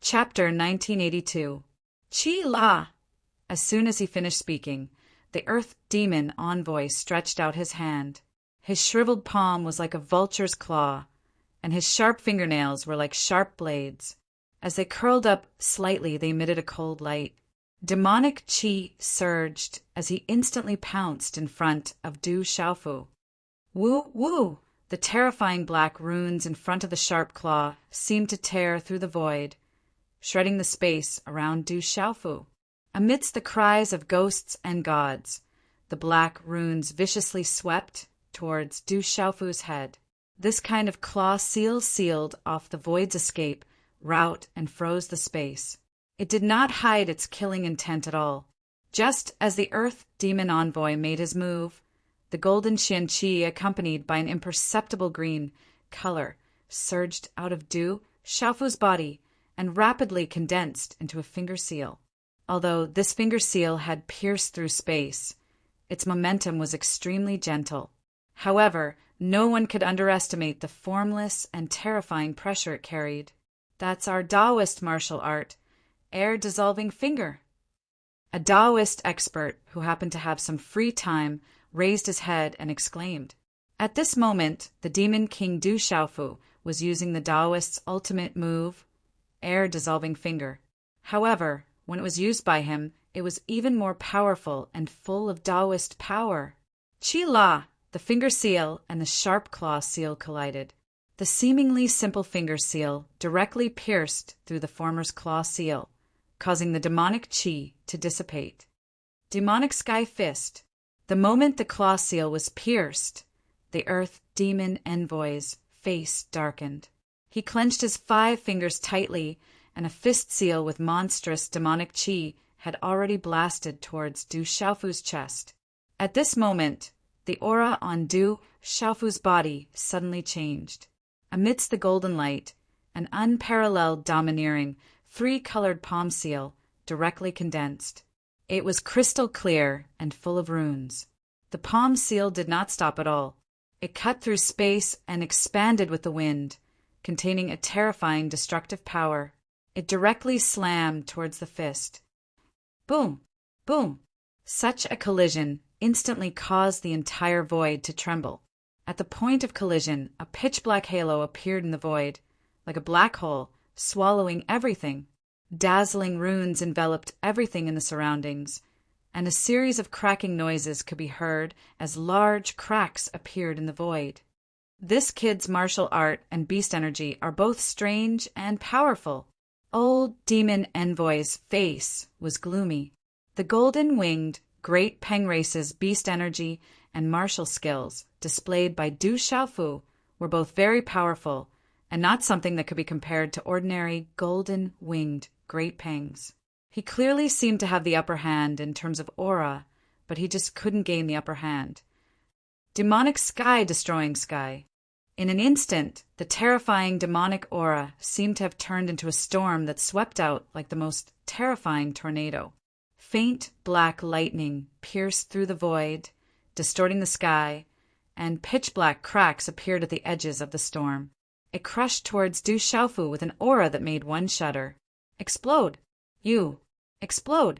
Chapter 1982. Chi La! As soon as he finished speaking, the Earth Demon envoy stretched out his hand. His shriveled palm was like a vulture's claw, and his sharp fingernails were like sharp blades. As they curled up slightly, they emitted a cold light. Demonic chi surged as he instantly pounced in front of Du Xiaofu. Woo! Woo! The terrifying black runes in front of the sharp claw seemed to tear through the void, shredding the space around Du Xiaofu. Amidst the cries of ghosts and gods, the black runes viciously swept towards Du Xiaofu's head. This kind of claw sealed off the void's escape route and froze the space. It did not hide its killing intent at all. Just as the Earth Demon envoy made his move, the golden Qianqi, accompanied by an imperceptible green color, surged out of Du Xiaofu's body and rapidly condensed into a finger seal. Although this finger seal had pierced through space, its momentum was extremely gentle. However, no one could underestimate the formless and terrifying pressure it carried. That's our Taoist martial art, air-dissolving finger. A Taoist expert who happened to have some free time raised his head and exclaimed. At this moment, the demon king Du Xiaofu was using the Taoist's ultimate move, air-dissolving finger. However, when it was used by him, it was even more powerful and full of Taoist power. Chi La, the finger seal, and the sharp claw seal collided. The seemingly simple finger seal directly pierced through the former's claw seal, causing the demonic chi to dissipate. Demonic Sky Fist. The moment the claw seal was pierced, the Earth Demon envoy's face darkened. He clenched his 5 fingers tightly, and a fist seal with monstrous demonic chi had already blasted towards Du Xiaofu's chest. At this moment, the aura on Du Xiaofu's body suddenly changed. Amidst the golden light, an unparalleled domineering 3-colored palm seal directly condensed. It was crystal clear and full of runes. The palm seal did not stop at all. It cut through space and expanded with the wind, containing a terrifying destructive power. It directly slammed towards the fist. Boom! Boom! Such a collision instantly caused the entire void to tremble. At the point of collision, a pitch-black halo appeared in the void, like a black hole, swallowing everything. Dazzling runes enveloped everything in the surroundings, and a series of cracking noises could be heard as large cracks appeared in the void. This kid's martial art and beast energy are both strange and powerful. Old Demon Envoy's face was gloomy. The golden-winged Great Pengrace's beast energy and martial skills displayed by Du Xiaofu were both very powerful and not something that could be compared to ordinary golden-winged Great Pengs. He clearly seemed to have the upper hand in terms of aura, but he just couldn't gain the upper hand. Demonic Sky Destroying Sky. In an instant, the terrifying demonic aura seemed to have turned into a storm that swept out like the most terrifying tornado. Faint black lightning pierced through the void, distorting the sky, and pitch-black cracks appeared at the edges of the storm. It crushed towards Du Xiaofu with an aura that made one shudder. Explode! You! Explode!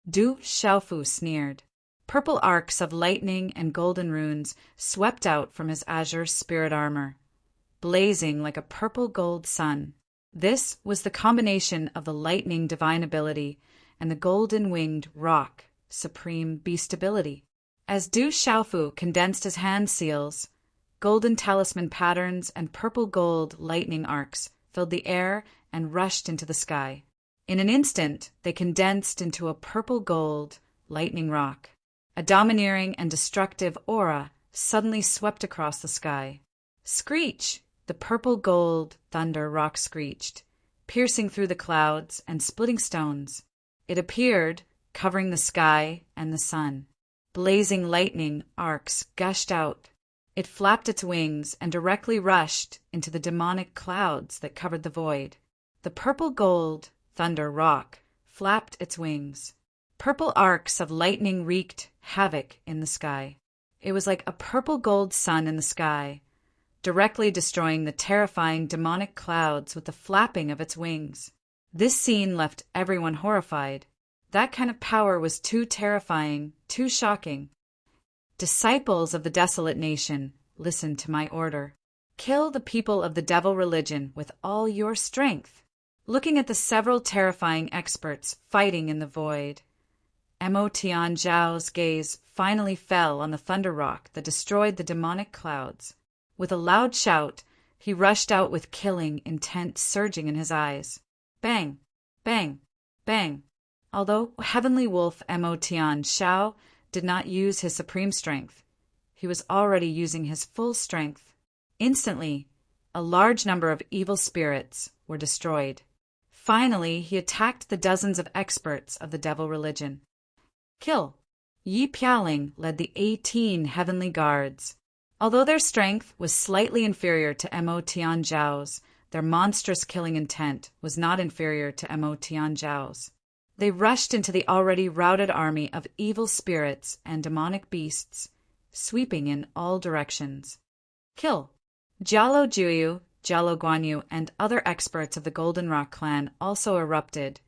Du Xiaofu sneered. Purple arcs of lightning and golden runes swept out from his azure spirit armor, blazing like a purple-gold sun. This was the combination of the lightning divine ability and the golden-winged rock supreme beast ability. As Du Xiaofu condensed his hand seals, golden talisman patterns and purple-gold lightning arcs filled the air and rushed into the sky. In an instant, they condensed into a purple-gold lightning rock. A domineering and destructive aura suddenly swept across the sky. Screech! The purple-gold thunder rock screeched, piercing through the clouds and splitting stones. It appeared, covering the sky and the sun. Blazing lightning arcs gushed out. It flapped its wings and directly rushed into the demonic clouds that covered the void. The purple-gold thunder rock flapped its wings. Purple arcs of lightning wreaked havoc in the sky. It was like a purple-gold sun in the sky, directly destroying the terrifying demonic clouds with the flapping of its wings. This scene left everyone horrified. That kind of power was too terrifying, too shocking. Disciples of the desolate nation, listen to my order. Kill the people of the devil religion with all your strength. Looking at the several terrifying experts fighting in the void, Mo Tian Zhao's gaze finally fell on the thunder rock that destroyed the demonic clouds. With a loud shout, he rushed out with killing intent surging in his eyes. Bang! Bang! Bang! Although Heavenly Wolf Mo Tian Zhao did not use his supreme strength, he was already using his full strength. Instantly, a large number of evil spirits were destroyed. Finally, he attacked the dozens of experts of the devil religion. Kill! Yi Pialing led the 18 heavenly guards. Although their strength was slightly inferior to Mo Tian Zhao's, their monstrous killing intent was not inferior to Mo Tian Zhao's. They rushed into the already routed army of evil spirits and demonic beasts, sweeping in all directions. Kill! Jialo Juyu, Jialo Guanyu, and other experts of the Golden Rock clan also erupted,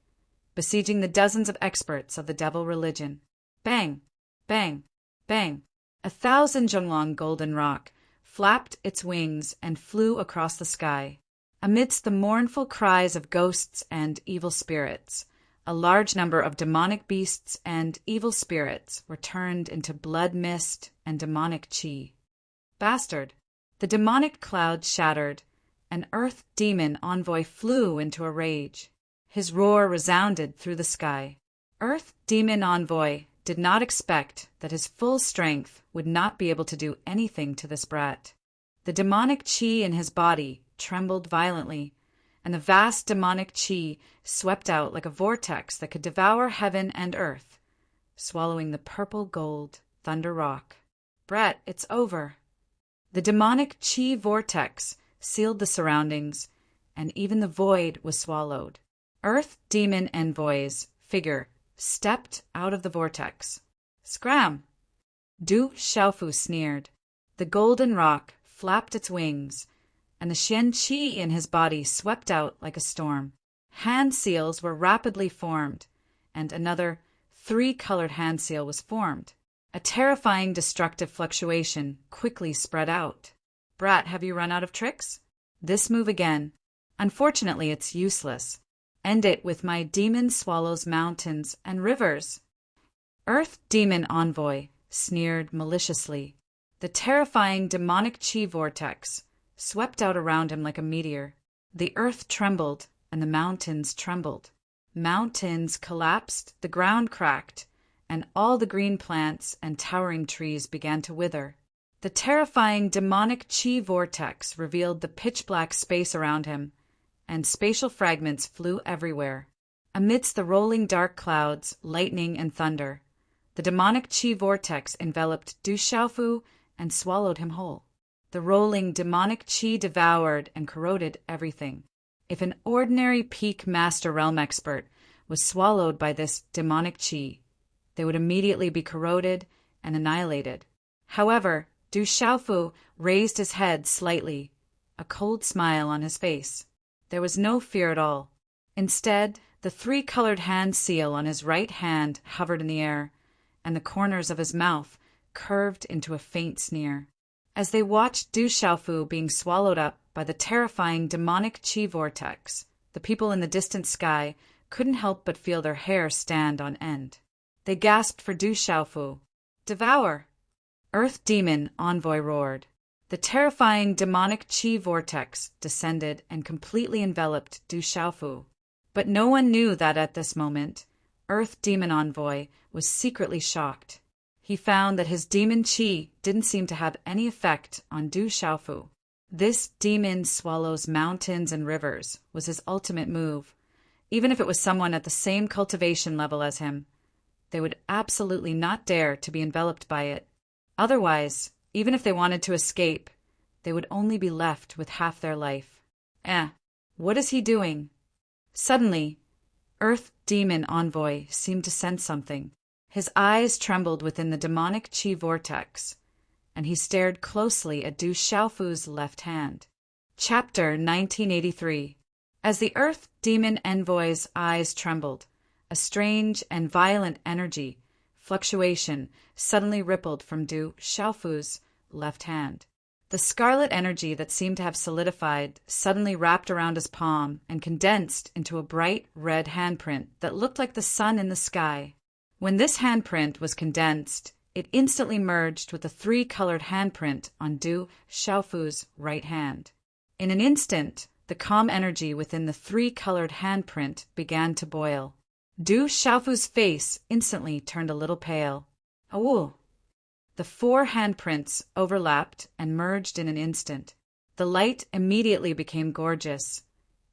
besieging the dozens of experts of the devil religion. Bang! Bang! Bang! 1,000 Zhonglong Golden Rock flapped its wings and flew across the sky. Amidst the mournful cries of ghosts and evil spirits, a large number of demonic beasts and evil spirits were turned into blood mist and demonic chi. Bastard! The demonic cloud shattered. An earth demon envoy flew into a rage. His roar resounded through the sky. Earth demon envoy did not expect that his full strength would not be able to do anything to this brat. The demonic chi in his body trembled violently, and the vast demonic chi swept out like a vortex that could devour heaven and earth, swallowing the purple gold thunder rock. Brat, it's over. The demonic chi vortex sealed the surroundings, and even the void was swallowed. Earth demon envoy's figure stepped out of the vortex. Scram! Du Xiaofu sneered. The golden rock flapped its wings, and the Xian Qi in his body swept out like a storm. Hand seals were rapidly formed, and another 3-colored hand seal was formed. A terrifying destructive fluctuation quickly spread out. Brat, have you run out of tricks? This move again. Unfortunately, it's useless. End it with my demon swallows mountains and rivers. Earth demon envoy sneered maliciously. The terrifying demonic chi vortex swept out around him like a meteor. The earth trembled, and the mountains trembled. Mountains collapsed, the ground cracked, and all the green plants and towering trees began to wither. The terrifying demonic chi vortex revealed the pitch-black space around him, and spatial fragments flew everywhere. Amidst the rolling dark clouds, lightning, and thunder, the demonic chi vortex enveloped Du Xiaofu and swallowed him whole. The rolling demonic chi devoured and corroded everything. If an ordinary peak master realm expert was swallowed by this demonic chi, they would immediately be corroded and annihilated. However, Du Xiaofu raised his head slightly, a cold smile on his face. There was no fear at all. Instead, the 3-colored hand seal on his right hand hovered in the air, and the corners of his mouth curved into a faint sneer. As they watched Du Xiaofu being swallowed up by the terrifying demonic chi vortex, the people in the distant sky couldn't help but feel their hair stand on end. They gasped for Du Xiaofu. Devour! Earth Demon Envoy roared. The terrifying demonic chi vortex descended and completely enveloped Du Xiaofu. But no one knew that at this moment, Earth Demon Envoy was secretly shocked. He found that his demon chi didn't seem to have any effect on Du Xiaofu. This demon swallows mountains and rivers was his ultimate move. Even if it was someone at the same cultivation level as him, they would absolutely not dare to be enveloped by it. Otherwise, even if they wanted to escape, they would only be left with half their life. What is he doing? Suddenly, Earth Demon Envoy seemed to sense something. His eyes trembled within the demonic chi vortex, and he stared closely at Du Xiaofu's left hand. Chapter 1983. As the Earth Demon Envoy's eyes trembled, a strange and violent energy fluctuation suddenly rippled from Du Xiaofu's left hand. The scarlet energy that seemed to have solidified suddenly wrapped around his palm and condensed into a bright red handprint that looked like the sun in the sky. When this handprint was condensed, it instantly merged with the three-colored handprint on Du Xiaofu's right hand. In an instant, the calm energy within the three-colored handprint began to boil. Du Xiaofu's face instantly turned a little pale. "Oh!" The four handprints overlapped and merged in an instant. The light immediately became gorgeous,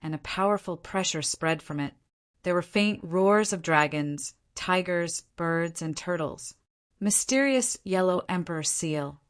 and a powerful pressure spread from it. There were faint roars of dragons, tigers, birds, and turtles. Mysterious yellow emperor seal.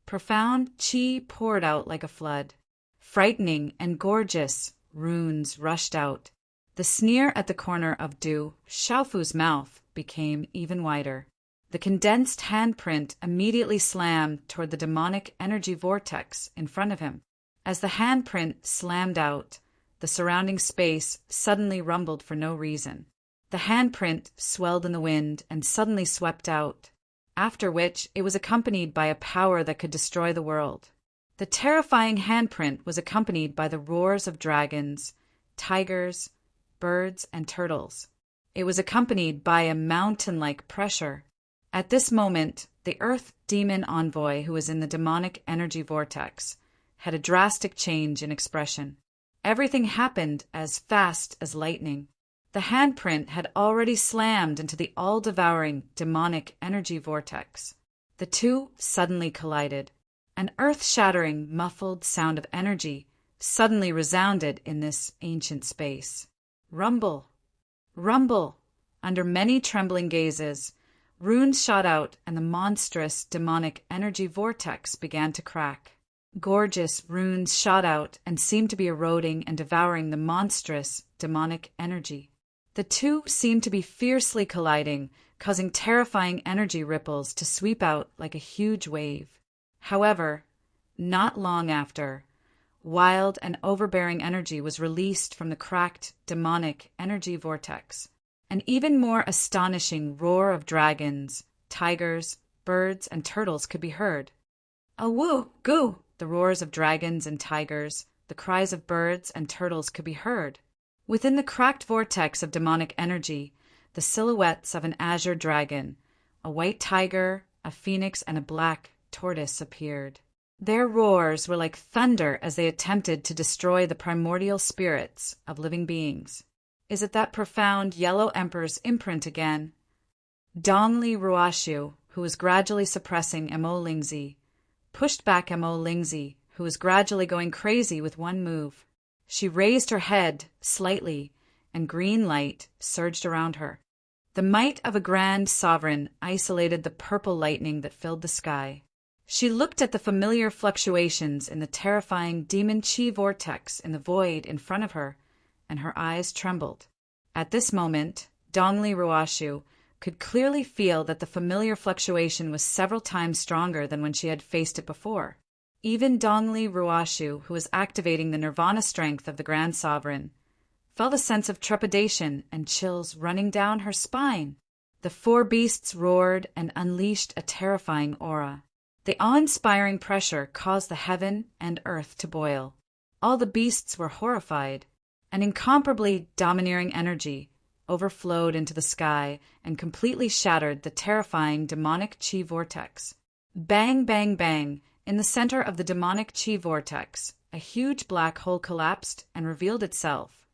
Profound qi poured out like a flood. Frightening and gorgeous runes rushed out. The sneer at the corner of Du Xiaofu's mouth became even wider. The condensed handprint immediately slammed toward the demonic energy vortex in front of him. As the handprint slammed out, the surrounding space suddenly rumbled for no reason. The handprint swelled in the wind and suddenly swept out, after which it was accompanied by a power that could destroy the world. The terrifying handprint was accompanied by the roars of dragons, tigers, birds, and turtles. It was accompanied by a mountain-like pressure. At this moment, the Earth Demon Envoy, who was in the demonic energy vortex, had a drastic change in expression. Everything happened as fast as lightning. The handprint had already slammed into the all-devouring demonic energy vortex. The two suddenly collided. An earth-shattering, muffled sound of energy suddenly resounded in this ancient space. Rumble! Rumble! Under many trembling gazes, runes shot out and the monstrous demonic energy vortex began to crack. Gorgeous runes shot out and seemed to be eroding and devouring the monstrous demonic energy. The two seemed to be fiercely colliding, causing terrifying energy ripples to sweep out like a huge wave. However, not long after, wild and overbearing energy was released from the cracked demonic energy vortex. An even more astonishing roar of dragons, tigers, birds, and turtles could be heard. "Awoo! Goo!" The roars of dragons and tigers, the cries of birds and turtles could be heard. Within the cracked vortex of demonic energy, the silhouettes of an azure dragon, a white tiger, a phoenix, and a black tortoise appeared. Their roars were like thunder as they attempted to destroy the primordial spirits of living beings. Is it that profound yellow emperor's imprint again? Dongli Ruoshu, who was gradually suppressing Mo Lingzi, pushed back Mo Lingzi, who was gradually going crazy with one move. She raised her head slightly, and green light surged around her. The might of a grand sovereign isolated the purple lightning that filled the sky. She looked at the familiar fluctuations in the terrifying demon chi vortex in the void in front of her, and her eyes trembled. At this moment, Dongli Ruoshu could clearly feel that the familiar fluctuation was several times stronger than when she had faced it before. Even Dongli Ruoshu, who was activating the nirvana strength of the Grand Sovereign, felt a sense of trepidation and chills running down her spine. The four beasts roared and unleashed a terrifying aura. The awe-inspiring pressure caused the heaven and earth to boil. All the beasts were horrified. An incomparably domineering energy overflowed into the sky and completely shattered the terrifying demonic chi vortex. Bang, bang, bang! In the center of the demonic chi vortex, a huge black hole collapsed and revealed itself,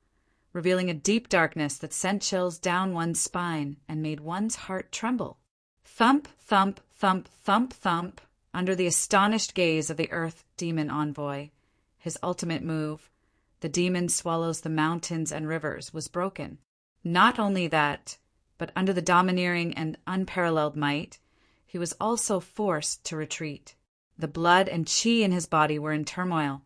revealing a deep darkness that sent chills down one's spine and made one's heart tremble. Thump, thump, thump, thump, thump, under the astonished gaze of the Earth Demon Envoy. His ultimate move, the demon swallows the mountains and rivers, was broken. Not only that, but under the domineering and unparalleled might, he was also forced to retreat. The blood and chi in his body were in turmoil,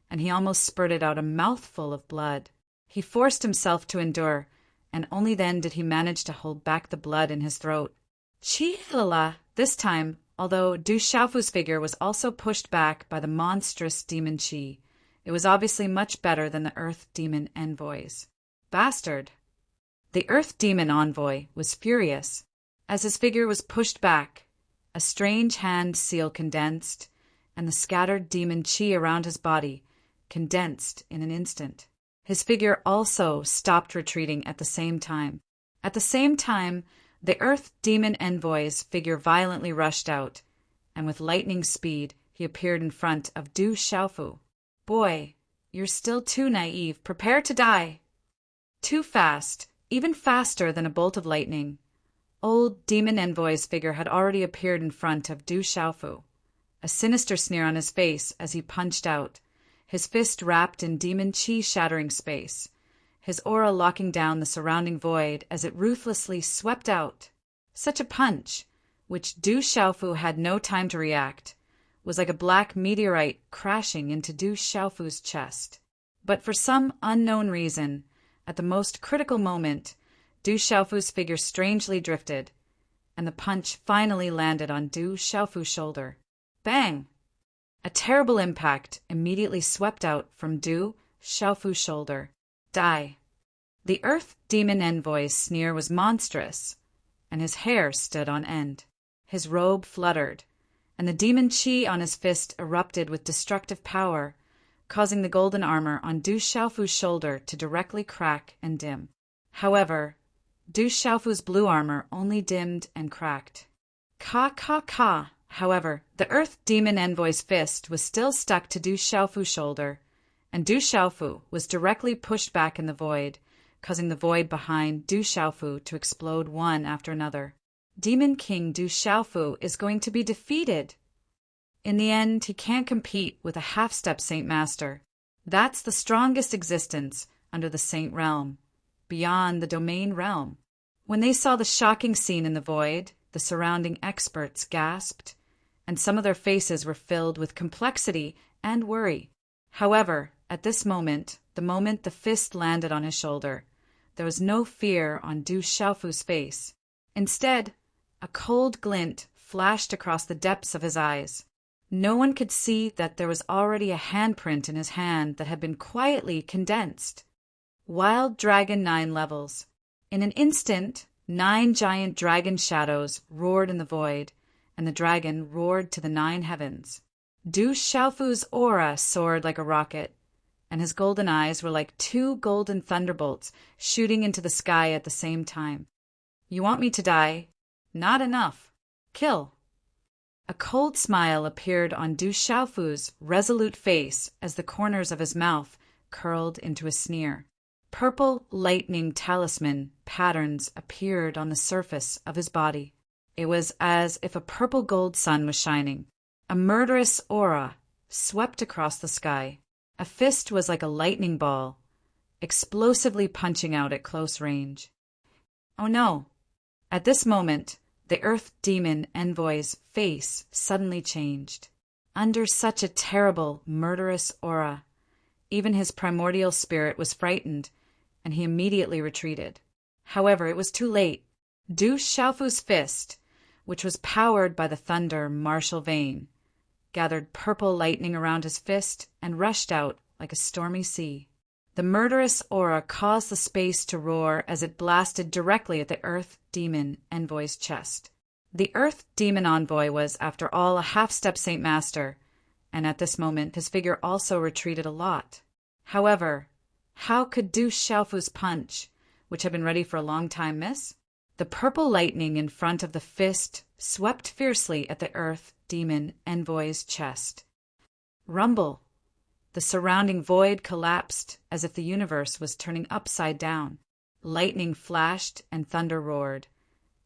and he almost spurted out a mouthful of blood. He forced himself to endure, and only then did he manage to hold back the blood in his throat. Chi-la-la! This time, although Du Xiaofu's figure was also pushed back by the monstrous demon chi, It was obviously much better than the Earth Demon envoys. Bastard! The Earth Demon envoy was furious. As his figure was pushed back, a strange hand seal condensed, and the scattered demon chi around his body condensed in an instant. His figure also stopped retreating at the same time. At the same time, the Earth Demon envoy's figure violently rushed out, and with lightning speed he appeared in front of Du Xiaofu. Boy, you're still too naive. Prepare to die. Too fast, even faster than a bolt of lightning. Old Demon Envoy's figure had already appeared in front of Du Xiaofu, a sinister sneer on his face as he punched out, his fist wrapped in demon chi shattering space, his aura locking down the surrounding void as it ruthlessly swept out. Such a punch, which Du Xiaofu had no time to react, was like a black meteorite crashing into Du Xiaofu's chest. But for some unknown reason, at the most critical moment, Du Xiaofu's figure strangely drifted, and the punch finally landed on Du Xiaofu's shoulder. Bang! A terrible impact immediately swept out from Du Xiaofu's shoulder. Die. The Earth Demon Envoy's sneer was monstrous, and his hair stood on end. His robe fluttered, and the demon chi on his fist erupted with destructive power, causing the golden armor on Du Xiaofu's shoulder to directly crack and dim. However, Du Xiaofu's blue armor only dimmed and cracked. Ka. However, the Earth Demon Envoy's fist was still stuck to Du Xiaofu's shoulder, and Du Xiaofu was directly pushed back in the void, causing the void behind Du Xiaofu to explode one after another. Demon King Du Xiaofu is going to be defeated. In the end, he can't compete with a half-step Saint Master. That's the strongest existence under the Saint Realm, beyond the Domain Realm. When they saw the shocking scene in the void, the surrounding experts gasped, and some of their faces were filled with complexity and worry. However, at this moment, the moment the fist landed on his shoulder, there was no fear on Du Xiaofu's face. Instead, a cold glint flashed across the depths of his eyes. No one could see that there was already a handprint in his hand that had been quietly condensed. Wild Dragon 9 levels. In an instant, 9 giant dragon shadows roared in the void, and the dragon roared to the 9 heavens. Du Xiaofu's aura soared like a rocket, and his golden eyes were like 2 golden thunderbolts shooting into the sky at the same time. You want me to die? Not enough. Kill. A cold smile appeared on Du Xiaofu's resolute face as the corners of his mouth curled into a sneer. Purple lightning talisman patterns appeared on the surface of his body. It was as if a purple gold sun was shining. A murderous aura swept across the sky. A fist was like a lightning ball, explosively punching out at close range. Oh no! At this moment, the Earth Demon Envoy's face suddenly changed. Under such a terrible, murderous aura, even his primordial spirit was frightened, and he immediately retreated. However, it was too late. Du Xiaofu's fist, which was powered by the thunder martial vein, gathered purple lightning around his fist and rushed out like a stormy sea. The murderous aura caused the space to roar as it blasted directly at the Earth Demon Envoy's chest. The Earth Demon Envoy was, after all, a half-step Saint Master, and at this moment his figure also retreated a lot. However, how could Du Xiaofu's punch, which had been ready for a long time, miss? The purple lightning in front of the fist swept fiercely at the Earth Demon Envoy's chest. Rumble! The surrounding void collapsed as if the universe was turning upside down. Lightning flashed and thunder roared,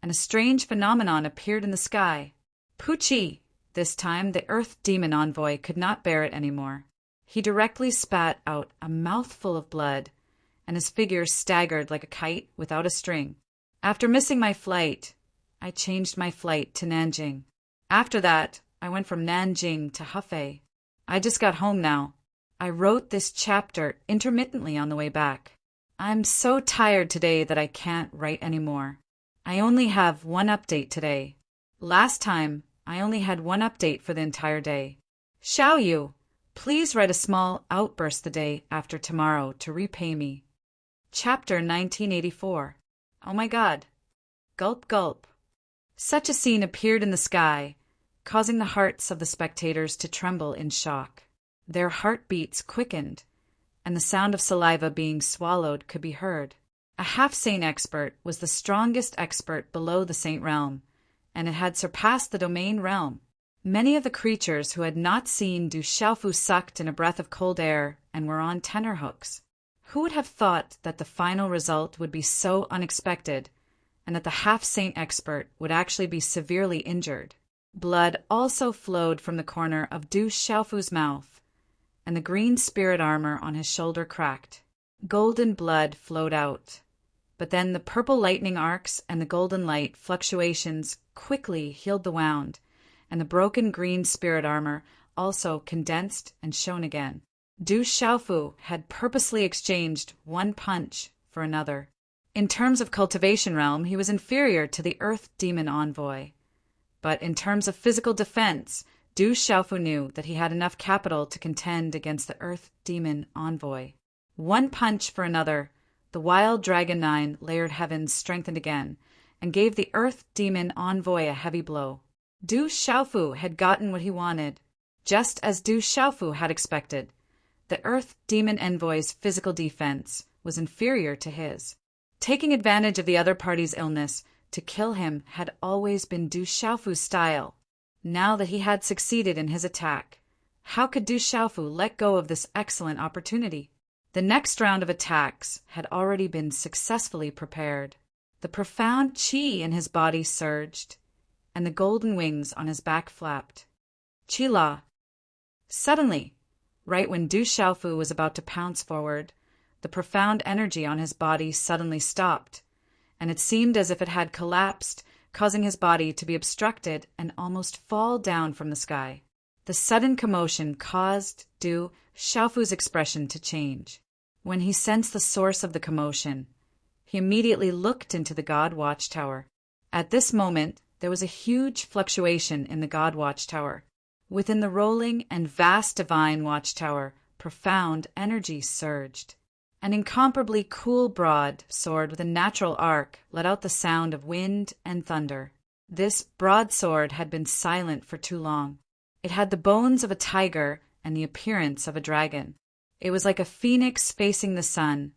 and a strange phenomenon appeared in the sky. Poochie! This time the Earth Demon Envoy could not bear it anymore. He directly spat out a mouthful of blood, and his figure staggered like a kite without a string. After missing my flight, I changed my flight to Nanjing. After that, I went from Nanjing to Hefei. I just got home now. I wrote this chapter intermittently on the way back. I'm so tired today that I can't write anymore. I only have one update today. Last time, I only had one update for the entire day. Xiaoyu, Please write a small outburst the day after tomorrow to repay me. Chapter 1984. Oh my God. Gulp, gulp. Such a scene appeared in the sky, causing the hearts of the spectators to tremble in shock. Their heartbeats quickened, and the sound of saliva being swallowed could be heard. A half-saint expert was the strongest expert below the saint realm, and it had surpassed the domain realm. Many of the creatures who had not seen Du Xiaofu sucked in a breath of cold air and were on tenterhooks. Who would have thought that the final result would be so unexpected, and that the half-saint expert would actually be severely injured? Blood also flowed from the corner of Du Xiaofu's mouth, and the green spirit armor on his shoulder cracked. Golden blood flowed out. But then the purple lightning arcs and the golden light fluctuations quickly healed the wound, and the broken green spirit armor also condensed and shone again. Du Xiaofu had purposely exchanged one punch for another. In terms of cultivation realm, he was inferior to the Earth Demon Envoy. But in terms of physical defense, Du Xiaofu knew that he had enough capital to contend against the Earth Demon Envoy. One punch for another, the wild Dragon 9 layered heavens strengthened again, and gave the Earth Demon Envoy a heavy blow. Du Xiaofu had gotten what he wanted, just as Du Xiaofu had expected. The Earth Demon Envoy's physical defense was inferior to his. Taking advantage of the other party's illness to kill him had always been Du Xiaofu's style. Now that he had succeeded in his attack, how could Du Xiaofu let go of this excellent opportunity? The next round of attacks had already been successfully prepared. The profound qi in his body surged, and the golden wings on his back flapped. Qi-la. Suddenly, right when Du Xiaofu was about to pounce forward, the profound energy on his body suddenly stopped, and it seemed as if it had collapsed, causing his body to be obstructed and almost fall down from the sky. The sudden commotion caused Du Xiaofu's expression to change. When he sensed the source of the commotion, he immediately looked into the God Watchtower. At this moment, there was a huge fluctuation in the God Watchtower. Within the rolling and vast divine watchtower, profound energy surged. An incomparably cool broadsword with a natural arc let out the sound of wind and thunder. This broadsword had been silent for too long. It had the bones of a tiger and the appearance of a dragon. It was like a phoenix facing the sun,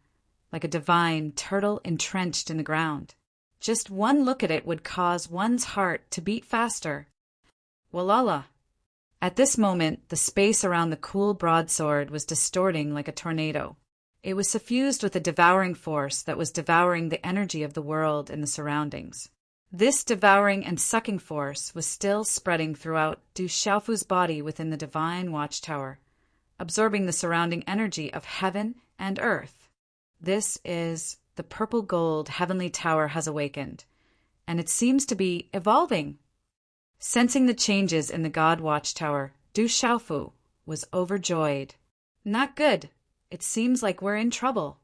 like a divine turtle entrenched in the ground. Just one look at it would cause one's heart to beat faster. Walala! At this moment, the space around the cool broadsword was distorting like a tornado. It was suffused with a devouring force that was devouring the energy of the world and the surroundings. This devouring and sucking force was still spreading throughout Du Xiaofu's body within the divine watchtower, absorbing the surrounding energy of heaven and earth. This is the purple gold heavenly tower has awakened, and it seems to be evolving. Sensing the changes in the God Watchtower, Du Xiaofu was overjoyed. Not good. It seems like we're in trouble.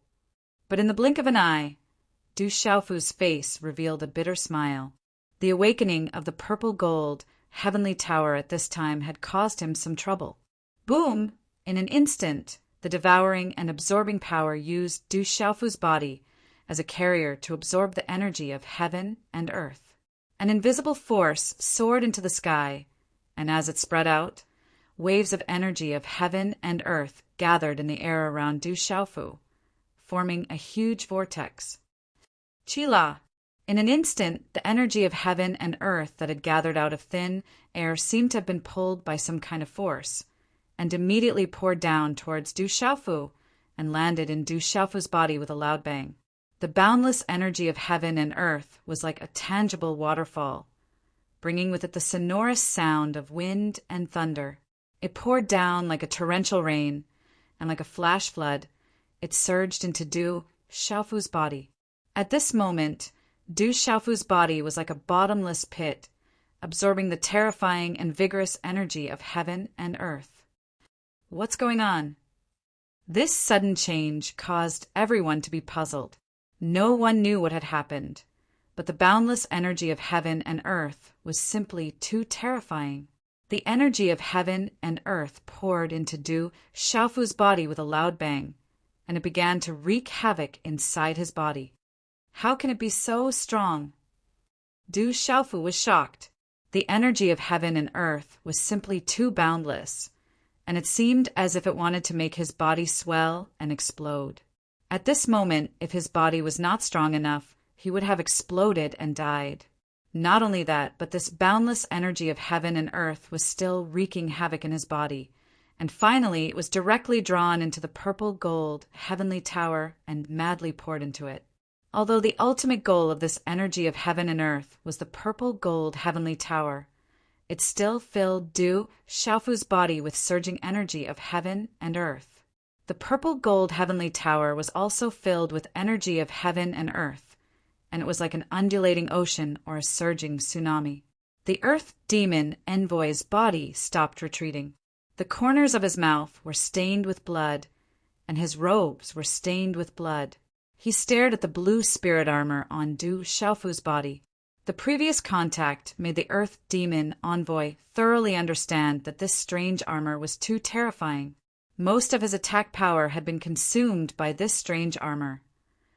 But in the blink of an eye, Du Xiaofu's face revealed a bitter smile. The awakening of the purple gold heavenly tower at this time had caused him some trouble. Boom! In an instant, the devouring and absorbing power used Du Xiaofu's body as a carrier to absorb the energy of heaven and earth. An invisible force soared into the sky, and as it spread out, waves of energy of heaven and earth gathered in the air around Du Xiaofu, forming a huge vortex. Qi-la! In an instant, the energy of heaven and earth that had gathered out of thin air seemed to have been pulled by some kind of force, and immediately poured down towards Du Xiaofu and landed in Du Xiaofu's body with a loud bang. The boundless energy of heaven and earth was like a tangible waterfall, bringing with it the sonorous sound of wind and thunder. It poured down like a torrential rain, and like a flash flood, it surged into Du Xiaofu's body. At this moment, Du Xiaofu's body was like a bottomless pit, absorbing the terrifying and vigorous energy of heaven and earth. What's going on? This sudden change caused everyone to be puzzled. No one knew what had happened, but the boundless energy of heaven and earth was simply too terrifying. The energy of heaven and earth poured into Du Xiaofu's body with a loud bang, and it began to wreak havoc inside his body. How can it be so strong? Du Xiaofu was shocked. The energy of heaven and earth was simply too boundless, and it seemed as if it wanted to make his body swell and explode. At this moment, if his body was not strong enough, he would have exploded and died. Not only that, but this boundless energy of heaven and earth was still wreaking havoc in his body, and finally it was directly drawn into the purple gold heavenly tower and madly poured into it. Although the ultimate goal of this energy of heaven and earth was the purple gold heavenly tower, it still filled Du Xiaofu's body with surging energy of heaven and earth. The purple gold heavenly tower was also filled with energy of heaven and earth, and it was like an undulating ocean or a surging tsunami. The earth demon envoy's body stopped retreating. The corners of his mouth were stained with blood, and his robes were stained with blood. He stared at the blue spirit armor on Du Xiaofu's body. The previous contact made the earth demon envoy thoroughly understand that this strange armor was too terrifying. Most of his attack power had been consumed by this strange armor,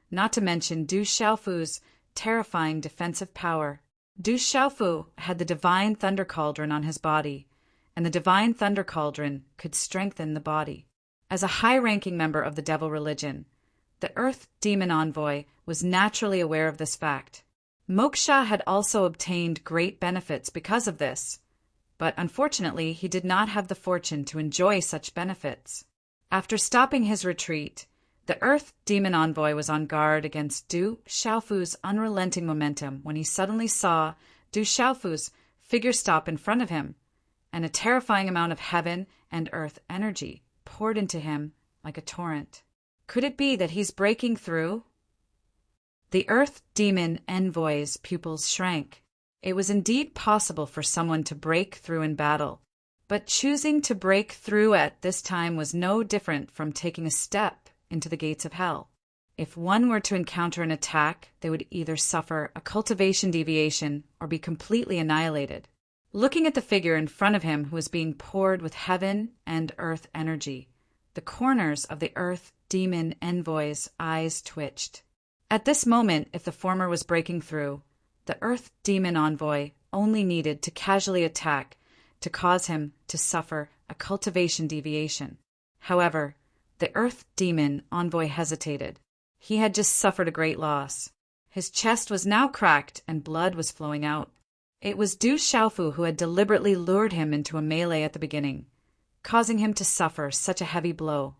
not to mention Du Xiaofu's terrifying defensive power. Du Xiaofu had the divine thunder cauldron on his body, and the divine thunder cauldron could strengthen the body. As a high-ranking member of the devil religion, the earth demon envoy was naturally aware of this fact. Moksha had also obtained great benefits because of this, but unfortunately he did not have the fortune to enjoy such benefits. After stopping his retreat, the earth demon envoy was on guard against Du Xiaofu's unrelenting momentum when he suddenly saw Du Xiaofu's figure stop in front of him, and a terrifying amount of heaven and earth energy poured into him like a torrent. Could it be that he's breaking through? The earth demon envoy's pupils shrank. It was indeed possible for someone to break through in battle, but choosing to break through at this time was no different from taking a step into the gates of hell. If one were to encounter an attack, they would either suffer a cultivation deviation or be completely annihilated. Looking at the figure in front of him who was being poured with heaven and earth energy, the corners of the earth demon envoy's eyes twitched. At this moment, if the former was breaking through, the earth demon envoy only needed to casually attack to cause him to suffer a cultivation deviation. However, the earth demon envoy hesitated. He had just suffered a great loss. His chest was now cracked and blood was flowing out. It was Du Xiaofu who had deliberately lured him into a melee at the beginning, causing him to suffer such a heavy blow.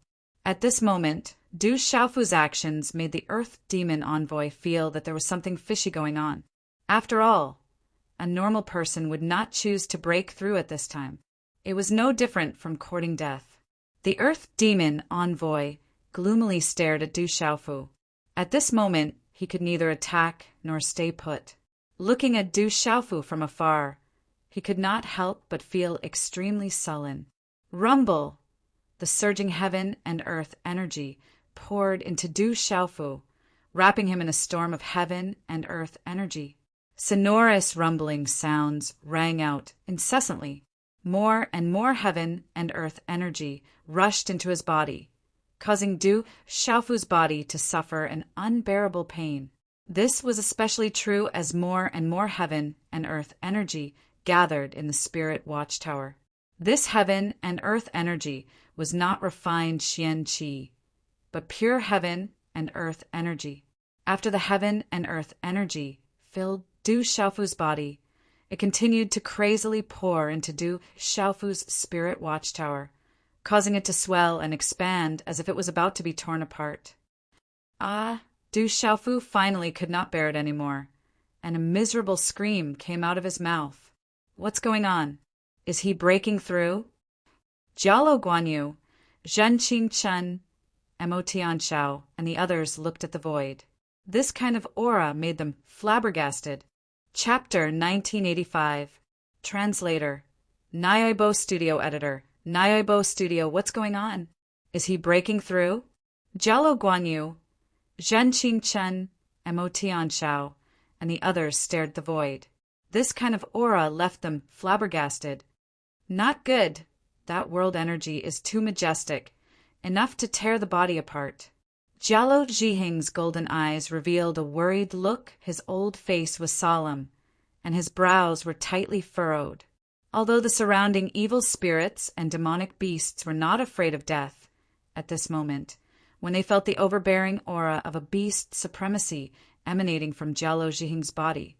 At this moment, Du Xiaofu's actions made the earth demon envoy feel that there was something fishy going on. After all, a normal person would not choose to break through at this time. It was no different from courting death. The earth demon envoy gloomily stared at Du Xiaofu. At this moment, he could neither attack nor stay put. Looking at Du Xiaofu from afar, he could not help but feel extremely sullen. Rumble! The surging heaven and earth energy poured into Du Xiaofu, wrapping him in a storm of heaven and earth energy. Sonorous rumbling sounds rang out incessantly. More and more heaven and earth energy rushed into his body, causing Du Xiaofu's body to suffer an unbearable pain. This was especially true as more and more heaven and earth energy gathered in the spirit watchtower. This heaven and earth energy was not refined Xian Qi, but pure heaven and earth energy. After the heaven and earth energy filled Du Xiaofu's body, it continued to crazily pour into Du Xiaofu's spirit watchtower, causing it to swell and expand as if it was about to be torn apart. Du Xiaofu finally could not bear it anymore, and a miserable scream came out of his mouth. What's going on? Is he breaking through? Jialo Guanyu, Zhen Qingchen, Mo Tianxiao, and the others looked at the void. This kind of aura made them flabbergasted. Chapter 1985. Translator. Naibo Studio Editor. Naibo Studio, what's going on? Is he breaking through? Jialo Guanyu, Zhen Qingchen, Mo Tianxiao, and the others stared at the void. This kind of aura left them flabbergasted. Not good. That world energy is too majestic, enough to tear the body apart. Jialo Jihing's golden eyes revealed a worried look. His old face was solemn, and his brows were tightly furrowed. Although the surrounding evil spirits and demonic beasts were not afraid of death at this moment, when they felt the overbearing aura of a beast supremacy emanating from Jialo Jihing's body,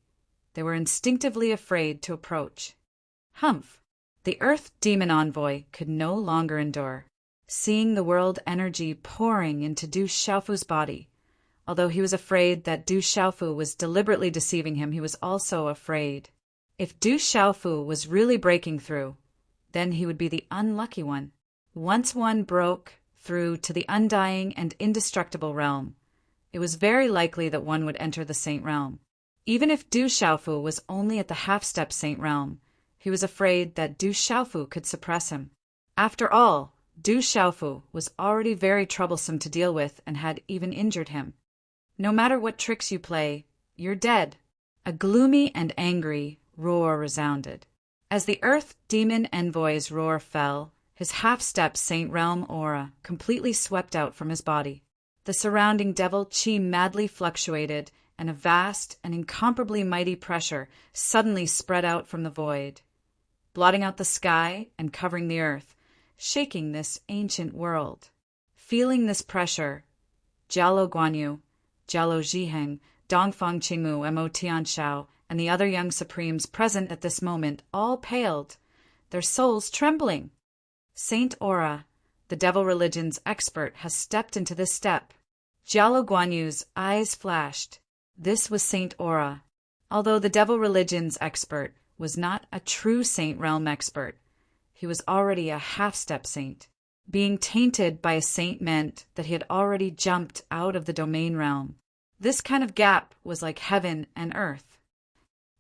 they were instinctively afraid to approach. Humph! The Earth Demon Envoy could no longer endure seeing the world energy pouring into Du Xiaofu's body. Although he was afraid that Du Xiaofu was deliberately deceiving him, he was also afraid. If Du Xiaofu was really breaking through, then he would be the unlucky one. Once one broke through to the undying and indestructible realm, it was very likely that one would enter the Saint Realm. Even if Du Xiaofu was only at the half-step Saint Realm, he was afraid that Du Xiaofu could suppress him. After all, Du Xiaofu was already very troublesome to deal with and had even injured him. No matter what tricks you play, you're dead. A gloomy and angry roar resounded. As the Earth Demon Envoy's roar fell, his half-step Saint Realm aura completely swept out from his body. The surrounding devil chi madly fluctuated, and a vast and incomparably mighty pressure suddenly spread out from the void, blotting out the sky and covering the earth, shaking this ancient world. Feeling this pressure, Jialo Guanyu, Jialo Zhiheng, Dongfang Qingmu, Mo Tianshao, and the other young supremes present at this moment all paled, their souls trembling. Saint Aura, the devil religion's expert, has stepped into this step. Jialo Guanyu's eyes flashed. This was Saint Aura. Although the devil religion's expert was not a true Saint Realm expert, he was already a half-step saint. Being tainted by a saint meant that he had already jumped out of the domain realm. This kind of gap was like heaven and earth.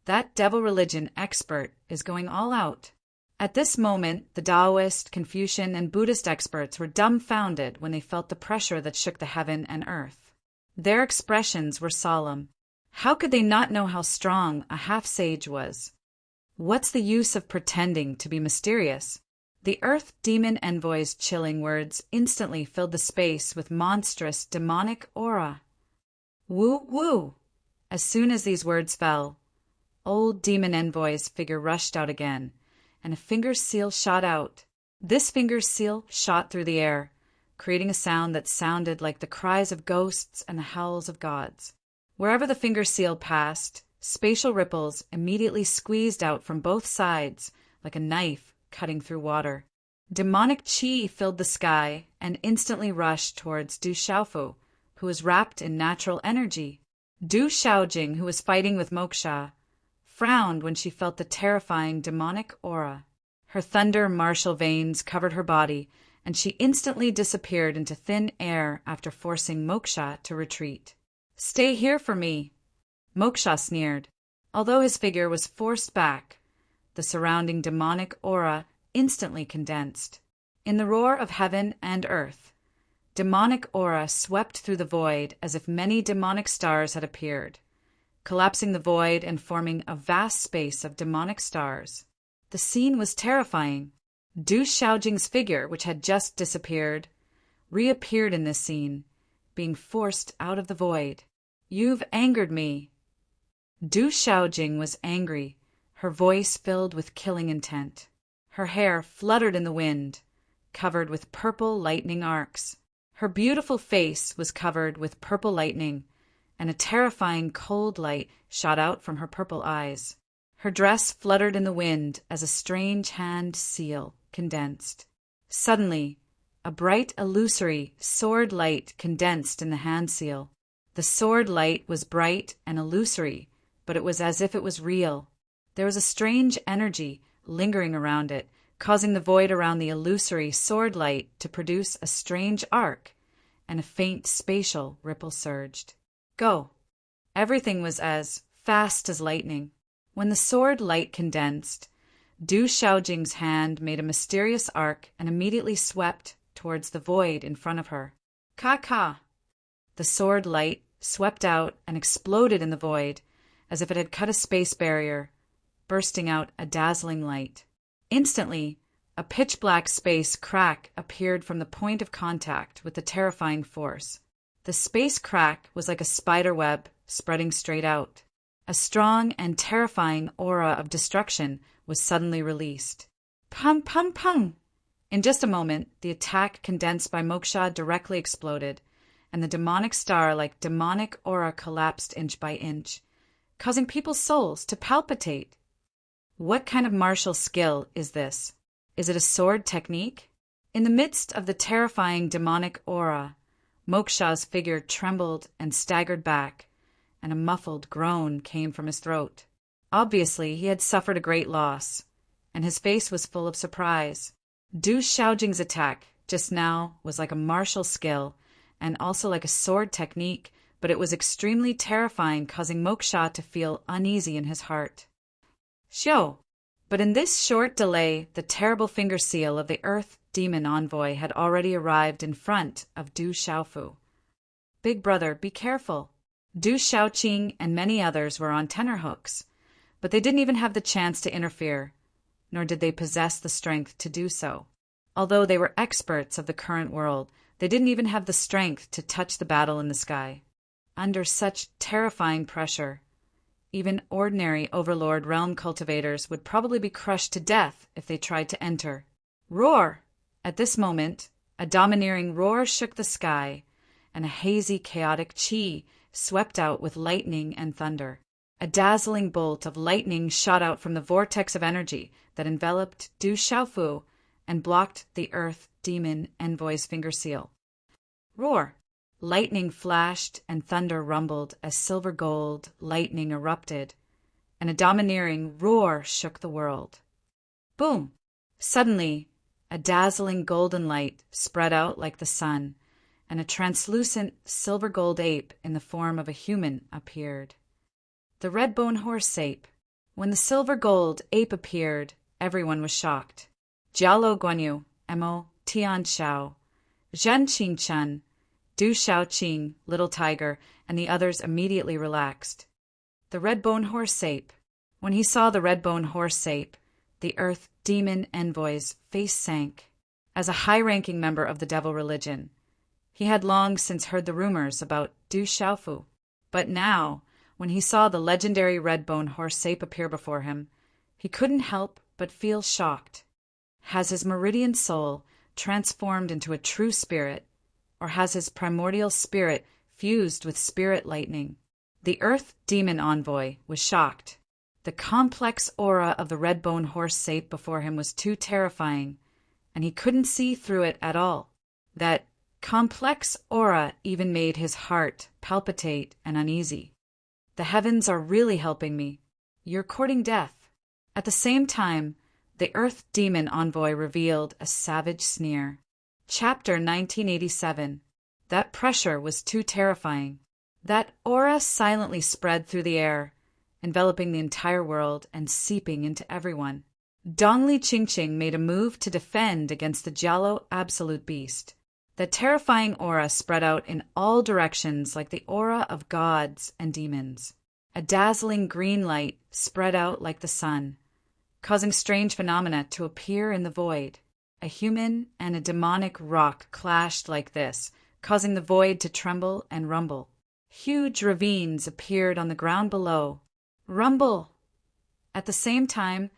That devil religion expert is going all out. At this moment, the Taoist, Confucian, and Buddhist experts were dumbfounded when they felt the pressure that shook the heaven and earth. Their expressions were solemn. How could they not know how strong a half-sage was? What's the use of pretending to be mysterious? The Earth Demon Envoy's chilling words instantly filled the space with monstrous demonic aura. Woo woo! As soon as these words fell, old Demon Envoy's figure rushed out again, and a finger seal shot out. This finger seal shot through the air, creating a sound that sounded like the cries of ghosts and the howls of gods. Wherever the finger seal passed, spatial ripples immediately squeezed out from both sides like a knife cutting through water. Demonic chi filled the sky and instantly rushed towards Du Xiaofu, who was wrapped in natural energy. Du Xiaojing, who was fighting with Moksha, frowned when she felt the terrifying demonic aura. Her thunder martial veins covered her body, and she instantly disappeared into thin air after forcing Moksha to retreat. "Stay here for me," Moksha sneered. Although his figure was forced back, the surrounding demonic aura instantly condensed. In the roar of heaven and earth, demonic aura swept through the void as if many demonic stars had appeared, collapsing the void and forming a vast space of demonic stars. The scene was terrifying. Du Xiaojing's figure, which had just disappeared, reappeared in this scene, being forced out of the void. "You've angered me." Du Xiaojing was angry, her voice filled with killing intent. Her hair fluttered in the wind, covered with purple lightning arcs. Her beautiful face was covered with purple lightning, and a terrifying cold light shot out from her purple eyes. Her dress fluttered in the wind as a strange hand seal condensed. Suddenly, a bright illusory sword light condensed in the hand seal. The sword light was bright and illusory, but it was as if it was real. There was a strange energy lingering around it, causing the void around the illusory sword light to produce a strange arc, and a faint spatial ripple surged. Go! Everything was as fast as lightning. When the sword light condensed, Du Xiaojing's hand made a mysterious arc and immediately swept towards the void in front of her. Ka! The sword light swept out and exploded in the void, as if it had cut a space barrier, bursting out a dazzling light. Instantly, a pitch-black space crack appeared from the point of contact with the terrifying force. The space crack was like a spider web spreading straight out. A strong and terrifying aura of destruction was suddenly released. Pum pum pum! In just a moment, the attack condensed by Moksha directly exploded, and the demonic star like demonic aura collapsed inch by inch, causing people's souls to palpitate. What kind of martial skill is this? Is it a sword technique? In the midst of the terrifying demonic aura, Moksha's figure trembled and staggered back, and a muffled groan came from his throat. Obviously, he had suffered a great loss, and his face was full of surprise. Du Xiaojing's attack just now was like a martial skill, and also like a sword technique, but it was extremely terrifying, causing Moksha to feel uneasy in his heart. Xiao! But in this short delay, the terrible finger seal of the Earth Demon Envoy had already arrived in front of Du Xiaofu. Big brother, be careful. Du Xiaoqing and many others were on tenterhooks, but they didn't even have the chance to interfere, nor did they possess the strength to do so. Although they were experts of the current world, they didn't even have the strength to touch the battle in the sky. Under such terrifying pressure, even ordinary Overlord realm cultivators would probably be crushed to death if they tried to enter. Roar! At this moment, a domineering roar shook the sky, and a hazy, chaotic chi swept out with lightning and thunder. A dazzling bolt of lightning shot out from the vortex of energy that enveloped Du Xiaofu and blocked the Earth Demon Envoy's finger seal. Roar! Lightning flashed and thunder rumbled as silver gold lightning erupted, and a domineering roar shook the world. Boom! Suddenly, a dazzling golden light spread out like the sun, and a translucent silver gold ape in the form of a human appeared. The red-bone horse ape. When the silver gold ape appeared, everyone was shocked. Jialo Guanyu, Mo, Tian Xiao, Zhen Qingchen, Du Xiaoqing, Little Tiger, and the others immediately relaxed. The red-bone horse ape. When he saw the red-bone horse ape, the Earth Demon Envoy's face sank. As a high-ranking member of the devil religion, he had long since heard the rumors about Du Xiaofu. But now, when he saw the legendary red-bone horse ape appear before him, he couldn't help but feel shocked. Has his meridian soul transformed into a true spirit, or has his primordial spirit fused with spirit lightning? The Earth Demon Envoy was shocked. The complex aura of the red-bone horse ape before him was too terrifying, and he couldn't see through it at all. That complex aura even made his heart palpitate and uneasy. The heavens are really helping me. You're courting death. At the same time, the Earth Demon Envoy revealed a savage sneer. Chapter 1987. That pressure was too terrifying. That aura silently spread through the air, enveloping the entire world and seeping into everyone. Dongli Qingqing made a move to defend against the Jialo Absolute Beast. The terrifying aura spread out in all directions like the aura of gods and demons. A dazzling green light spread out like the sun, causing strange phenomena to appear in the void. A human and a demonic rock clashed like this, causing the void to tremble and rumble. Huge ravines appeared on the ground below. Rumble! At the same time,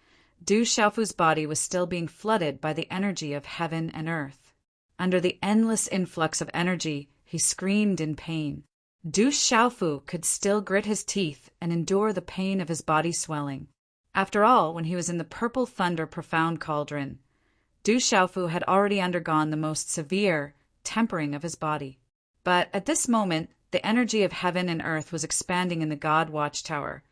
Du Xiaofu's body was still being flooded by the energy of heaven and earth. Under the endless influx of energy, he screamed in pain. Du Xiaofu could still grit his teeth and endure the pain of his body swelling. After all, when he was in the Purple Thunder Profound Cauldron, Du Xiaofu had already undergone the most severe tempering of his body. But at this moment, the energy of heaven and earth was expanding in the God Watchtower,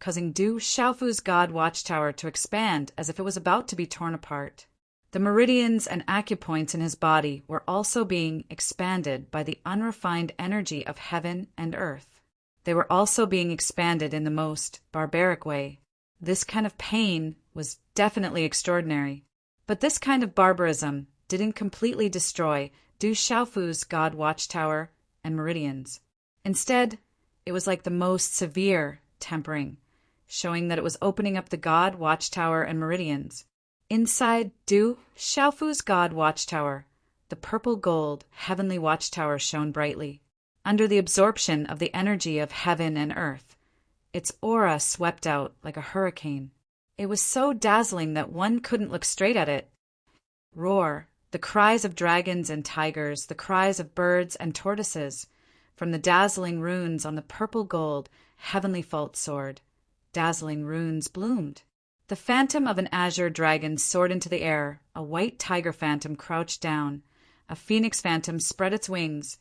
causing Du Xiaofu's God Watchtower to expand as if it was about to be torn apart. The meridians and acupoints in his body were also being expanded by the unrefined energy of heaven and earth. They were also being expanded in the most barbaric way. This kind of pain was definitely extraordinary. But this kind of barbarism didn't completely destroy Du Xiaofu's God Watchtower and meridians. Instead, it was like the most severe tempering, showing that it was opening up the God Watchtower and meridians. Inside Du Xiaofu's god watchtower, the purple gold heavenly watchtower shone brightly. Under the absorption of the energy of heaven and earth, its aura swept out like a hurricane. It was so dazzling that one couldn't look straight at it. Roar, the cries of dragons and tigers, the cries of birds and tortoises, from the dazzling runes on the purple gold heavenly fault sword. Dazzling runes bloomed. The phantom of an azure dragon soared into the air, a white tiger phantom crouched down, a phoenix phantom spread its wings,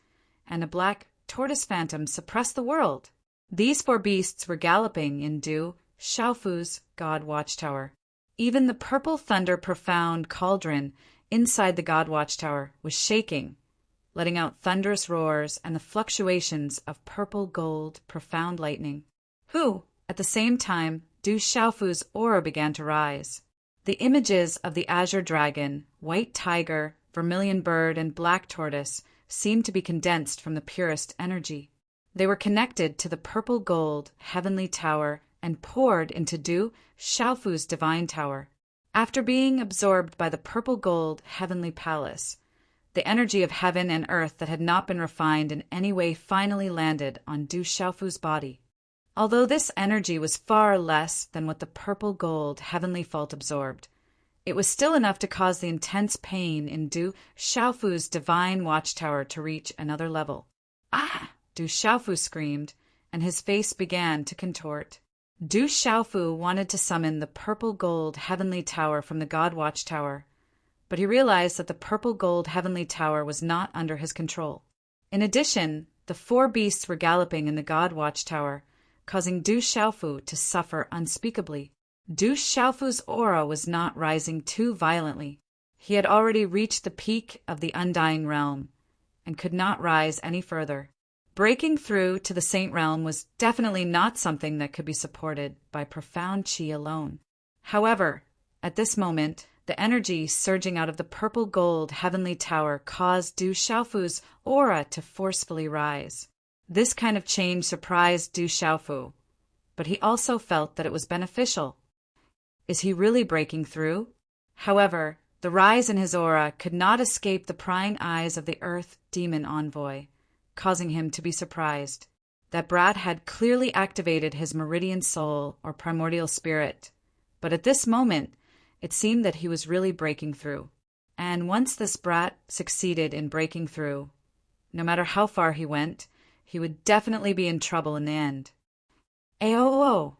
and a black tortoise phantom suppressed the world. These four beasts were galloping in Du Xiaofu's god watchtower. Even the purple thunder profound cauldron inside the god watchtower was shaking, letting out thunderous roars and the fluctuations of purple gold profound lightning. At the same time, Du Xiaofu's aura began to rise. The images of the azure dragon, white tiger, vermilion bird, and black tortoise seemed to be condensed from the purest energy. They were connected to the purple gold heavenly tower and poured into Du Xiaofu's divine tower. After being absorbed by the purple gold heavenly palace, the energy of heaven and earth that had not been refined in any way finally landed on Du Xiaofu's body. Although this energy was far less than what the purple gold heavenly fault absorbed, it was still enough to cause the intense pain in Du Xiaofu's divine watchtower to reach another level. Ah! Du Xiaofu screamed, and his face began to contort. Du Xiaofu wanted to summon the purple gold heavenly tower from the god watchtower, but he realized that the purple gold heavenly tower was not under his control. In addition, the four beasts were galloping in the god watchtower, causing Du Xiaofu to suffer unspeakably. Du Xiaofu's aura was not rising too violently. He had already reached the peak of the undying realm, and could not rise any further. Breaking through to the Saint Realm was definitely not something that could be supported by profound qi alone. However, at this moment, the energy surging out of the purple gold heavenly tower caused Du Xiaofu's aura to forcefully rise. This kind of change surprised Du Xiaofu, but he also felt that it was beneficial. Is he really breaking through? However, the rise in his aura could not escape the prying eyes of the Earth Demon Envoy, causing him to be surprised. That brat had clearly activated his meridian soul or primordial spirit, but at this moment, it seemed that he was really breaking through. And once this brat succeeded in breaking through, no matter how far he went, he would definitely be in trouble in the end. Aoo!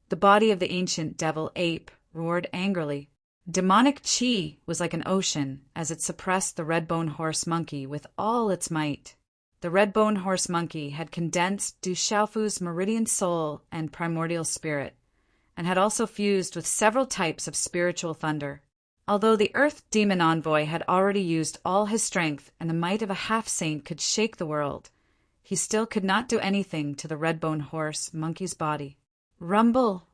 The body of the ancient devil ape roared angrily. Demonic qi was like an ocean as it suppressed the red-bone horse monkey with all its might. The red-bone horse monkey had condensed Du Xiaofu's meridian soul and primordial spirit, and had also fused with several types of spiritual thunder. Although the Earth Demon Envoy had already used all his strength and the might of a half-saint could shake the world, he still could not do anything to the red-bone horse monkey's body. Rumble!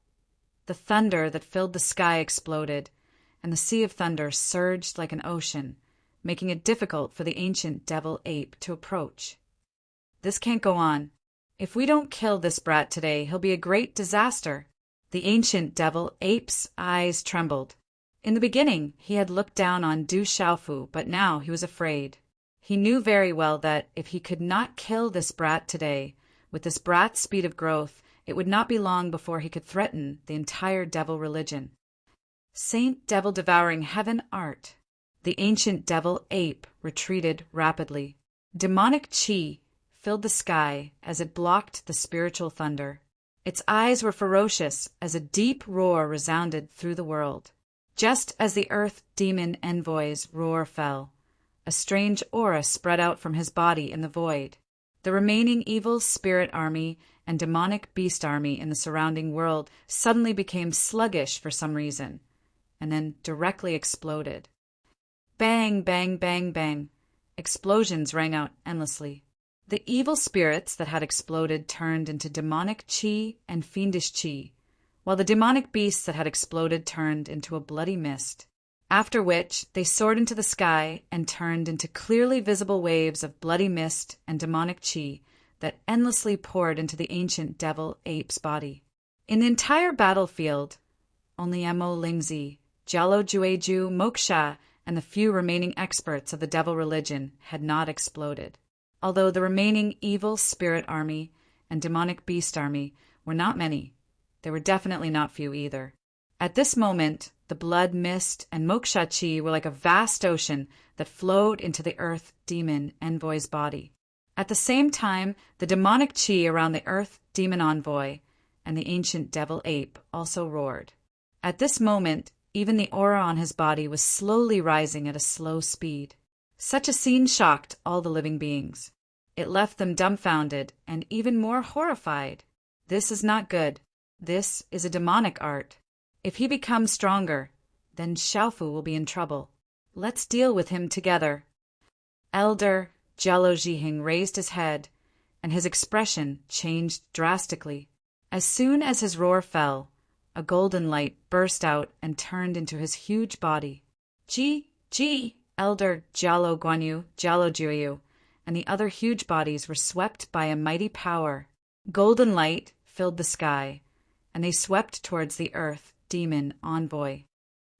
The thunder that filled the sky exploded, and the sea of thunder surged like an ocean, making it difficult for the ancient devil ape to approach. This can't go on. If we don't kill this brat today, he'll be a great disaster. The ancient devil ape's eyes trembled. In the beginning, he had looked down on Du Xiaofu, but now he was afraid. He knew very well that if he could not kill this brat today, with this brat's speed of growth, it would not be long before he could threaten the entire devil religion. Saint Devil Devouring Heaven Art. The ancient devil ape retreated rapidly. Demonic qi filled the sky as it blocked the spiritual thunder. Its eyes were ferocious as a deep roar resounded through the world. Just as the Earth Demon Envoy's roar fell, a strange aura spread out from his body in the void. The remaining evil spirit army and demonic beast army in the surrounding world suddenly became sluggish for some reason, and then directly exploded. Bang, bang, bang, bang. Explosions rang out endlessly. The evil spirits that had exploded turned into demonic qi and fiendish qi, while the demonic beasts that had exploded turned into a bloody mist. After which, they soared into the sky and turned into clearly visible waves of bloody mist and demonic qi that endlessly poured into the ancient devil ape's body. In the entire battlefield, only Mo Lingzi, Jalo Jueju, Moksha, and the few remaining experts of the devil religion had not exploded. Although the remaining evil spirit army and demonic beast army were not many, they were definitely not few either. At this moment, the blood mist and Moksha chi were like a vast ocean that flowed into the earth demon envoy's body. At the same time, the demonic chi around the earth demon envoy and the ancient devil ape also roared. At this moment, even the aura on his body was slowly rising at a slow speed. Such a scene shocked all the living beings. It left them dumbfounded and even more horrified. This is not good. This is a demonic art. If he becomes stronger, then Xiaofu will be in trouble. Let's deal with him together. Elder Jialo Jihing raised his head, and his expression changed drastically. As soon as his roar fell, a golden light burst out and turned into his huge body. Ji, Elder Jialo Guanyu, Jialo Juyu, and the other huge bodies were swept by a mighty power. Golden light filled the sky, and they swept towards the earth demon envoy.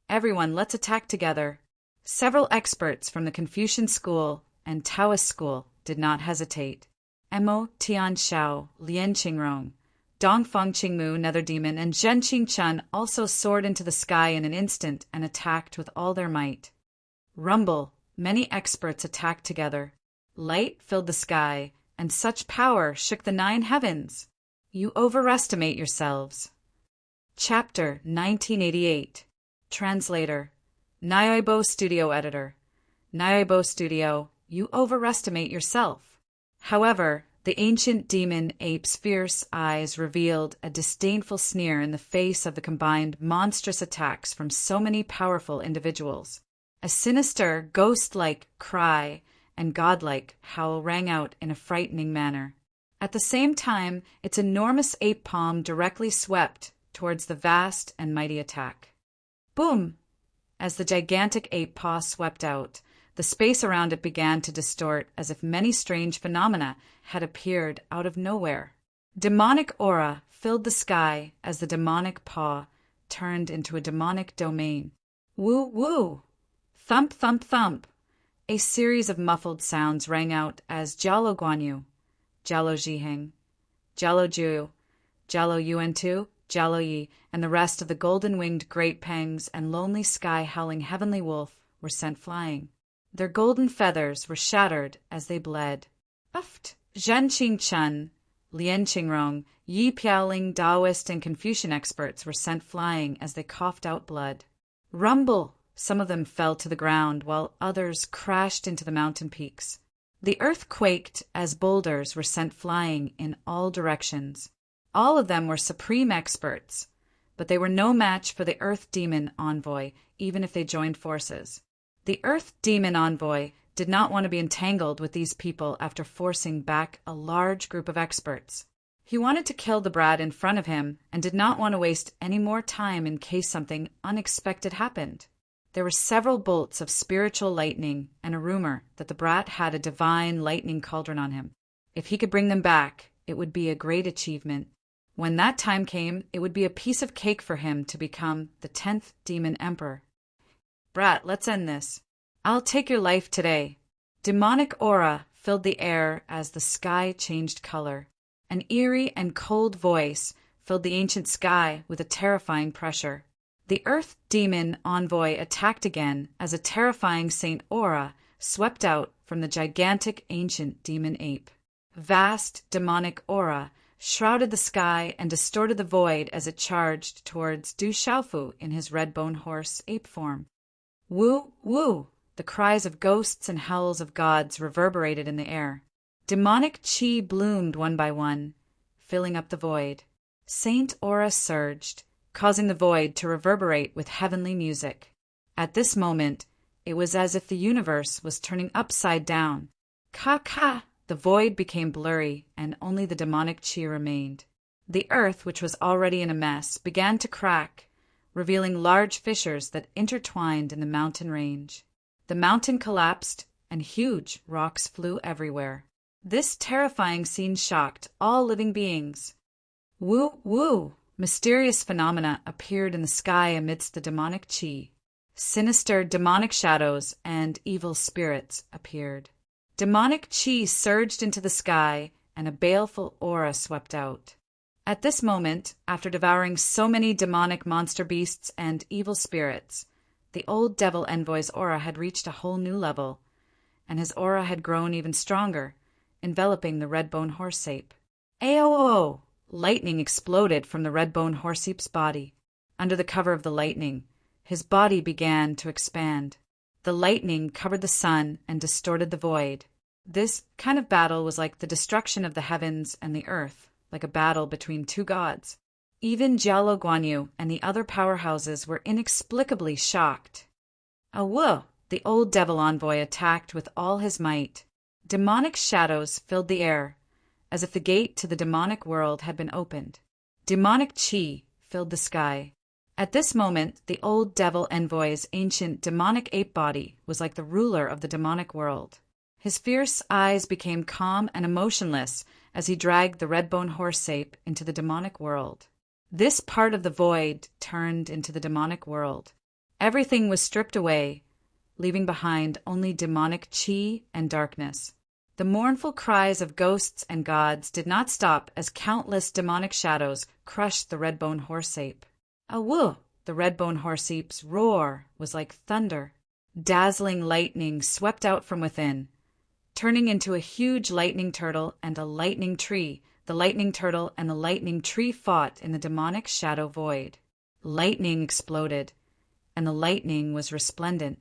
Everyone, let's attack together. Several experts from the Confucian school and Taoist school did not hesitate. Emo Tian Xiao, Lien Qingrong, Dongfeng Qingmu, Nether Demon, and Zhen Qingchun also soared into the sky in an instant and attacked with all their might. Rumble, many experts attacked together. Light filled the sky, and such power shook the 9 heavens. You overestimate yourselves. Chapter 1988. Translator. Nyoibo Studio Editor. Nyoibo Studio, you overestimate yourself. However, the ancient demon ape's fierce eyes revealed a disdainful sneer in the face of the combined monstrous attacks from so many powerful individuals. A sinister, ghost-like cry and godlike howl rang out in a frightening manner. At the same time, its enormous ape palm directly swept towards the vast and mighty attack. Boom! As the gigantic ape paw swept out, the space around it began to distort as if many strange phenomena had appeared out of nowhere. Demonic aura filled the sky as the demonic paw turned into a demonic domain. Woo woo! Thump thump thump! A series of muffled sounds rang out as Jialo Guanyu, Jialo Jiheng, Jialo Ju, Jialo Yuan2, Jialo Yi, and the rest of the golden-winged great pangs and lonely sky-howling heavenly wolf were sent flying. Their golden feathers were shattered as they bled. Uft! Zhen Qingchun, Lien Qingrong, Yi Piaoling Taoist and Confucian experts were sent flying as they coughed out blood. Rumble! Some of them fell to the ground while others crashed into the mountain peaks. The earth quaked as boulders were sent flying in all directions. All of them were supreme experts, but they were no match for the Earth Demon Envoy, even if they joined forces. The Earth Demon Envoy did not want to be entangled with these people after forcing back a large group of experts. He wanted to kill the brat in front of him and did not want to waste any more time in case something unexpected happened. There were several bolts of spiritual lightning and a rumor that the brat had a divine lightning cauldron on him. If he could bring them back, it would be a great achievement. When that time came, it would be a piece of cake for him to become the 10th Demon Emperor. Brat, let's end this. I'll take your life today. Demonic aura filled the air as the sky changed color. An eerie and cold voice filled the ancient sky with a terrifying pressure. The Earth Demon Envoy attacked again as a terrifying Saint Aura swept out from the gigantic ancient demon ape. Vast demonic aura shrouded the sky and distorted the void as it charged towards Du Xiaofu in his red-bone horse ape form. Woo, woo! The cries of ghosts and howls of gods reverberated in the air. Demonic chi bloomed one by one, filling up the void. Saint Aura surged, causing the void to reverberate with heavenly music. At this moment, it was as if the universe was turning upside down. Ka! The void became blurry, and only the demonic chi remained. The earth, which was already in a mess, began to crack, revealing large fissures that intertwined in the mountain range. The mountain collapsed, and huge rocks flew everywhere. This terrifying scene shocked all living beings. Woo, woo! Mysterious phenomena appeared in the sky amidst the demonic chi. Sinister demonic shadows and evil spirits appeared. Demonic chi surged into the sky, and a baleful aura swept out. At this moment, after devouring so many demonic monster beasts and evil spirits, the old devil envoy's aura had reached a whole new level, and his aura had grown even stronger, enveloping the red-bone horse-ape. Aoo! Lightning exploded from the red-bone horse-ape's body. Under the cover of the lightning, his body began to expand. The lightning covered the sun and distorted the void. This kind of battle was like the destruction of the heavens and the earth, like a battle between two gods. Even Jialo Guanyu and the other powerhouses were inexplicably shocked. Awoo! The old devil envoy attacked with all his might. Demonic shadows filled the air, as if the gate to the demonic world had been opened. Demonic chi filled the sky. At this moment, the old devil envoy's ancient demonic ape body was like the ruler of the demonic world. His fierce eyes became calm and emotionless as he dragged the red-bone horse-ape into the demonic world. This part of the void turned into the demonic world. Everything was stripped away, leaving behind only demonic chi and darkness. The mournful cries of ghosts and gods did not stop as countless demonic shadows crushed the red-bone horse-ape. Awoo! The red-bone horse-ape's roar was like thunder. Dazzling lightning swept out from within, turning into a huge lightning turtle and a lightning tree. The lightning turtle and the lightning tree fought in the demonic shadow void. Lightning exploded, and the lightning was resplendent.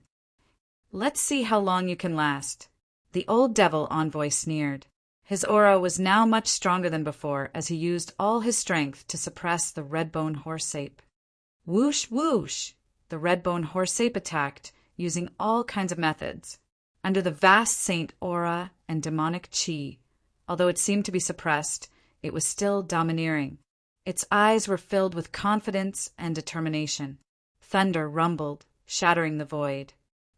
Let's see how long you can last. The old devil envoy sneered. His aura was now much stronger than before as he used all his strength to suppress the red-bone horse-ape. Whoosh, whoosh! The red-bone horse-ape attacked, using all kinds of methods. Under the vast saint aura and demonic chi, although it seemed to be suppressed, it was still domineering. Its eyes were filled with confidence and determination. Thunder rumbled, shattering the void.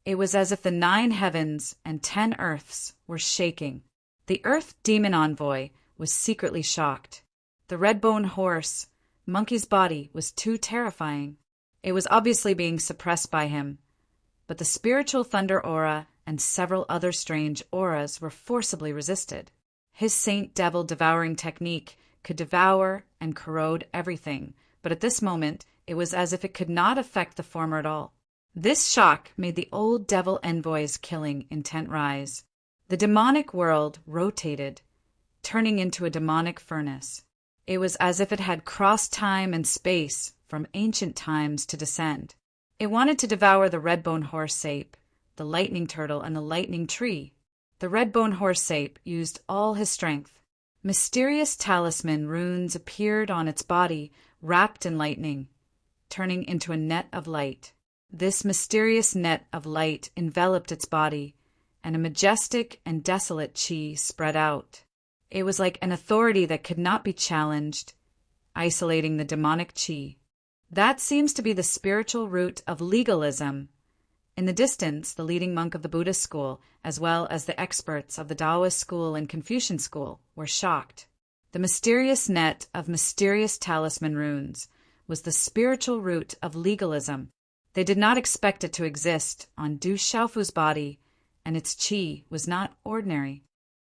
It was as if the 9 heavens and 10 earths were shaking. The earth demon envoy was secretly shocked. The red-bone horse, monkey's body was too terrifying. It was obviously being suppressed by him, but the spiritual thunder aura and several other strange auras were forcibly resisted. His saint devil devouring technique could devour and corrode everything, but at this moment it was as if it could not affect the former at all. This shock made the old devil envoy's killing intent rise. The demonic world rotated, turning into a demonic furnace. It was as if it had crossed time and space from ancient times to descend. It wanted to devour the red-bone horse-ape, the lightning turtle, and the lightning tree. The red-bone horse-ape used all his strength. Mysterious talisman runes appeared on its body, wrapped in lightning, turning into a net of light. This mysterious net of light enveloped its body, and a majestic and desolate chi spread out. It was like an authority that could not be challenged, isolating the demonic chi. That seems to be the spiritual root of legalism. In the distance, the leading monk of the Buddhist school, as well as the experts of the Taoist school and Confucian school, were shocked. The mysterious net of mysterious talisman runes was the spiritual root of legalism. They did not expect it to exist on Du Xiaofu's body, and its chi was not ordinary.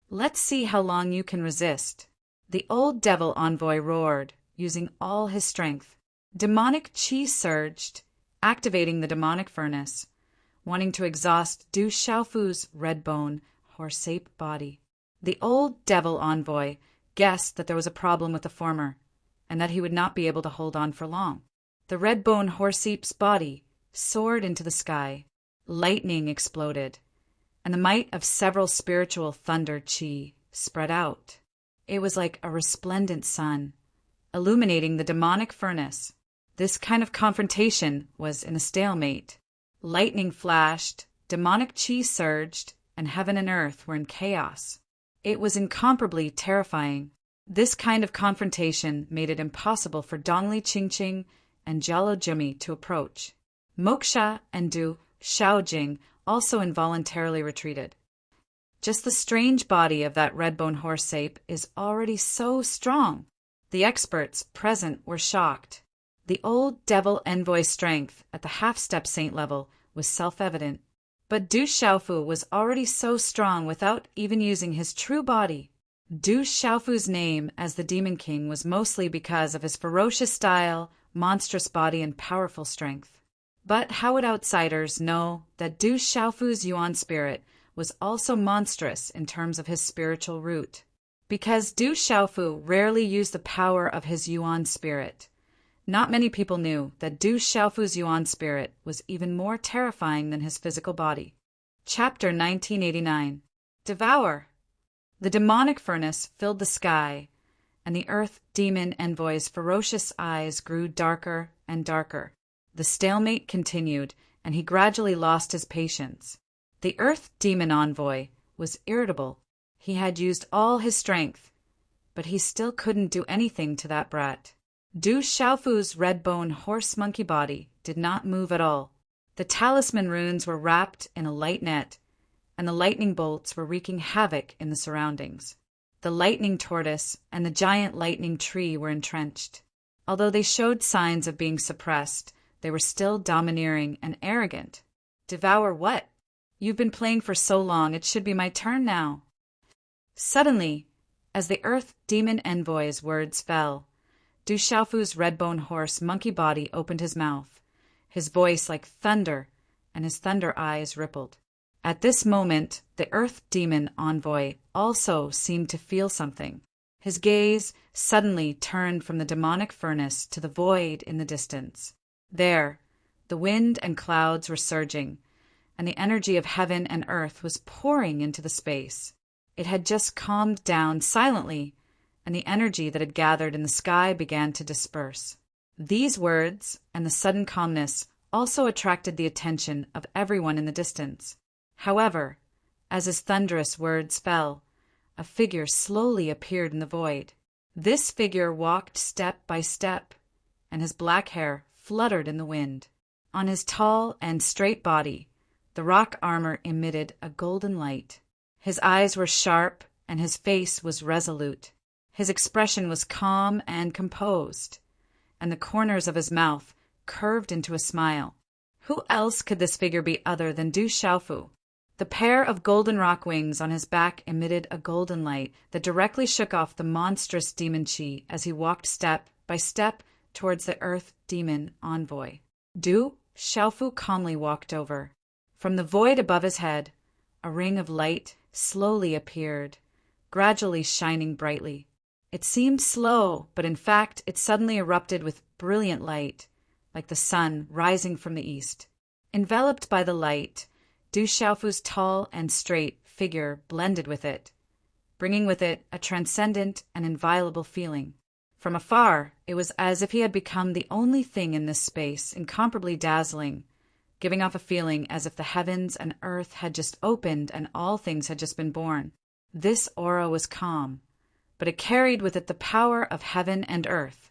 Let's see how long you can resist. The old devil envoy roared, using all his strength. Demonic chi surged, activating the demonic furnace, wanting to exhaust Du Xiaofu's red-bone horse-ape body. The old devil envoy guessed that there was a problem with the former, and that he would not be able to hold on for long. The red-bone horse-ape's body soared into the sky. Lightning exploded, and the might of several spiritual thunder chi spread out. It was like a resplendent sun, illuminating the demonic furnace. This kind of confrontation was in a stalemate. Lightning flashed, demonic chi surged, and heaven and earth were in chaos. It was incomparably terrifying. This kind of confrontation made it impossible for Dongli Qingqing and Jialo Jimmy to approach. Moksha and Du Xiaojing also involuntarily retreated. Just the strange body of that red-bone horse-ape is already so strong. The experts present were shocked. The old devil envoy's strength at the half-step saint level was self-evident. But Du Xiaofu was already so strong without even using his true body. Du Xiaofu's name as the Demon King was mostly because of his ferocious style, monstrous body, and powerful strength. But how would outsiders know that Du Xiaofu's Yuan spirit was also monstrous in terms of his spiritual root? Because Du Xiaofu rarely used the power of his Yuan spirit. Not many people knew that Du Xiaofu's Yuan spirit was even more terrifying than his physical body. Chapter 1989. Devour. The demonic furnace filled the sky, and the earth demon envoy's ferocious eyes grew darker and darker. The stalemate continued, and he gradually lost his patience. The earth demon envoy was irritable. He had used all his strength, but he still couldn't do anything to that brat. Du Xiaofu's red-bone horse-monkey body did not move at all. The talisman runes were wrapped in a light net, and the lightning bolts were wreaking havoc in the surroundings. The lightning tortoise and the giant lightning tree were entrenched. Although they showed signs of being suppressed, they were still domineering and arrogant. Devour what? You've been playing for so long, it should be my turn now. Suddenly, as the earth demon envoy's words fell, Du Xiaofu's red-bone horse monkey body opened his mouth, his voice like thunder, and his thunder eyes rippled. At this moment, the earth demon envoy also seemed to feel something. His gaze suddenly turned from the demonic furnace to the void in the distance. There, the wind and clouds were surging, and the energy of heaven and earth was pouring into the space. It had just calmed down silently, and the energy that had gathered in the sky began to disperse. These words and the sudden calmness also attracted the attention of everyone in the distance. However, as his thunderous words fell, a figure slowly appeared in the void. This figure walked step by step, and his black hair fluttered in the wind. On his tall and straight body, the rock armor emitted a golden light. His eyes were sharp, and his face was resolute. His expression was calm and composed, and the corners of his mouth curved into a smile. Who else could this figure be other than Du Xiaofu? The pair of golden rock wings on his back emitted a golden light that directly shook off the monstrous demon chi as he walked step by step towards the earth demon envoy. Du Xiaofu calmly walked over. From the void above his head, a ring of light slowly appeared, gradually shining brightly. It seemed slow, but in fact it suddenly erupted with brilliant light, like the sun rising from the east. Enveloped by the light, Du Xiaofu's tall and straight figure blended with it, bringing with it a transcendent and inviolable feeling. From afar, it was as if he had become the only thing in this space, incomparably dazzling, giving off a feeling as if the heavens and earth had just opened and all things had just been born. This aura was calm, but it carried with it the power of heaven and earth,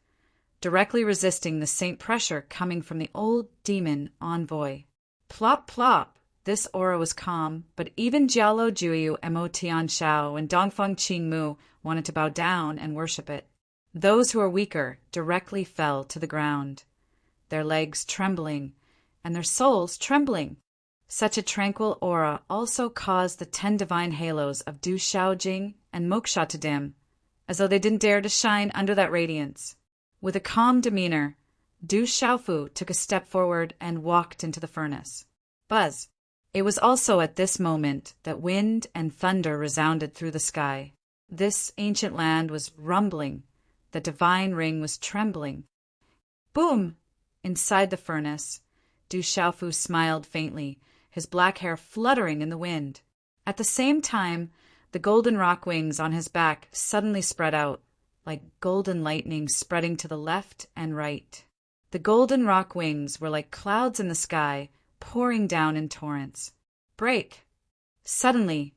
directly resisting the saint pressure coming from the old demon envoy. Plop, plop! This aura was calm, but even Jialo Juyu Mo Tianshao and Dongfeng Qingmu wanted to bow down and worship it. Those who were weaker directly fell to the ground, their legs trembling and their souls trembling. Such a tranquil aura also caused the 10 divine halos of Du Xiaojing and Moksha to dim, as though they didn't dare to shine under that radiance. With a calm demeanor, Du Xiaofu took a step forward and walked into the furnace. Buzz! It was also at this moment that wind and thunder resounded through the sky. This ancient land was rumbling. The divine ring was trembling. Boom! Inside the furnace, Du Xiaofu smiled faintly, his black hair fluttering in the wind. At the same time, the golden rock wings on his back suddenly spread out, like golden lightning spreading to the left and right. The golden rock wings were like clouds in the sky, pouring down in torrents. Break! Suddenly,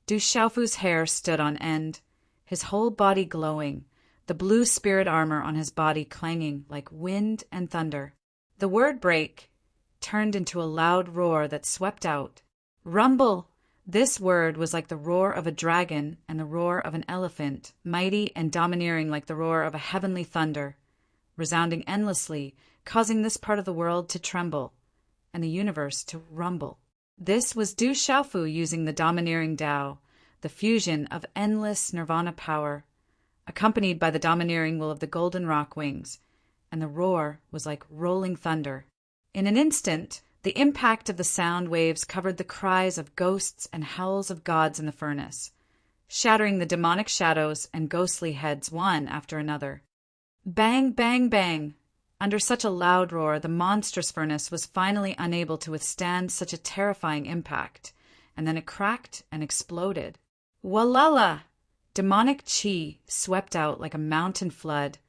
Du Xiaofu's hair stood on end, his whole body glowing, the blue spirit armor on his body clanging like wind and thunder. The word break turned into a loud roar that swept out. Rumble! This word was like the roar of a dragon and the roar of an elephant, mighty and domineering like the roar of a heavenly thunder, resounding endlessly, causing this part of the world to tremble, and the universe to rumble. This was Du Xiaofu using the domineering Tao, the fusion of endless nirvana power, accompanied by the domineering will of the golden rock wings, and the roar was like rolling thunder. In an instant, the impact of the sound waves covered the cries of ghosts and howls of gods in the furnace, shattering the demonic shadows and ghostly heads one after another. Bang, bang, bang! Under such a loud roar, the monstrous furnace was finally unable to withstand such a terrifying impact, and then it cracked and exploded. Walala! Demonic qi swept out like a mountain flood,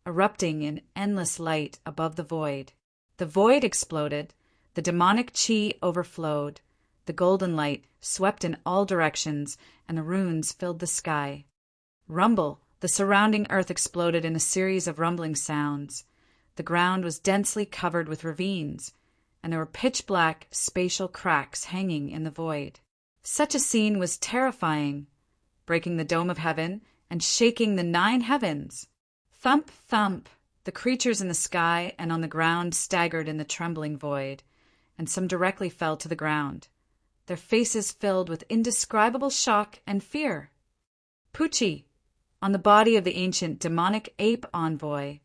erupting in endless light above the void. The void exploded, the demonic qi overflowed, the golden light swept in all directions, and the runes filled the sky. Rumble! The surrounding earth exploded in a series of rumbling sounds. The ground was densely covered with ravines, and there were pitch-black spatial cracks hanging in the void. Such a scene was terrifying, breaking the dome of heaven and shaking the 9 heavens. Thump, thump! The creatures in the sky and on the ground staggered in the trembling void, and some directly fell to the ground, their faces filled with indescribable shock and fear. Pucci! On the body of the ancient demonic ape envoy,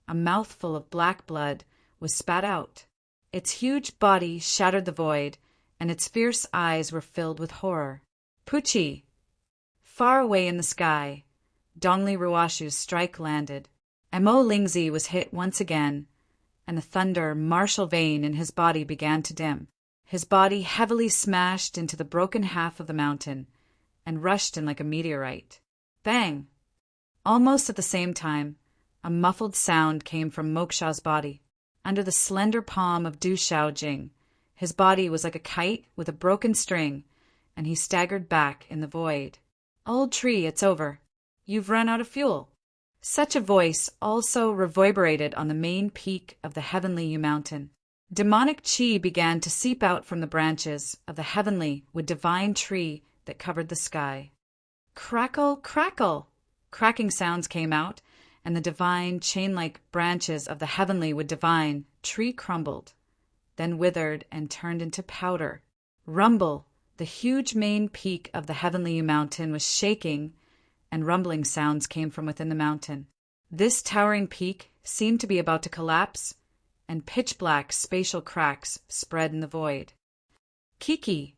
a mouthful of black blood was spat out. Its huge body shattered the void, and its fierce eyes were filled with horror. Pucci! Far away in the sky, Dongli Ruoshu's strike landed. Mo Lingzi was hit once again, and the thunder martial vein in his body began to dim. His body heavily smashed into the broken half of the mountain and rushed in like a meteorite. Bang! Almost at the same time, a muffled sound came from Moksha's body. Under the slender palm of Du Xiaojing, his body was like a kite with a broken string, and he staggered back in the void. Old tree, it's over. You've run out of fuel. Such a voice also reverberated on the main peak of the heavenly Yu Mountain. Demonic qi began to seep out from the branches of the heavenly with divine tree that covered the sky. Crackle, crackle! Cracking sounds came out, and the divine, chain-like branches of the heavenly with divine tree crumbled, then withered and turned into powder. Rumble! The huge main peak of the heavenly mountain was shaking, and rumbling sounds came from within the mountain. This towering peak seemed to be about to collapse, and pitch-black spatial cracks spread in the void. Kiki!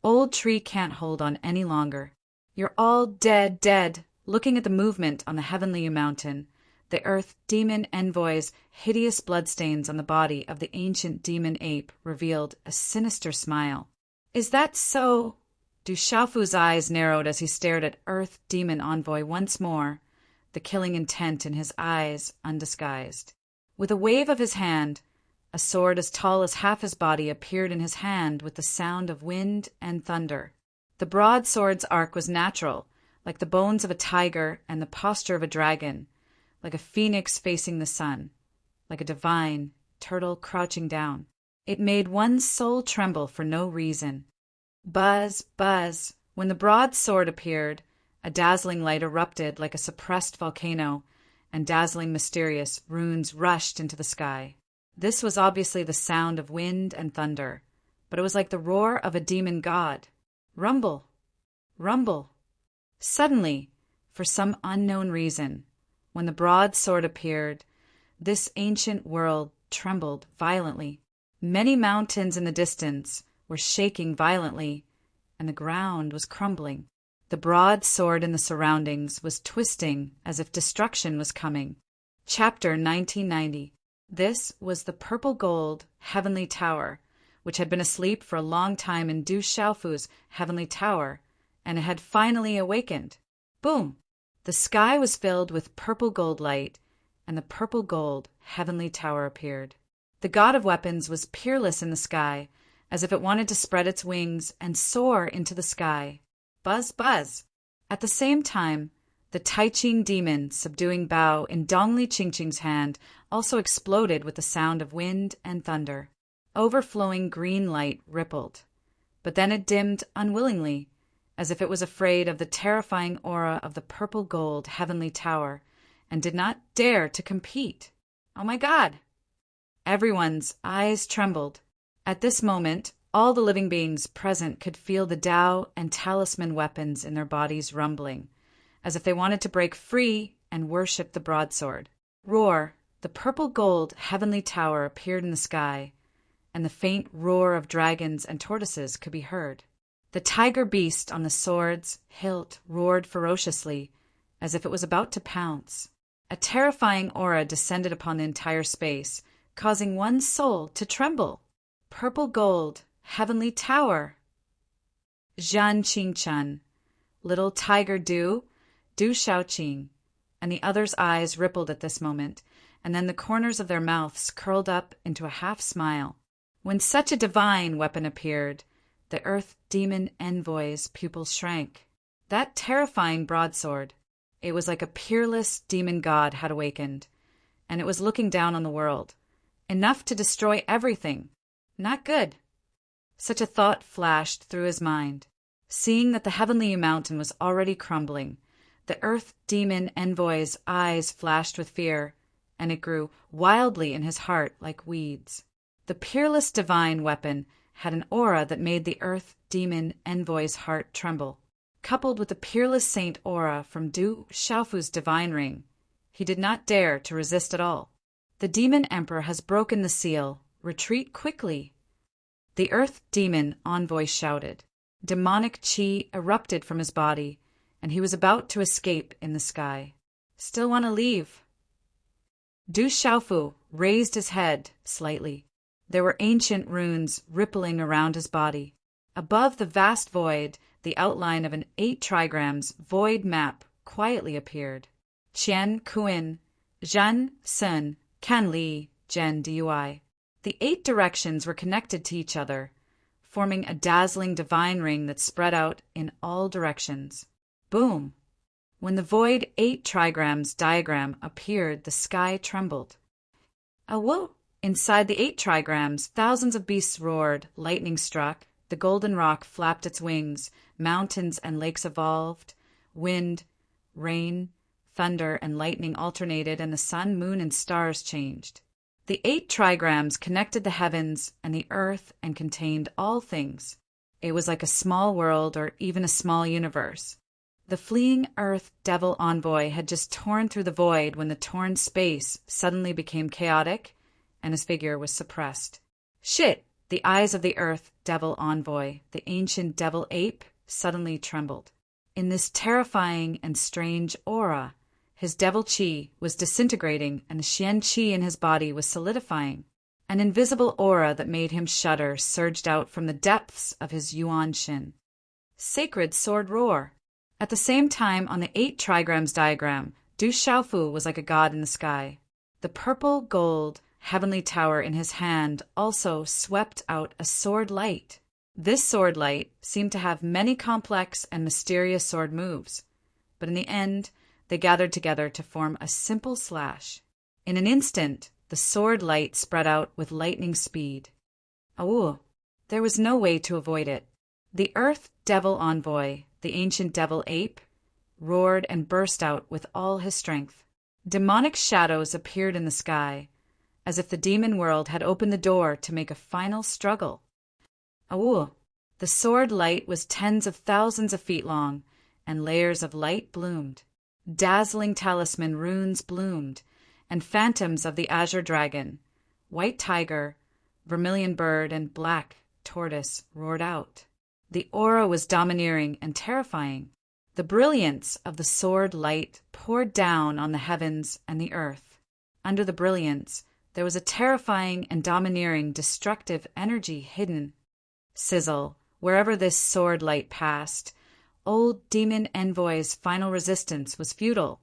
Old tree can't hold on any longer. You're all dead, dead! Looking at the movement on the heavenly mountain, the earth demon envoy's hideous bloodstains on the body of the ancient demon ape revealed a sinister smile. Is that so? Du Xiaofu's eyes narrowed as he stared at earth demon envoy once more, the killing intent in his eyes undisguised. With a wave of his hand, a sword as tall as half his body appeared in his hand with the sound of wind and thunder. The broadsword's arc was natural, like the bones of a tiger and the posture of a dragon, like a phoenix facing the sun, like a divine turtle crouching down. It made one's soul tremble for no reason. Buzz, buzz! When the broadsword appeared, a dazzling light erupted like a suppressed volcano, and dazzling mysterious runes rushed into the sky. This was obviously the sound of wind and thunder, but it was like the roar of a demon god. Rumble! Rumble! Suddenly, for some unknown reason, when the broadsword appeared, this ancient world trembled violently. Many mountains in the distance were shaking violently, and the ground was crumbling. The broadsword in the surroundings was twisting as if destruction was coming. Chapter 1990. This was the purple gold heavenly tower, which had been asleep for a long time in Du Xiaofu's heavenly tower, and it had finally awakened. Boom! The sky was filled with purple gold light, and the purple gold heavenly tower appeared. The god of weapons was peerless in the sky, as if it wanted to spread its wings and soar into the sky. Buzz, buzz! At the same time, the Tai-Ching demon subduing Bao in Dongli Qingqing's hand also exploded with the sound of wind and thunder. Overflowing green light rippled. but then it dimmed unwillingly, as if it was afraid of the terrifying aura of the purple gold heavenly tower and did not dare to compete. Oh my God! Everyone's eyes trembled. At this moment, all the living beings present could feel the Tao and talisman weapons in their bodies rumbling, as if they wanted to break free and worship the broadsword. Roar! The purple gold heavenly tower appeared in the sky, and the faint roar of dragons and tortoises could be heard. The tiger beast on the sword's hilt roared ferociously, as if it was about to pounce. A terrifying aura descended upon the entire space, causing one's soul to tremble. Purple gold, heavenly tower. Zhan Qingchen, little tiger Du Shaoqing, and the other's eyes rippled at this moment, and then the corners of their mouths curled up into a half-smile. When such a divine weapon appeared, the Earth Demon Envoy's pupils shrank. That terrifying broadsword, it was like a peerless demon god had awakened, and it was looking down on the world. Enough to destroy everything. Not good. Such a thought flashed through his mind. Seeing that the heavenly mountain was already crumbling, the Earth Demon Envoy's eyes flashed with fear, and it grew wildly in his heart like weeds. The peerless divine weapon had an aura that made the Earth Demon Envoy's heart tremble. Coupled with the peerless saint aura from Du Shaofu's divine ring, he did not dare to resist at all. The Demon Emperor has broken the seal. Retreat quickly. The Earth Demon Envoy shouted. Demonic chi erupted from his body, and he was about to escape in the sky. Still want to leave? Du Shaofu raised his head slightly. There were ancient runes rippling around his body. Above the vast void, the outline of an 8 trigrams void map quietly appeared. Qian Kuin, Zhan Sun, Kan Li, Zhen Dui. The 8 directions were connected to each other, forming a dazzling divine ring that spread out in all directions. Boom! When the void 8 trigrams diagram appeared, the sky trembled. Whoa! Inside the 8 trigrams, thousands of beasts roared, lightning struck, the golden rock flapped its wings, mountains and lakes evolved, wind, rain, thunder, and lightning alternated, and the sun, moon, and stars changed. The 8 trigrams connected the heavens and the earth and contained all things. It was like a small world or even a small universe. The fleeing Earth Devil Envoy had just torn through the void when the torn space suddenly became chaotic and his figure was suppressed. Shit! The eyes of the Earth Devil Envoy, the ancient devil ape, suddenly trembled. In this terrifying and strange aura, his devil chi was disintegrating and the Xian chi in his body was solidifying. An invisible aura that made him shudder surged out from the depths of his Yuan Shin. Sacred sword roar. At the same time, on the 8 trigrams diagram, Du Shaofu was like a god in the sky. The purple gold heavenly tower in his hand also swept out a sword light. This sword light seemed to have many complex and mysterious sword moves, but in the end, they gathered together to form a simple slash. In an instant, the sword light spread out with lightning speed. There was no way to avoid it. The Earth Devil Envoy, the ancient devil ape, roared and burst out with all his strength. Demonic shadows appeared in the sky, as if the demon world had opened the door to make a final struggle. The sword light was tens of thousands of feet long, and layers of light bloomed. Dazzling talisman runes bloomed, and phantoms of the azure dragon, white tiger, vermilion bird, and black tortoise roared out. The aura was domineering and terrifying. The brilliance of the sword light poured down on the heavens and the earth. Under the brilliance, there was a terrifying and domineering destructive energy hidden. Sizzle, wherever this sword light passed, old demon envoy's final resistance was futile,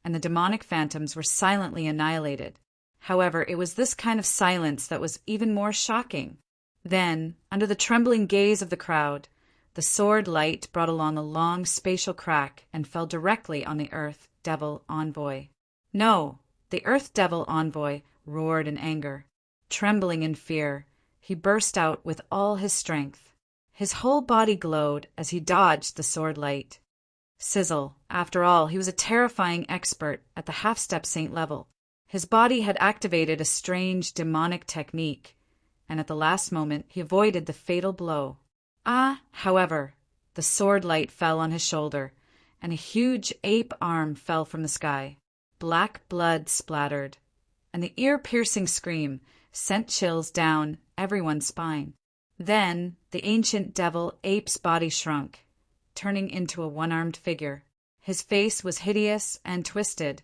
and the demonic phantoms were silently annihilated. However, it was this kind of silence that was even more shocking. Then, under the trembling gaze of the crowd, the sword light brought along a long spatial crack and fell directly on the Earth Devil Envoy. No! The Earth Devil Envoy roared in anger. Trembling in fear, he burst out with all his strength. His whole body glowed as he dodged the sword light. Sizzle. After all, he was a terrifying expert at the half-step saint level. His body had activated a strange demonic technique, and at the last moment he avoided the fatal blow. However, the sword light fell on his shoulder, and a huge ape arm fell from the sky. Black blood splattered, and the ear-piercing scream sent chills down everyone's spine. Then the ancient devil ape's body shrunk, turning into a one-armed figure. His face was hideous and twisted,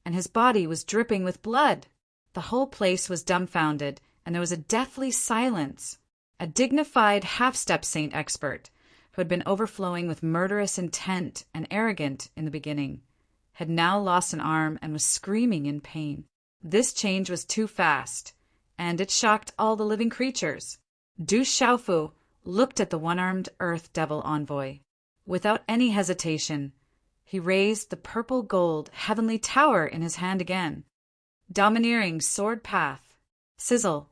and his body was dripping with blood. The whole place was dumbfounded, and there was a deathly silence. A dignified half-step saint expert, who had been overflowing with murderous intent and arrogant in the beginning, had now lost an arm and was screaming in pain. This change was too fast, and it shocked all the living creatures. Du Xiaofu looked at the one-armed earth devil envoy. Without any hesitation, he raised the purple-gold heavenly tower in his hand again. Domineering sword path. Sizzle.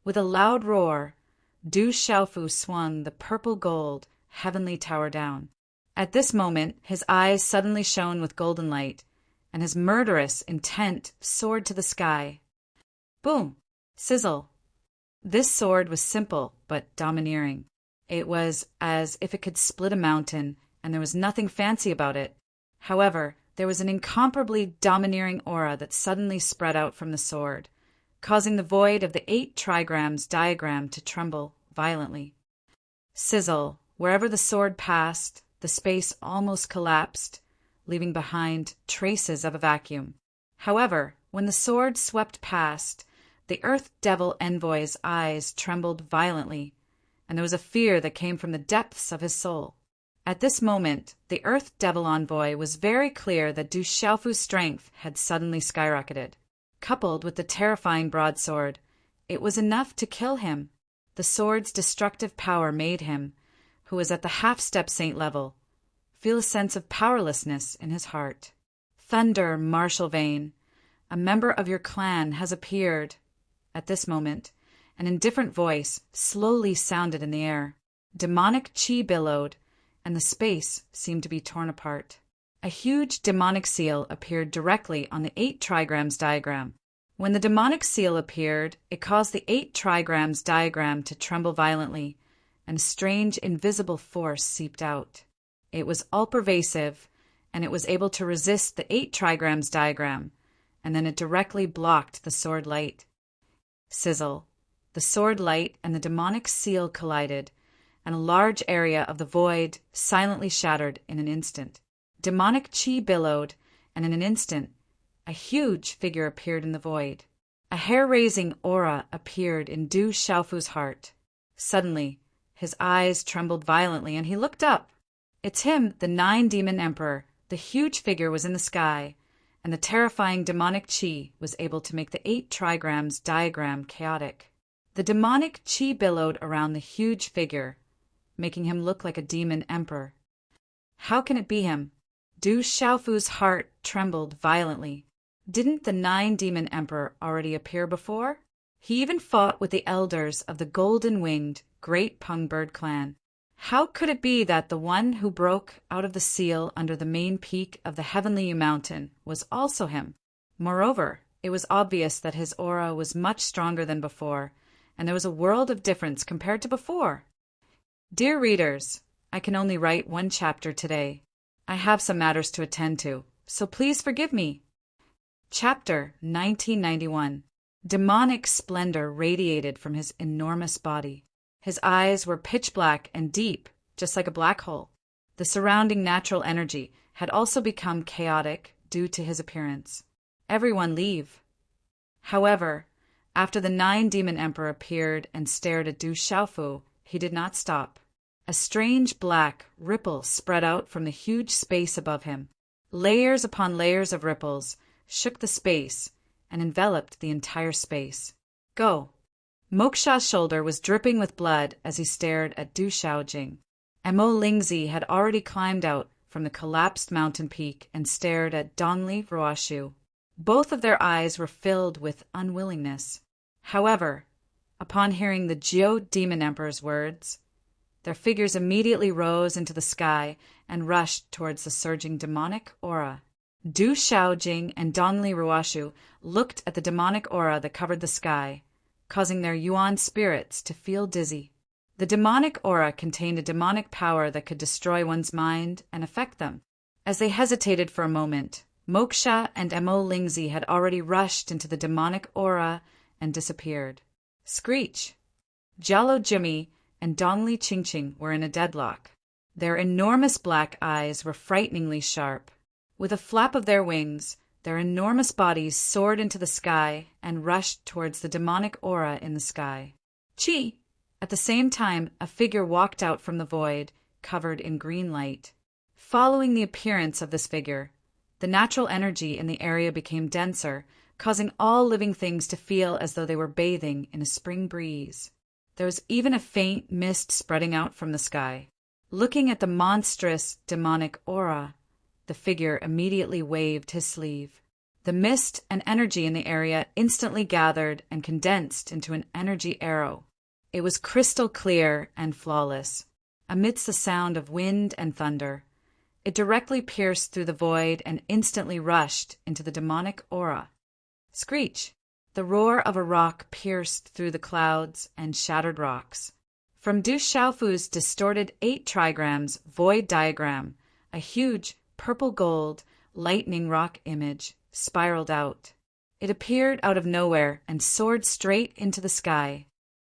With a loud roar, Du Xiaofu swung the purple-gold heavenly tower down. At this moment, his eyes suddenly shone with golden light, and his murderous intent soared to the sky. Boom! Sizzle. This sword was simple but domineering. It was as if it could split a mountain, and there was nothing fancy about it. However, there was an incomparably domineering aura that suddenly spread out from the sword, causing the void of the 8 trigrams diagram to tremble violently. Sizzle. Wherever the sword passed, the space almost collapsed, leaving behind traces of a vacuum. However, when the sword swept past, the Earth Devil envoy's eyes trembled violently, and there was a fear that came from the depths of his soul. At this moment, the Earth Devil envoy was very clear that Du Xiaofu's strength had suddenly skyrocketed. Coupled with the terrifying broadsword, it was enough to kill him. The sword's destructive power made him, who was at the half-step saint level, feel a sense of powerlessness in his heart. Thunder, Marshal Vane, a member of your clan has appeared. At this moment, an indifferent voice slowly sounded in the air. Demonic chi billowed, and the space seemed to be torn apart. A huge demonic seal appeared directly on the 8 trigrams diagram. When the demonic seal appeared, it caused the 8 trigrams diagram to tremble violently, and a strange invisible force seeped out. It was all-pervasive, and it was able to resist the 8 trigrams diagram, and then it directly blocked the sword light. Sizzle. The sword light and the demonic seal collided, and a large area of the void silently shattered in an instant. Demonic chi billowed, and in an instant, a huge figure appeared in the void. A hair-raising aura appeared in Du Xiaofu's heart. Suddenly, his eyes trembled violently, and he looked up. It's him, the 9-demon emperor. The huge figure was in the sky, and the terrifying demonic chi was able to make the 8 trigrams diagram chaotic. The demonic chi billowed around the huge figure, making him look like a demon emperor. How can it be him? Du Xiaofu's heart trembled violently. Didn't the 9-demon emperor already appear before? He even fought with the elders of the golden-winged Great Pungbird clan. How could it be that the one who broke out of the seal under the main peak of the Heavenly Mountain was also him? Moreover, it was obvious that his aura was much stronger than before, and there was a world of difference compared to before. Dear readers, I can only write 1 chapter today. I have some matters to attend to, so please forgive me. Chapter 1991. Demonic splendor radiated from his enormous body. His eyes were pitch black and deep, just like a black hole. The surrounding natural energy had also become chaotic due to his appearance. Everyone leave. However, after the 9-demon emperor appeared and stared at Du Xiaofu, he did not stop. A strange black ripple spread out from the huge space above him. Layers upon layers of ripples shook the space and enveloped the entire space. Go. Moksha's shoulder was dripping with blood as he stared at Du Xiaojing. Mo Lingzi had already climbed out from the collapsed mountain peak and stared at Dongli Ruoshu. Both of their eyes were filled with unwillingness. However, upon hearing the Jiu Demon Emperor's words, Their figures immediately rose into the sky and rushed towards the surging demonic aura. Du Shaojing and Donli Ruashu looked at the demonic aura that covered the sky, causing their yuan spirits to feel dizzy. The demonic aura contained a demonic power that could destroy one's mind and affect them. As they hesitated for a moment, Moksha and Mo Lingzi had already rushed into the demonic aura and disappeared. Screech! Jialo Jimmy and Donli Qingqing were in a deadlock. Their enormous black eyes were frighteningly sharp. With a flap of their wings, their enormous bodies soared into the sky and rushed towards the demonic aura in the sky. Chi! At the same time, a figure walked out from the void, covered in green light. Following the appearance of this figure, the natural energy in the area became denser, causing all living things to feel as though they were bathing in a spring breeze. There was even a faint mist spreading out from the sky. Looking at the monstrous demonic aura, the figure immediately waved his sleeve. The mist and energy in the area instantly gathered and condensed into an energy arrow. It was crystal clear and flawless. Amidst the sound of wind and thunder, it directly pierced through the void and instantly rushed into the demonic aura. Screech! The roar of a rock pierced through the clouds and shattered rocks. From Du Xiaofu's distorted 8 trigrams void diagram, a huge purple-gold lightning rock image spiraled out. It appeared out of nowhere and soared straight into the sky.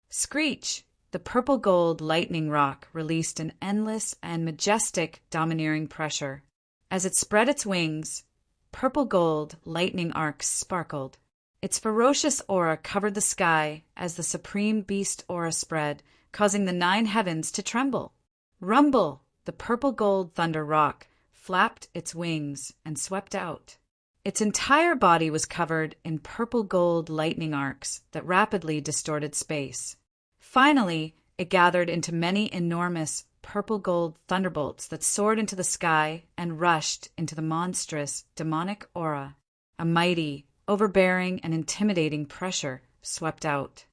Screech! The purple-gold lightning rock released an endless and majestic domineering pressure. As it spread its wings, purple-gold lightning arcs sparkled. Its ferocious aura covered the sky as the supreme beast aura spread, causing the 9 heavens to tremble. Rumble! The purple-gold thunder rock flapped its wings and swept out. Its entire body was covered in purple-gold lightning arcs that rapidly distorted space. Finally, it gathered into many enormous purple-gold thunderbolts that soared into the sky and rushed into the monstrous demonic aura. A mighty, overbearing, and intimidating pressure swept out.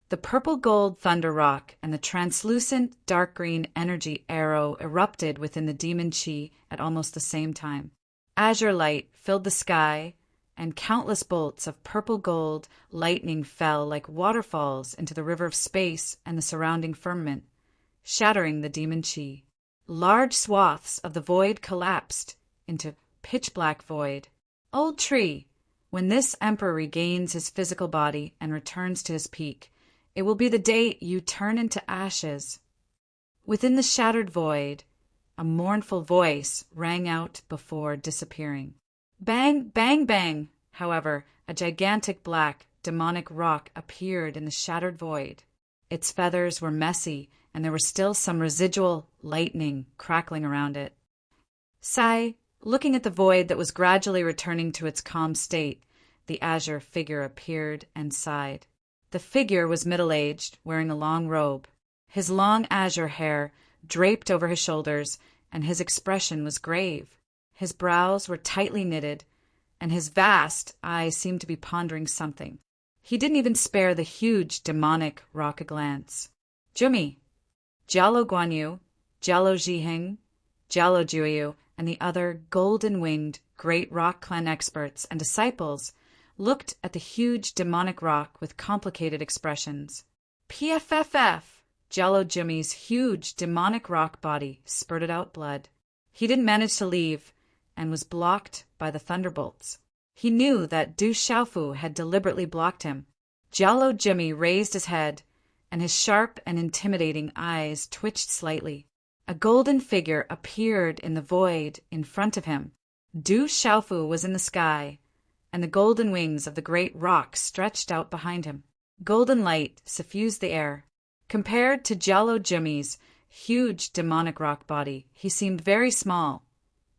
The purple-gold thunder rock and the translucent dark green energy arrow erupted within the demon chi at almost the same time. Azure light filled the sky, and countless bolts of purple-gold lightning fell like waterfalls into the river of space and the surrounding firmament, shattering the demon chi. Large swaths of the void collapsed into pitch-black void. Old tree, when this emperor regains his physical body and returns to his peak, it will be the day you turn into ashes. Within the shattered void, a mournful voice rang out before disappearing. Bang, bang, bang! However, a gigantic black, demonic rock appeared in the shattered void. Its feathers were messy, and there was still some residual lightning crackling around it. Sigh, looking at the void that was gradually returning to its calm state, the azure figure appeared and sighed. The figure was middle-aged, wearing a long robe. His long azure hair draped over his shoulders, and his expression was grave. His brows were tightly knitted, and his vast eyes seemed to be pondering something. He didn't even spare the huge demonic rock a glance. Jumi, Jialo Guanyu, Jialo Zhiheng, Jialo Juyu, and the other golden-winged great rock clan experts and disciples looked at the huge demonic rock with complicated expressions. PFFF! Jialo Jimmy's huge demonic rock body spurted out blood. He didn't manage to leave and was blocked by the thunderbolts. He knew that Du Xiaofu had deliberately blocked him. Jialo Jimmy raised his head, and his sharp and intimidating eyes twitched slightly. A golden figure appeared in the void in front of him. Du Xiaofu was in the sky, and the golden wings of the great rock stretched out behind him. Golden light suffused the air. Compared to Jialo Jimmy's huge demonic rock body, he seemed very small,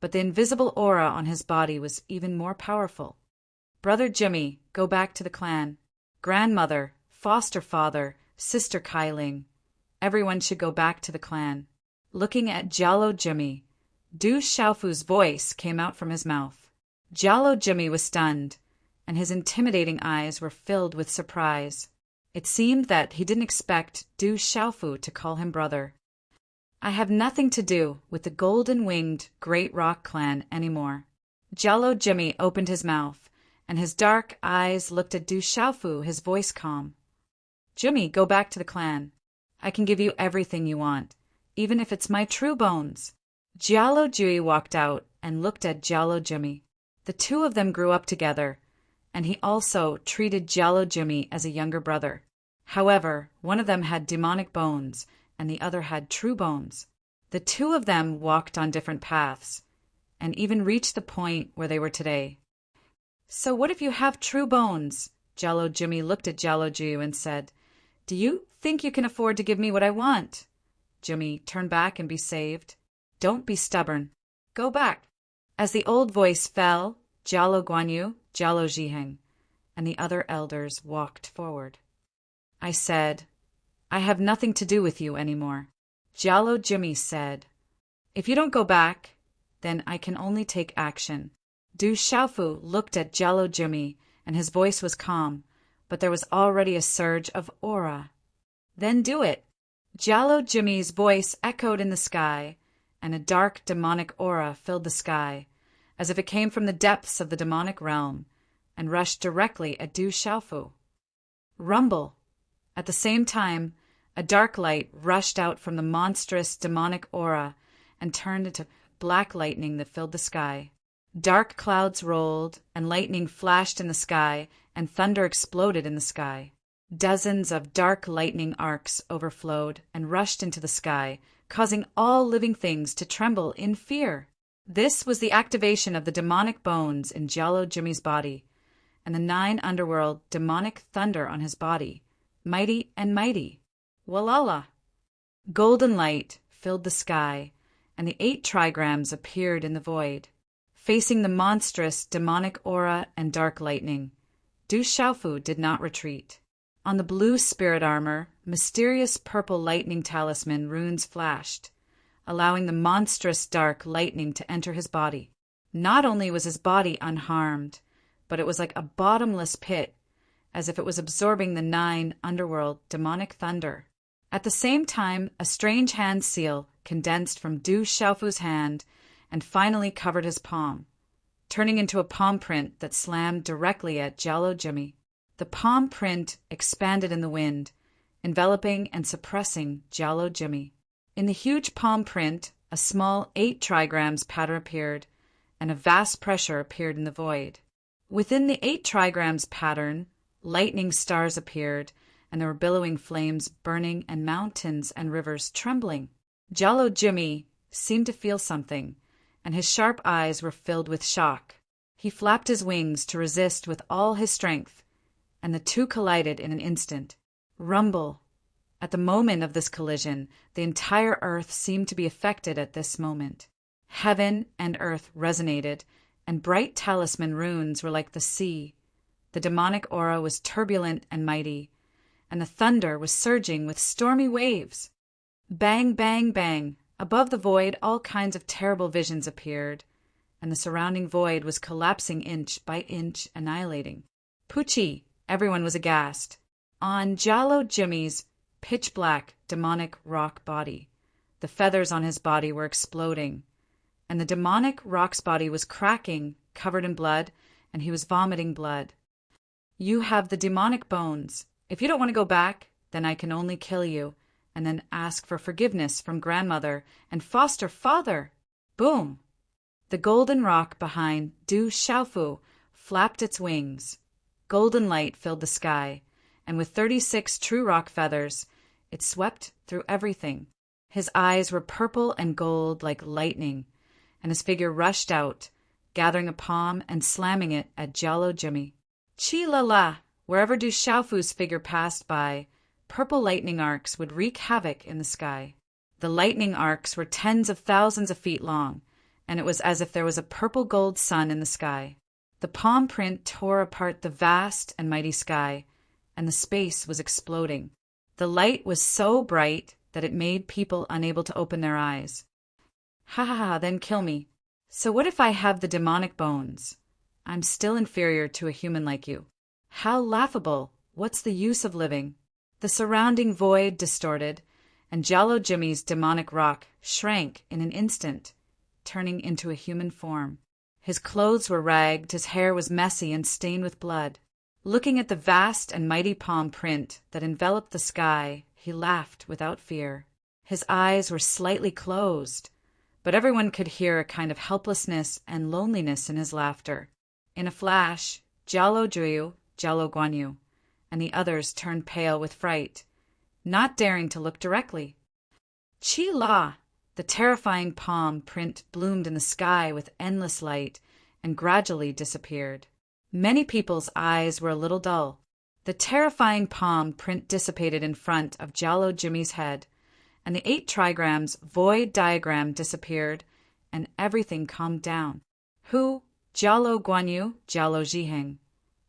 but the invisible aura on his body was even more powerful. Brother Jimmy, go back to the clan. Grandmother, foster father, sister Kailing, everyone should go back to the clan. Looking at Jialo Jimmy, Du Xiaofu's voice came out from his mouth. Jialo Jimmy was stunned, and his intimidating eyes were filled with surprise. It seemed that he didn't expect Du Xiaofu to call him brother. I have nothing to do with the golden-winged Great Rock Clan anymore. Jello Jimmy opened his mouth, and his dark eyes looked at Du Xiaofu, his voice calm. Jimmy, go back to the clan. I can give you everything you want, even if it's my true bones. Jello Jui walked out and looked at Jello Jimmy. The two of them grew up together, and he also treated Jello Jimmy as a younger brother. However, one of them had demonic bones, and the other had true bones. The two of them walked on different paths, and even reached the point where they were today. So what if you have true bones? Jello Jimmy looked at Jello Jui and said, Do you think you can afford to give me what I want? Jimmy, turn back and be saved. Don't be stubborn. Go back. As the old voice fell, Jello Guanyu, Jello Jiheng, and the other elders walked forward. I said, I have nothing to do with you anymore. Jello Jimmy said, If you don't go back, then I can only take action. Du Xiaofu looked at Jello Jimmy, and his voice was calm, but there was already a surge of aura. Then do it. Jello Jimmy's voice echoed in the sky, and a dark demonic aura filled the sky, as if it came from the depths of the demonic realm, and rushed directly at Du Xiaofu. Rumble! At the same time, a dark light rushed out from the monstrous demonic aura and turned into black lightning that filled the sky. Dark clouds rolled, and lightning flashed in the sky, and thunder exploded in the sky. Dozens of dark lightning arcs overflowed and rushed into the sky, causing all living things to tremble in fear. This was the activation of the demonic bones in Jello Jimmy's body, and the 9 underworld demonic thunder on his body, mighty and mighty. Walala! Golden light filled the sky, and the 8 trigrams appeared in the void, facing the monstrous demonic aura and dark lightning. Du Xiaofu did not retreat. On the blue spirit armor, mysterious purple lightning talisman runes flashed, allowing the monstrous dark lightning to enter his body. Not only was his body unharmed, but it was like a bottomless pit, as if it was absorbing the 9 underworld demonic thunder. At the same time, a strange hand seal condensed from Du Xiaofu's hand and finally covered his palm, turning into a palm print that slammed directly at Jello Jimmy. The palm print expanded in the wind, enveloping and suppressing Jello Jimmy. In the huge palm print, a small 8 trigrams pattern appeared, and a vast pressure appeared in the void. Within the 8 trigrams pattern, lightning stars appeared, and there were billowing flames burning and mountains and rivers trembling. Jello Jimmy seemed to feel something, and his sharp eyes were filled with shock. He flapped his wings to resist with all his strength, and the two collided in an instant. Rumble! At the moment of this collision, the entire earth seemed to be affected at this moment. Heaven and earth resonated, and bright talisman runes were like the sea. The demonic aura was turbulent and mighty, and the thunder was surging with stormy waves. Bang, bang, bang! Above the void, all kinds of terrible visions appeared, and the surrounding void was collapsing inch by inch, annihilating. Poochie! Everyone was aghast. On Jello Jimmy's pitch-black, demonic rock body, the feathers on his body were exploding, and the demonic rock's body was cracking, covered in blood, and he was vomiting blood. You have the demonic bones. If you don't want to go back, then I can only kill you, and then ask for forgiveness from grandmother and foster father. Boom! The golden rock behind Du Xiaofu flapped its wings. Golden light filled the sky, and with 36 true rock feathers, it swept through everything. His eyes were purple and gold like lightning, and his figure rushed out, gathering a palm and slamming it at Jello Jimmy. Chi-la-la! Wherever Du Xiaofu's figure passed by, purple lightning arcs would wreak havoc in the sky. The lightning arcs were tens of thousands of feet long, and it was as if there was a purple gold sun in the sky. The palm print tore apart the vast and mighty sky, and the space was exploding. The light was so bright that it made people unable to open their eyes. Ha ha ha, then kill me. So what if I have the demonic bones? I'm still inferior to a human like you. How laughable! What's the use of living? The surrounding void distorted, and Jalo Jimmy's demonic rock shrank in an instant, turning into a human form. His clothes were ragged, his hair was messy and stained with blood. Looking at the vast and mighty palm print that enveloped the sky, he laughed without fear. His eyes were slightly closed, but everyone could hear a kind of helplessness and loneliness in his laughter. In a flash, Jalo Juyu, Jalo Guanyu, and the others turned pale with fright, not daring to look directly. Chi La! The terrifying palm print bloomed in the sky with endless light and gradually disappeared. Many people's eyes were a little dull. The terrifying palm print dissipated in front of Jalo Jimmy's head, and the 8 trigrams void diagram disappeared, and everything calmed down. Hu, Jalo Guanyu, Jalo Zhiheng,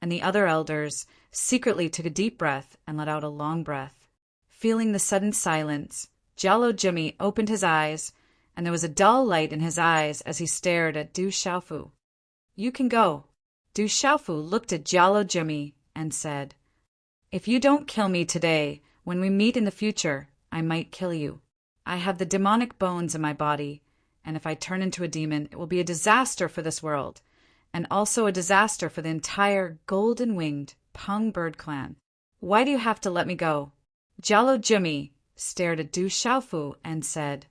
and the other elders secretly took a deep breath and let out a long breath. Feeling the sudden silence, Jalo Jimmy opened his eyes, and there was a dull light in his eyes as he stared at Du Xiaofu. "You can go." Du Xiaofu looked at Jalo Jimmy and said, "If you don't kill me today, when we meet in the future, I might kill you. I have the demonic bones in my body, and if I turn into a demon, it will be a disaster for this world, and also a disaster for the entire golden-winged Peng bird clan. Why do you have to let me go?" Jalo Jimmy stared at Du Xiaofu and said,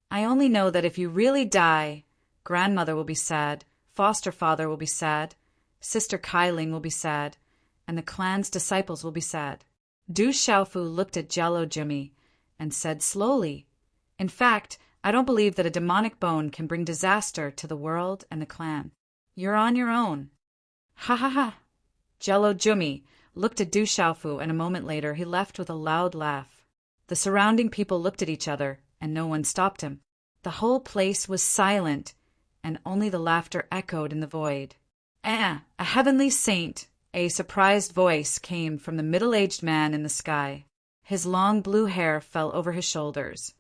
"I only know that if you really die, grandmother will be sad, foster father will be sad, sister Kailing will be sad, and the clan's disciples will be sad." Du Xiaofu looked at Jalo Jimmy and said slowly, "In fact, I don't believe that a demonic bone can bring disaster to the world and the clan. You're on your own." "Ha ha ha!" Jalo Jimmy looked at Du Xiaofu, and a moment later he left with a loud laugh. The surrounding people looked at each other, and no one stopped him. The whole place was silent, and only the laughter echoed in the void. "A heavenly saint!" A surprised voice came from the middle-aged man in the sky. His long blue hair fell over his shoulders,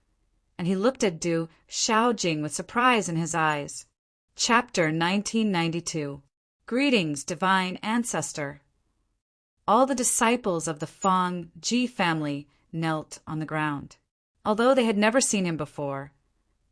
and he looked at Du Xiaojing with surprise in his eyes. Chapter 1992. Greetings, Divine Ancestor. All the disciples of the Fang Ji family knelt on the ground. Although they had never seen him before,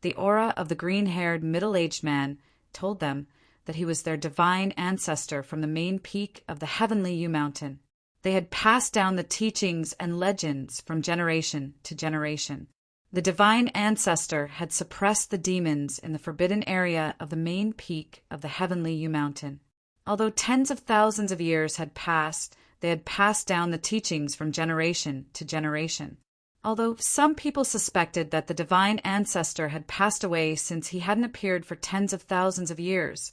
the aura of the green-haired middle-aged man told them that he was their divine ancestor from the main peak of the heavenly Yu Mountain. They had passed down the teachings and legends from generation to generation. The divine ancestor had suppressed the demons in the forbidden area of the main peak of the heavenly Yu Mountain. Although tens of thousands of years had passed, they had passed down the teachings from generation to generation. Although some people suspected that the divine ancestor had passed away since he hadn't appeared for tens of thousands of years,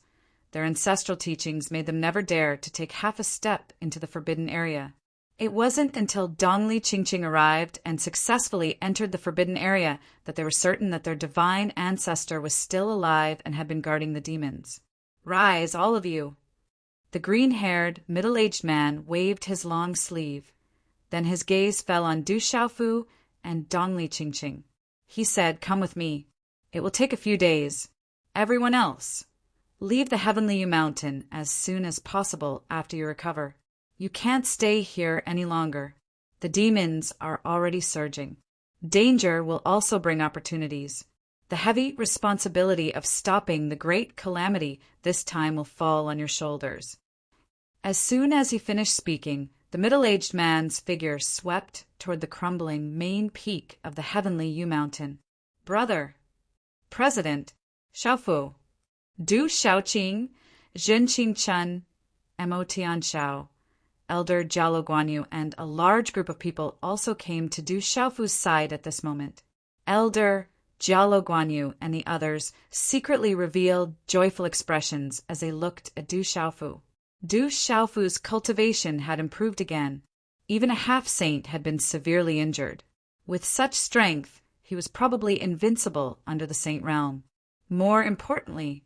their ancestral teachings made them never dare to take half a step into the forbidden area. It wasn't until Dongli Qingqing arrived and successfully entered the forbidden area that they were certain that their divine ancestor was still alive and had been guarding the demons. "Rise, all of you." The green-haired, middle-aged man waved his long sleeve. Then his gaze fell on Du Xiaofu and Dongli Qingqing. He said, "Come with me. It will take a few days. Everyone else, leave the heavenly Yu Mountain as soon as possible after you recover. You can't stay here any longer. The demons are already surging. Danger will also bring opportunities. The heavy responsibility of stopping the great calamity this time will fall on your shoulders." As soon as he finished speaking, the middle-aged man's figure swept toward the crumbling main peak of the heavenly Yu Mountain. "Brother, President, Xiaofu, Du Xiaoqing, Zhenqing Chen, Mo Tianshao, Elder Jialo Guanyu, and a large group of people also came to Du Xiaofu's side at this moment. Elder Jialo Guanyu and the others secretly revealed joyful expressions as they looked at Du Xiaofu. Du Xiaofu's cultivation had improved again. Even a half-saint had been severely injured. With such strength, he was probably invincible under the saint realm. More importantly,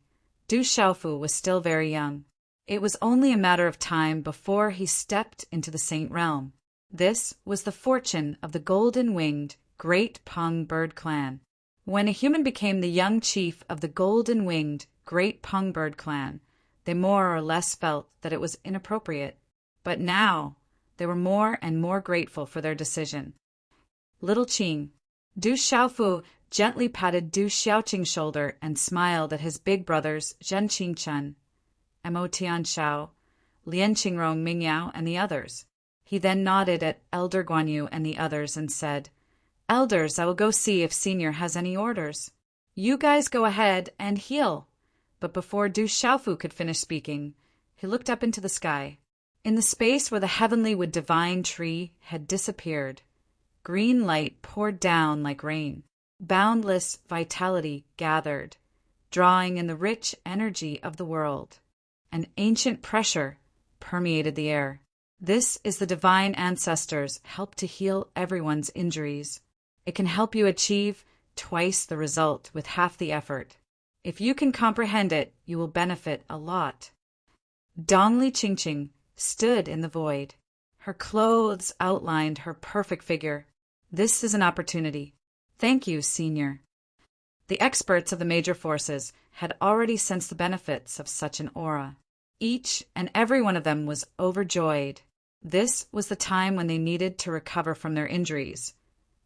Du Xiaofu was still very young. It was only a matter of time before he stepped into the saint realm. This was the fortune of the golden-winged Great Peng bird clan. When a human became the young chief of the golden-winged Great Peng bird clan, they more or less felt that it was inappropriate. But now they were more and more grateful for their decision. Little Qing, Du Xiaofu gently patted Du Xiaoqing's shoulder and smiled at his big brothers Zhen Qingchen, Mo Tianxiao, Lian Qingrong Mingyao, and the others. He then nodded at Elder Guanyu and the others and said, "Elders, I will go see if Senior has any orders. You guys go ahead and heal." But before Du Xiaofu could finish speaking, he looked up into the sky. In the space where the heavenly wood divine tree had disappeared, green light poured down like rain. Boundless vitality gathered, drawing in the rich energy of the world. An ancient pressure permeated the air. This is the divine ancestors' help to heal everyone's injuries. It can help you achieve twice the result with half the effort. If you can comprehend it, you will benefit a lot. Dongli Qingqing stood in the void. Her clothes outlined her perfect figure. This is an opportunity. Thank you, Senior. The experts of the major forces had already sensed the benefits of such an aura. Each and every one of them was overjoyed. This was the time when they needed to recover from their injuries,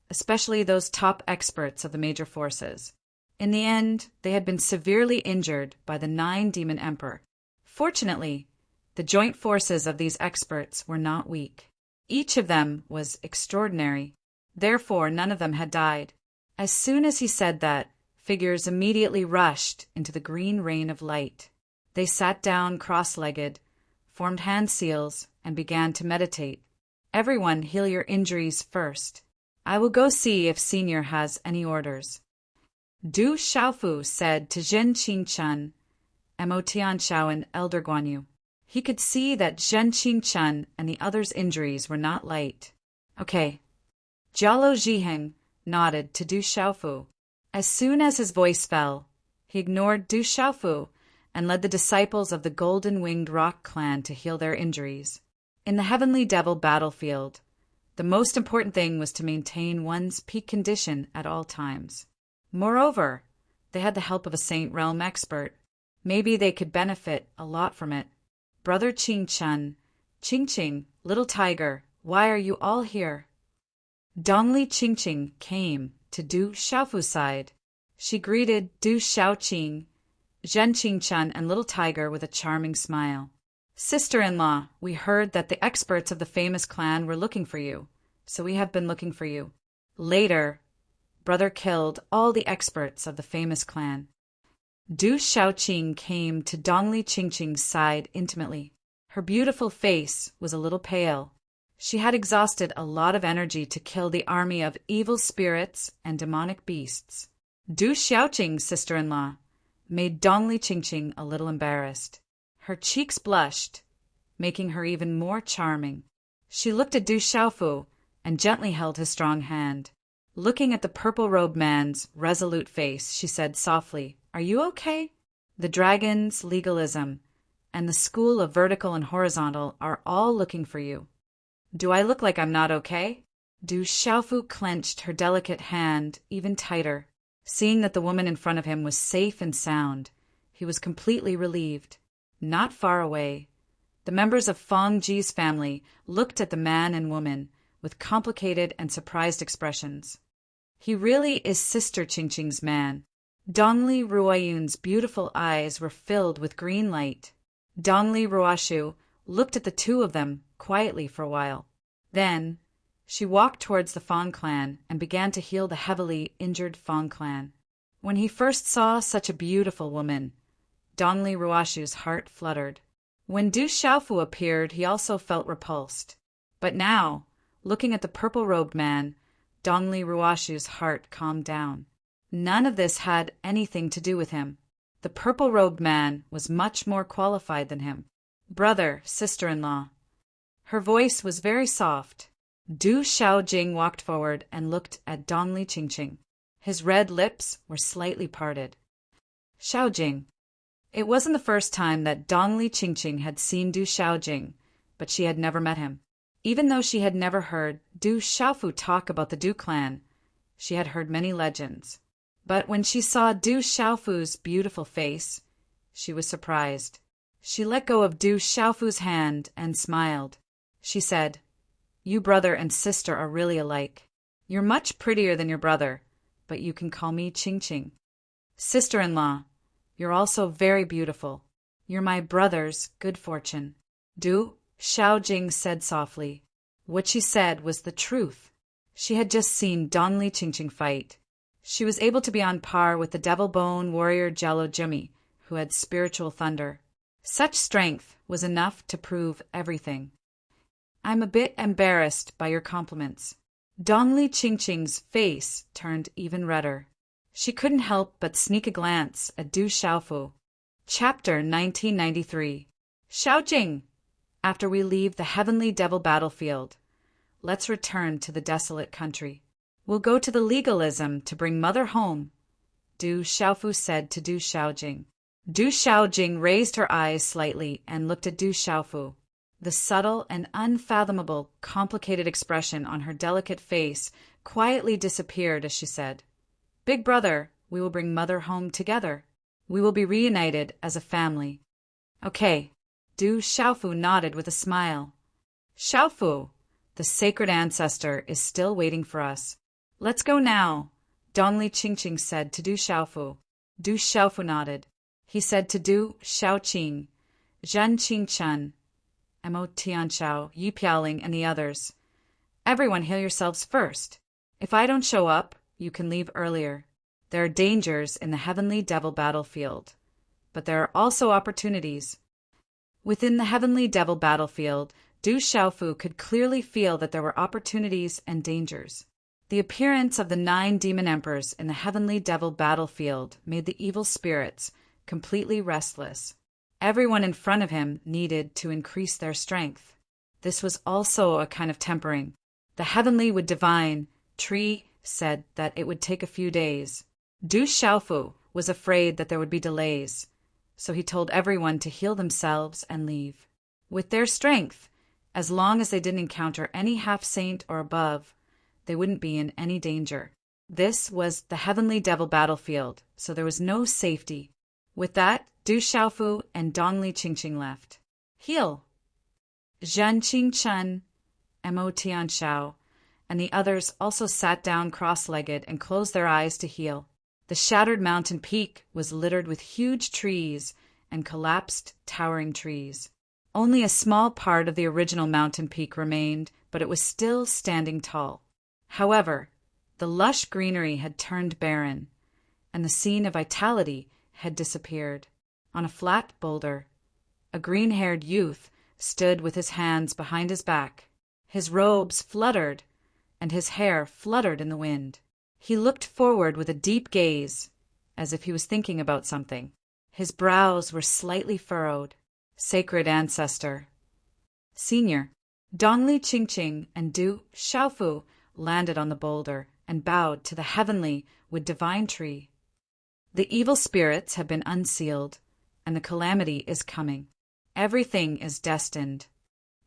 especially those top experts of the major forces. In the end, they had been severely injured by the 9-demon emperor. Fortunately, the joint forces of these experts were not weak. Each of them was extraordinary. Therefore, none of them had died. As soon as he said that, figures immediately rushed into the green rain of light. They sat down cross-legged, formed hand seals, and began to meditate. Everyone heal your injuries first. I will go see if Senior has any orders. Du Xiaofu said to Zhen Qingchen, Mo Tianxiao, and Elder Guanyu. He could see that Zhen Qingchen and the others' injuries were not light. Okay. Jialo Zhiheng nodded to Du Xiaofu. As soon as his voice fell, he ignored Du Xiaofu and led the disciples of the Golden-Winged Rock clan to heal their injuries. In the Heavenly Devil battlefield, the most important thing was to maintain one's peak condition at all times. Moreover, they had the help of a Saint Realm expert. Maybe they could benefit a lot from it. Brother Qingchen, Qingqing, little tiger, why are you all here? Dongli Qingqing came to Du Xiaofu's side. She greeted Du Xiaoqing, Zhen Qingchen, and little tiger with a charming smile. Sister-in-law, we heard that the experts of the famous clan were looking for you, so we have been looking for you. Later, brother killed all the experts of the famous clan. Du Xiaoqing came to Dongli Qingqing's side intimately. Her beautiful face was a little pale. She had exhausted a lot of energy to kill the army of evil spirits and demonic beasts. Du Xiaoqing's sister-in-law made Dongli Qingqing a little embarrassed. Her cheeks blushed, making her even more charming. She looked at Du Xiaofu and gently held his strong hand. Looking at the purple-robed man's resolute face, she said softly, "Are you okay? The dragon's legalism and the school of vertical and horizontal are all looking for you. Do I look like I'm not okay?" Du Xiaofu clenched her delicate hand even tighter. Seeing that the woman in front of him was safe and sound, he was completely relieved. Not far away, the members of Feng Ji's family looked at the man and woman with complicated and surprised expressions. He really is Sister Qingqing's man. Dongli Ruoyun's beautiful eyes were filled with green light. Dongli Ruoshu looked at the two of them quietly for a while. Then, she walked towards the Feng clan and began to heal the heavily injured Feng clan. When he first saw such a beautiful woman, Dongli Ruoshu's heart fluttered. When Du Xiaofu appeared, he also felt repulsed. But now, looking at the purple-robed man, Dongli Ruoshu's heart calmed down. None of this had anything to do with him. The purple-robed man was much more qualified than him. Brother, sister-in-law. Her voice was very soft. Du Xiaojing walked forward and looked at Dongli Qingqing. His red lips were slightly parted. Xiaojing. It wasn't the first time that Dongli Qingqing had seen Du Xiaojing, but she had never met him. Even though she had never heard Du Xiaofu talk about the Du clan, she had heard many legends. But when she saw Du Xiaofu's beautiful face, she was surprised. She let go of Du Xiaofu's hand and smiled. She said, "You brother and sister are really alike. You're much prettier than your brother, but you can call me Ching Ching. Sister-in-law, you're also very beautiful. You're my brother's good fortune. Du Xiaojing said softly. What she said was the truth. She had just seen Dongli Qingqing fight. She was able to be on par with the devil bone warrior Jello Jimmy, who had spiritual thunder. Such strength was enough to prove everything. I'm a bit embarrassed by your compliments. Dongli Qingqing's face turned even redder. She couldn't help but sneak a glance at Du Xiaofu. Chapter 1993. Xiaojing! After we leave the heavenly devil battlefield, let's return to the desolate country. We'll go to the legalism to bring mother home, Du Xiaofu said to Du Xiaojing. Du Xiaojing raised her eyes slightly and looked at Du Xiaofu. The subtle and unfathomable, complicated expression on her delicate face quietly disappeared as she said, Big brother, we will bring mother home together. We will be reunited as a family. Okay. Du Xiaofu nodded with a smile. Xiaofu, the sacred ancestor is still waiting for us. Let's go now, Dongli Qingqing said to Du Xiaofu. Du Xiaofu nodded. He said to Du Xiaoqing, Zhen Qingchen, Mo Tianxiao, Yi Piaoling, and the others. Everyone heal yourselves first. If I don't show up, you can leave earlier. There are dangers in the heavenly devil battlefield, but there are also opportunities. Within the heavenly devil battlefield, Du Xiaofu could clearly feel that there were opportunities and dangers. The appearance of the 9 demon emperors in the heavenly devil battlefield made the evil spirits completely restless. Everyone in front of him needed to increase their strength. This was also a kind of tempering. The heavenly would divine tree said that it would take a few days. Du Xiaofu was afraid that there would be delays, so he told everyone to heal themselves and leave. With their strength, as long as they didn't encounter any half-saint or above, they wouldn't be in any danger. This was the heavenly devil battlefield, so there was no safety. With that, Du Xiaofu and Dongli Qingqing left. Heal! Zhen Qingchen, Mo Tianxiao, and the others also sat down cross-legged and closed their eyes to heal. The shattered mountain peak was littered with huge trees and collapsed, towering trees. Only a small part of the original mountain peak remained, but it was still standing tall. However, the lush greenery had turned barren, and the scene of vitality had disappeared. On a flat boulder, a green-haired youth stood with his hands behind his back. His robes fluttered, and his hair fluttered in the wind. He looked forward with a deep gaze, as if he was thinking about something. His brows were slightly furrowed. Sacred ancestor. Senior. Dongli Qingqing and Du Xiaofu landed on the boulder and bowed to the heavenly with divine tree. The evil spirits have been unsealed, and the calamity is coming. Everything is destined.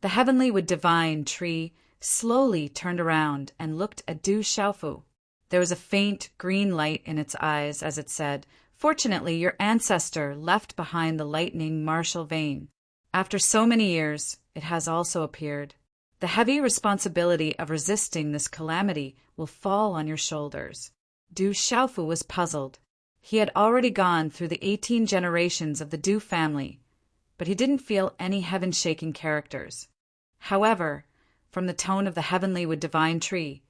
The heavenly with divine tree slowly turned around and looked at Du Xiaofu. There was a faint green light in its eyes as it said, Fortunately, your ancestor left behind the lightning martial vein. After so many years, it has also appeared. The heavy responsibility of resisting this calamity will fall on your shoulders. Du Xiaofu was puzzled. He had already gone through the 18 generations of the Du family, but he didn't feel any heaven-shaking characters. However, from the tone of the heavenly with divine tree,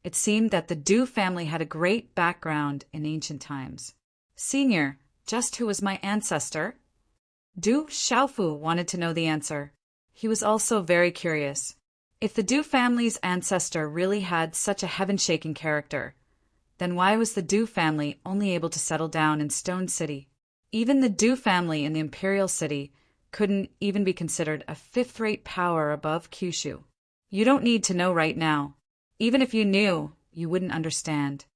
it seemed that the Du family had a great background in ancient times. Senior, just who was my ancestor? Du Xiaofu wanted to know the answer. He was also very curious. If the Du family's ancestor really had such a heaven-shaking character, then why was the Du family only able to settle down in Stone City? Even the Du family in the Imperial City couldn't even be considered a fifth-rate power above Kyushu. You don't need to know right now. Even if you knew, you wouldn't understand.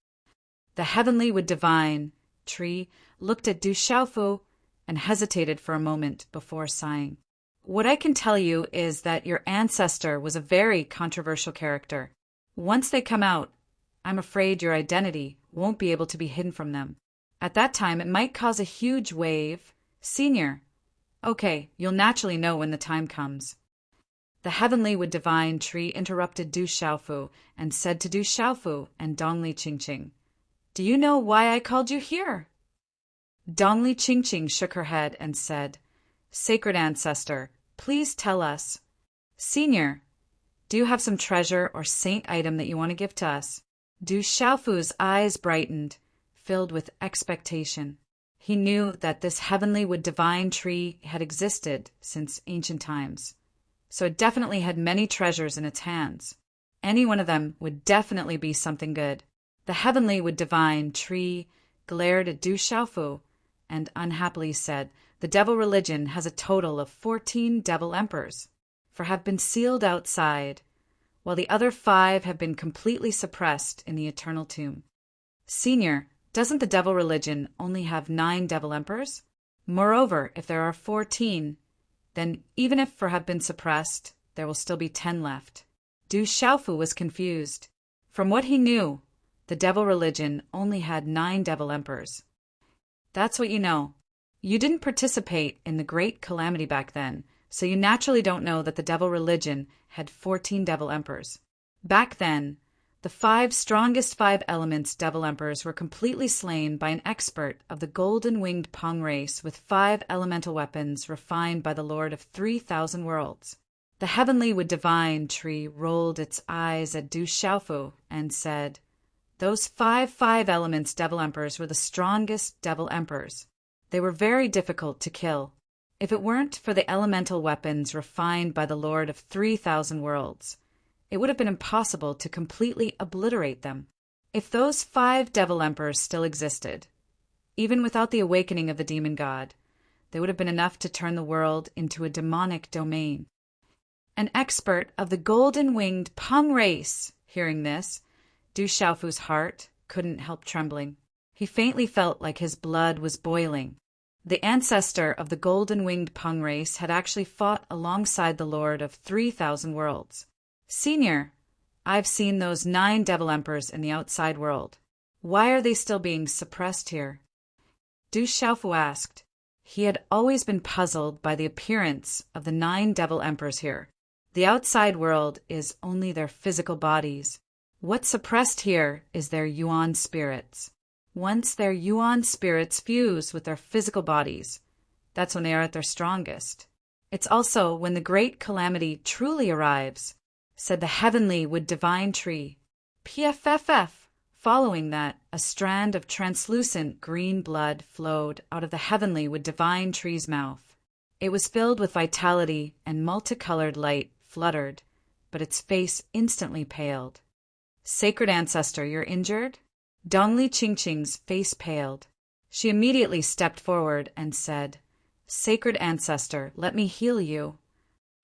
The heavenly with divine tree looked at Du Xiaofu and hesitated for a moment before sighing. What I can tell you is that your ancestor was a very controversial character. Once they come out, I'm afraid your identity won't be able to be hidden from them. At that time, it might cause a huge wave. Senior. Okay, you'll naturally know when the time comes. The heavenly with divine tree interrupted Du Xiaofu and said to Du Xiaofu and Dongli Qingqing, Do you know why I called you here? Dongli Chingching shook her head and said, Sacred Ancestor, please tell us. Senior, do you have some treasure or saint item that you want to give to us? Du Xiaofu's eyes brightened, filled with expectation. He knew that this heavenly wood divine tree had existed since ancient times, so it definitely had many treasures in its hands. Any one of them would definitely be something good. The heavenly wood divine tree glared at Du Xiaofu and unhappily said, The devil religion has a total of 14 devil emperors, for have been sealed outside, while the other 5 have been completely suppressed in the eternal tomb. Senior, doesn't the devil religion only have 9 devil emperors? Moreover, if there are 14, then even if for have been suppressed, there will still be 10 left. Du Xiaofu was confused. From what he knew, the devil religion only had 9 devil emperors. That's what you know. You didn't participate in the great calamity back then, so you naturally don't know that the devil religion had 14 devil emperors. Back then, the 5 strongest 5 elements devil emperors were completely slain by an expert of the golden-winged Pong race with 5 elemental weapons refined by the Lord of 3,000 worlds. The heavenly wood divine tree rolled its eyes at Du Xiaofu and said, Those 5 elements devil emperors were the strongest devil emperors. They were very difficult to kill. If it weren't for the elemental weapons refined by the Lord of 3,000 worlds, it would have been impossible to completely obliterate them. If those 5 devil emperors still existed, even without the awakening of the demon god, they would have been enough to turn the world into a demonic domain. An expert of the golden-winged Peng race, hearing this, Du Xiaofu's heart couldn't help trembling. He faintly felt like his blood was boiling. The ancestor of the golden-winged Peng race had actually fought alongside the Lord of 3,000 worlds. Senior, I've seen those 9 devil emperors in the outside world. Why are they still being suppressed here? Du Xiaofu asked. He had always been puzzled by the appearance of the 9 devil emperors here. The outside world is only their physical bodies. What's suppressed here is their yuan spirits. Once their yuan spirits fuse with their physical bodies, that's when they are at their strongest. It's also when the great calamity truly arrives, said the heavenly wood divine tree. PFFF. Following that, a strand of translucent green blood flowed out of the heavenly wood divine tree's mouth. It was filled with vitality, and multicolored light fluttered, but its face instantly paled. Sacred Ancestor, you're injured? Dongli Chingching's face paled. She immediately stepped forward and said, Sacred Ancestor, let me heal you.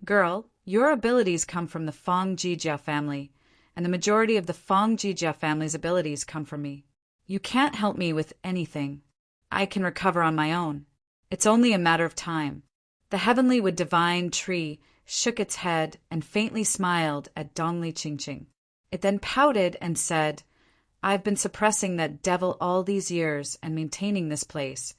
Girl, your abilities come from the Fang Jijia family, and the majority of the Fang Jijia family's abilities come from me. You can't help me with anything. I can recover on my own. It's only a matter of time. The heavenly wood divine tree shook its head and faintly smiled at Dongli Chingching. It then pouted and said, I've been suppressing that devil all these years and maintaining this place,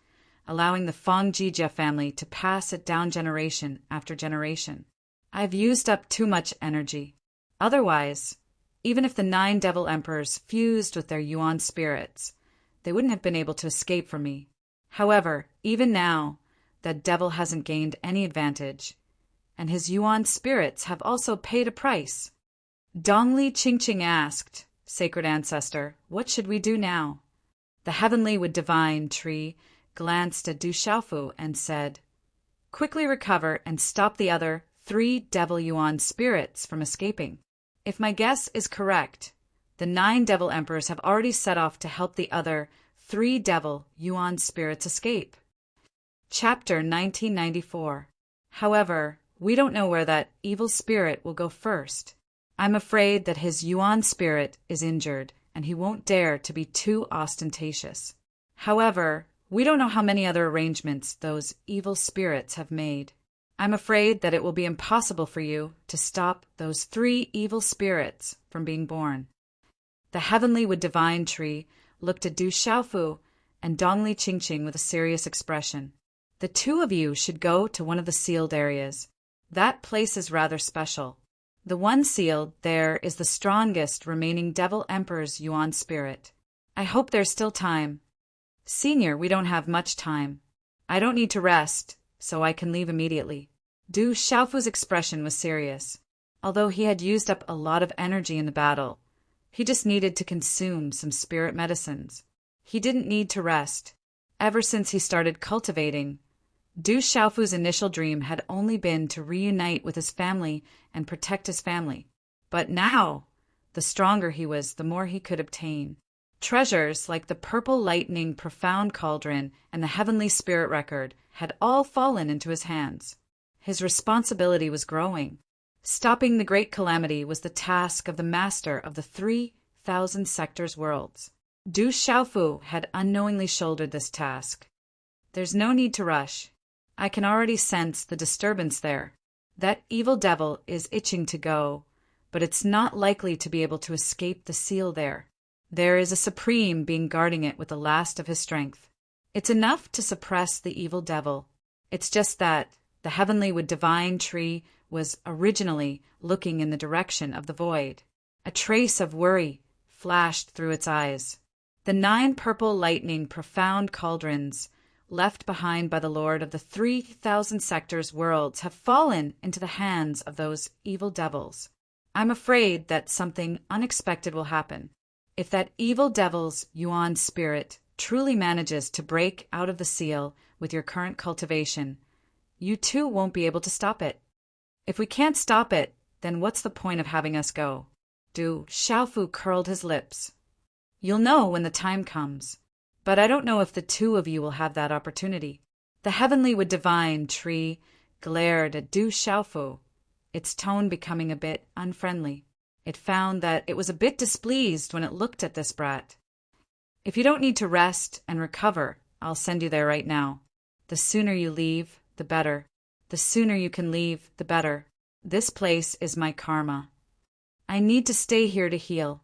allowing the Fang Jijia family to pass it down generation after generation. I've used up too much energy. Otherwise, even if the 9 devil emperors fused with their yuan spirits, they wouldn't have been able to escape from me. However, even now, that devil hasn't gained any advantage, and his yuan spirits have also paid a price. Dongli Chingching asked, Sacred Ancestor, what should we do now? The heavenly wood divine tree glanced at Du Xiaofu and said, Quickly recover and stop the other 3 devil yuan spirits from escaping. If my guess is correct, the 9 devil emperors have already set off to help the other 3 devil yuan spirits escape. Chapter 1994. However, we don't know where that evil spirit will go first. I'm afraid that his yuan spirit is injured, and he won't dare to be too ostentatious. However, we don't know how many other arrangements those evil spirits have made. I'm afraid that it will be impossible for you to stop those 3 evil spirits from being born. The heavenly wood divine tree looked at Du Xiaofu and Dongli Chingching with a serious expression. The 2 of you should go to one of the sealed areas. That place is rather special. The one sealed there is the strongest remaining devil emperor's yuan spirit. I hope there's still time. Senior, we don't have much time. I don't need to rest, so I can leave immediately. Du Xiaofu's expression was serious. Although he had used up a lot of energy in the battle, he just needed to consume some spirit medicines. He didn't need to rest. Ever since he started cultivating, Du Xiaofu's initial dream had only been to reunite with his family and protect his family. But now, the stronger he was, the more he could obtain. Treasures like the purple lightning profound cauldron and the heavenly spirit record had all fallen into his hands. His responsibility was growing. Stopping the great calamity was the task of the master of the 3,000 sectors worlds. Du Xiaofu had unknowingly shouldered this task. There's no need to rush. I can already sense the disturbance there. That evil devil is itching to go, but it's not likely to be able to escape the seal there. There is a supreme being guarding it with the last of his strength. It's enough to suppress the evil devil. It's just that the heavenly wood divine tree was originally looking in the direction of the void. A trace of worry flashed through its eyes. The 9 purple lightning profound cauldrons left behind by the Lord of the 3,000 sectors worlds have fallen into the hands of those evil devils. I'm afraid that something unexpected will happen. If that evil devil's Yuan spirit truly manages to break out of the seal with your current cultivation, you too won't be able to stop it. If we can't stop it, then what's the point of having us go? Du Xiaofu curled his lips. You'll know when the time comes, but I don't know if the two of you will have that opportunity. The heavenly wood divine tree glared at Du Xiaofu, its tone becoming a bit unfriendly. It found that it was a bit displeased when it looked at this brat. If you don't need to rest and recover, I'll send you there right now. The sooner you leave, the better. The sooner you can leave, the better. This place is my karma. I need to stay here to heal.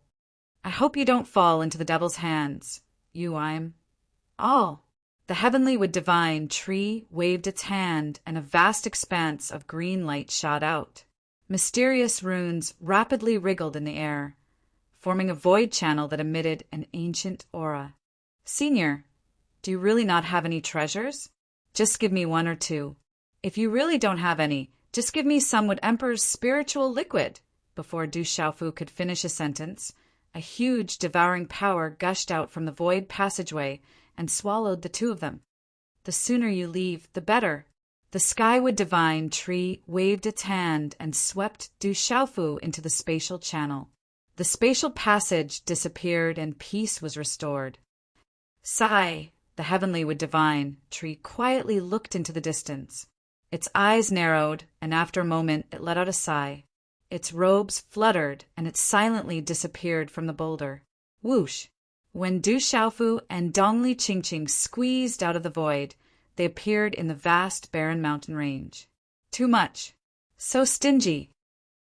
I hope you don't fall into the devil's hands. I'm all. The heavenly wood divine tree waved its hand and a vast expanse of green light shot out. Mysterious runes rapidly wriggled in the air, forming a void channel that emitted an ancient aura. Senior, do you really not have any treasures? Just give me 1 or 2. If you really don't have any, just give me some wood emperor's spiritual liquid. Before Du Xiaofu could finish a sentence, a huge devouring power gushed out from the void passageway and swallowed the 2 of them. The sooner you leave, the better. The skywood divine tree waved its hand and swept Du Xiaofu into the spatial channel. The spatial passage disappeared and peace was restored. Sigh, the heavenly wood divine tree quietly looked into the distance. Its eyes narrowed, and after a moment it let out a sigh. Its robes fluttered, and it silently disappeared from the boulder. Whoosh! When Du Xiaofu and Dongli Qingqing squeezed out of the void, they appeared in the vast barren mountain range. Too much. So stingy.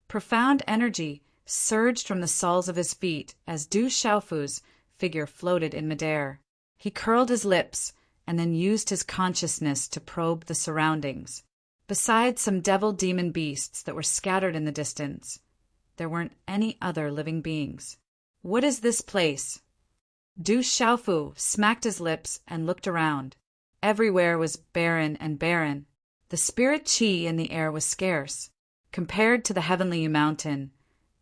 Profound energy surged from the soles of his feet as Du Xiaofu's figure floated in midair. He curled his lips and then used his consciousness to probe the surroundings. Besides some devil-demon beasts that were scattered in the distance, there weren't any other living beings. What is this place? Du Xiaofu smacked his lips and looked around. Everywhere was barren and barren. The spirit qi in the air was scarce. Compared to the heavenly mountain,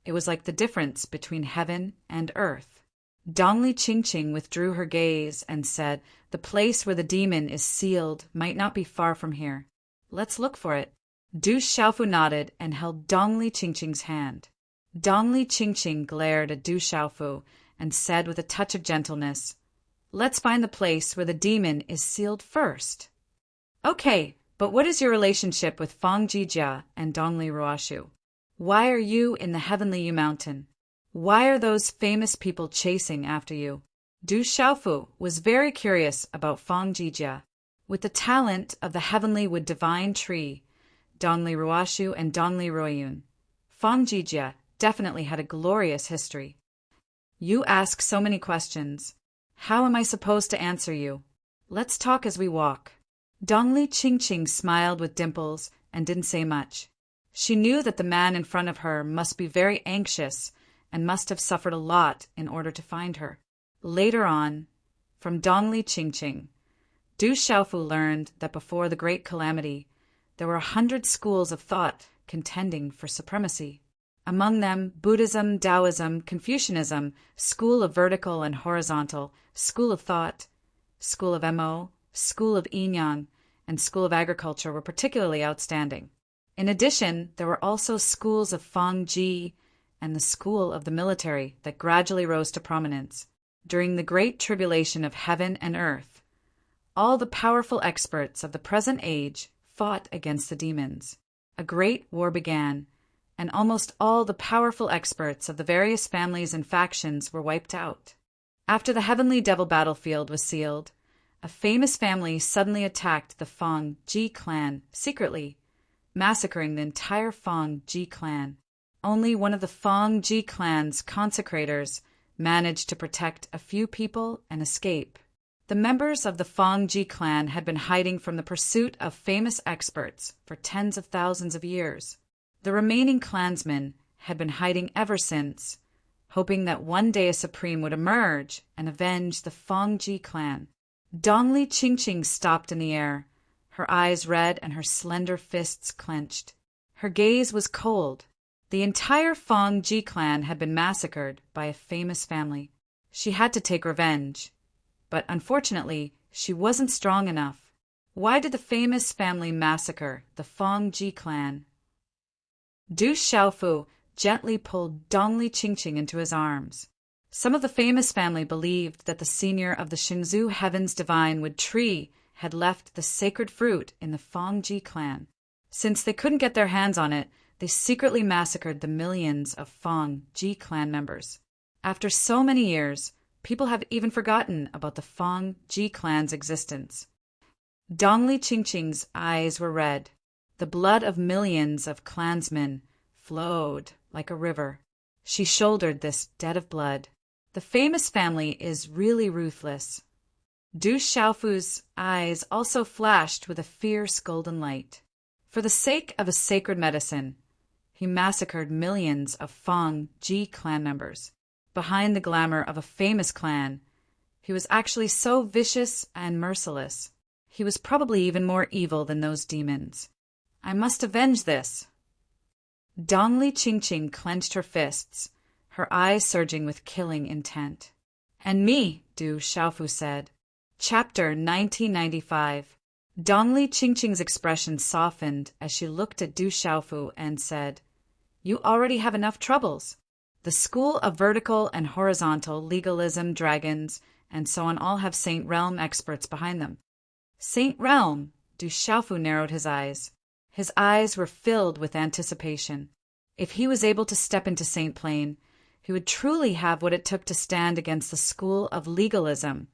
it was like the difference between heaven and earth. Dongli Qingqing withdrew her gaze and said, "The place where the demon is sealed might not be far from here. Let's look for it." Du Xiaofu nodded and held Dongli Qingqing's hand. Dongli Qingqing glared at Du Xiaofu and said with a touch of gentleness, "Let's find the place where the demon is sealed first." "Okay, but what is your relationship with Fang Jijia and Dongli Ruoshu? Why are you in the heavenly mountain? Why are those famous people chasing after you?" Du Xiaofu was very curious about Fang Jijia. With the talent of the heavenly wood divine tree, Dongli Ruoshu and Dongli Ruoyun, Fang Jijia definitely had a glorious history. You ask so many questions. How am I supposed to answer you? Let's talk as we walk. Dongli Qingqing smiled with dimples and didn't say much. She knew that the man in front of her must be very anxious and must have suffered a lot in order to find her. Later on, from Dongli Qingqing, Du Xiaofu learned that before the Great Calamity, there were 100 schools of thought contending for supremacy. Among them, Buddhism, Taoism, Confucianism, school of vertical and horizontal, school of thought, school of Mo, school of Yin, and school of agriculture were particularly outstanding. In addition, there were also schools of Feng Ji and the school of the military that gradually rose to prominence. During the great tribulation of heaven and earth, all the powerful experts of the present age fought against the demons. A great war began, and almost all the powerful experts of the various families and factions were wiped out. After the heavenly devil battlefield was sealed, a famous family suddenly attacked the Feng Ji clan secretly, massacring the entire Feng Ji clan. Only one of the Feng Ji clan's consecrators managed to protect a few people and escape. The members of the Feng Ji clan had been hiding from the pursuit of famous experts for tens of thousands of years. The remaining clansmen had been hiding ever since, hoping that one day a supreme would emerge and avenge the Feng Ji clan. Dongli Qingqing stopped in the air, her eyes red and her slender fists clenched. Her gaze was cold. The entire Feng Ji clan had been massacred by a famous family. She had to take revenge, but unfortunately, she wasn't strong enough. Why did the famous family massacre the Feng Ji clan? Du Xiaofu gently pulled Dongli Qingqing into his arms. Some of the famous family believed that the senior of the Xingzhu Heavens Divine Wood Tree had left the sacred fruit in the Feng Ji clan. Since they couldn't get their hands on it, they secretly massacred the millions of Feng Ji clan members. After so many years, people have even forgotten about the Feng Ji clan's existence. Dongli Qingqing's eyes were red. The blood of millions of clansmen flowed like a river. She shouldered this debt of blood. The famous family is really ruthless. Du Xiaofu's eyes also flashed with a fierce golden light. For the sake of a sacred medicine, he massacred millions of Feng Ji clan members. Behind the glamour of a famous clan, he was actually so vicious and merciless. He was probably even more evil than those demons. I must avenge this. Dongli Qingqing clenched her fists, her eyes surging with killing intent. And me, Du Xiaofu said. Chapter 1995. Dongli Qingqing's expression softened as she looked at Du Xiaofu and said, "You already have enough troubles. The school of vertical and horizontal, legalism, dragons, and so on all have Saint Realm experts behind them." Saint Realm? Du Xiaofu narrowed his eyes. His eyes were filled with anticipation. If he was able to step into Saint Plane, he would truly have what it took to stand against the school of legalism,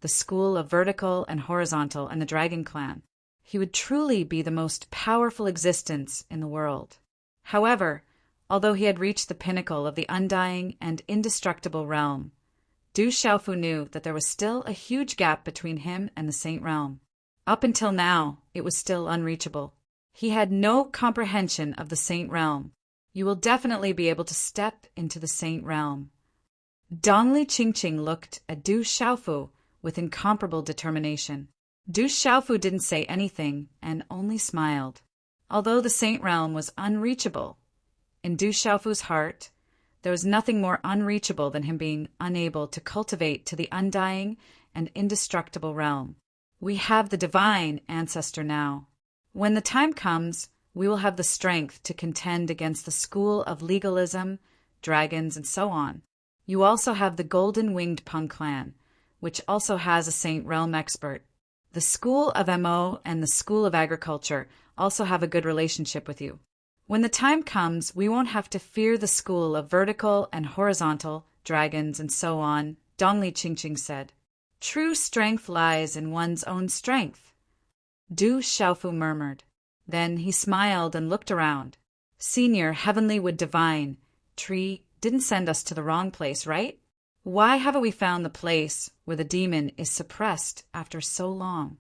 the school of vertical and horizontal, and the Dragon Clan. He would truly be the most powerful existence in the world. However, although he had reached the pinnacle of the undying and indestructible realm, Du Xiaofu knew that there was still a huge gap between him and the Saint Realm. Up until now, it was still unreachable. He had no comprehension of the Saint Realm. You will definitely be able to step into the Saint Realm. Dongli Qingqing looked at Du Xiaofu with incomparable determination. Du Xiaofu didn't say anything and only smiled. Although the Saint Realm was unreachable, in Du Xiaofu's heart, there was nothing more unreachable than him being unable to cultivate to the undying and indestructible realm. We have the divine ancestor now. When the time comes, we will have the strength to contend against the school of legalism, dragons, and so on. You also have the Golden Winged Peng clan, which also has a Saint Realm expert. The school of Mo and the school of agriculture also have a good relationship with you. When the time comes, we won't have to fear the school of vertical and horizontal, dragons, and so on, Dongli Qingqing said. True strength lies in one's own strength, Du Xiaofu murmured. Then he smiled and looked around. Senior Heavenly Wood Divine Tree didn't send us to the wrong place, right? Why haven't we found the place where the demon is suppressed after so long?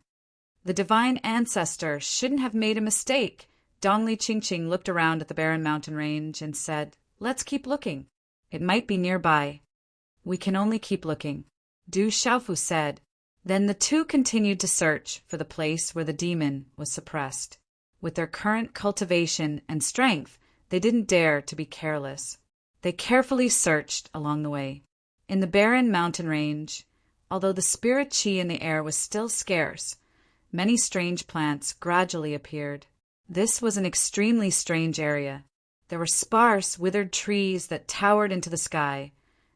The divine ancestor shouldn't have made a mistake. Dongli Qingqing looked around at the barren mountain range and said, "Let's keep looking. It might be nearby. We can only keep looking." Du Xiaofu said. Then the two continued to search for the place where the demon was suppressed. With their current cultivation and strength, they didn't dare to be careless. They carefully searched along the way. In the barren mountain range, although the spirit qi in the air was still scarce, many strange plants gradually appeared. This was an extremely strange area. There were sparse, withered trees that towered into the sky,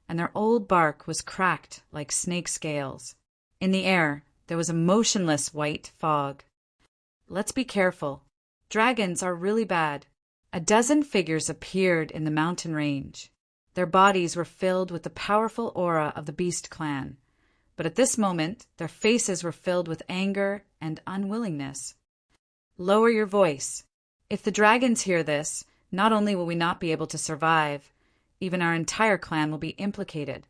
and their old bark was cracked like snake scales. In the air, there was a motionless white fog. Let's be careful. Dragons are really bad. A dozen figures appeared in the mountain range. Their bodies were filled with the powerful aura of the Beast Clan, but at this moment their faces were filled with anger and unwillingness. Lower your voice. If the dragons hear this, not only will we not be able to survive, even our entire clan will be implicated.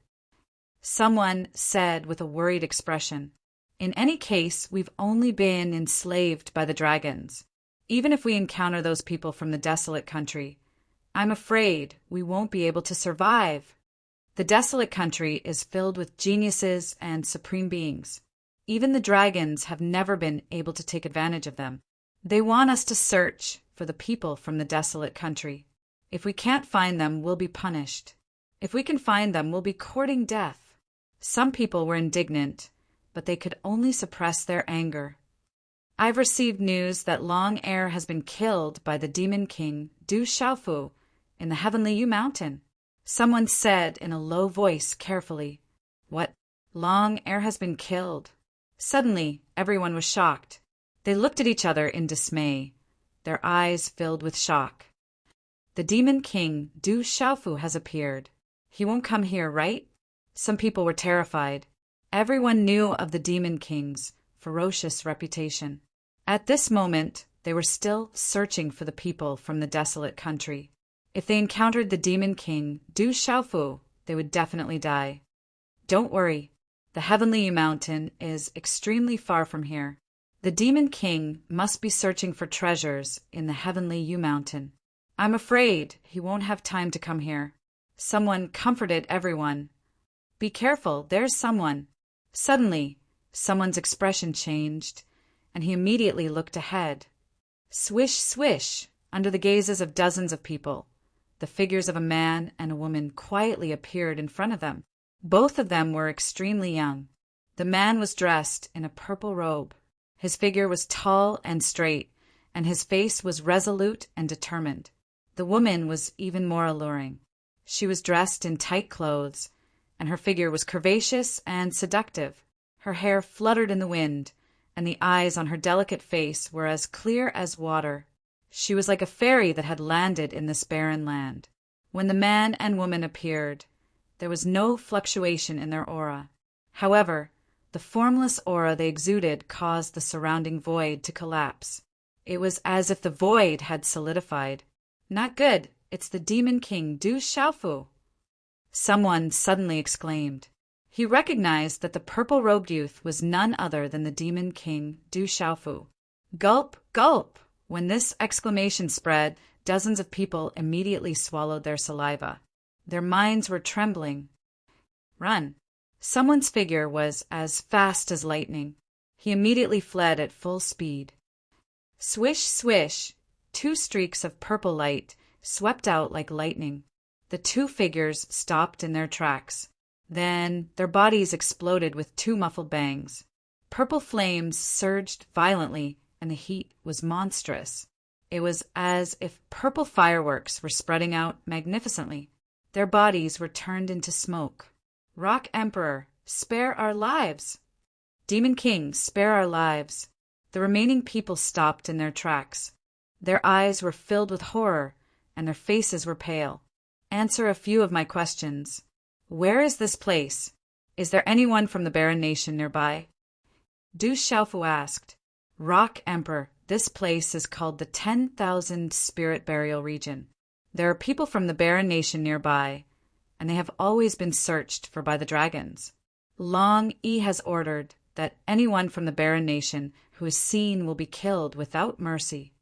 Someone said with a worried expression, "In any case, we've only been enslaved by the dragons. Even if we encounter those people from the desolate country, I'm afraid we won't be able to survive. The desolate country is filled with geniuses and supreme beings. Even the dragons have never been able to take advantage of them. They want us to search for the people from the desolate country. If we can't find them, we'll be punished. If we can find them, we'll be courting death." Some people were indignant, but they could only suppress their anger. "I've received news that Long Air has been killed by the Demon King Du Xiaofu in the Heavenly Yu Mountain," someone said in a low voice carefully. "What? Long Air has been killed?" Suddenly, everyone was shocked. They looked at each other in dismay, their eyes filled with shock. "The Demon King Du Xiaofu has appeared. He won't come here, right?" Some people were terrified. Everyone knew of the Demon King's ferocious reputation. At this moment, they were still searching for the people from the desolate country. If they encountered the Demon King Du Xiaofu, they would definitely die. "Don't worry. The Heavenly Yu Mountain is extremely far from here. The Demon King must be searching for treasures in the Heavenly Yu Mountain. I'm afraid he won't have time to come here." Someone comforted everyone. "Be careful, there's someone." Suddenly, someone's expression changed, and he immediately looked ahead. Swish, swish, under the gazes of dozens of people, the figures of a man and a woman quietly appeared in front of them. Both of them were extremely young. The man was dressed in a purple robe. His figure was tall and straight, and his face was resolute and determined. The woman was even more alluring. She was dressed in tight clothes, and her figure was curvaceous and seductive. Her hair fluttered in the wind, and the eyes on her delicate face were as clear as water. She was like a fairy that had landed in this barren land. When the man and woman appeared, there was no fluctuation in their aura. However, the formless aura they exuded caused the surrounding void to collapse. It was as if the void had solidified. "Not good. It's the Demon King Du Xiaofu," someone suddenly exclaimed. He recognized that the purple-robed youth was none other than the Demon King Du Xiaofu. Gulp, gulp! When this exclamation spread, dozens of people immediately swallowed their saliva. Their minds were trembling. "Run!" Someone's figure was as fast as lightning. He immediately fled at full speed. Swish, swish! 2 streaks of purple light swept out like lightning. The 2 figures stopped in their tracks. Then their bodies exploded with 2 muffled bangs. Purple flames surged violently, and the heat was monstrous. It was as if purple fireworks were spreading out magnificently. Their bodies were turned into smoke. "Rock Emperor, spare our lives!" "Demon King, spare our lives!" The remaining people stopped in their tracks. Their eyes were filled with horror, and their faces were pale. "Answer a few of my questions. Where is this place? Is there anyone from the barren nation nearby?" Du Xiaofu asked. "Rock Emperor, this place is called the 10,000 Spirit Burial Region. There are people from the barren nation nearby, and they have always been searched for by the dragons. Long E has ordered that anyone from the barren nation who is seen will be killed without mercy."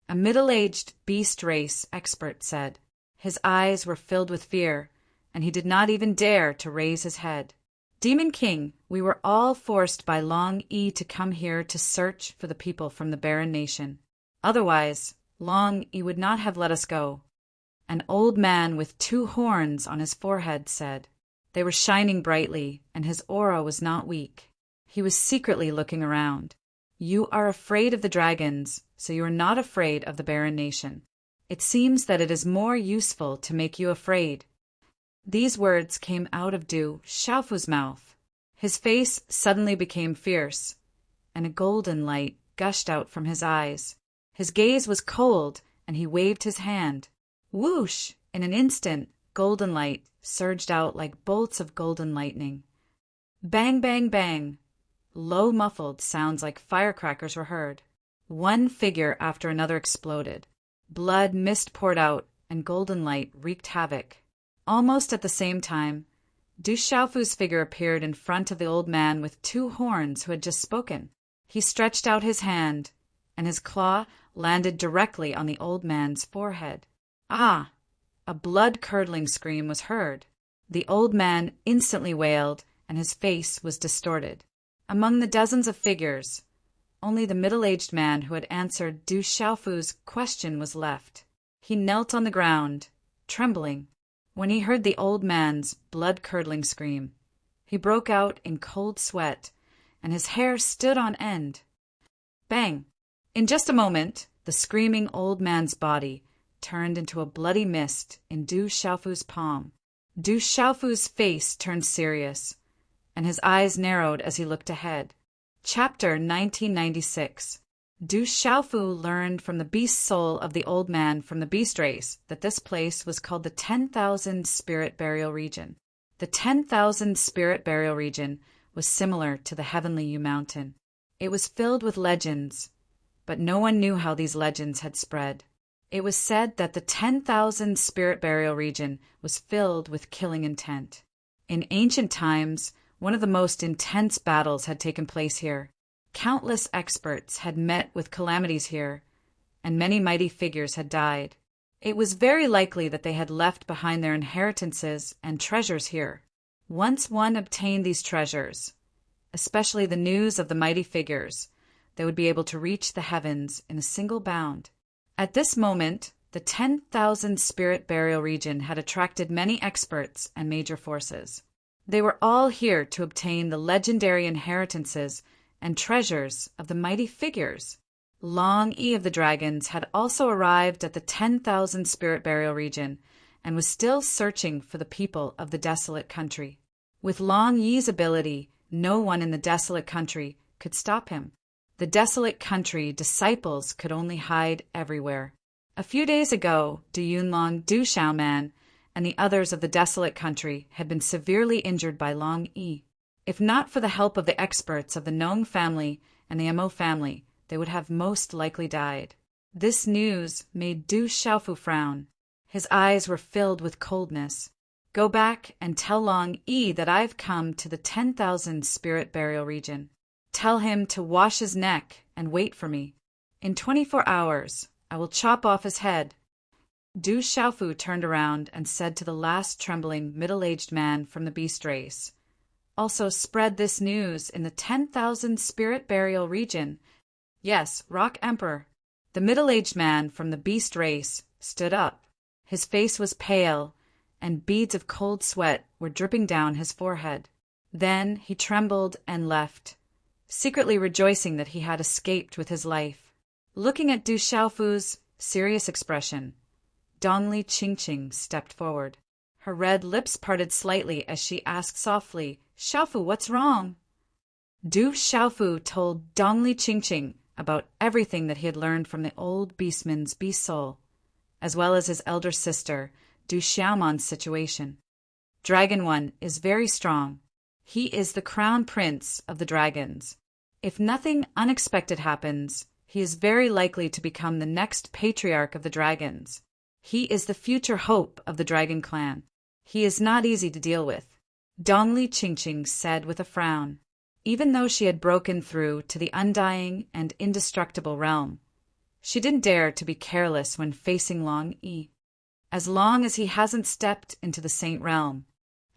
A middle-aged beast race expert said. His eyes were filled with fear, and he did not even dare to raise his head. Demon King, we were all forced by Long E to come here to search for the people from the barren nation. Otherwise, Long E would not have let us go. An old man with 2 horns on his forehead said. They were shining brightly, and his aura was not weak. He was secretly looking around. You are afraid of the dragons, so you are not afraid of the barren nation. It seems that it is more useful to make you afraid. These words came out of Du Xiaofu's mouth. His face suddenly became fierce, and a golden light gushed out from his eyes. His gaze was cold, and he waved his hand. Whoosh! In an instant, golden light surged out like bolts of golden lightning. Bang, bang, bang! Low, muffled sounds like firecrackers were heard. One figure after another exploded. Blood mist poured out, and golden light wreaked havoc. Almost at the same time, Du Xiaofu's figure appeared in front of the old man with 2 horns who had just spoken. He stretched out his hand, and his claw landed directly on the old man's forehead. Ah! A blood-curdling scream was heard. The old man instantly wailed, and his face was distorted. Among the dozens of figures, only the middle-aged man who had answered Du Xiaofu's question was left. He knelt on the ground, trembling. When he heard the old man's blood-curdling scream, he broke out in cold sweat, and his hair stood on end. Bang! In just a moment, the screaming old man's body turned into a bloody mist in Du Xiaofu's palm. Du Xiaofu's face turned serious, and his eyes narrowed as he looked ahead. Chapter 1996. Du Xiaofu learned from the beast soul of the old man from the beast race that this place was called the 10,000 Spirit Burial Region. The 10,000 Spirit Burial Region was similar to the Heavenly Yu Mountain. It was filled with legends, but no one knew how these legends had spread. It was said that the 10,000 Spirit Burial Region was filled with killing intent. In ancient times, one of the most intense battles had taken place here. Countless experts had met with calamities here, and many mighty figures had died. It was very likely that they had left behind their inheritances and treasures here. Once one obtained these treasures, especially the news of the mighty figures, they would be able to reach the heavens in a single bound. At this moment, the 10,000 Spirit Burial Region had attracted many experts and major forces. They were all here to obtain the legendary inheritances and treasures of the mighty figures. Long E of the Dragons had also arrived at the 10,000 Spirit Burial Region and was still searching for the people of the desolate country. With Long Yi's ability, no one in the desolate country could stop him. The desolate country disciples could only hide everywhere. A few days ago, Du Yunlong, Du Xiaoman, and the others of the desolate country had been severely injured by Long E. If not for the help of the experts of the Nong family and the Mo family, they would have most likely died. This news made Du Xiaofu frown. His eyes were filled with coldness. Go back and tell Long E that I've come to the 10,000 Spirit Burial Region. Tell him to wash his neck and wait for me. In 24 hours, I will chop off his head. Du Xiaofu turned around and said to the last trembling middle-aged man from the beast race, also spread this news in the 10,000 Spirit Burial Region. Yes, Rock Emperor. The middle-aged man from the beast race stood up. His face was pale, and beads of cold sweat were dripping down his forehead. Then he trembled and left, secretly rejoicing that he had escaped with his life. Looking at Du Xiaofu's serious expression, Dongli Qingqing stepped forward. Her red lips parted slightly as she asked softly, Xiaofu, what's wrong? Du Xiaofu told Dongli Qingqing about everything that he had learned from the old beastman's beast soul, as well as his elder sister, Du Xiaoman's situation. Dragon One is very strong. He is the crown prince of the dragons. If nothing unexpected happens, he is very likely to become the next patriarch of the dragons. He is the future hope of the dragon clan. He is not easy to deal with, Dongli Qingqing said with a frown. Even though she had broken through to the undying and indestructible realm, she didn't dare to be careless when facing Long E. As long as he hasn't stepped into the Saint Realm,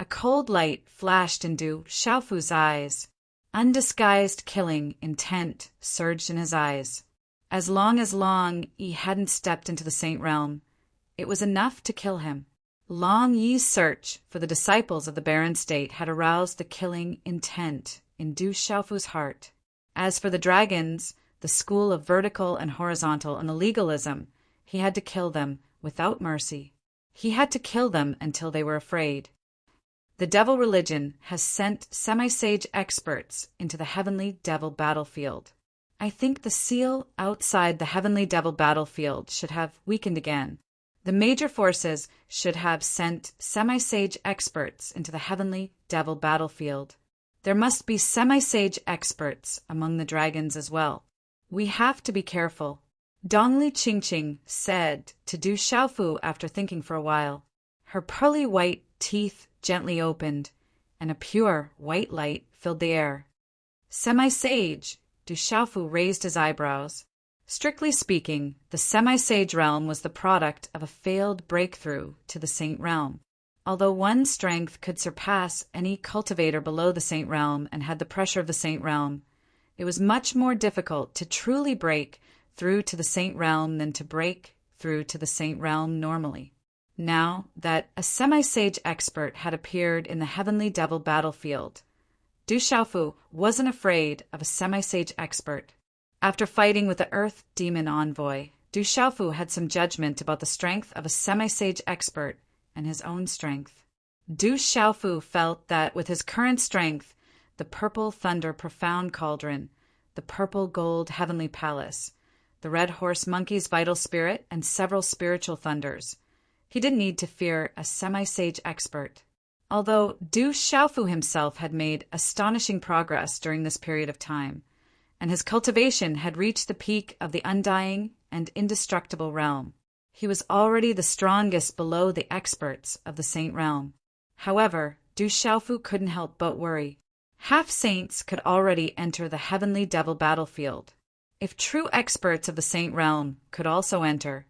A cold light flashed into Xiaofu's eyes. Undisguised killing intent surged in his eyes. As long as Long Yi hadn't stepped into the Saint Realm, it was enough to kill him. Long Yi's search for the disciples of the Barren State had aroused the killing intent in Du Xiaofu's heart. As for the dragons, the school of vertical and horizontal and the legalism, he had to kill them without mercy. He had to kill them until they were afraid. The devil religion has sent semi-sage experts into the heavenly devil battlefield. I think the seal outside the heavenly devil battlefield should have weakened again. The major forces should have sent semi-sage experts into the heavenly devil battlefield. There must be semi-sage experts among the dragons as well. We have to be careful. Dongli Qingqing said to Du Xiaofu after thinking for a while. Her pearly white teeth gently opened, and a pure white light filled the air. Semi-sage, Du Xiaofu raised his eyebrows. Strictly speaking, the semi-sage realm was the product of a failed breakthrough to the saint realm. Although one's strength could surpass any cultivator below the saint realm and had the pressure of the saint realm, it was much more difficult to truly break through to the saint realm than to break through to the saint realm normally. Now that a semi-sage expert had appeared in the heavenly devil battlefield, Du Xiaofu wasn't afraid of a semi-sage expert. After fighting with the Earth Demon envoy, Du Xiaofu had some judgment about the strength of a semi-sage expert and his own strength. Du Xiaofu felt that with his current strength, the purple thunder profound cauldron, the purple gold heavenly palace, the red horse monkey's vital spirit, and several spiritual thunders, he didn't need to fear a semi-sage expert. Although Du Xiaofu himself had made astonishing progress during this period of time, and his cultivation had reached the peak of the undying and indestructible realm, he was already the strongest below the experts of the saint realm. However, Du Xiaofu couldn't help but worry. Half-saints could already enter the heavenly devil battlefield. If true experts of the saint realm could also enter,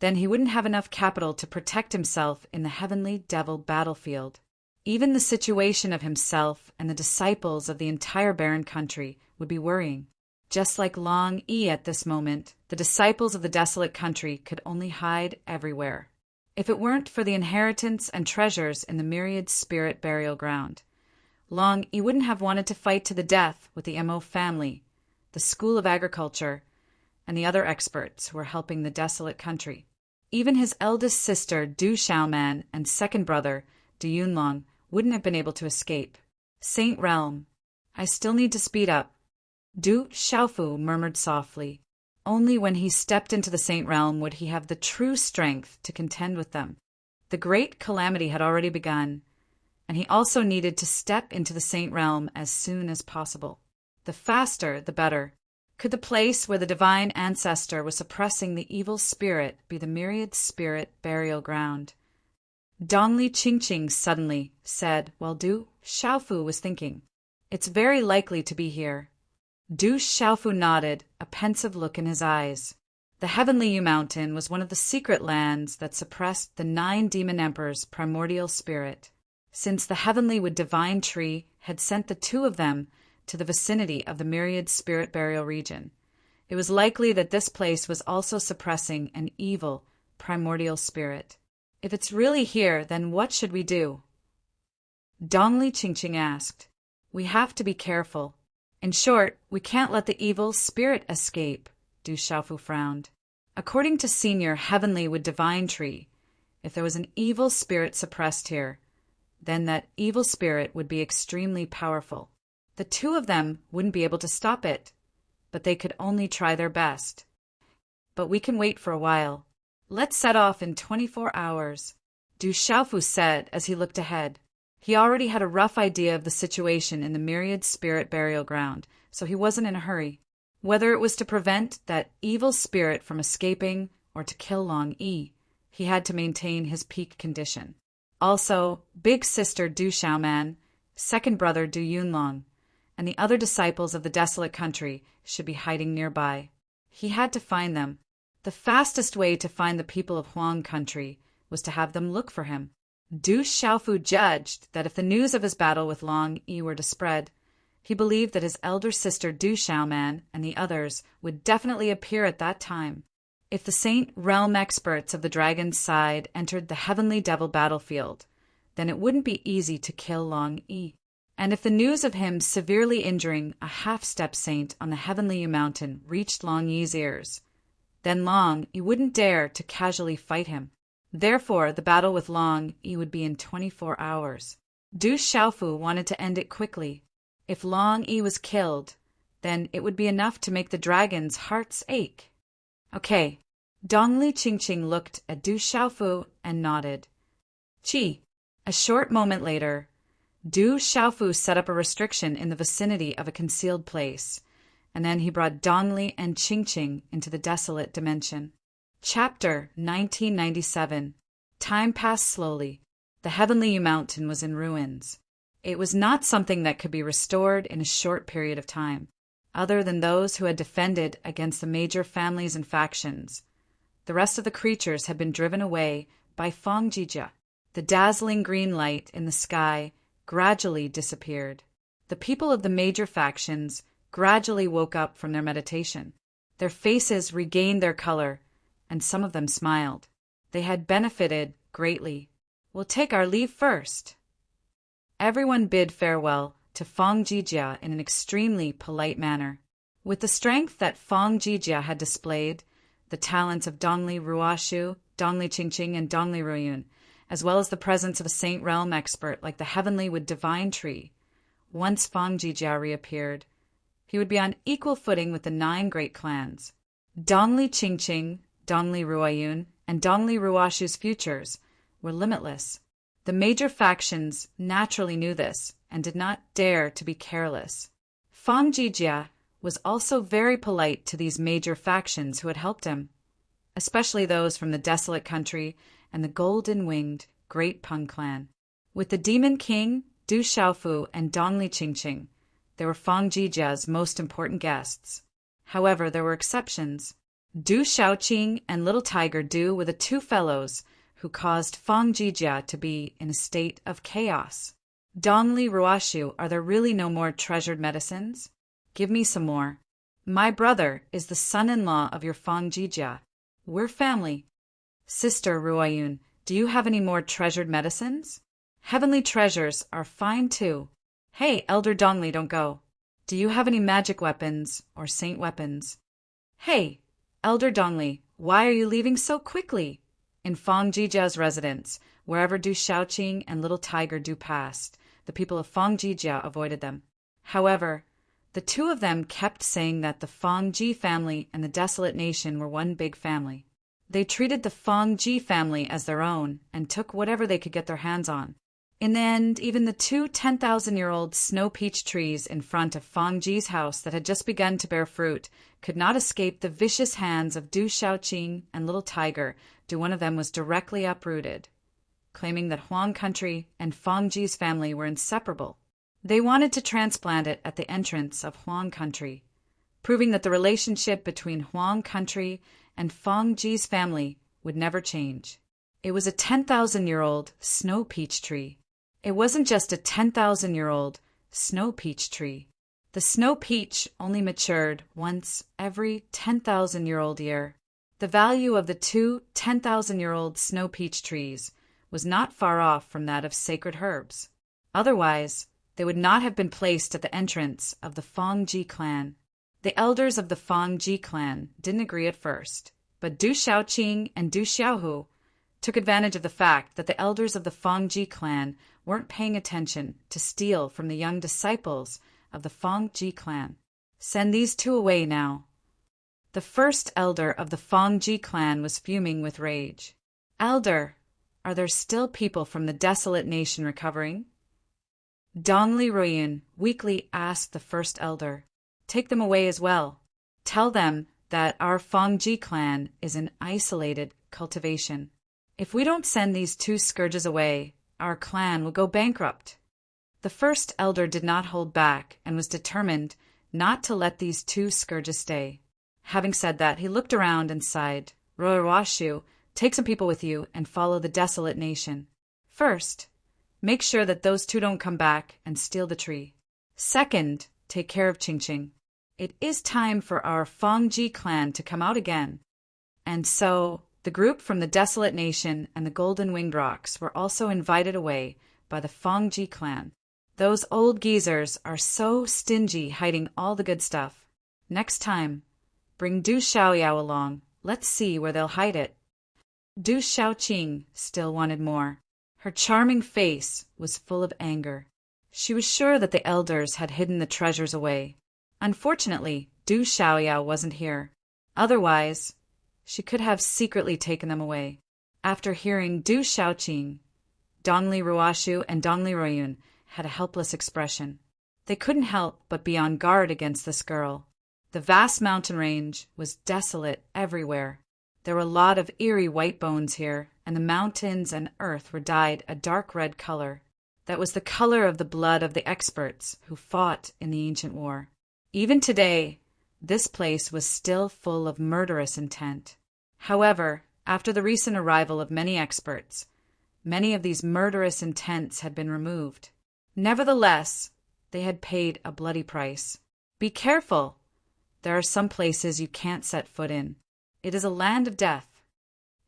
then he wouldn't have enough capital to protect himself in the heavenly devil battlefield. Even the situation of himself and the disciples of the entire barren country would be worrying. Just like Long Yi at this moment, the disciples of the desolate country could only hide everywhere. If it weren't for the inheritance and treasures in the myriad spirit burial ground, Long Yi wouldn't have wanted to fight to the death with the Mo family, the School of Agriculture, and the other experts who were helping the desolate country. Even his eldest sister, Du Xiaoman, and second brother, Du Yunlong, wouldn't have been able to escape. Saint Realm. I still need to speed up. Du Xiaofu murmured softly. Only when he stepped into the Saint Realm would he have the true strength to contend with them. The great calamity had already begun, and he also needed to step into the Saint Realm as soon as possible. The faster, the better. Could the place where the divine ancestor was suppressing the evil spirit be the myriad spirit burial ground? Dongli Qingqing suddenly said while Du Xiaofu was thinking, "It's very likely to be here." Du Xiaofu nodded, a pensive look in his eyes. The Heavenly Yu Mountain was one of the secret lands that suppressed the 9 demon emperors' primordial spirit. Since the Heavenly Wood Divine Tree had sent the 2 of them to the vicinity of the myriad spirit burial region, it was likely that this place was also suppressing an evil primordial spirit. If it's really here, then what should we do? Dongli Qingqing asked. We have to be careful. In short, we can't let the evil spirit escape, Du Xiaofu frowned. According to Senior Heavenly Wood Divine Tree, if there was an evil spirit suppressed here, then that evil spirit would be extremely powerful. The 2 of them wouldn't be able to stop it, but they could only try their best. But we can wait for a while. Let's set off in 24 hours, Du Xiaofu said as he looked ahead. He already had a rough idea of the situation in the myriad spirit burial ground, so he wasn't in a hurry. Whether it was to prevent that evil spirit from escaping or to kill Long Yi, he had to maintain his peak condition. Also, big sister Du Xiaoman, second brother Du Yunlong, and the other disciples of the desolate country should be hiding nearby. He had to find them. The fastest way to find the people of Huang country was to have them look for him. Du Xiaofu judged that if the news of his battle with Long Yi were to spread, he believed that his elder sister Du Xiaoman and the others would definitely appear at that time. If the Saint Realm experts of the dragon's side entered the heavenly devil battlefield, then it wouldn't be easy to kill Long Yi. And if the news of him severely injuring a half-step saint on the heavenly mountain reached Long Yi's ears, then Long Yi wouldn't dare to casually fight him. Therefore, the battle with Long Yi would be in 24 hours. Du Xiaofu wanted to end it quickly. If Long Yi was killed, then it would be enough to make the dragon's hearts ache. Okay. Dongli Qingqing looked at Du Xiaofu and nodded. Qi. A short moment later, Du Xiaofu set up a restriction in the vicinity of a concealed place, and then he brought Dongli and Qingqing into the desolate dimension. Chapter 1997. Time passed slowly. The heavenly mountain was in ruins. It was not something that could be restored in a short period of time, other than those who had defended against the major families and factions. The rest of the creatures had been driven away by Fangjia. The dazzling green light in the sky gradually disappeared. The people of the major factions gradually woke up from their meditation. Their faces regained their color, and some of them smiled. They had benefited greatly. We'll take our leave first. Everyone bid farewell to Fangjia in an extremely polite manner. With the strength that Fangjia had displayed, the talents of Dongli Ruoshu, Dongli Qingqing, and Dongli Ruoyun, as well as the presence of a Saint Realm expert like the Heavenly with Divine Tree, once Fangjia reappeared, he would be on equal footing with the 9 great clans. Dongli Qingqing, Dongli Ruoyun, and Dongli Ruoshu's futures were limitless. The major factions naturally knew this and did not dare to be careless. Fangjia was also very polite to these major factions who had helped him, especially those from the Desolate Country and the Golden-Winged Great Peng Clan. With the Demon King, Du Xiaofu, and Dongli Qingqing, they were Fangjijia's most important guests. However, there were exceptions. Du Xiaoqing and Little Tiger Du were the 2 fellows who caused Fangjia to be in a state of chaos. Dongli Ruoshu, are there really no more treasured medicines? Give me some more. My brother is the son-in-law of your Fangjia. We're family. Sister Ruoyun, do you have any more treasured medicines? Heavenly treasures are fine too. Hey, Elder Dongli, don't go. Do you have any magic weapons or saint weapons? Hey, Elder Dongli, why are you leaving so quickly? In Fangjijia's residence, wherever Du Xiaoqing and Little Tiger Du passed, the people of Fangjia avoided them. However, the 2 of them kept saying that the Fangji family and the Desolate Nation were one big family. They treated the Fangji family as their own and took whatever they could get their hands on. In the end, even the 2 10,000-year-old snow peach trees in front of Fangji's house that had just begun to bear fruit could not escape the vicious hands of Du Xiaoqing and Little Tiger. One of them was directly uprooted, claiming that Huang country and Fangji's family were inseparable. They wanted to transplant it at the entrance of Huang country, proving that the relationship between Huang country and Fangji's family would never change. It was a 10,000-year-old snow peach tree. It wasn't just a 10,000-year-old snow peach tree. The snow peach only matured once every 10,000-year-old year. The value of the 2 10,000-year-old snow peach trees was not far off from that of sacred herbs. Otherwise, they would not have been placed at the entrance of the Fangji clan. The elders of the Fangji clan didn't agree at first, but Du Xiaoqing and Du Xiaohu took advantage of the fact that the elders of the Fangji clan weren't paying attention to steal from the young disciples of the Fangji clan. Send these 2 away now. The first elder of the Fangji clan was fuming with rage. Elder, are there still people from the Desolate Nation recovering? Dongli Ruoyun weakly asked the first elder. Take them away as well. Tell them that our Fangji clan is an isolated cultivation. If we don't send these 2 scourges away, our clan will go bankrupt. The first elder did not hold back and was determined not to let these 2 scourges stay. Having said that, he looked around and sighed. Ruoshu, take some people with you and follow the Desolate Nation. First, make sure that those two don't come back and steal the tree. Second, take care of Qingqing. It is time for our Fangji clan to come out again. And so, the group from the Desolate Nation and the Golden Winged Rocks were also invited away by the Fangji clan. Those old geezers are so stingy hiding all the good stuff. Next time, bring Du Xiaoyao along. Let's see where they'll hide it. Du Xiaoqing still wanted more. Her charming face was full of anger. She was sure that the elders had hidden the treasures away. Unfortunately, Du Xiaoyao wasn't here. Otherwise, she could have secretly taken them away. After hearing Du Xiaoqing, Dongli Ruoshu and Dongli Ruoyun had a helpless expression. They couldn't help but be on guard against this girl. The vast mountain range was desolate everywhere. There were a lot of eerie white bones here, and the mountains and earth were dyed a dark red color. That was the color of the blood of the experts who fought in the ancient war. Even today, this place was still full of murderous intent. However, after the recent arrival of many experts, many of these murderous intents had been removed. Nevertheless, they had paid a bloody price. Be careful! There are some places you can't set foot in. It is a land of death.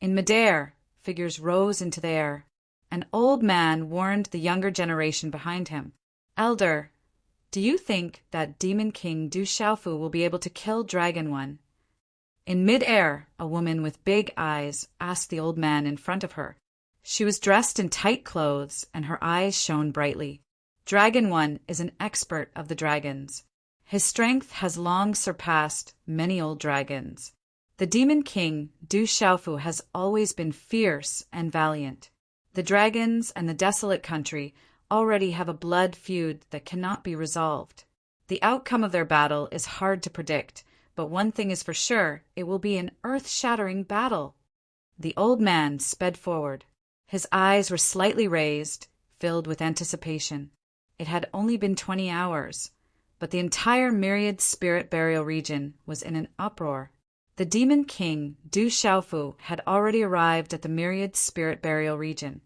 In midair, figures rose into the air. An old man warned the younger generation behind him. Elder, do you think that Demon King Du Xiaofu will be able to kill Dragon One? In midair, a woman with big eyes asked the old man in front of her. She was dressed in tight clothes, and her eyes shone brightly. Dragon One is an expert of the dragons. His strength has long surpassed many old dragons. The Demon King, Du Xiaofu, has always been fierce and valiant. The dragons and the desolate country already have a blood feud that cannot be resolved. The outcome of their battle is hard to predict, but one thing is for sure, it will be an earth-shattering battle. The old man sped forward. His eyes were slightly raised, filled with anticipation. It had only been 20 hours. But the entire Myriad Spirit Burial region was in an uproar. The Demon King, Du Xiaofu, had already arrived at the Myriad Spirit Burial region.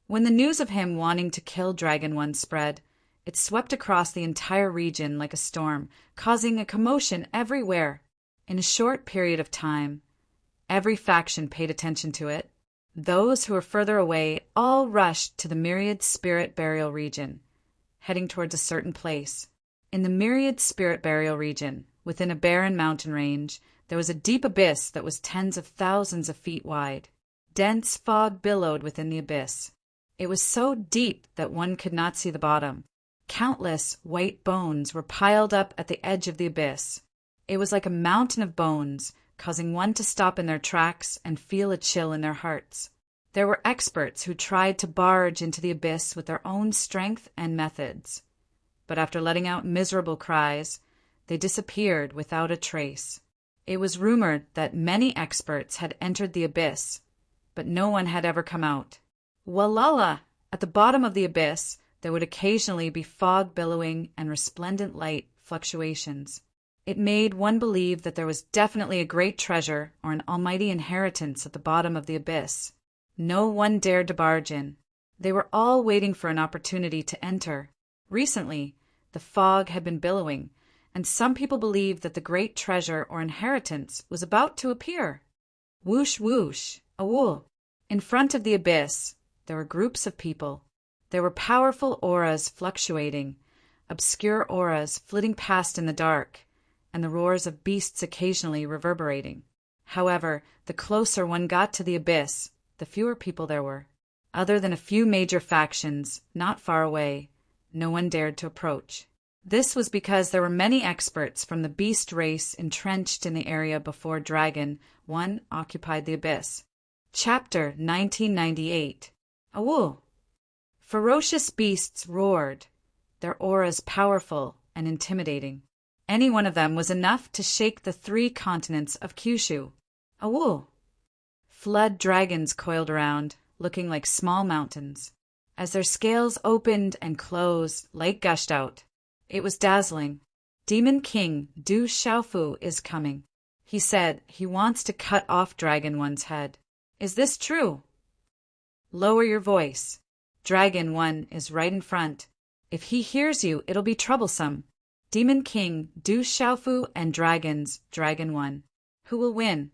When the news of him wanting to kill Dragon One spread, it swept across the entire region like a storm, causing a commotion everywhere. In a short period of time, every faction paid attention to it. Those who were further away all rushed to the Myriad Spirit Burial region, heading towards a certain place. In the Myriad Spirit Burial region, within a barren mountain range, there was a deep abyss that was tens of thousands of feet wide. Dense fog billowed within the abyss. It was so deep that one could not see the bottom. Countless white bones were piled up at the edge of the abyss. It was like a mountain of bones, causing one to stop in their tracks and feel a chill in their hearts. There were experts who tried to barge into the abyss with their own strength and methods. But after letting out miserable cries, they disappeared without a trace. It was rumored that many experts had entered the abyss, but no one had ever come out. Walala! At the bottom of the abyss, there would occasionally be fog billowing and resplendent light fluctuations. It made one believe that there was definitely a great treasure or an almighty inheritance at the bottom of the abyss. No one dared to barge in. They were all waiting for an opportunity to enter. Recently, the fog had been billowing, and some people believed that the great treasure or inheritance was about to appear. Whoosh whoosh, awoo. In front of the abyss, there were groups of people. There were powerful auras fluctuating, obscure auras flitting past in the dark, and the roars of beasts occasionally reverberating. However, the closer one got to the abyss, the fewer people there were. Other than a few major factions, not far away, no one dared to approach. This was because there were many experts from the beast race entrenched in the area before Dragon One occupied the abyss. Chapter 1998. Awoo! Ferocious beasts roared, their auras powerful and intimidating. Any one of them was enough to shake the 3 continents of Kyushu. Awoo! Flood dragons coiled around, looking like small mountains. As their scales opened and closed, light gushed out. It was dazzling. Demon King Du Xiaofu is coming. He said he wants to cut off Dragon One's head. Is this true? Lower your voice. Dragon 1 is right in front. If he hears you, it'll be troublesome. Demon King Du Xiaofu and Dragons Dragon 1. Who will win?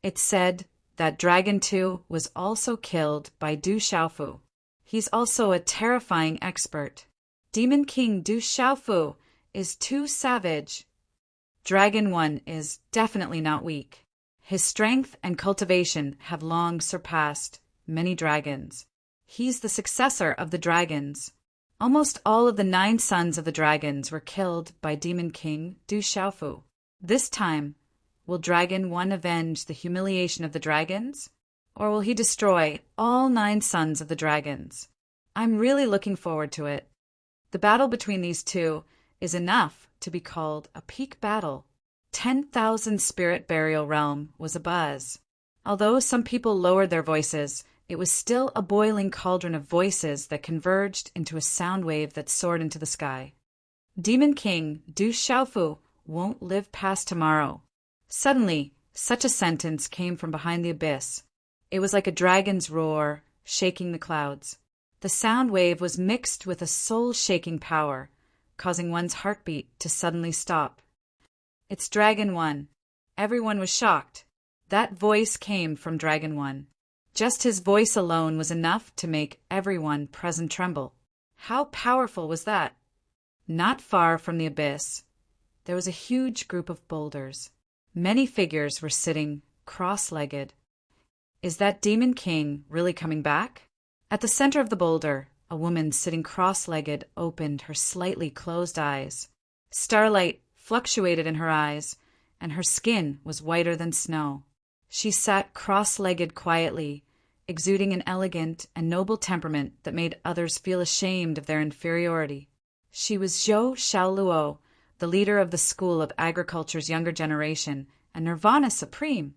It's said that Dragon 2 was also killed by Du Xiaofu. He's also a terrifying expert. Demon King Du Xiaofu is too savage. Dragon 1 is definitely not weak. His strength and cultivation have long surpassed many dragons. He's the successor of the dragons. Almost all of the 9 sons of the dragons were killed by Demon King Du Xiaofu. This time, will Dragon 1 avenge the humiliation of the dragons? Or will he destroy all 9 sons of the dragons? I'm really looking forward to it. The battle between these two is enough to be called a peak battle. 10,000 Spirit Burial Realm was abuzz. Although some people lowered their voices, it was still a boiling cauldron of voices that converged into a sound wave that soared into the sky. Demon King Du Xiaofu won't live past tomorrow. Suddenly, such a sentence came from behind the abyss. It was like a dragon's roar, shaking the clouds. The sound wave was mixed with a soul-shaking power, causing one's heartbeat to suddenly stop. It's Dragon 1. Everyone was shocked. That voice came from Dragon 1. Just his voice alone was enough to make everyone present tremble. How powerful was that? Not far from the abyss, there was a huge group of boulders. Many figures were sitting cross-legged. Is that Demon King really coming back? At the center of the boulder, a woman sitting cross-legged opened her slightly closed eyes. Starlight fluctuated in her eyes, and her skin was whiter than snow. She sat cross-legged quietly, exuding an elegant and noble temperament that made others feel ashamed of their inferiority. She was Zhou Xiaoluo, the leader of the School of Agriculture's younger generation, and Nirvana Supreme.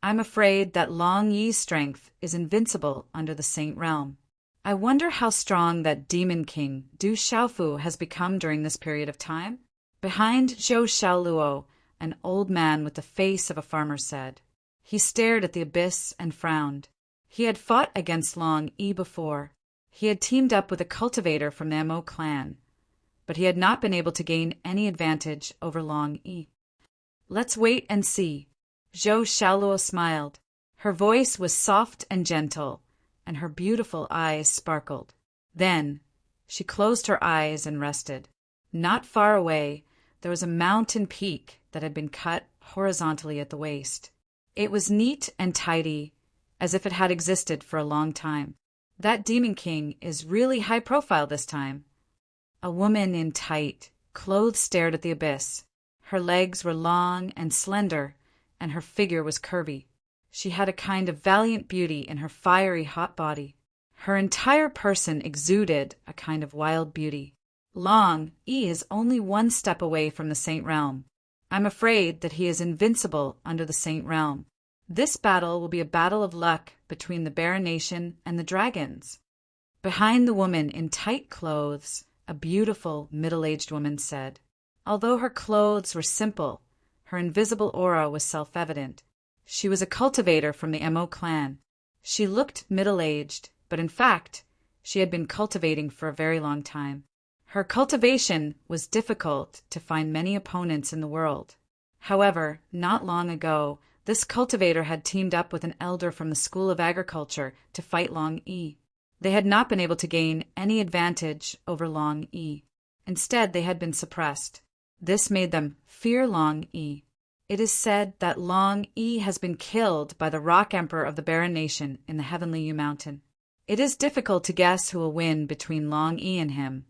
I'm afraid that Long Yi's strength is invincible under the Saint Realm. I wonder how strong that Demon King Du Xiaofu has become during this period of time. Behind Zhou Xiaoluo, an old man with the face of a farmer said. He stared at the abyss and frowned. He had fought against Long Yi before. He had teamed up with a cultivator from the Mo clan, but he had not been able to gain any advantage over Long Yi. Let's wait and see. Zhou Xiaoluo smiled. Her voice was soft and gentle, and her beautiful eyes sparkled. Then she closed her eyes and rested. Not far away, there was a mountain peak that had been cut horizontally at the waist. It was neat and tidy, as if it had existed for a long time. That Demon King is really high profile this time. A woman in tight clothes stared at the abyss. Her legs were long and slender, and her figure was curvy. She had a kind of valiant beauty in her fiery hot body. Her entire person exuded a kind of wild beauty. Long Yi is only 1 step away from the Saint Realm. I'm afraid that he is invincible under the Saint Realm. This battle will be a battle of luck between the Barren Nation and the dragons. Behind the woman in tight clothes, a beautiful middle-aged woman said. Although her clothes were simple, her invisible aura was self-evident. She was a cultivator from the Mo clan. She looked middle-aged, but in fact, she had been cultivating for a very long time. Her cultivation was difficult to find many opponents in the world. However, not long ago, this cultivator had teamed up with an elder from the School of Agriculture to fight Long Yi. They had not been able to gain any advantage over Long Yi. Instead, they had been suppressed. This made them fear Long Yi. It is said that Long Yi has been killed by the Rock Emperor of the Barren Nation in the Heavenly Yu Mountain. It is difficult to guess who will win between Long Yi and him,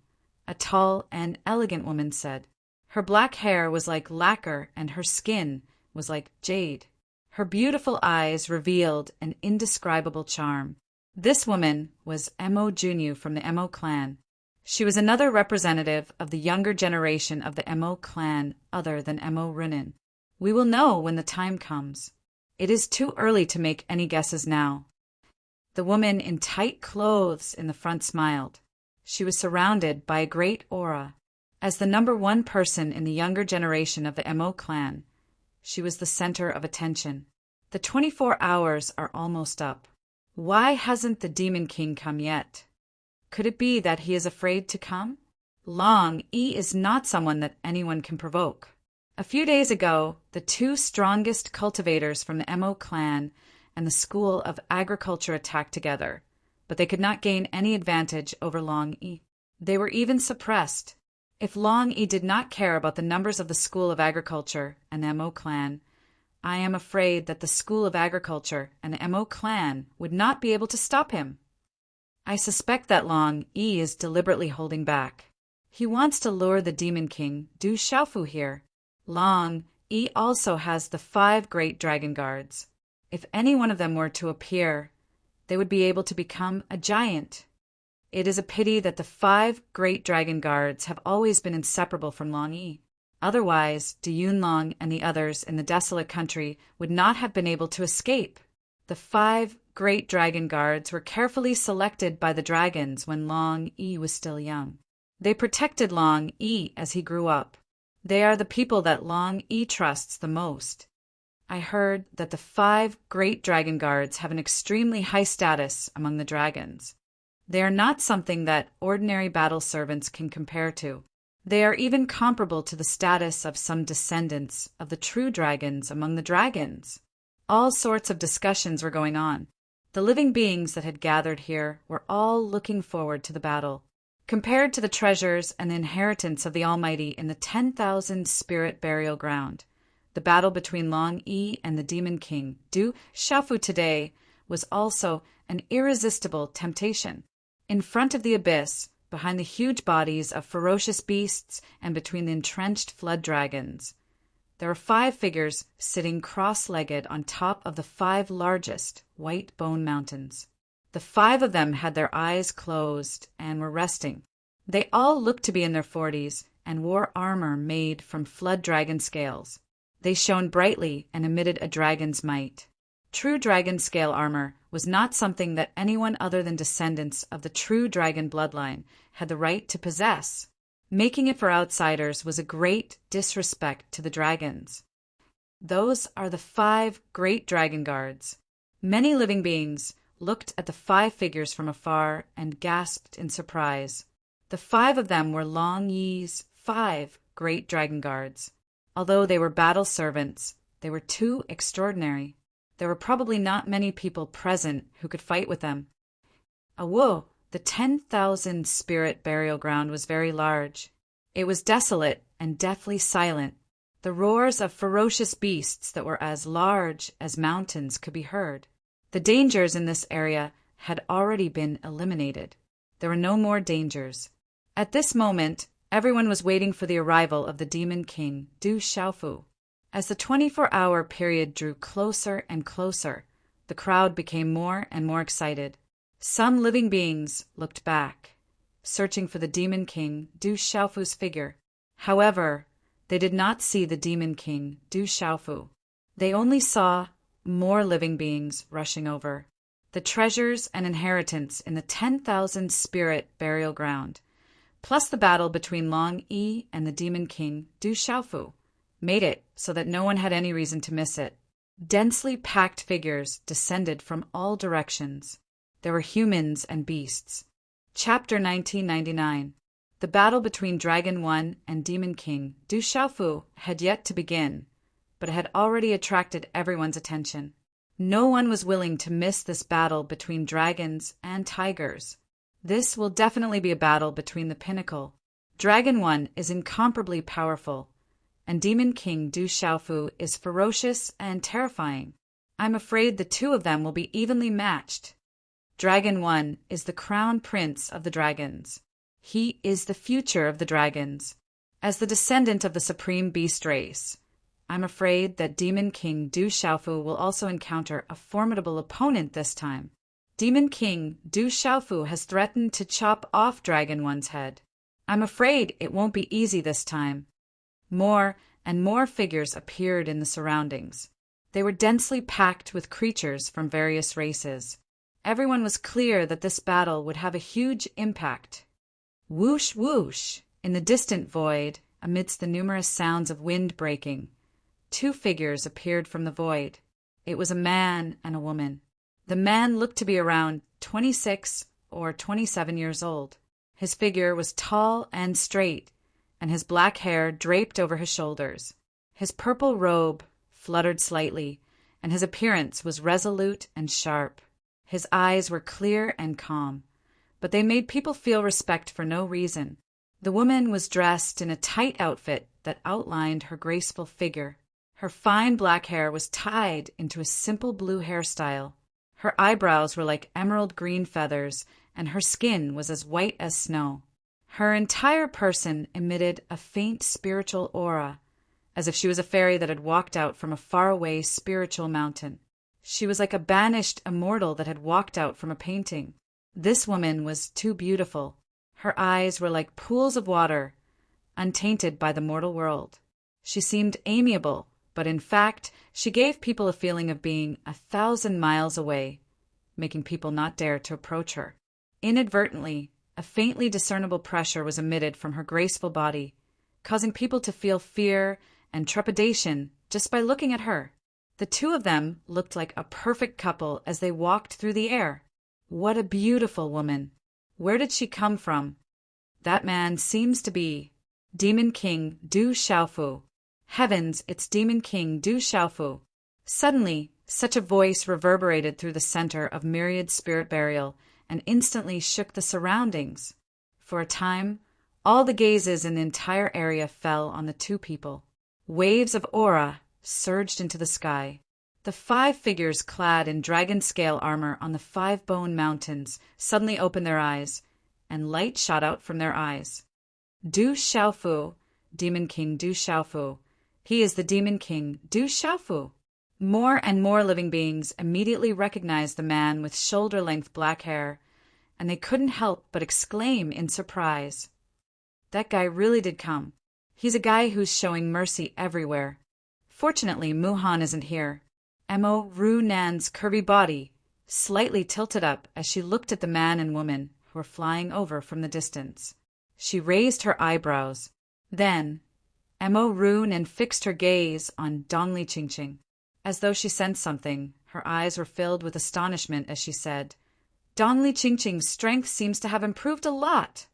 a tall and elegant woman said. Her black hair was like lacquer and her skin was like jade. Her beautiful eyes revealed an indescribable charm. This woman was Mo Junyu from the Mo clan. She was another representative of the younger generation of the Mo clan other than Mo Runin. We will know when the time comes. It is too early to make any guesses now. The woman in tight clothes in the front smiled. She was surrounded by a great aura. As the number 1 person in the younger generation of the Mo clan, she was the center of attention. The 24 hours are almost up. Why hasn't the Demon King come yet? Could it be that he is afraid to come? Long E is not someone that anyone can provoke. A few days ago, the two strongest cultivators from the Mo clan and the School of Agriculture attacked together, but they could not gain any advantage over Long E. They were even suppressed. If Long E did not care about the numbers of the School of Agriculture and the Mo clan, I am afraid that the School of Agriculture and the Mo clan would not be able to stop him. I suspect that Long E is deliberately holding back. He wants to lure the Demon King, Du Xiaofu, here. Long E also has the 5 great dragon guards. If any one of them were to appear, they would be able to become a giant. It is a pity that the 5 great dragon guards have always been inseparable from Long E. Otherwise, Du Yunlong and the others in the desolate country would not have been able to escape. The 5 great dragon guards were carefully selected by the dragons when Long E was still young. They protected Long E as he grew up. They are the people that Long E trusts the most. I heard that the 5 great dragon guards have an extremely high status among the dragons. They are not something that ordinary battle servants can compare to. They are even comparable to the status of some descendants of the true dragons among the dragons. All sorts of discussions were going on. The living beings that had gathered here were all looking forward to the battle. Compared to the treasures and the inheritance of the Almighty in the 10,000 spirit burial ground, the battle between Long E and the Demon King, Du Xiaofu, today was also an irresistible temptation. In front of the abyss, behind the huge bodies of ferocious beasts and between the entrenched flood dragons, there are 5 figures sitting cross-legged on top of the 5 largest white bone mountains. The 5 of them had their eyes closed and were resting. They all looked to be in their 40s and wore armor made from flood dragon scales. They shone brightly and emitted a dragon's might. True dragon scale armor was not something that anyone other than descendants of the true dragon bloodline had the right to possess. Making it for outsiders was a great disrespect to the dragons. Those are the 5 great dragon guards. Many living beings looked at the 5 figures from afar and gasped in surprise. The 5 of them were Long Yi's 5 great dragon guards. Although they were battle servants, they were too extraordinary. There were probably not many people present who could fight with them. The 10,000 spirit burial ground was very large. It was desolate and deathly silent. The roars of ferocious beasts that were as large as mountains could be heard. The dangers in this area had already been eliminated. There were no more dangers. At this moment, everyone was waiting for the arrival of the Demon King, Du Xiaofu. As the 24-hour period drew closer and closer, the crowd became more and more excited. Some living beings looked back, searching for the Demon King, Du Xiaofu's figure. However, they did not see the Demon King, Du Xiaofu. They only saw more living beings rushing over. The treasures and inheritance in the 10,000 spirit burial ground, plus the battle between Long E and the Demon King, Du Xiaofu, made it so that no one had any reason to miss it. Densely packed figures descended from all directions. There were humans and beasts. Chapter 1999. The battle between Dragon 1 and Demon King, Du Xiaofu, had yet to begin, but it had already attracted everyone's attention. No one was willing to miss this battle between dragons and tigers. This will definitely be a battle between the pinnacle. Dragon 1 is incomparably powerful, and Demon King Du Xiaofu is ferocious and terrifying. I'm afraid the 2 of them will be evenly matched. Dragon 1 is the crown prince of the dragons. He is the future of the dragons. As the descendant of the supreme beast race, I'm afraid that Demon King Du Xiaofu will also encounter a formidable opponent this time. Demon King Du Xiaofu has threatened to chop off Dragon 1's head. I'm afraid it won't be easy this time. More and more figures appeared in the surroundings. They were densely packed with creatures from various races. Everyone was clear that this battle would have a huge impact. Whoosh, whoosh! In the distant void, amidst the numerous sounds of wind breaking, 2 figures appeared from the void. It was a man and a woman. The man looked to be around 26 or 27 years old. His figure was tall and straight, and his black hair draped over his shoulders. His purple robe fluttered slightly, and his appearance was resolute and sharp. His eyes were clear and calm, but they made people feel respect for no reason. The woman was dressed in a tight outfit that outlined her graceful figure. Her fine black hair was tied into a simple blue hairstyle. Her eyebrows were like emerald green feathers, and her skin was as white as snow. Her entire person emitted a faint spiritual aura, as if she was a fairy that had walked out from a faraway spiritual mountain. She was like a banished immortal that had walked out from a painting. This woman was too beautiful. Her eyes were like pools of water, untainted by the mortal world. She seemed amiable, but in fact, she gave people a feeling of being 1,000 miles away, making people not dare to approach her. Inadvertently, a faintly discernible pressure was emitted from her graceful body, causing people to feel fear and trepidation just by looking at her. The two of them looked like a perfect couple as they walked through the air. What a beautiful woman! Where did she come from? That man seems to be Demon King Du Xiaofu. Heavens, it's Demon King Du Xiaofu. Suddenly, such a voice reverberated through the center of Myriad Spirit Burial and instantly shook the surroundings. For a time, all the gazes in the entire area fell on the two people. Waves of aura surged into the sky. The 5 figures clad in dragon-scale armor on the 5 bone mountains suddenly opened their eyes, and light shot out from their eyes. Du Xiaofu, Demon King Du Xiaofu. He is the Demon King Du Xiaofu. More and more living beings immediately recognized the man with shoulder-length black hair, and they couldn't help but exclaim in surprise. That guy really did come. He's a guy who's showing mercy everywhere. Fortunately, Muhan isn't here. Mo Ru Nan's curvy body slightly tilted up as she looked at the man and woman who were flying over from the distance. She raised her eyebrows. Then, Mo Ru Nan fixed her gaze on Dongli Qingqing. As though she sensed something, her eyes were filled with astonishment as she said, Dongli Qingqing's strength seems to have improved a lot.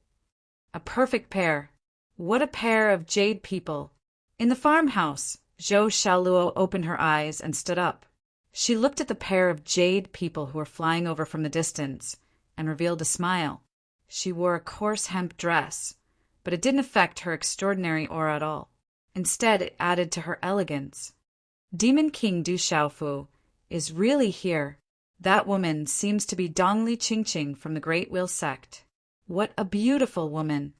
A perfect pair. What a pair of jade people. In the farmhouse, Zhou Xiaoluo opened her eyes and stood up. She looked at the pair of jade people who were flying over from the distance and revealed a smile. She wore a coarse hemp dress, but it didn't affect her extraordinary aura at all. Instead, it added to her elegance. Demon King Du Xiaofu is really here. That woman seems to be Dongli Qingqing from the Great Wheel sect. What a beautiful woman.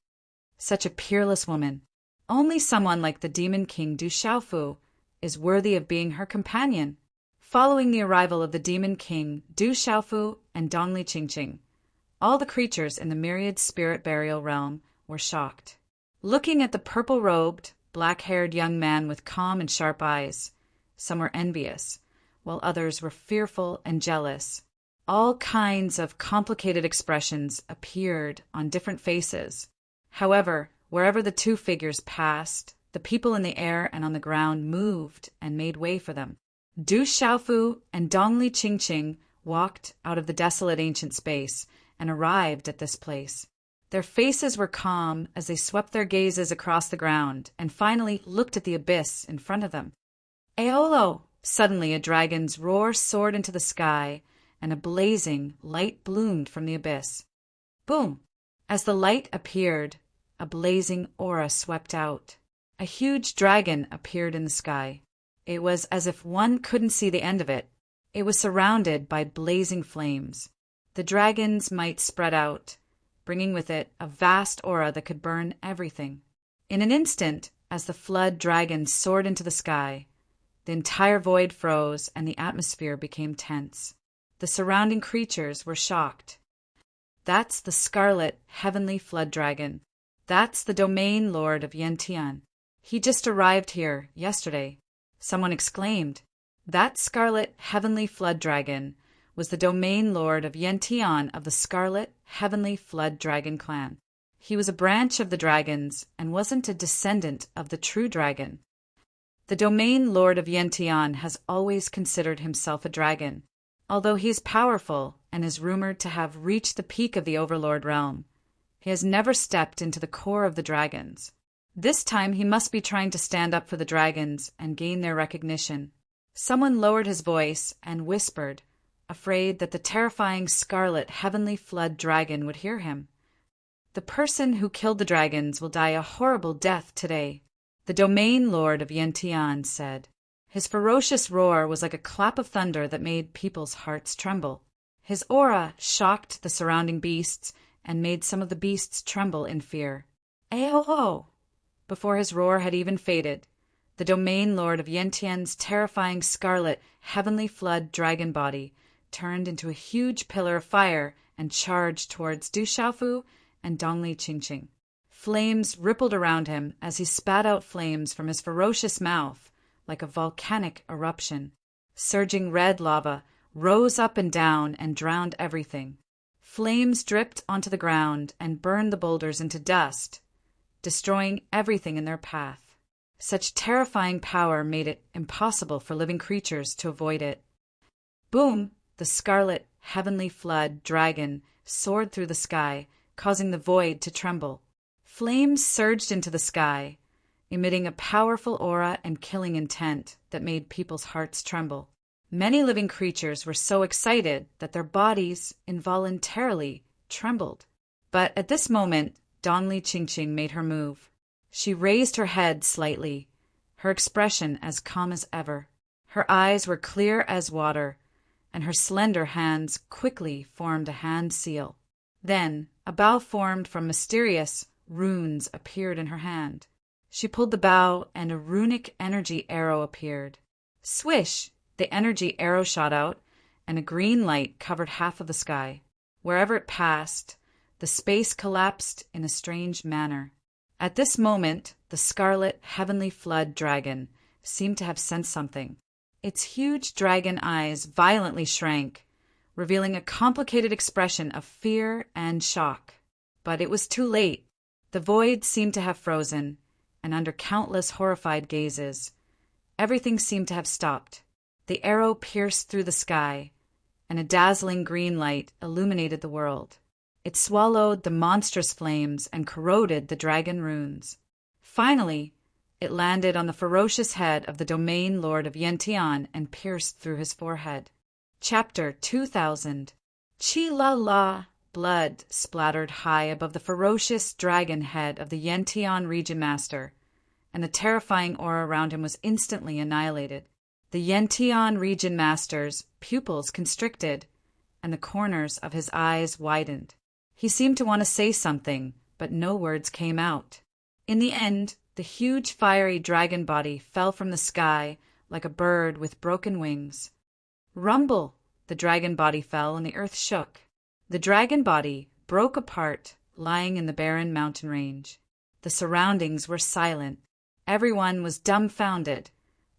Such a peerless woman. Only someone like the Demon King Du Xiaofu is worthy of being her companion. Following the arrival of the Demon King Du Xiaofu and Dongli Qingqing, all the creatures in the Myriad Spirit Burial realm were shocked. Looking at the purple-robed, black-haired young man with calm and sharp eyes, some were envious, while others were fearful and jealous. All kinds of complicated expressions appeared on different faces. However, wherever the two figures passed, the people in the air and on the ground moved and made way for them. Du Xiaofu and Dongli Qingqing walked out of the desolate ancient space and arrived at this place. Their faces were calm as they swept their gazes across the ground and finally looked at the abyss in front of them. Aolo! Suddenly a dragon's roar soared into the sky, and a blazing light bloomed from the abyss. Boom! As the light appeared, a blazing aura swept out. A huge dragon appeared in the sky. It was as if one couldn't see the end of it. It was surrounded by blazing flames. The dragon's might spread out, bringing with it a vast aura that could burn everything. In an instant, as the flood dragon soared into the sky, the entire void froze and the atmosphere became tense. The surrounding creatures were shocked. That's the scarlet heavenly flood dragon. That's the domain lord of Yantian. He just arrived here yesterday. Someone exclaimed. That scarlet heavenly flood dragon was the domain lord of Yantian of the Scarlet Heavenly Flood Dragon clan. He was a branch of the dragons and wasn't a descendant of the true dragon. The domain lord of Yantian has always considered himself a dragon, Although he is powerful and is rumored to have reached the peak of the Overlord realm, he has never stepped into the core of the dragons. This time he must be trying to stand up for the dragons and gain their recognition. Someone lowered his voice and whispered, afraid that the terrifying scarlet heavenly flood dragon would hear him. The person who killed the dragons will die a horrible death today, the domain lord of Yantian said. His ferocious roar was like a clap of thunder that made people's hearts tremble. His aura shocked the surrounding beasts and made some of the beasts tremble in fear. Ayo! Before his roar had even faded, the domain lord of Yantian's terrifying scarlet heavenly flood dragon body turned into a huge pillar of fire and charged towards Du Xiaofu and Dongli Qingqing. Flames rippled around him as he spat out flames from his ferocious mouth like a volcanic eruption. Surging red lava rose up and down and drowned everything. Flames dripped onto the ground and burned the boulders into dust, destroying everything in their path. Such terrifying power made it impossible for living creatures to avoid it. Boom! The scarlet heavenly flood dragon soared through the sky, causing the void to tremble. Flames surged into the sky, emitting a powerful aura and killing intent that made people's hearts tremble. Many living creatures were so excited that their bodies involuntarily trembled. But at this moment, Dongli Qingqing made her move. She raised her head slightly, her expression as calm as ever. Her eyes were clear as water, and her slender hands quickly formed a hand seal. Then, a bow formed from mysterious runes appeared in her hand. She pulled the bow, and a runic energy arrow appeared. Swish! The energy arrow shot out, and a green light covered half of the sky. Wherever it passed, the space collapsed in a strange manner. At this moment, the scarlet heavenly flood dragon seemed to have sensed something. Its huge dragon eyes violently shrank, revealing a complicated expression of fear and shock. But it was too late. The void seemed to have frozen, and under countless horrified gazes, everything seemed to have stopped. The arrow pierced through the sky, and a dazzling green light illuminated the world. It swallowed the monstrous flames and corroded the dragon runes. Finally, it landed on the ferocious head of the domain lord of Yantian and pierced through his forehead. Chapter 2000. Chi la la! Blood splattered high above the ferocious dragon head of the Yantian region master, and the terrifying aura around him was instantly annihilated. The Yantian region master's pupils constricted, and the corners of his eyes widened. He seemed to want to say something, but no words came out. In the end, the huge fiery dragon body fell from the sky like a bird with broken wings. Rumble! The dragon body fell and the earth shook. The dragon body broke apart, lying in the barren mountain range. The surroundings were silent. Everyone was dumbfounded,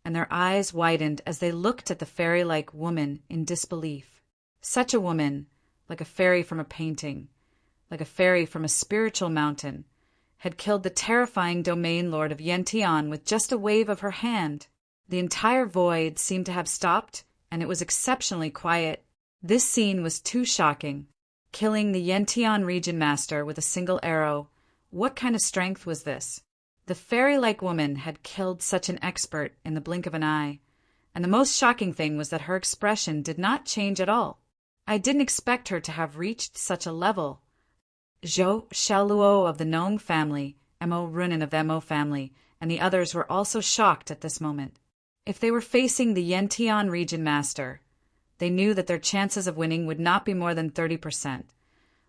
and their eyes widened as they looked at the fairy-like woman in disbelief. Such a woman, like a fairy from a painting, like a fairy from a spiritual mountain, had killed the terrifying domain lord of Yantian with just a wave of her hand. The entire void seemed to have stopped, and it was exceptionally quiet. This scene was too shocking. Killing the Yantian region master with a single arrow. What kind of strength was this? The fairy-like woman had killed such an expert in the blink of an eye, and the most shocking thing was that her expression did not change at all. I didn't expect her to have reached such a level. Zhou Xiaoluo of the Gnome family, Mo Runin of the Mo family, and the others were also shocked at this moment. If they were facing the Yantian region master, they knew that their chances of winning would not be more than 30%,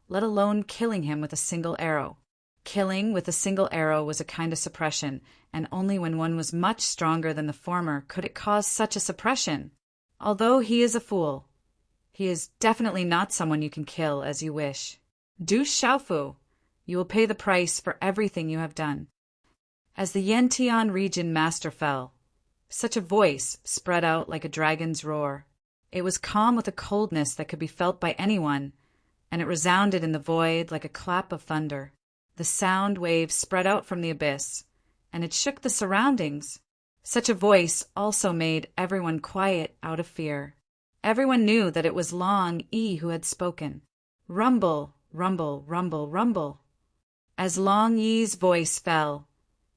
let alone killing him with a single arrow. Killing with a single arrow was a kind of suppression, and only when one was much stronger than the former could it cause such a suppression. Although he is a fool, he is definitely not someone you can kill as you wish. Du Xiaofu, you will pay the price for everything you have done. As the Yantian region master fell, such a voice spread out like a dragon's roar. It was calm with a coldness that could be felt by anyone, and it resounded in the void like a clap of thunder. The sound wave spread out from the abyss, and it shook the surroundings. Such a voice also made everyone quiet out of fear. Everyone knew that it was Long Yi who had spoken. Rumble, rumble, rumble, rumble. As Long Yi's voice fell,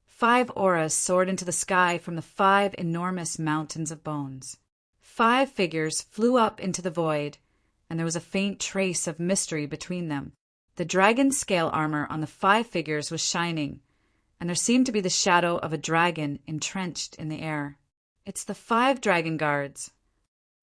5 auras soared into the sky from the 5 enormous mountains of bones. 5 figures flew up into the void, and there was a faint trace of mystery between them. The dragon scale armor on the 5 figures was shining, and there seemed to be the shadow of a dragon entrenched in the air. It's the 5 dragon guards.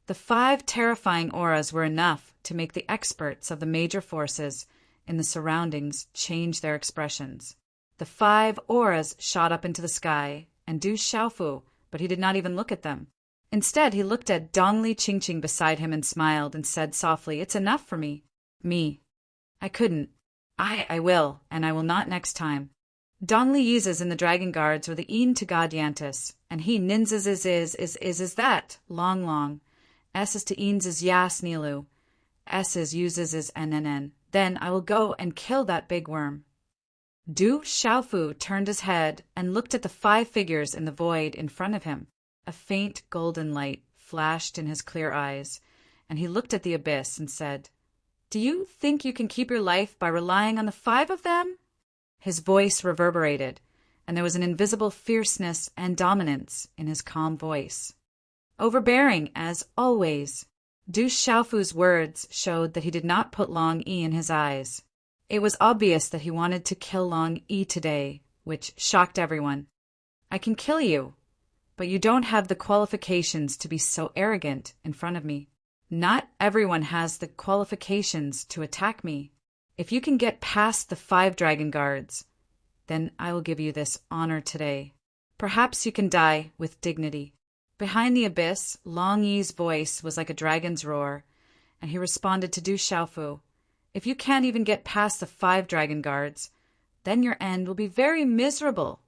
The 5 terrifying auras were enough to make the experts of the major forces in the surroundings change their expressions. The 5 auras shot up into the sky, and Du Xiaofu, but he did not even look at them. Instead, he looked at Dongli Qingqing beside him and smiled and said softly, "It's enough for me." Me. I couldn't. I will, and I will not next time. Dongli Yizes in the Dragon Guards were the Een to God Yantis, and he ninzas is that, long. S is to Eens is Yas Nilu. S is uses is NNN. Then I will go and kill that big worm. Du Xiaofu turned his head and looked at the 5 figures in the void in front of him. A faint golden light flashed in his clear eyes, and he looked at the abyss and said, "Do you think you can keep your life by relying on the 5 of them?" His voice reverberated, and there was an invisible fierceness and dominance in his calm voice. Overbearing, as always. Du Xiaofu's words showed that he did not put Long Yi in his eyes. It was obvious that he wanted to kill Long Yi today, which shocked everyone. "I can kill you, but you don't have the qualifications to be so arrogant in front of me. Not everyone has the qualifications to attack me. If you can get past the 5 dragon guards, then I will give you this honor today. Perhaps you can die with dignity." Behind the abyss, Long Yi's voice was like a dragon's roar, and he responded to Du Xiaofu, "If you can't even get past the 5 dragon guards, then your end will be very miserable.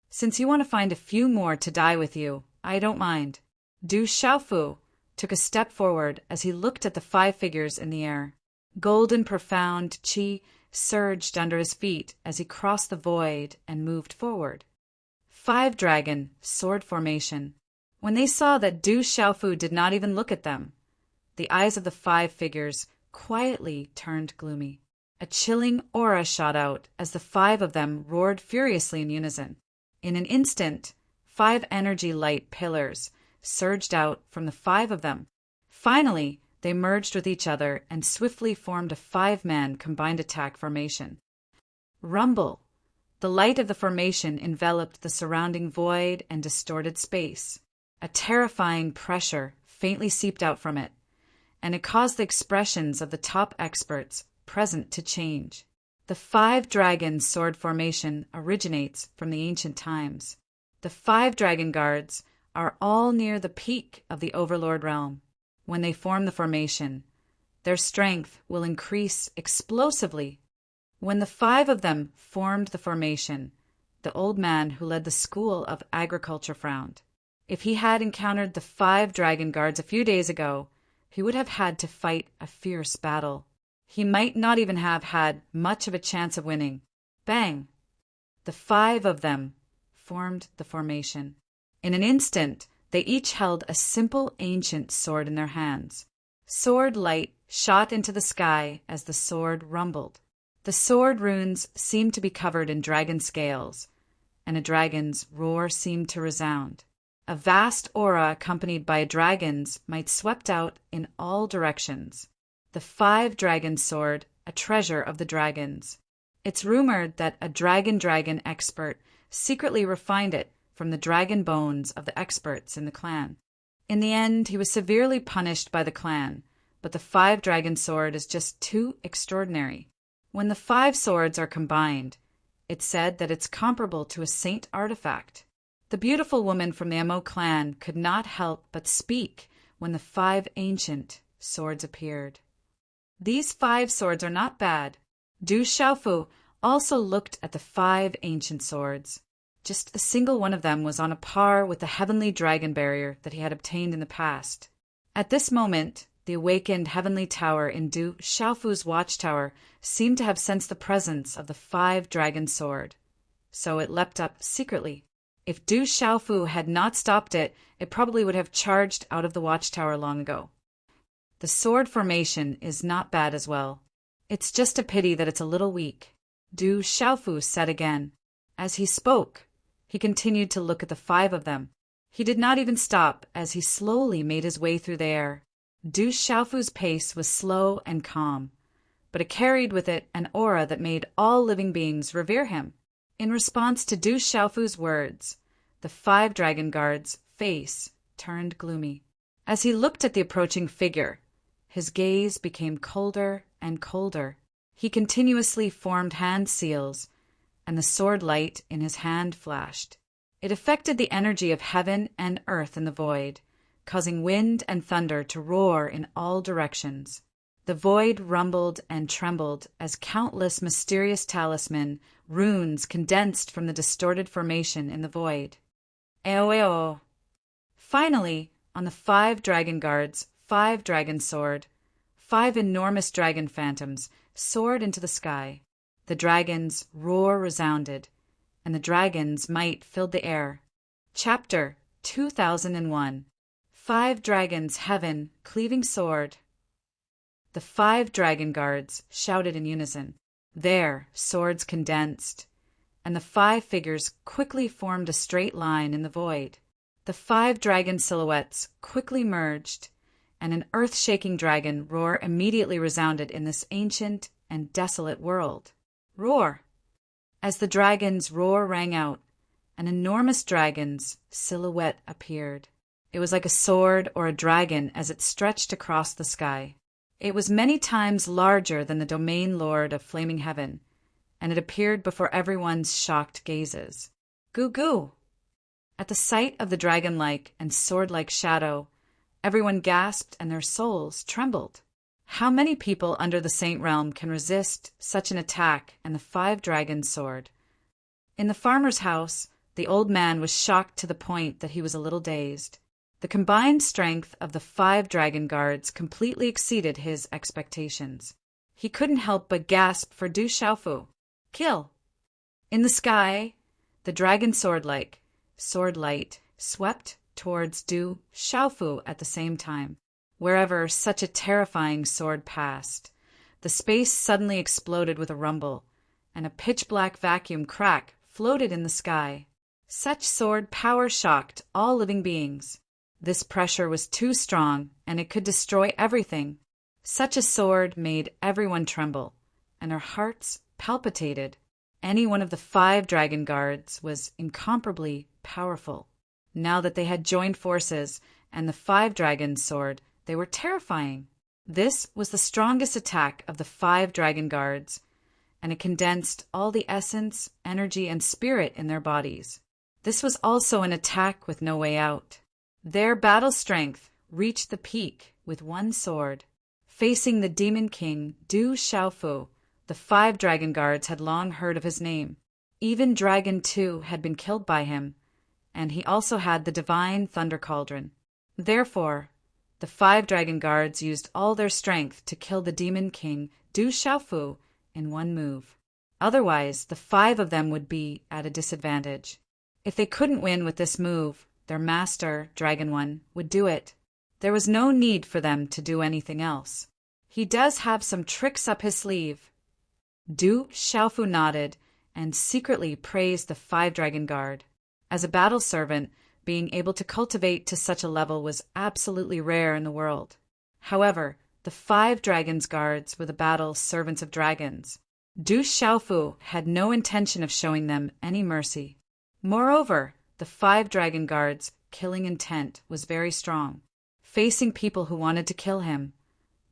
Since you want to find a few more to die with you, I don't mind." Du Xiaofu took a step forward as he looked at the 5 figures in the air. Golden profound qi surged under his feet as he crossed the void and moved forward. 5 dragon, sword formation. When they saw that Du Xiaofu did not even look at them, the eyes of the 5 figures quietly turned gloomy. A chilling aura shot out as the 5 of them roared furiously in unison. In an instant, 5 energy light pillars surged out from the 5 of them. Finally, they merged with each other and swiftly formed a 5-man combined attack formation. Rumble! The light of the formation enveloped the surrounding void and distorted space. A terrifying pressure faintly seeped out from it, and it caused the expressions of the top experts present to change. The 5 dragon sword formation originates from the ancient times. The 5 dragon guards are all near the peak of the Overlord realm. When they form the formation, their strength will increase explosively. When the 5 of them formed the formation, the old man who led the school of agriculture frowned. If he had encountered the 5 dragon guards a few days ago, he would have had to fight a fierce battle. He might not even have had much of a chance of winning. Bang! The 5 of them formed the formation. In an instant, they each held a simple ancient sword in their hands. Sword light shot into the sky as the sword rumbled. The sword runes seemed to be covered in dragon scales, and a dragon's roar seemed to resound. A vast aura accompanied by dragons might swept out in all directions. The 5 dragon sword, a treasure of the dragons. It's rumored that a dragon expert secretly refined it from the dragon bones of the experts in the clan. In the end, he was severely punished by the clan, but the 5 dragon sword is just too extraordinary. When the 5 swords are combined, it's said that it's comparable to a saint artifact. The beautiful woman from the Mo clan could not help but speak when the 5 ancient swords appeared. These 5 swords are not bad. Du Xiaofu also looked at the 5 ancient swords. Just a single one of them was on a par with the heavenly dragon barrier that he had obtained in the past. At this moment, the awakened heavenly tower in Du Xiaofu's watchtower seemed to have sensed the presence of the 5 dragon sword. So it leapt up secretly. If Du Xiaofu had not stopped it, it probably would have charged out of the watchtower long ago. The sword formation is not bad as well. It's just a pity that it's a little weak, Du Xiaofu said again. As he spoke, he continued to look at the 5 of them. He did not even stop as he slowly made his way through the air. Du Xiaofu's pace was slow and calm, but it carried with it an aura that made all living beings revere him. In response to Du Xiaofu's words, the 5 dragon guards' face turned gloomy. As he looked at the approaching figure, his gaze became colder and colder. He continuously formed hand seals, and the sword light in his hand flashed. It affected the energy of heaven and earth in the void, causing wind and thunder to roar in all directions. The void rumbled and trembled as countless mysterious talisman runes condensed from the distorted formation in the void. Eo. Finally, on the 5 dragon guards, 5 dragon sword, 5 enormous dragon phantoms soared into the sky. The dragon's roar resounded, and the dragon's might filled the air. Chapter 2001. 5 dragons, heaven, cleaving sword. The 5 dragon guards shouted in unison. Their swords condensed, and the 5 figures quickly formed a straight line in the void. The 5 dragon silhouettes quickly merged, and an earth-shaking dragon roar immediately resounded in this ancient and desolate world. Roar! As the dragon's roar rang out, an enormous dragon's silhouette appeared. It was like a sword or a dragon as it stretched across the sky. It was many times larger than the domain lord of flaming heaven, and it appeared before everyone's shocked gazes. Goo goo! At the sight of the dragon-like and sword-like shadow, everyone gasped and their souls trembled. How many people under the Saint Realm can resist such an attack and the 5 dragons' sword? In the farmer's house, the old man was shocked to the point that he was a little dazed. The combined strength of the 5 dragon guards completely exceeded his expectations. He couldn't help but gasp for Du Xiaofu. Kill! In the sky, the dragon sword light swept towards Du Xiaofu at the same time. Wherever such a terrifying sword passed, the space suddenly exploded with a rumble, and a pitch-black vacuum crack floated in the sky. Such sword power shocked all living beings. This pressure was too strong, and it could destroy everything. Such a sword made everyone tremble, and their hearts palpitated. Any one of the 5 dragon guards was incomparably powerful. Now that they had joined forces and the 5 dragons' sword, they were terrifying. This was the strongest attack of the 5 dragon guards, and it condensed all the essence, energy, and spirit in their bodies. This was also an attack with no way out. Their battle strength reached the peak with one sword. Facing the Demon King, Du Xiaofu, the 5 dragon guards had long heard of his name. Even Dragon 2 had been killed by him, and he also had the divine Thunder Cauldron. Therefore, the 5 dragon guards used all their strength to kill the Demon King, Du Xiaofu, in one move. Otherwise, the 5 of them would be at a disadvantage. If they couldn't win with this move, their master, Dragon 1, would do it. There was no need for them to do anything else. He does have some tricks up his sleeve. Du Xiaofu nodded and secretly praised the 5 dragon guard. As a battle servant, being able to cultivate to such a level was absolutely rare in the world. However, the 5 dragons guards were the battle servants of dragons. Du Xiaofu had no intention of showing them any mercy. Moreover, the 5 dragon guards' killing intent was very strong. Facing people who wanted to kill him,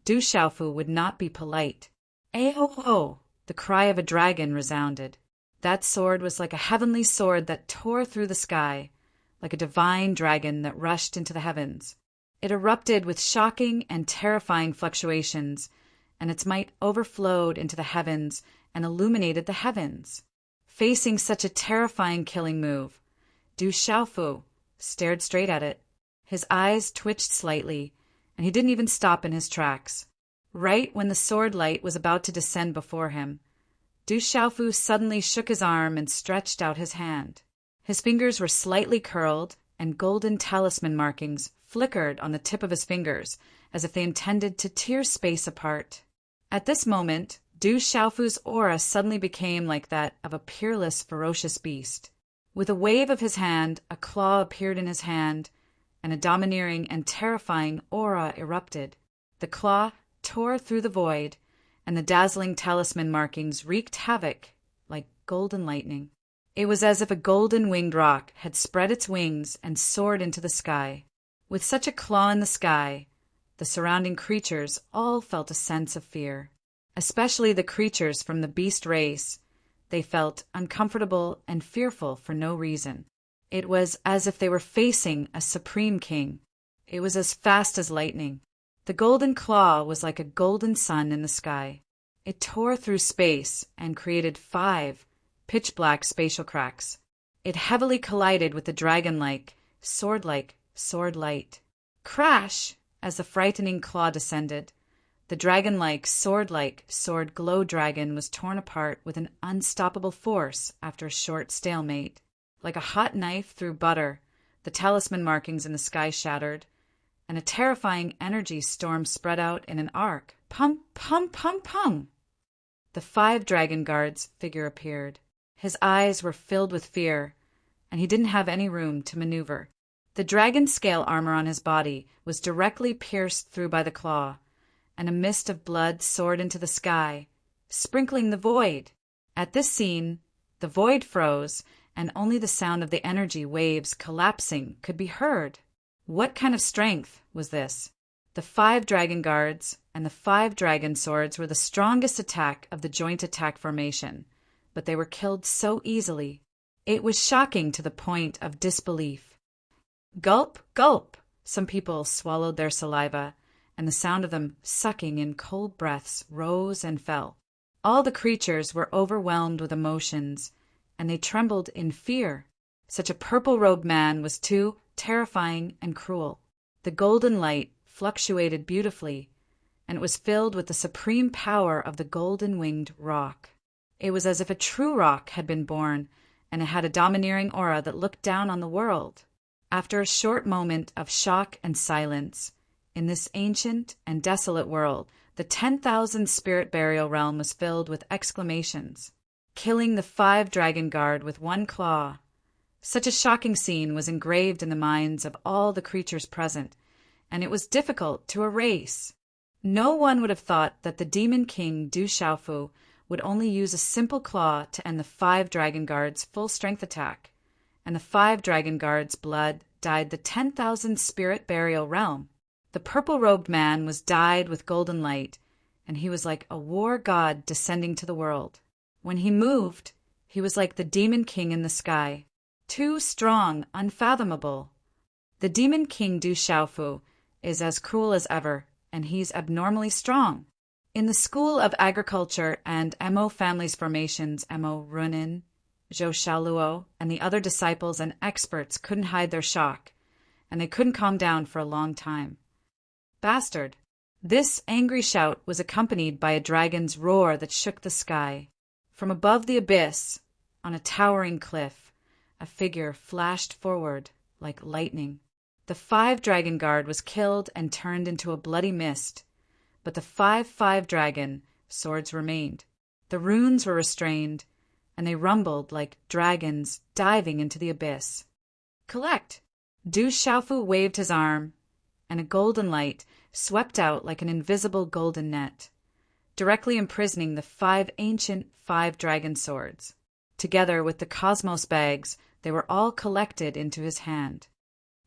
Du Xiaofu would not be polite. Aho! The cry of a dragon resounded. That sword was like a heavenly sword that tore through the sky, like a divine dragon that rushed into the heavens. It erupted with shocking and terrifying fluctuations, and its might overflowed into the heavens and illuminated the heavens. Facing such a terrifying killing move, Du Xiaofu stared straight at it. His eyes twitched slightly, and he didn't even stop in his tracks. Right when the sword light was about to descend before him, Du Xiaofu suddenly shook his arm and stretched out his hand. His fingers were slightly curled, and golden talisman markings flickered on the tip of his fingers as if they intended to tear space apart. At this moment, Du Xiaofu's aura suddenly became like that of a peerless, ferocious beast. With a wave of his hand, a claw appeared in his hand, and a domineering and terrifying aura erupted. The claw tore through the void, and the dazzling talisman markings wreaked havoc like golden lightning. It was as if a golden-winged roc had spread its wings and soared into the sky. With such a claw in the sky, the surrounding creatures all felt a sense of fear. Especially the creatures from the beast race. They felt uncomfortable and fearful for no reason. It was as if they were facing a supreme king. It was as fast as lightning. The golden claw was like a golden sun in the sky. It tore through space and created 5 pitch-black spatial cracks. It heavily collided with the dragon-like, sword-like, sword light. Crash! As the frightening claw descended, the dragon-like, sword glow dragon was torn apart with an unstoppable force after a short stalemate. Like a hot knife through butter, the talisman markings in the sky shattered, and a terrifying energy storm spread out in an arc. Pum, pum, pum, pum! The 5 dragon guards figure appeared. His eyes were filled with fear, and he didn't have any room to maneuver. The dragon scale armor on his body was directly pierced through by the claw, and a mist of blood soared into the sky, sprinkling the void. At this scene, the void froze, and only the sound of the energy waves collapsing could be heard. What kind of strength was this? The 5 dragon guards and the 5 dragon swords were the strongest attack of the joint attack formation, but they were killed so easily. It was shocking to the point of disbelief. Gulp, gulp! Some people swallowed their saliva, and the sound of them sucking in cold breaths rose and fell. All the creatures were overwhelmed with emotions, and they trembled in fear. Such a purple-robed man was too terrifying and cruel. The golden light fluctuated beautifully, and it was filled with the supreme power of the golden-winged roc. It was as if a true roc had been born, and it had a domineering aura that looked down on the world. After a short moment of shock and silence, in this ancient and desolate world, the 10,000 spirit burial realm was filled with exclamations. Killing the 5 dragon guard with 1 claw. Such a shocking scene was engraved in the minds of all the creatures present, and it was difficult to erase. No one would have thought that the demon king Du Xiaofu would only use a simple claw to end the 5 dragon guards' full strength attack, and the 5 dragon guards' blood dyed the 10,000 spirit burial realm. The purple-robed man was dyed with golden light, and he was like a war god descending to the world. When he moved, he was like the demon king in the sky, too strong, unfathomable. The demon king Du Xiaofu is as cruel as ever, and he's abnormally strong. In the School of Agriculture and Mo Family's formations, Mo Runin, Zhou Xiaoluo, and the other disciples and experts couldn't hide their shock, and they couldn't calm down for a long time. Bastard! This angry shout was accompanied by a dragon's roar that shook the sky. From above the abyss, on a towering cliff, a figure flashed forward like lightning. The 5 dragon guard was killed and turned into a bloody mist, but the 5 dragon swords remained. The runes were restrained, and they rumbled like dragons diving into the abyss. Collect! Du Xiaofu waved his arm, and a golden light swept out like an invisible golden net, directly imprisoning the 5 ancient 5 dragon swords. Together with the cosmos bags, they were all collected into his hand.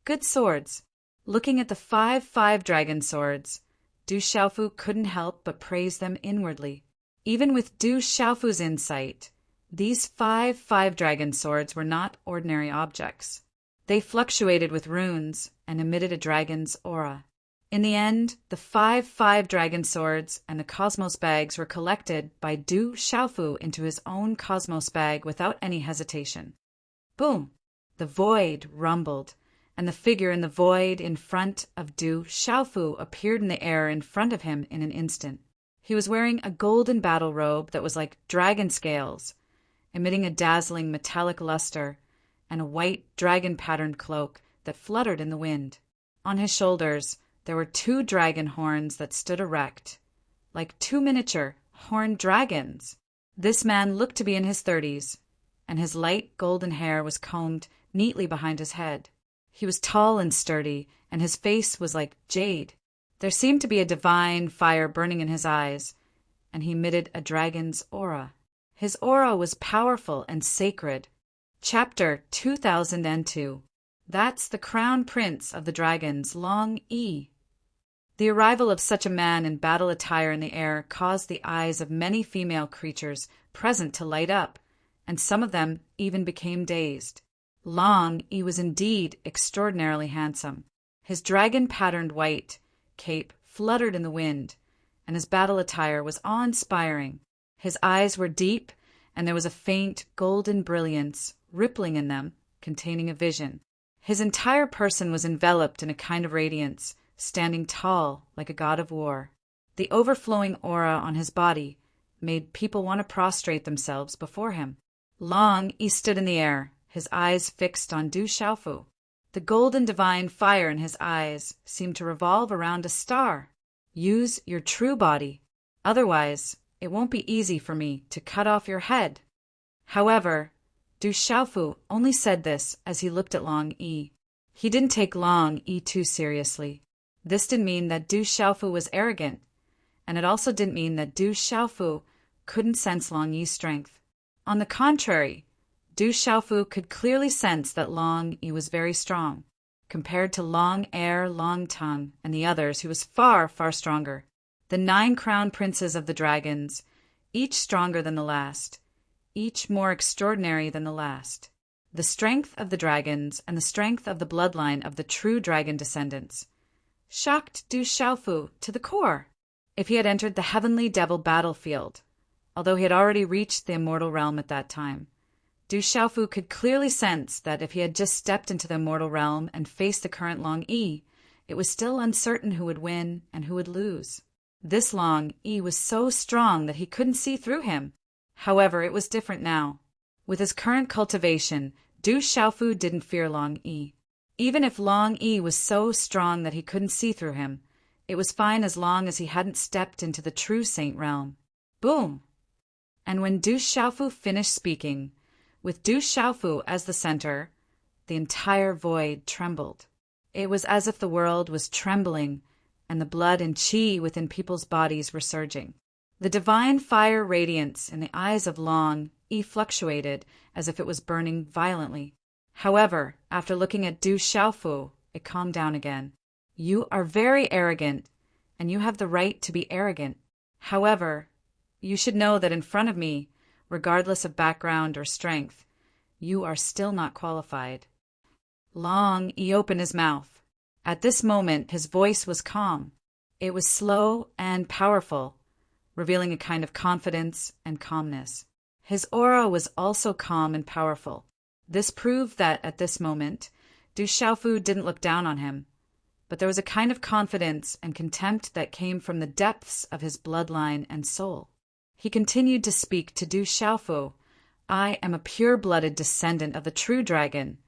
Good swords. Looking at the 5 dragon swords, Du Xiaofu couldn't help but praise them inwardly. Even with Du Xiaofu's insight, these 5 dragon swords were not ordinary objects. They fluctuated with runes and emitted a dragon's aura. In the end, the 5 dragon swords and the cosmos bags were collected by Du Xiaofu into his own cosmos bag without any hesitation. Boom! The void rumbled, and the figure in the void in front of Du Xiaofu appeared in the air in front of him in an instant. He was wearing a golden battle robe that was like dragon scales, emitting a dazzling metallic luster, and a white dragon-patterned cloak that fluttered in the wind. On his shoulders there were 2 dragon horns that stood erect, like 2 miniature horned dragons. This man looked to be in his 30s, and his light golden hair was combed neatly behind his head. He was tall and sturdy, and his face was like jade. There seemed to be a divine fire burning in his eyes, and he emitted a dragon's aura. His aura was powerful and sacred. Chapter 2002. That's the Crown Prince of the Dragons, Long E. The arrival of such a man in battle attire in the air caused the eyes of many female creatures present to light up, and some of them even became dazed. Long E was indeed extraordinarily handsome. His dragon-patterned white cape fluttered in the wind, and his battle attire was awe-inspiring. His eyes were deep, and there was a faint golden brilliance rippling in them, containing a vision. His entire person was enveloped in a kind of radiance, standing tall like a god of war. The overflowing aura on his body made people want to prostrate themselves before him. Long he stood in the air, his eyes fixed on Du Xiaofu. The golden divine fire in his eyes seemed to revolve around a star. Use your true body, otherwise it won't be easy for me to cut off your head. However, Du Xiaofu only said this as he looked at Long Yi. He didn't take Long Yi too seriously. This didn't mean that Du Xiaofu was arrogant, and it also didn't mean that Du Xiaofu couldn't sense Long Yi's strength. On the contrary, Du Xiaofu could clearly sense that Long Yi was very strong. Compared to Long Air, Long Tongue, and the others, he was far, far stronger. The 9 crown princes of the dragons, each stronger than the last, each more extraordinary than the last. The strength of the dragons and the strength of the bloodline of the true dragon descendants shocked Du Xiaofu to the core. If he had entered the heavenly devil battlefield, although he had already reached the immortal realm at that time, Du Xiaofu could clearly sense that if he had just stepped into the immortal realm and faced the current Long Yi, it was still uncertain who would win and who would lose. This Long Yi was so strong that he couldn't see through him. However, it was different now. With his current cultivation, Du Xiaofu didn't fear Long Yi. Even if Long Yi was so strong that he couldn't see through him, it was fine as long as he hadn't stepped into the true saint realm. Boom! And when Du Xiaofu finished speaking, with Du Xiaofu as the center, the entire void trembled. It was as if the world was trembling and the blood and qi within people's bodies were surging. The divine fire radiance in the eyes of Long Yi fluctuated as if it was burning violently. However, after looking at Du Xiaofu, it calmed down again. You are very arrogant, and you have the right to be arrogant. However, you should know that in front of me, regardless of background or strength, you are still not qualified. Long Yi opened his mouth. At this moment, his voice was calm. It was slow and powerful, revealing a kind of confidence and calmness. His aura was also calm and powerful. This proved that, at this moment, Du Xiaofu didn't look down on him, but there was a kind of confidence and contempt that came from the depths of his bloodline and soul. He continued to speak to Du Xiaofu. I am a pure-blooded descendant of the true dragon,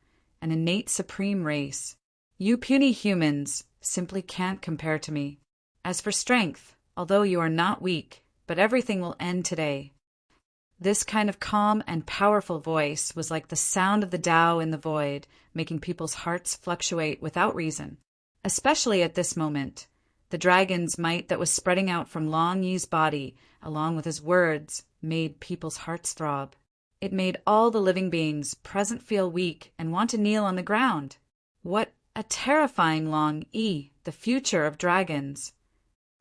an innate supreme race. You puny humans simply can't compare to me. As for strength, although you are not weak, but everything will end today. This kind of calm and powerful voice was like the sound of the Tao in the void, making people's hearts fluctuate without reason. Especially at this moment, the dragon's might that was spreading out from Long Yi's body, along with his words, made people's hearts throb. It made all the living beings present feel weak and want to kneel on the ground. What a terrifying Long Yi, the future of dragons.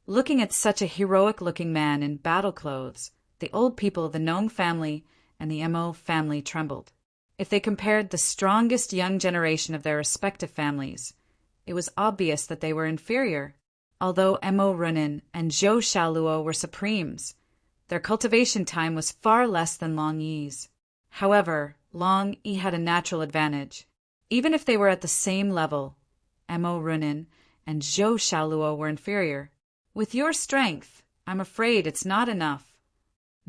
Looking at such a heroic-looking man in battle clothes, the old people of the Nong family and the Mo family trembled. If they compared the strongest young generation of their respective families, it was obvious that they were inferior. Although Mo Runin and Zhou Shaluo were supremes, their cultivation time was far less than Long Yi's. However, Long Yi had a natural advantage. Even if they were at the same level, Mo Runin and Zhou Shaluo were inferior. With your strength, I'm afraid it's not enough.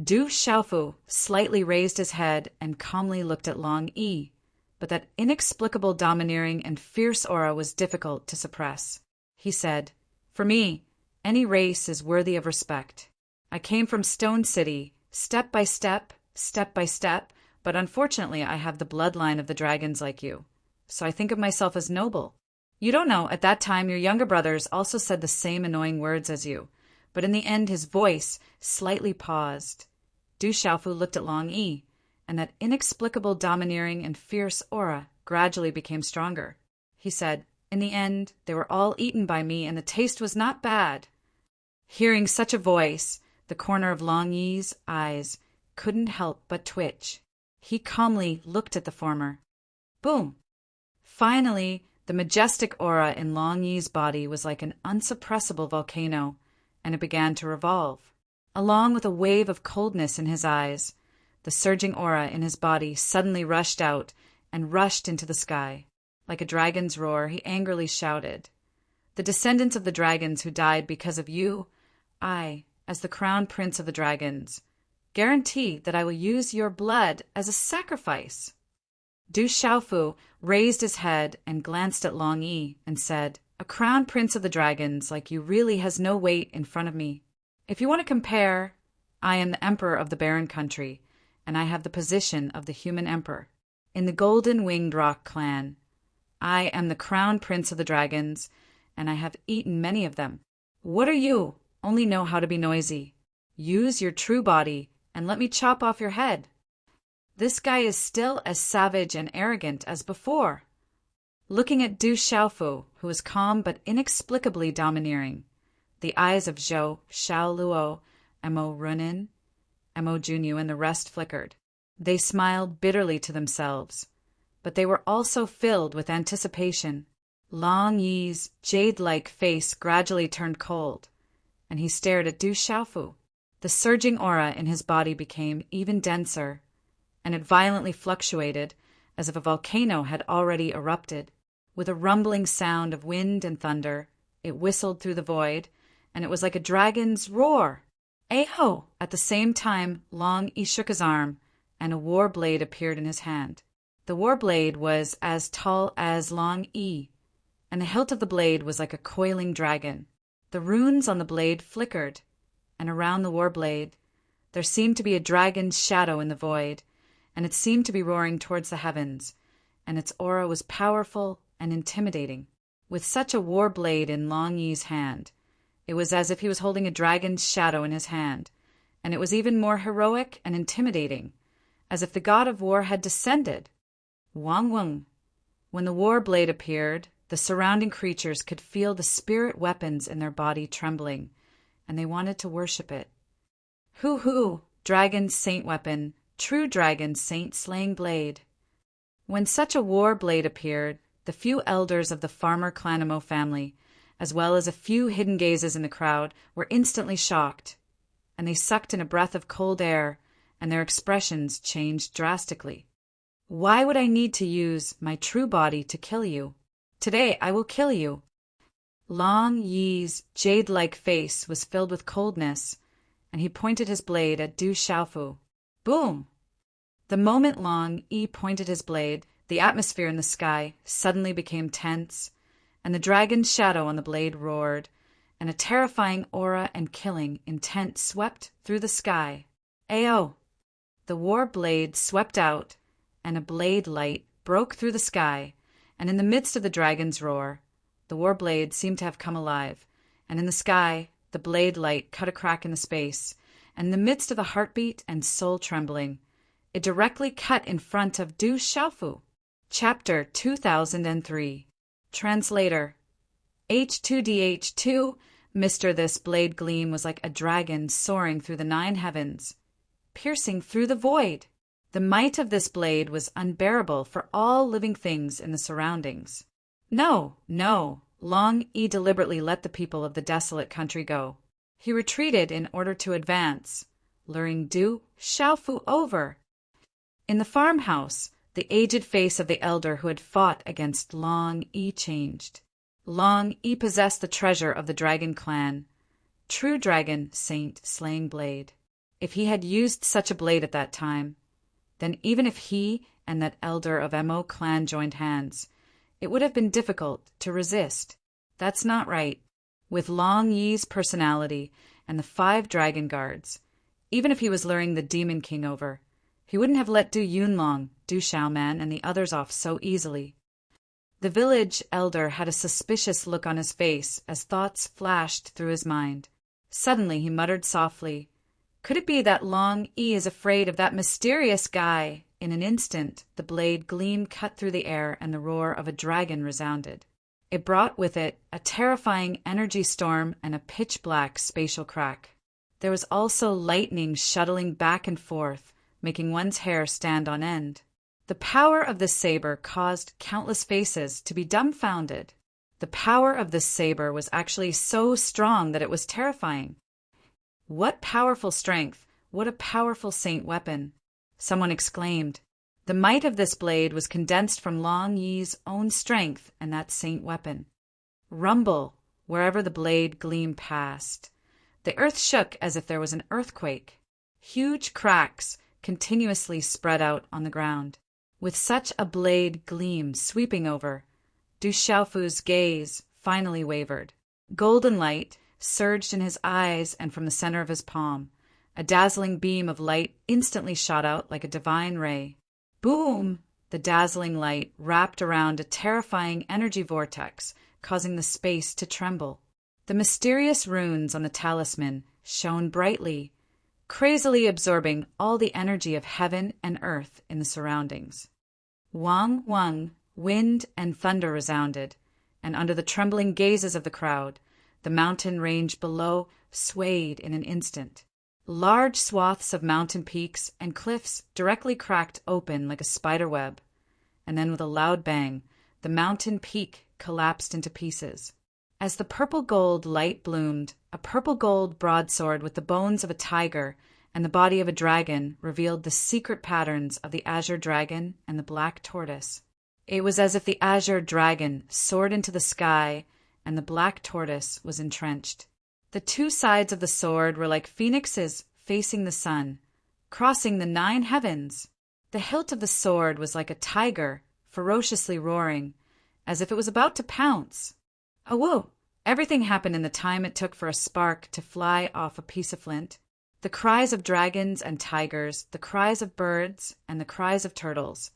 Du Xiaofu slightly raised his head and calmly looked at Long Yi. but that inexplicable domineering and fierce aura was difficult to suppress. He said, "For me, any race is worthy of respect. I came from Stone City, step by step, but unfortunately I have the bloodline of the dragons like you, so I think of myself as noble. You don't know, at that time your younger brothers also said the same annoying words as you, but in the end his voice slightly paused. Du Xiaofu looked at Long Yi, and that inexplicable domineering and fierce aura gradually became stronger. He said, "In the end, they were all eaten by me, and the taste was not bad." Hearing such a voice, the corner of Long Yi's eyes couldn't help but twitch. He calmly looked at the former. Boom! Finally, the majestic aura in Long Yi's body was like an unsuppressible volcano, and it began to revolve. Along with a wave of coldness in his eyes, the surging aura in his body suddenly rushed out and rushed into the sky. Like a dragon's roar, he angrily shouted, "The descendants of the dragons who died because of you, I, as the crown prince of the dragons, guarantee that I will use your blood as a sacrifice." Du Xiaofu raised his head and glanced at Long Yi and said, "A crown prince of the dragons like you really has no weight in front of me. If you want to compare, I am the emperor of the Barren Country, and I have the position of the human emperor. In the Golden Winged Rock clan, I am the crown prince of the dragons, and I have eaten many of them. What are you? Only know how to be noisy. Use your true body, and let me chop off your head." This guy is still as savage and arrogant as before. Looking at Du Xiaofu, who was calm but inexplicably domineering, the eyes of Zhou, Xiao Luo, Mo Runin, Mo Junyu, and the rest flickered. They smiled bitterly to themselves, but they were also filled with anticipation. Long Yi's jade-like face gradually turned cold, and he stared at Du Xiaofu. The surging aura in his body became even denser, and it violently fluctuated as if a volcano had already erupted. With a rumbling sound of wind and thunder, it whistled through the void, and it was like a dragon's roar. Aho! At the same time, Long Yi shook his arm, and a war blade appeared in his hand. The war blade was as tall as Long Yi, and the hilt of the blade was like a coiling dragon. The runes on the blade flickered, and around the war blade there seemed to be a dragon's shadow in the void, and it seemed to be roaring towards the heavens, and its aura was powerful and intimidating. With such a war blade in Long Yi's hand, it was as if he was holding a dragon's shadow in his hand, and it was even more heroic and intimidating, as if the god of war had descended. Wang Weng. When the war blade appeared, the surrounding creatures could feel the spirit weapons in their body trembling, and they wanted to worship it. Hoo, dragon's saint weapon, true dragon's saint-slaying blade. When such a war blade appeared, the few elders of the farmer Clanamo family, as well as a few hidden gazes in the crowd, were instantly shocked, and they sucked in a breath of cold air, and their expressions changed drastically. "Why would I need to use my true body to kill you? Today I will kill you." Long Yi's jade-like face was filled with coldness, and he pointed his blade at Du Xiaofu. Boom! The moment Long Yi pointed his blade, the atmosphere in the sky suddenly became tense, and the dragon's shadow on the blade roared, and a terrifying aura and killing intent swept through the sky. Ayo! The war blade swept out, and a blade light broke through the sky, and in the midst of the dragon's roar, the war blade seemed to have come alive, and in the sky, the blade light cut a crack in the space, and in the midst of the heartbeat and soul trembling, it directly cut in front of Du Xiaofu. Chapter 2003. Translator. H2DH2, Mr. This blade gleam was like a dragon soaring through the 9 heavens, piercing through the void. The might of this blade was unbearable for all living things in the surroundings. No, Long Yi deliberately let the people of the desolate country go. He retreated in order to advance, luring Du Xiaofu over. In the farmhouse, the aged face of the elder who had fought against Long Yi changed. Long Yi possessed the treasure of the dragon clan, true dragon saint slaying blade. If he had used such a blade at that time, then even if he and that elder of Mo clan joined hands, it would have been difficult to resist. That's not right. With Long Yi's personality and the 5 dragon guards, even if he was luring the Demon King over, he wouldn't have let Du Yunlong, Du Xiaoman, and the others off so easily. The village elder had a suspicious look on his face as thoughts flashed through his mind. Suddenly he muttered softly, "Could it be that Long Yi is afraid of that mysterious guy?" In an instant, the blade gleam cut through the air and the roar of a dragon resounded. It brought with it a terrifying energy storm and a pitch-black spatial crack. There was also lightning shuttling back and forth, making one's hair stand on end. The power of this saber caused countless faces to be dumbfounded. The power of this saber was actually so strong that it was terrifying. What powerful strength! What a powerful saint weapon! Someone exclaimed. The might of this blade was condensed from Long Yi's own strength and that saint weapon. Rumble, wherever the blade gleam passed. The earth shook as if there was an earthquake. Huge cracks continuously spread out on the ground. With such a blade gleam sweeping over, Du Xiaofu's gaze finally wavered. Golden light surged in his eyes and from the center of his palm. A dazzling beam of light instantly shot out like a divine ray. Boom! The dazzling light wrapped around a terrifying energy vortex, causing the space to tremble. The mysterious runes on the talisman shone brightly, crazily absorbing all the energy of heaven and earth in the surroundings. Wang, wang, wind and thunder resounded, and under the trembling gazes of the crowd, the mountain range below swayed in an instant. Large swaths of mountain peaks and cliffs directly cracked open like a spider web, and then with a loud bang, the mountain peak collapsed into pieces. As the purple-gold light bloomed, a purple-gold broadsword with the bones of a tiger and the body of a dragon revealed the secret patterns of the azure dragon and the black tortoise. It was as if the azure dragon soared into the sky and the black tortoise was entrenched. The 2 sides of the sword were like phoenixes facing the sun, crossing the 9 heavens. The hilt of the sword was like a tiger, ferociously roaring, as if it was about to pounce. Awoo! Everything happened in the time it took for a spark to fly off a piece of flint. The cries of dragons and tigers, the cries of birds, and the cries of turtles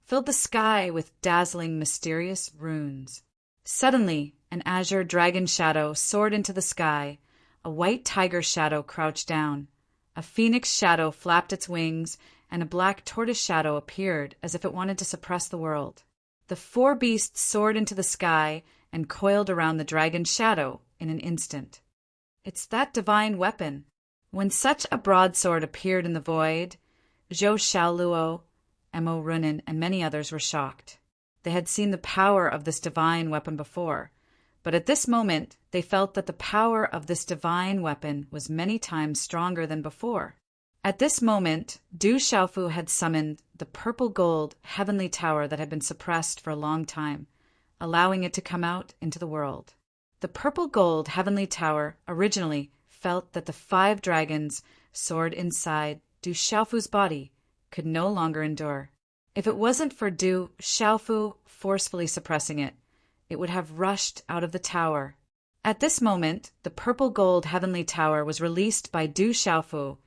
filled the sky with dazzling, mysterious runes. Suddenly, an azure dragon shadow soared into the sky, a white tiger shadow crouched down, a phoenix shadow flapped its wings, and a black tortoise shadow appeared as if it wanted to suppress the world. The 4 beasts soared into the sky and coiled around the dragon's shadow in an instant. It's that divine weapon. When such a broadsword appeared in the void, Zhou Xiaoluo, Mo Runin, and many others were shocked. They had seen the power of this divine weapon before, but at this moment they felt that the power of this divine weapon was many times stronger than before. At this moment, Du Xiaofu had summoned the purple-gold heavenly tower that had been suppressed for a long time, allowing it to come out into the world. The purple-gold heavenly tower originally felt that the 5 dragons soared inside Du Xiaofu's body could no longer endure. If it wasn't for Du Xiaofu forcefully suppressing it, it would have rushed out of the tower. At this moment, the purple-gold heavenly tower was released by Du Xiaofu,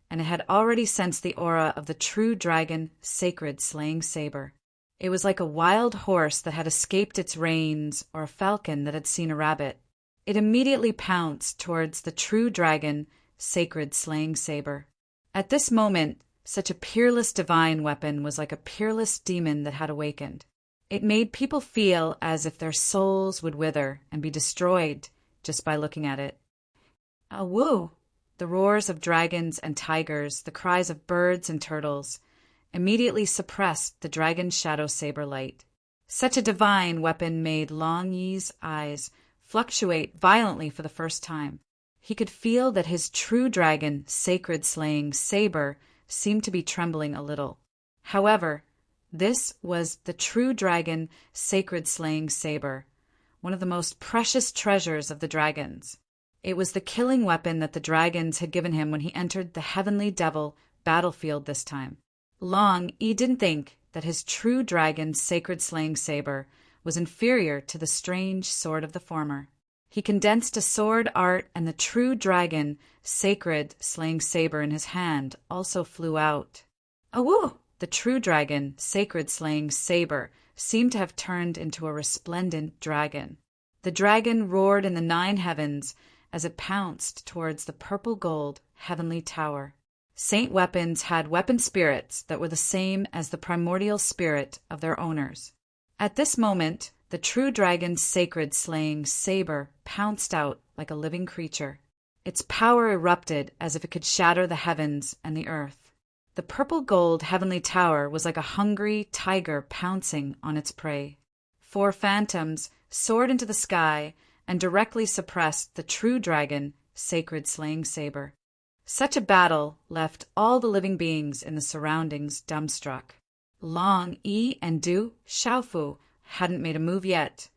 and it had already sensed the aura of the true dragon, sacred slaying saber. It was like a wild horse that had escaped its reins or a falcon that had seen a rabbit. It immediately pounced towards the true dragon, sacred slaying saber. At this moment, such a peerless divine weapon was like a peerless demon that had awakened. It made people feel as if their souls would wither and be destroyed just by looking at it. Awoo! The roars of dragons and tigers, the cries of birds and turtles, immediately suppressed the dragon's shadow saber light. Such a divine weapon made Long Yi's eyes fluctuate violently for the first time. He could feel that his true dragon, sacred slaying saber, seemed to be trembling a little. However, this was the true dragon, sacred slaying saber, one of the most precious treasures of the dragons. It was the killing weapon that the dragons had given him when he entered the heavenly devil battlefield this time. Long Yi didn't think that his true dragon's sacred slaying saber was inferior to the strange sword of the former. He condensed a sword art, and the true dragon sacred slaying saber in his hand also flew out. Awoo! The true dragon sacred slaying saber seemed to have turned into a resplendent dragon. The dragon roared in the 9 heavens as it pounced towards the purple-gold heavenly tower. Saint weapons had weapon spirits that were the same as the primordial spirit of their owners. At this moment, the true dragon's sacred slaying saber pounced out like a living creature. Its power erupted as if it could shatter the heavens and the earth. The purple-gold heavenly tower was like a hungry tiger pouncing on its prey. 4 phantoms soared into the sky and directly suppressed the true dragon sacred slaying saber. Such a battle left all the living beings in the surroundings dumbstruck. Long Yi and Du Xiaofu hadn't made a move yet,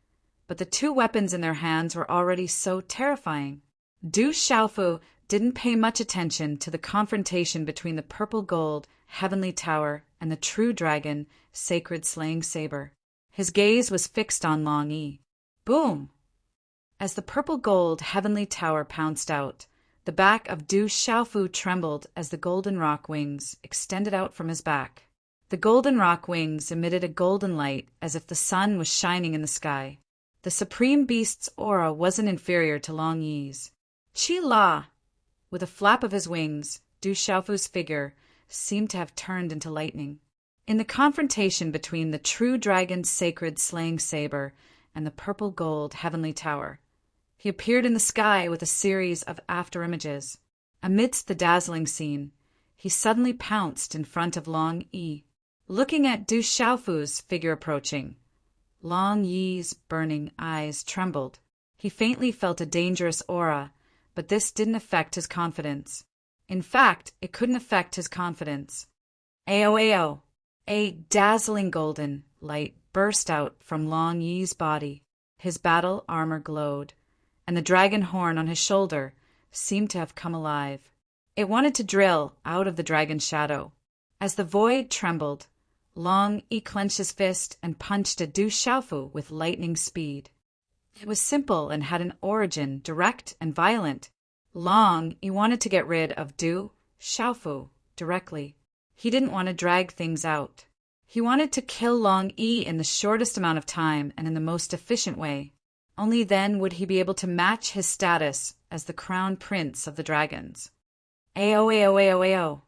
but the 2 weapons in their hands were already so terrifying. Du Xiaofu didn't pay much attention to the confrontation between the purple-gold heavenly tower and the true dragon sacred slaying saber. His gaze was fixed on Long Yi. Boom! As the purple-gold heavenly tower pounced out, the back of Du Xiaofu trembled as the golden rock wings extended out from his back. The golden rock wings emitted a golden light as if the sun was shining in the sky. The supreme beast's aura wasn't inferior to Long Yi's. Qi La! With a flap of his wings, Du Xiaofu's figure seemed to have turned into lightning. In the confrontation between the true dragon's sacred slaying saber and the purple-gold heavenly tower, he appeared in the sky with a series of afterimages. Amidst the dazzling scene, he suddenly pounced in front of Long Yi. Looking at Du Xiaofu's figure approaching, Long Yi's burning eyes trembled. He faintly felt a dangerous aura, but this didn't affect his confidence. In fact, it couldn't affect his confidence. Ao! A dazzling golden light burst out from Long Yi's body. His battle armor glowed, and the dragon horn on his shoulder seemed to have come alive. It wanted to drill out of the dragon's shadow. As the void trembled, Long Yi clenched his fist and punched at Du Xiaofu with lightning speed. It was simple and had an origin, direct and violent. Long Yi wanted to get rid of Du Xiaofu directly. He didn't want to drag things out. He wanted to kill Long Yi in the shortest amount of time and in the most efficient way. Only then would he be able to match his status as the crown prince of the dragons. Ao!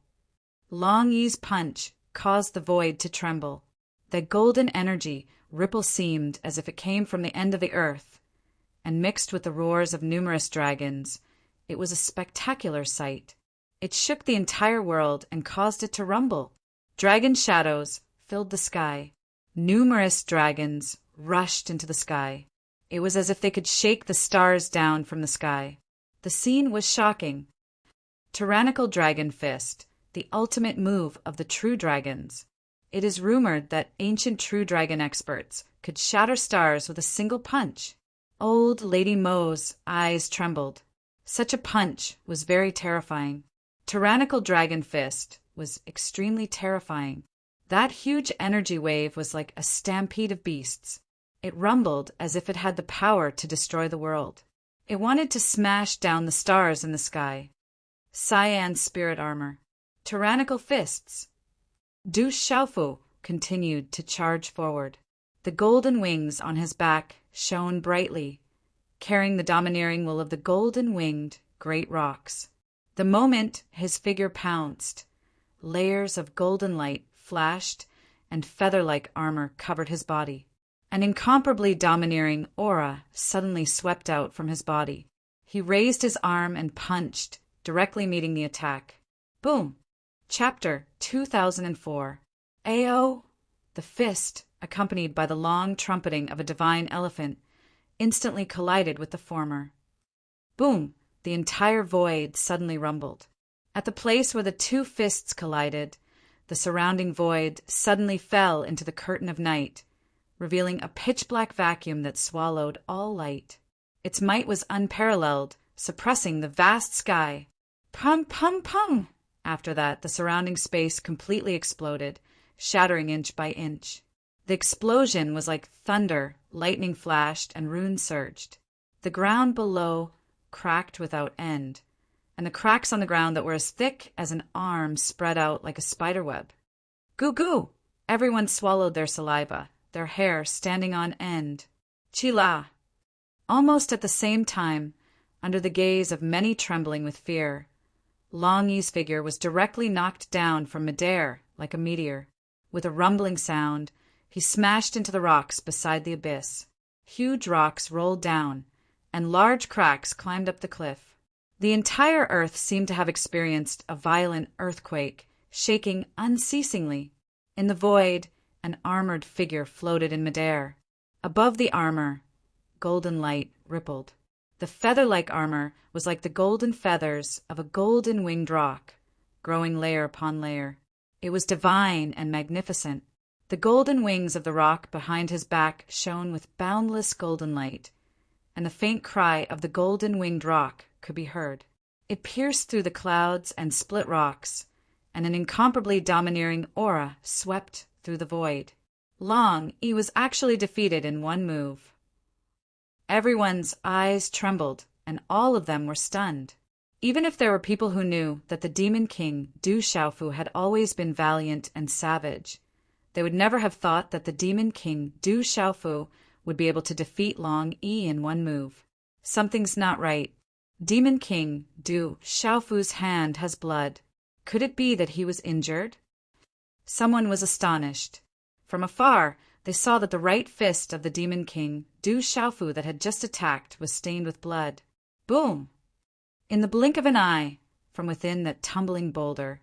Long Yi's punch caused the void to tremble. The golden energy ripple-seamed as if it came from the end of the earth, and mixed with the roars of numerous dragons, it was a spectacular sight. It shook the entire world and caused it to rumble. Dragon shadows filled the sky. Numerous dragons rushed into the sky. It was as if they could shake the stars down from the sky. The scene was shocking. Tyrannical Dragon Fist, the ultimate move of the true dragons. It is rumored that ancient true dragon experts could shatter stars with a single punch. Old Lady Mo's eyes trembled. Such a punch was very terrifying. Tyrannical Dragon Fist was extremely terrifying. That huge energy wave was like a stampede of beasts. It rumbled as if it had the power to destroy the world. It wanted to smash down the stars in the sky. Cyan's spirit armor. Tyrannical fists. Du Xiaofu continued to charge forward. The golden wings on his back shone brightly, carrying the domineering will of the golden-winged great rocks. The moment his figure pounced, layers of golden light flashed and feather-like armor covered his body. An incomparably domineering aura suddenly swept out from his body. He raised his arm and punched, directly meeting the attack. Boom! Chapter 2004. Ao! The fist, accompanied by the long trumpeting of a divine elephant, instantly collided with the former. Boom! The entire void suddenly rumbled. At the place where the 2 fists collided, the surrounding void suddenly fell into the curtain of night, revealing a pitch-black vacuum that swallowed all light. Its might was unparalleled, suppressing the vast sky. Pum, pum, pum! After that, the surrounding space completely exploded, shattering inch by inch. The explosion was like thunder, lightning flashed, and runes surged. The ground below cracked without end, and the cracks on the ground that were as thick as an arm spread out like a spiderweb. Goo goo! Everyone swallowed their saliva, their hair standing on end. Chila! Almost at the same time, under the gaze of many trembling with fear, Long Yi's figure was directly knocked down from midair like a meteor. With a rumbling sound, he smashed into the rocks beside the abyss. Huge rocks rolled down, and large cracks climbed up the cliff. The entire earth seemed to have experienced a violent earthquake, shaking unceasingly. In the void, an armored figure floated in midair. Above the armor, golden light rippled. The feather-like armor was like the golden feathers of a golden-winged roc, growing layer upon layer. It was divine and magnificent. The golden wings of the roc behind his back shone with boundless golden light, and the faint cry of the golden-winged roc could be heard. It pierced through the clouds and split rocks, and an incomparably domineering aura swept through the void. Long Yi was actually defeated in one move. Everyone's eyes trembled, and all of them were stunned. Even if there were people who knew that the Demon King, Du Xiaofu, had always been valiant and savage, they would never have thought that the Demon King, Du Xiaofu, would be able to defeat Long Yi in one move. Something's not right. Demon King, Du Xiaofu's hand has blood. Could it be that he was injured? Someone was astonished. From afar, they saw that the right fist of the Demon King, Du Xiaofu, that had just attacked was stained with blood. Boom! In the blink of an eye, from within that tumbling boulder,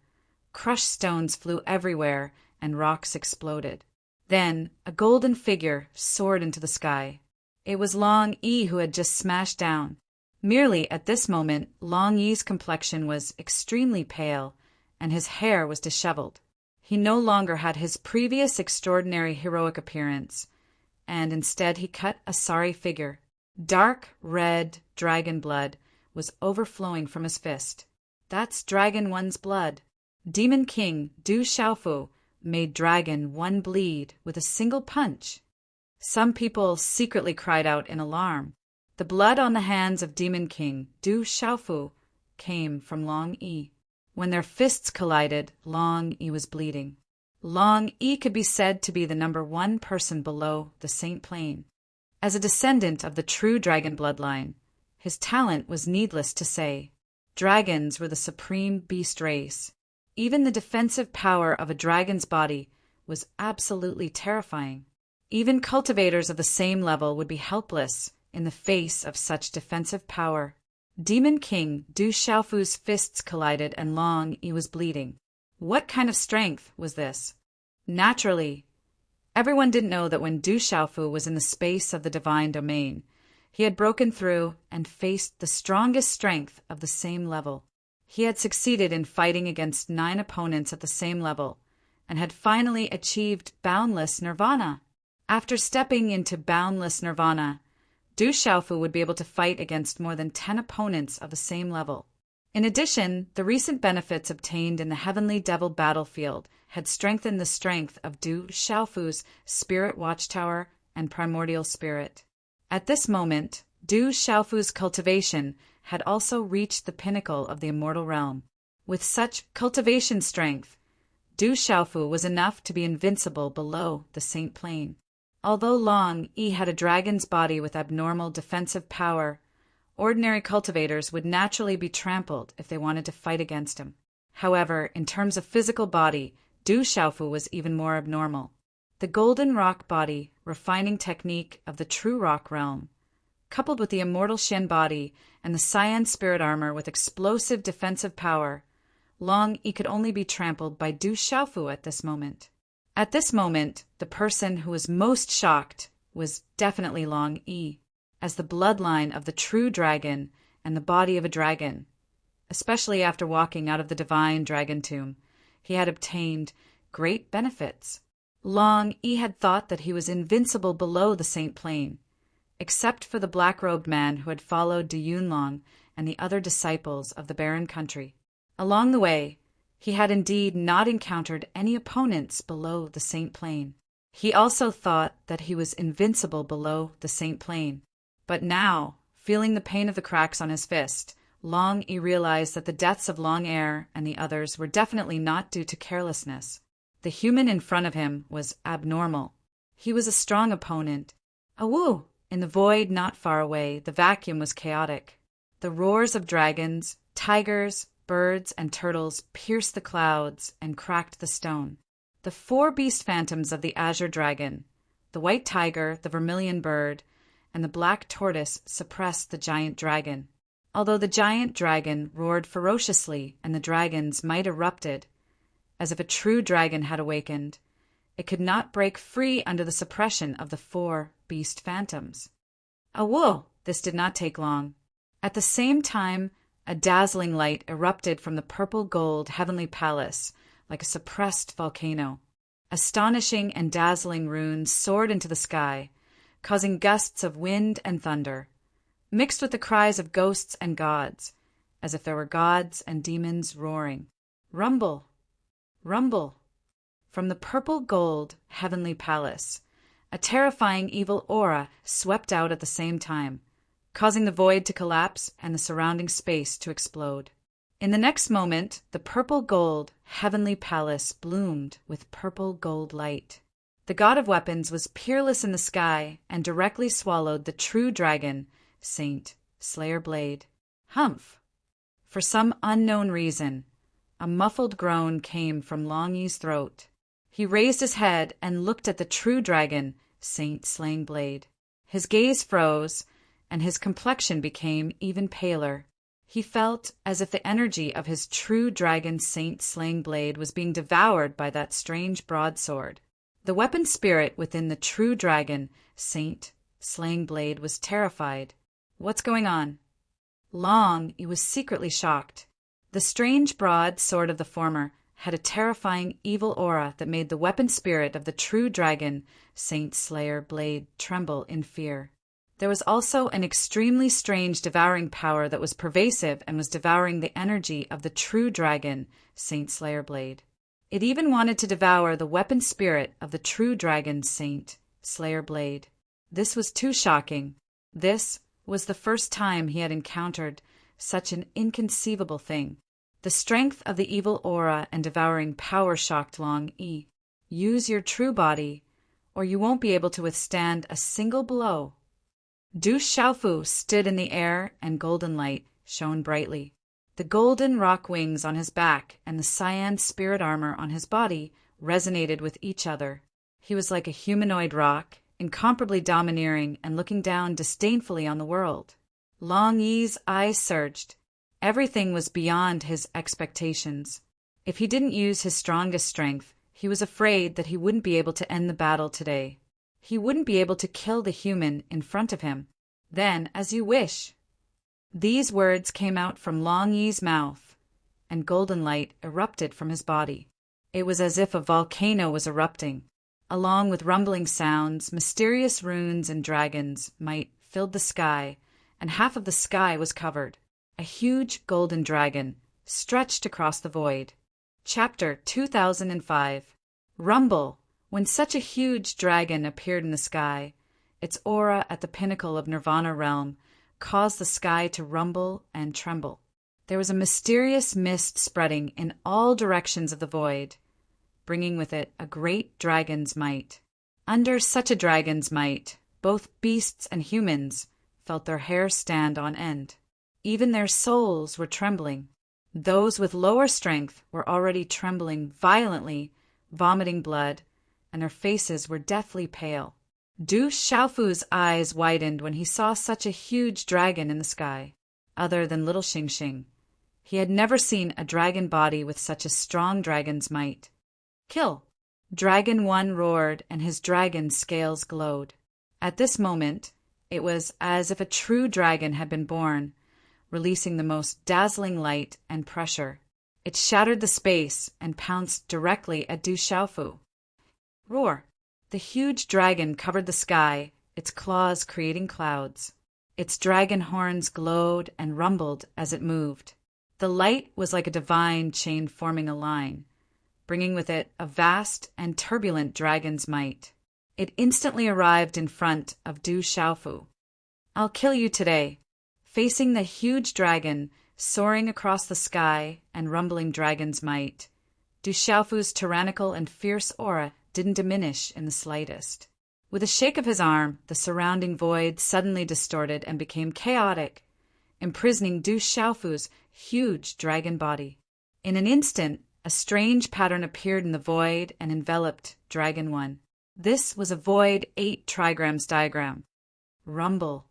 crushed stones flew everywhere and rocks exploded. Then a golden figure soared into the sky. It was Long Yi who had just smashed down. Merely at this moment, Long Yi's complexion was extremely pale, and his hair was disheveled. He no longer had his previous extraordinary heroic appearance, and instead he cut a sorry figure. Dark red dragon blood was overflowing from his fist. That's Dragon One's blood. Demon King Du Xiaofu made Dragon One bleed with a single punch. Some people secretly cried out in alarm. The blood on the hands of Demon King Du Xiaofu came from Long Yi. When their fists collided, Long Yi was bleeding. Long Yi could be said to be the number one person below the Saint Plane. As a descendant of the true dragon bloodline, his talent was needless to say. Dragons were the supreme beast race. Even the defensive power of a dragon's body was absolutely terrifying. Even cultivators of the same level would be helpless in the face of such defensive power. Demon King Du Xiaofu's fists collided and Long Yi was bleeding. What kind of strength was this? Naturally, everyone didn't know that when Du Xiaofu was in the space of the divine domain, he had broken through and faced the strongest strength of the same level. He had succeeded in fighting against 9 opponents at the same level, and had finally achieved boundless nirvana. After stepping into boundless nirvana, Du Xiaofu would be able to fight against more than 10 opponents of the same level. In addition, the recent benefits obtained in the Heavenly Devil battlefield had strengthened the strength of Du Xiaofu's Spirit Watchtower and Primordial Spirit. At this moment, Du Xiaofu's cultivation had also reached the pinnacle of the immortal realm. With such cultivation strength, Du Xiaofu was enough to be invincible below the Saint Plane. Although Long Yi had a dragon's body with abnormal defensive power, ordinary cultivators would naturally be trampled if they wanted to fight against him. However, in terms of physical body, Du Xiaofu was even more abnormal. The golden rock body, refining technique of the true rock realm, coupled with the immortal Shen body and the cyan spirit armor with explosive defensive power, Long Yi could only be trampled by Du Xiaofu at this moment. At this moment, the person who was most shocked was definitely Long Yi, as the bloodline of the true dragon and the body of a dragon. Especially after walking out of the divine dragon tomb, he had obtained great benefits. Long Yi had thought that he was invincible below the Saint Plane, except for the black-robed man who had followed Du Yunlong and the other disciples of the barren country. Along the way, He had indeed not encountered any opponents below the Saint Plane. He also thought that he was invincible below the Saint Plane. But now, feeling the pain of the cracks on his fist, Long E realized that the deaths of Long Air and the others were definitely not due to carelessness. The human in front of him was abnormal. He was a strong opponent. Awoo! In the void not far away, the vacuum was chaotic. The roars of dragons, tigers, birds, and turtles pierced the clouds and cracked the stone. The 4 beast phantoms of the azure dragon, the white tiger, the vermilion bird, and the black tortoise suppressed the giant dragon. Although the giant dragon roared ferociously and the dragon's might erupted, as if a true dragon had awakened, it could not break free under the suppression of the 4 beast phantoms. Awoo! This did not take long. At the same time, a dazzling light erupted from the purple-gold heavenly palace like a suppressed volcano. Astonishing and dazzling runes soared into the sky, causing gusts of wind and thunder, mixed with the cries of ghosts and gods, as if there were gods and demons roaring. Rumble! Rumble! From the purple-gold heavenly palace, a terrifying evil aura swept out at the same time, causing the void to collapse and the surrounding space to explode. In the next moment, the purple-gold heavenly palace bloomed with purple-gold light. The god of weapons was peerless in the sky and directly swallowed the true dragon, Saint Slayer Blade. Humph! For some unknown reason, a muffled groan came from Long E's throat. He raised his head and looked at the true dragon, Saint Slaying Blade. His gaze froze, and his complexion became even paler. He felt as if the energy of his true dragon Saint Slaying Blade was being devoured by that strange broadsword. The weapon spirit within the true dragon Saint Slaying Blade was terrified. What's going on? Long E was secretly shocked. The strange broadsword of the former had a terrifying evil aura that made the weapon spirit of the true dragon Saint Slayer Blade tremble in fear. There was also an extremely strange devouring power that was pervasive and was devouring the energy of the true dragon, Saint Slayer Blade. It even wanted to devour the weapon spirit of the true dragon, Saint Slayer Blade. This was too shocking. This was the first time he had encountered such an inconceivable thing. The strength of the evil aura and devouring power shocked Long E. Use your true body, or you won't be able to withstand a single blow. Du Xiaofu stood in the air and golden light shone brightly. The golden rock wings on his back and the cyan spirit armor on his body resonated with each other. He was like a humanoid rock, incomparably domineering and looking down disdainfully on the world. Long Yi's eyes surged. Everything was beyond his expectations. If he didn't use his strongest strength, he was afraid that he wouldn't be able to end the battle today. He wouldn't be able to kill the human in front of him. Then, as you wish. These words came out from Long Yi's mouth, and golden light erupted from his body. It was as if a volcano was erupting. Along with rumbling sounds, mysterious runes and dragons' might filled the sky, and half of the sky was covered. A huge golden dragon stretched across the void. Chapter 2005. Rumble! When such a huge dragon appeared in the sky, its aura at the pinnacle of Nirvana realm caused the sky to rumble and tremble. There was a mysterious mist spreading in all directions of the void, bringing with it a great dragon's might. Under such a dragon's might, both beasts and humans felt their hair stand on end. Even their souls were trembling. Those with lower strength were already trembling violently, vomiting blood, and their faces were deathly pale. Du Xiaofu's eyes widened when he saw such a huge dragon in the sky. Other than little Xing Xing, he had never seen a dragon body with such a strong dragon's might. Kill! Dragon 1 roared, and his dragon scales glowed. At this moment, it was as if a true dragon had been born, releasing the most dazzling light and pressure. It shattered the space and pounced directly at Du Xiaofu. Roar! The huge dragon covered the sky, its claws creating clouds. Its dragon horns glowed and rumbled as it moved. The light was like a divine chain forming a line, bringing with it a vast and turbulent dragon's might. It instantly arrived in front of Du Xiaofu. "I'll kill you today." Facing the huge dragon soaring across the sky and rumbling dragon's might, Du Xiaofu's tyrannical and fierce aura didn't diminish in the slightest. With a shake of his arm, the surrounding void suddenly distorted and became chaotic, imprisoning Du Xiaofu's huge dragon body. In an instant, a strange pattern appeared in the void and enveloped Dragon 1. This was a void 8 trigrams diagram. Rumble.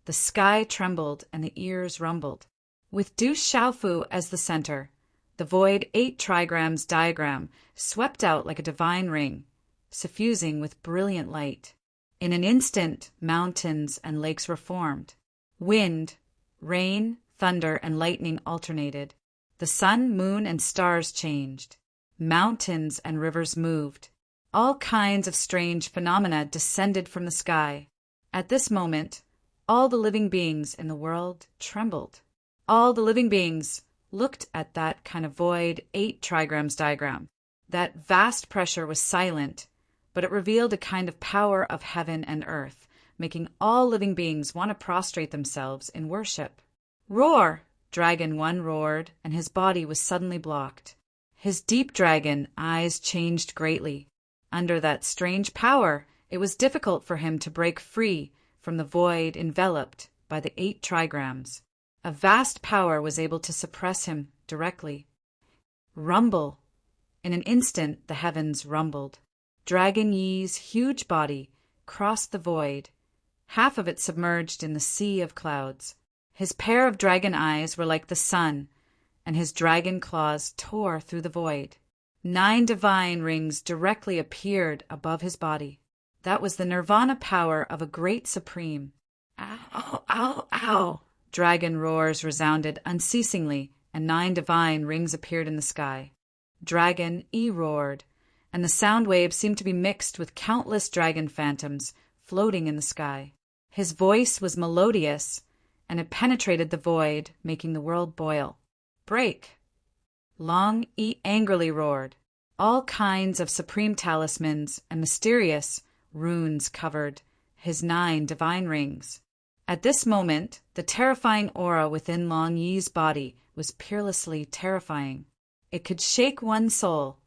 The sky trembled and the ears rumbled. With Du Xiaofu as the center, the void 8 trigrams diagram swept out like a divine ring, suffusing with brilliant light. In an instant, mountains and lakes were formed. Wind, rain, thunder, and lightning alternated. The sun, moon, and stars changed. Mountains and rivers moved. All kinds of strange phenomena descended from the sky. At this moment, all the living beings in the world trembled. All the living beings looked at that kind of void 8 trigrams diagram. That vast pressure was silent, but it revealed a kind of power of heaven and earth, making all living beings want to prostrate themselves in worship. "Roar!" Dragon 1 roared, and his body was suddenly blocked. His deep dragon eyes changed greatly. Under that strange power, it was difficult for him to break free from the void enveloped by the 8 trigrams. A vast power was able to suppress him directly. Rumble! In an instant, the heavens rumbled. Dragon Yi's huge body crossed the void, half of it submerged in the sea of clouds. His pair of dragon eyes were like the sun, and his dragon claws tore through the void. 9 divine rings directly appeared above his body. That was the nirvana power of a great supreme. "Ow, ow, ow!" Dragon roars resounded unceasingly, and 9 divine rings appeared in the sky. Dragon E roared, and the sound waves seemed to be mixed with countless dragon phantoms floating in the sky. His voice was melodious, and it penetrated the void, making the world boil. "Break!" Long E angrily roared. All kinds of supreme talismans and mysterious runes covered his 9 divine rings. At this moment, the terrifying aura within Long Yi's body was peerlessly terrifying. It could shake one's soul,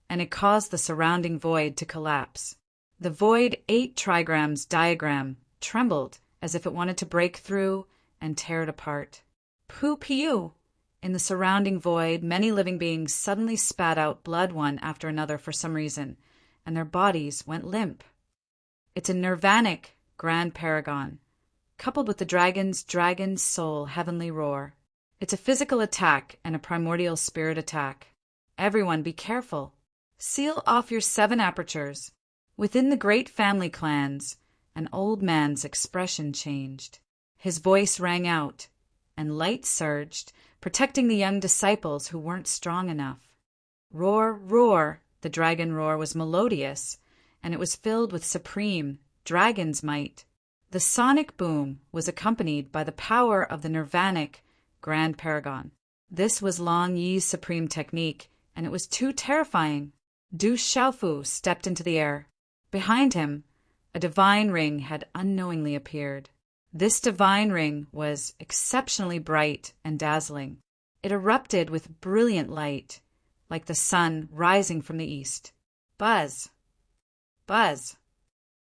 and it caused the surrounding void to collapse. The void 8 trigrams diagram trembled as if it wanted to break through and tear it apart. Poo-pew! In the surrounding void, many living beings suddenly spat out blood one after another for some reason, and their bodies went limp. It's a nirvanic grand paragon, coupled with the dragon's soul heavenly roar. It's a physical attack and a primordial spirit attack. Everyone be careful. Seal off your 7 apertures. Within the great family clans, an old man's expression changed. His voice rang out, and light surged, protecting the young disciples who weren't strong enough. Roar, roar! The dragon roar was melodious, and it was filled with supreme dragon's might. The sonic boom was accompanied by the power of the nirvanic grand paragon. This was Long Yi's supreme technique, and it was too terrifying. Du Xiaofu stepped into the air. Behind him, a divine ring had unknowingly appeared. This divine ring was exceptionally bright and dazzling. It erupted with brilliant light, like the sun rising from the east. Buzz! Buzz!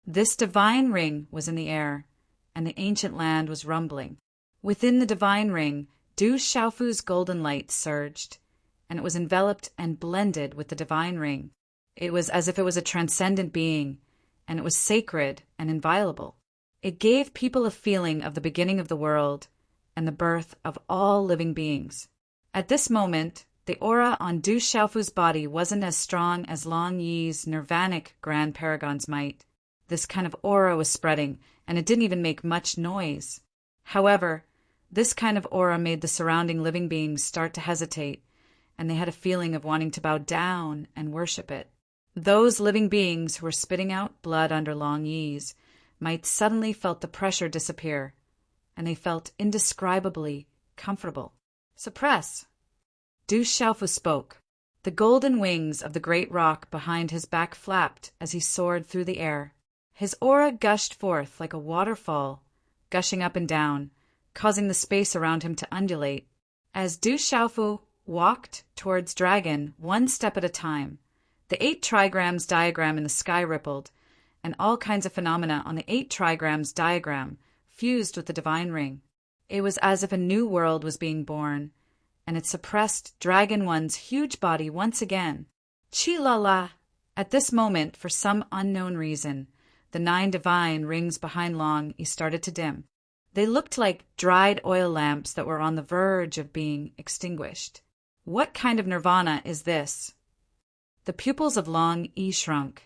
This divine ring was in the air, and the ancient land was rumbling. Within the divine ring, Du Xiaofu's golden light surged, and it was enveloped and blended with the divine ring. It was as if it was a transcendent being, and it was sacred and inviolable. It gave people a feeling of the beginning of the world and the birth of all living beings. At this moment, the aura on Du Xiaofu's body wasn't as strong as Long Yi's nirvanic grand paragon's might. This kind of aura was spreading, and it didn't even make much noise. However, this kind of aura made the surrounding living beings start to hesitate, and they had a feeling of wanting to bow down and worship it. Those living beings who were spitting out blood under Long Yi's might suddenly felt the pressure disappear, and they felt indescribably comfortable. Suppress! Du Xiaofu spoke. The golden wings of the great rock behind his back flapped as he soared through the air. His aura gushed forth like a waterfall, gushing up and down, causing the space around him to undulate. As Du Xiaofu walked towards Dragon one step at a time, the 8 trigrams diagram in the sky rippled, and all kinds of phenomena on the 8 trigrams diagram fused with the divine ring. It was as if a new world was being born, and it suppressed Dragon One's huge body once again. Chi-la-la! At this moment, for some unknown reason, the 9 divine rings behind Long Yi started to dim. They looked like dried oil lamps that were on the verge of being extinguished. What kind of nirvana is this? The pupils of Long Yi shrunk.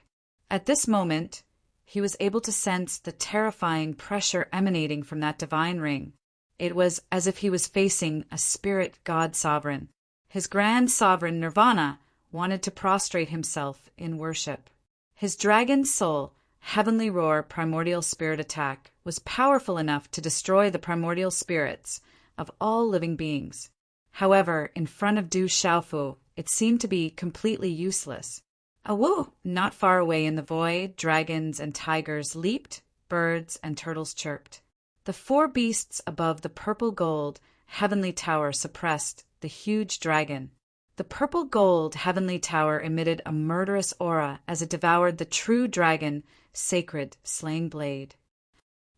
At this moment, he was able to sense the terrifying pressure emanating from that divine ring. It was as if he was facing a spirit god sovereign. His grand sovereign Nirvana wanted to prostrate himself in worship. His dragon soul, heavenly roar primordial spirit attack was powerful enough to destroy the primordial spirits of all living beings. However, in front of Du Xiaofu, it seemed to be completely useless. Awoo! Not far away in the void, dragons and tigers leaped, birds and turtles chirped. The 4 beasts above the purple gold heavenly tower suppressed the huge dragon. The purple gold heavenly tower emitted a murderous aura as it devoured the true dragon, sacred slaying blade.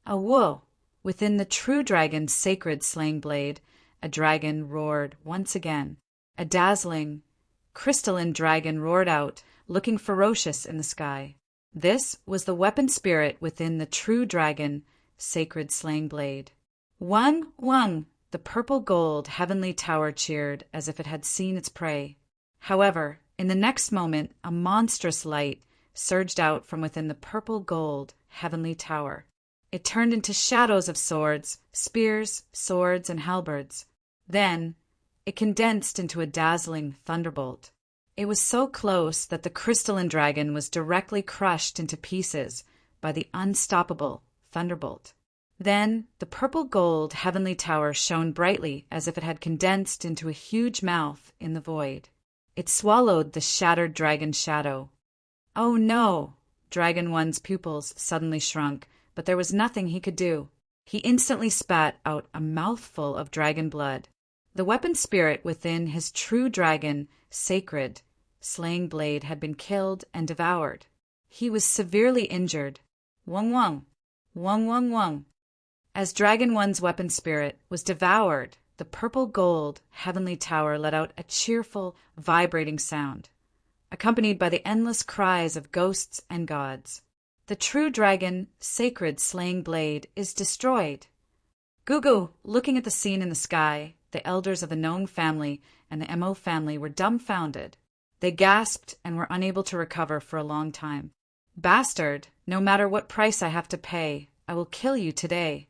Awoo! Within the true dragon's sacred slaying blade, a dragon roared once again. A dazzling, crystalline dragon roared out, looking ferocious in the sky. This was the weapon spirit within the true dragon, sacred slaying blade. Wang, Wang! The purple gold heavenly tower cheered as if it had seen its prey. However, in the next moment, a monstrous light surged out from within the purple gold heavenly tower. It turned into shadows of swords, spears, swords, and halberds. Then, it condensed into a dazzling thunderbolt. It was so close that the crystalline dragon was directly crushed into pieces by the unstoppable thunderbolt. Then the purple gold heavenly tower shone brightly as if it had condensed into a huge mouth in the void. It swallowed the shattered dragon shadow. Oh no! Dragon One's pupils suddenly shrunk, but there was nothing he could do. He instantly spat out a mouthful of dragon blood. The weapon spirit within his true dragon, sacred, slaying blade had been killed and devoured. He was severely injured. Wang Wang! Wang Wang Wang! As Dragon One's weapon spirit was devoured, the purple gold heavenly tower let out a cheerful, vibrating sound, accompanied by the endless cries of ghosts and gods. The true dragon, sacred slaying blade, is destroyed. Gugu, looking at the scene in the sky, the elders of the Nong family and the Mo family were dumbfounded. They gasped and were unable to recover for a long time. Bastard, no matter what price I have to pay, I will kill you today.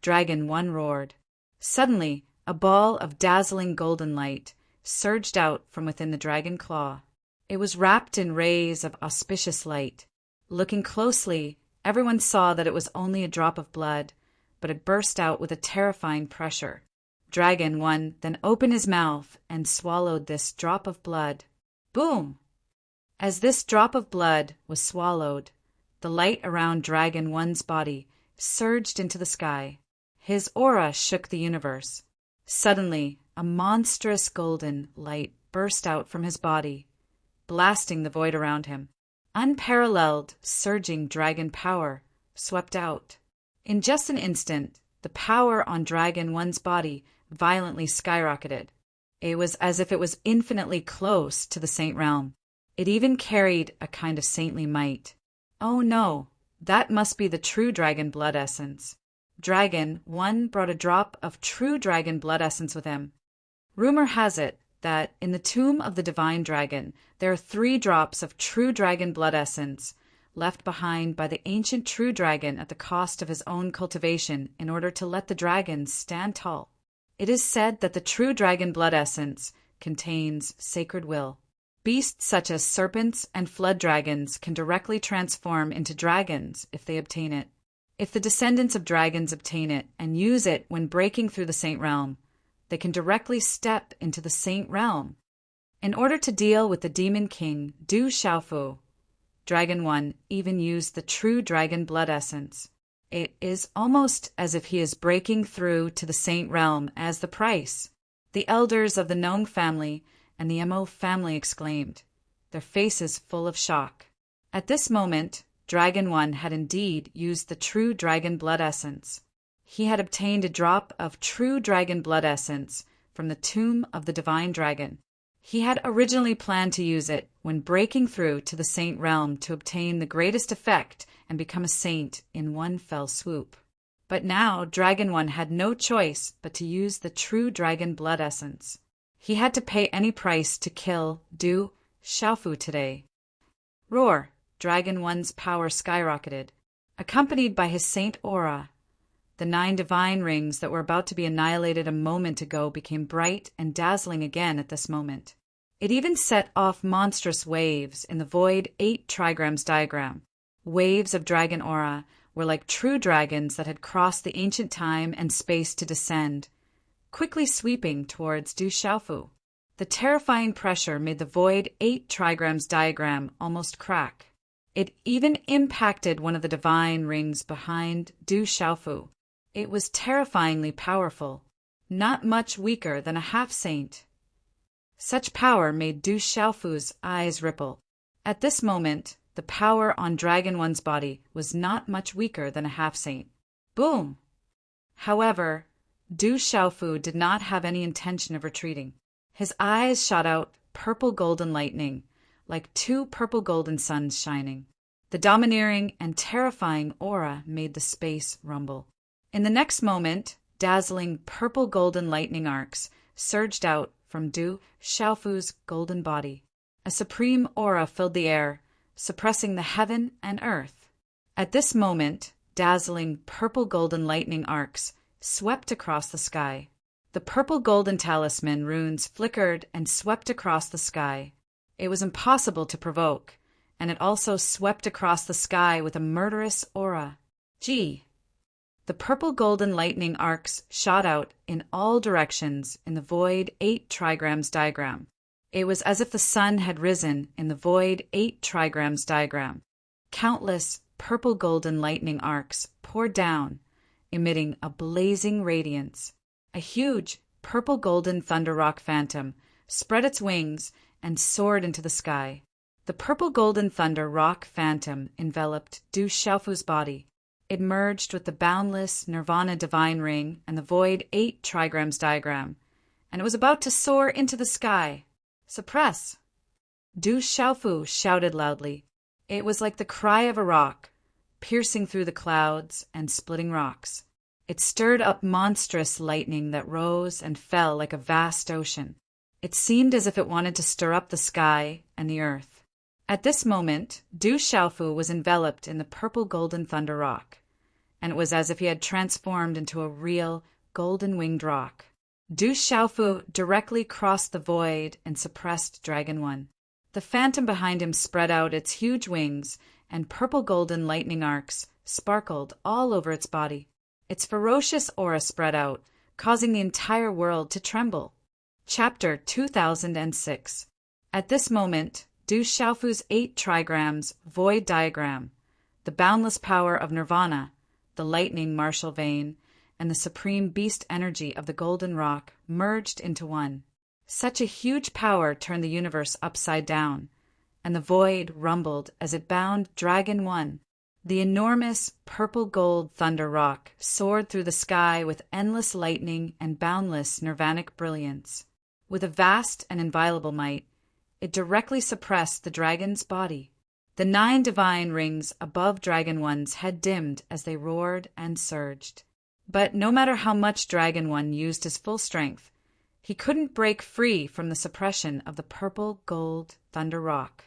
Dragon One roared. Suddenly, a ball of dazzling golden light surged out from within the dragon claw. It was wrapped in rays of auspicious light. Looking closely, everyone saw that it was only a drop of blood, but it burst out with a terrifying pressure. Dragon One then opened his mouth and swallowed this drop of blood. Boom! As this drop of blood was swallowed, the light around Dragon One's body surged into the sky. His aura shook the universe. Suddenly, a monstrous golden light burst out from his body, blasting the void around him. Unparalleled, surging dragon power swept out. In just an instant, the power on Dragon One's body violently skyrocketed. It was as if it was infinitely close to the saint realm. It even carried a kind of saintly might. Oh no, that must be the true dragon blood essence. Dragon One brought a drop of true dragon blood essence with him. Rumor has it that in the tomb of the divine dragon, there are 3 drops of true dragon blood essence left behind by the ancient true dragon at the cost of his own cultivation in order to let the dragons stand tall. It is said that the true dragon blood essence contains sacred will. Beasts such as serpents and flood dragons can directly transform into dragons if they obtain it. If the descendants of dragons obtain it and use it when breaking through the saint realm, they can directly step into the Saint Realm. In order to deal with the Demon King, Du Xiaofu, Dragon 1 even used the true dragon blood essence. It is almost as if he is breaking through to the Saint Realm as the price. The elders of the Gnome family and the Mo family exclaimed, their faces full of shock. At this moment, Dragon 1 had indeed used the true dragon blood essence. He had obtained a drop of true dragon blood essence from the tomb of the divine dragon. He had originally planned to use it when breaking through to the Saint Realm to obtain the greatest effect and become a saint in one fell swoop. But now Dragon 1 had no choice but to use the true dragon blood essence. He had to pay any price to kill Du Xiaofu today. Roar! Dragon 1's power skyrocketed. Accompanied by his saint aura, the 9 divine rings that were about to be annihilated a moment ago became bright and dazzling again at this moment. It even set off monstrous waves in the void 8 trigrams diagram. Waves of dragon aura were like true dragons that had crossed the ancient time and space to descend, quickly sweeping towards Du Xiaofu. The terrifying pressure made the void 8 trigrams diagram almost crack. It even impacted one of the divine rings behind Du Xiaofu. It was terrifyingly powerful, not much weaker than a half-saint. Such power made Du Xiaofu's eyes ripple. At this moment, the power on Dragon 1's body was not much weaker than a half-saint. Boom! However, Du Xiaofu did not have any intention of retreating. His eyes shot out purple golden lightning, like 2 purple golden suns shining. The domineering and terrifying aura made the space rumble. In the next moment, dazzling purple golden lightning arcs surged out from Du Xiaofu's golden body. A supreme aura filled the air, suppressing the heaven and earth. At this moment, dazzling purple golden lightning arcs swept across the sky. The purple golden talisman runes flickered and swept across the sky. It was impossible to provoke, and it also swept across the sky with a murderous aura. Gee! The purple golden lightning arcs shot out in all directions in the void 8 trigrams diagram. It was as if the sun had risen in the void 8 trigrams diagram. Countless purple golden lightning arcs poured down, emitting a blazing radiance. A huge purple golden thunder rock phantom spread its wings and soared into the sky. The purple golden thunder rock phantom enveloped Du Xiaofu's body. It merged with the boundless Nirvana divine ring and the void 8 trigrams diagram, and it was about to soar into the sky. Suppress! Du Xiaofu shouted loudly. It was like the cry of a rock, piercing through the clouds and splitting rocks. It stirred up monstrous lightning that rose and fell like a vast ocean. It seemed as if it wanted to stir up the sky and the earth. At this moment, Du Xiaofu was enveloped in the purple golden thunder rock, and it was as if he had transformed into a real golden-winged rock. Du Xiaofu directly crossed the void and suppressed Dragon 1. The phantom behind him spread out its huge wings, and purple golden lightning arcs sparkled all over its body. Its ferocious aura spread out, causing the entire world to tremble. Chapter 2006. At this moment, Du Xiaofu's 8 trigrams void diagram, the boundless power of Nirvana, the lightning martial vein, and the supreme beast energy of the golden rock merged into one. Such a huge power turned the universe upside down, and the void rumbled as it bound Dragon 1. The enormous purple gold thunder rock soared through the sky with endless lightning and boundless nirvanic brilliance. With a vast and inviolable might, it directly suppressed the dragon's body. The 9 divine rings above Dragon 1's head dimmed as they roared and surged. But no matter how much Dragon 1 used his full strength, he couldn't break free from the suppression of the purple gold thunder rock.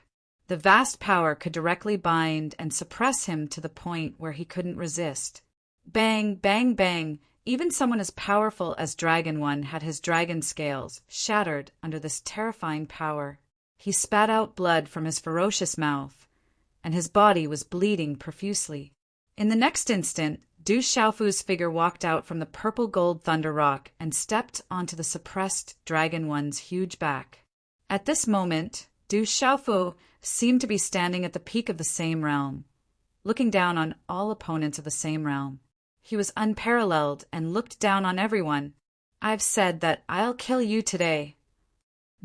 The vast power could directly bind and suppress him to the point where he couldn't resist. Bang, bang, bang! Even someone as powerful as Dragon 1 had his dragon scales shattered under this terrifying power. He spat out blood from his ferocious mouth, and his body was bleeding profusely. In the next instant, Du Xiaofu's figure walked out from the purple gold thunder rock and stepped onto the suppressed Dragon One's huge back. At this moment, Du Xiaofu seemed to be standing at the peak of the same realm, looking down on all opponents of the same realm. He was unparalleled and looked down on everyone. I've said that I'll kill you today.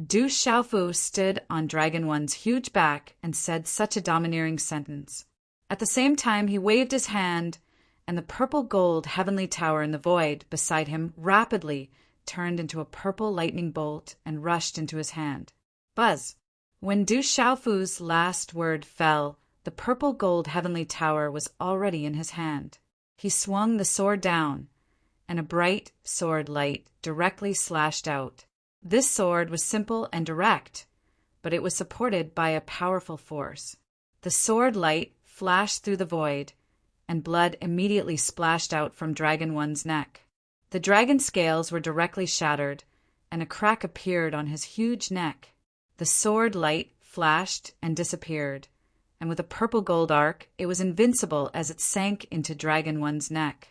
Du Xiaofu stood on Dragon One's huge back and said such a domineering sentence. At the same time, he waved his hand, and the purple gold heavenly tower in the void beside him rapidly turned into a purple lightning bolt and rushed into his hand. Buzz! When Du Xiaofu's last word fell, the purple gold heavenly tower was already in his hand. He swung the sword down, and a bright sword light directly slashed out. This sword was simple and direct, but it was supported by a powerful force. The sword light flashed through the void, and blood immediately splashed out from Dragon One's neck. The dragon scales were directly shattered, and a crack appeared on his huge neck. The sword light flashed and disappeared, and with a purple gold arc, it was invincible as it sank into Dragon One's neck.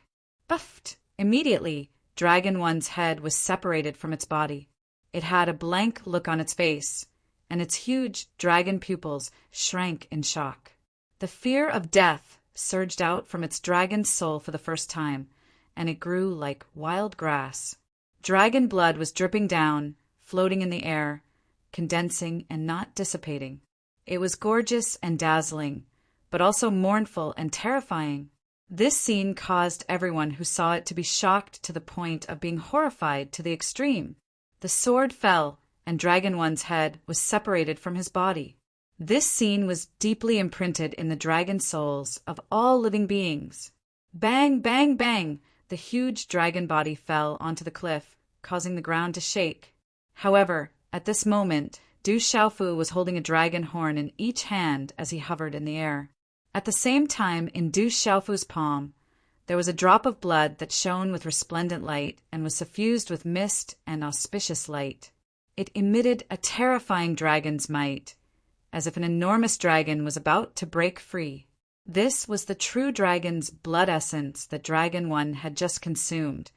Buffed! Immediately, Dragon One's head was separated from its body. It had a blank look on its face, and its huge dragon pupils shrank in shock. The fear of death surged out from its dragon's soul for the first time, and it grew like wild grass. Dragon blood was dripping down, floating in the air, condensing and not dissipating. It was gorgeous and dazzling, but also mournful and terrifying. This scene caused everyone who saw it to be shocked to the point of being horrified to the extreme. The sword fell, and Dragon One's head was separated from his body. This scene was deeply imprinted in the dragon souls of all living beings. Bang, bang, bang! The huge dragon body fell onto the cliff, causing the ground to shake. However, at this moment, Du Xiaofu was holding a dragon horn in each hand as he hovered in the air. At the same time, in Du Xiaofu's palm, there was a drop of blood that shone with resplendent light and was suffused with mist and auspicious light. It emitted a terrifying dragon's might, as if an enormous dragon was about to break free. This was the true dragon's blood essence that Dragon One had just consumed,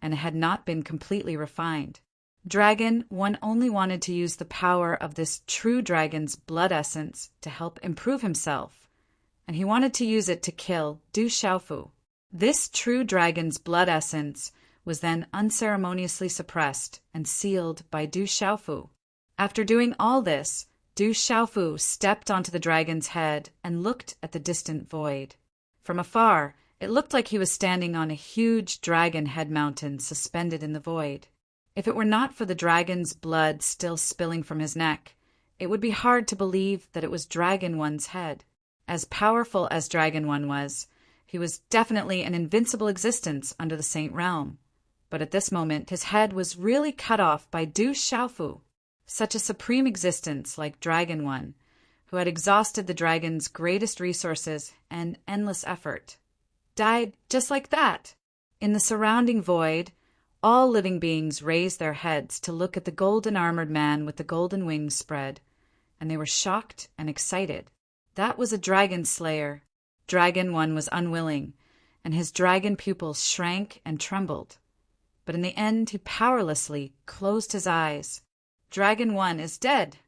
and it had not been completely refined. Dragon One only wanted to use the power of this true dragon's blood essence to help improve himself, and he wanted to use it to kill Du Xiaofu. This true dragon's blood essence was then unceremoniously suppressed and sealed by Du Xiaofu. After doing all this, Du Xiaofu stepped onto the dragon's head and looked at the distant void. From afar, it looked like he was standing on a huge dragon head mountain suspended in the void. If it were not for the dragon's blood still spilling from his neck, it would be hard to believe that it was Dragon One's head. As powerful as Dragon One was, he was definitely an invincible existence under the Saint Realm. But at this moment, his head was really cut off by Du Xiaofu. Such a supreme existence like Dragon One, who had exhausted the dragon's greatest resources and endless effort, died just like that. In the surrounding void, all living beings raised their heads to look at the golden armored man with the golden wings spread, and they were shocked and excited. That was a dragon slayer. Dragon One was unwilling, and his dragon pupils shrank and trembled. But in the end, he powerlessly closed his eyes. Dragon One is dead.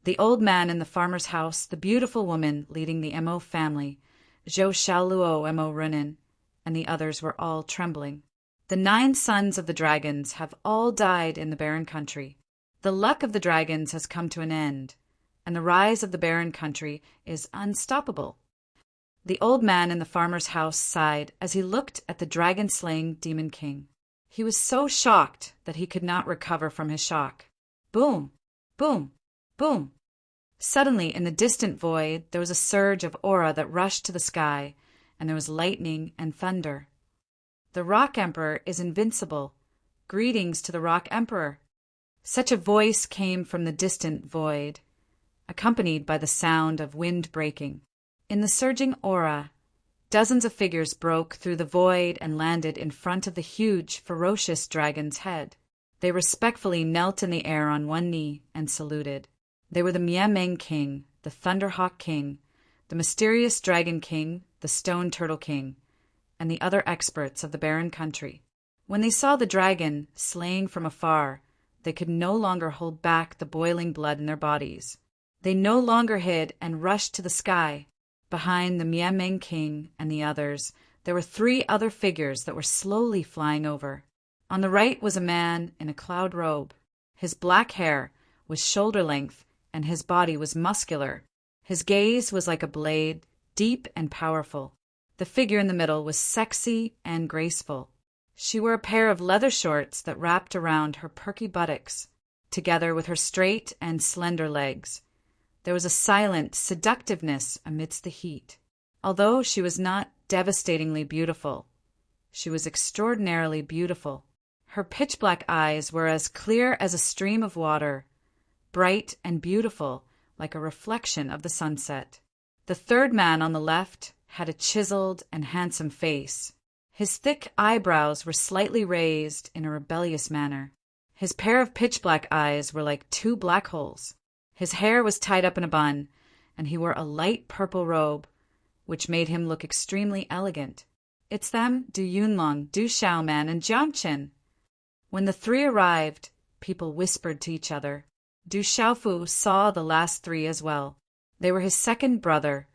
The old man in the farmer's house, the beautiful woman leading the Mo family, Zhou Xiaoluo Mo Runin, and the others were all trembling. The 9 sons of the dragons have all died in the barren country. The luck of the dragons has come to an end, and the rise of the barren country is unstoppable. The old man in the farmer's house sighed as he looked at the dragon-slaying demon king. He was so shocked that he could not recover from his shock. Boom! Boom! Boom! Suddenly, in the distant void, there was a surge of aura that rushed to the sky, and there was lightning and thunder. The Rock Emperor is invincible. Greetings to the Rock Emperor. Such a voice came from the distant void, accompanied by the sound of wind breaking. In the surging aura, dozens of figures broke through the void and landed in front of the huge, ferocious dragon's head. They respectfully knelt in the air on one knee and saluted. They were the Miameng King, the Thunderhawk King, the mysterious Dragon King, the Stone Turtle King, and the other experts of the barren country. When they saw the dragon slaying from afar, they could no longer hold back the boiling blood in their bodies. They no longer hid and rushed to the sky. Behind the Miameng king and the others, there were 3 other figures that were slowly flying over. On the right was a man in a cloud robe. His black hair was shoulder length, and his body was muscular. His gaze was like a blade, deep and powerful. The figure in the middle was sexy and graceful. She wore a pair of leather shorts that wrapped around her perky buttocks, together with her straight and slender legs. There was a silent seductiveness amidst the heat. Although she was not devastatingly beautiful, she was extraordinarily beautiful. Her pitch-black eyes were as clear as a stream of water, bright and beautiful, like a reflection of the sunset. The third man on the left had a chiseled and handsome face. His thick eyebrows were slightly raised in a rebellious manner. His pair of pitch-black eyes were like 2 black holes. His hair was tied up in a bun, and he wore a light purple robe, which made him look extremely elegant. It's them, Du Yunlong, Du Xiaoman, and Jiangchen. When the 3 arrived, people whispered to each other. Du Xiaofu saw the last 3 as well. They were his second brother,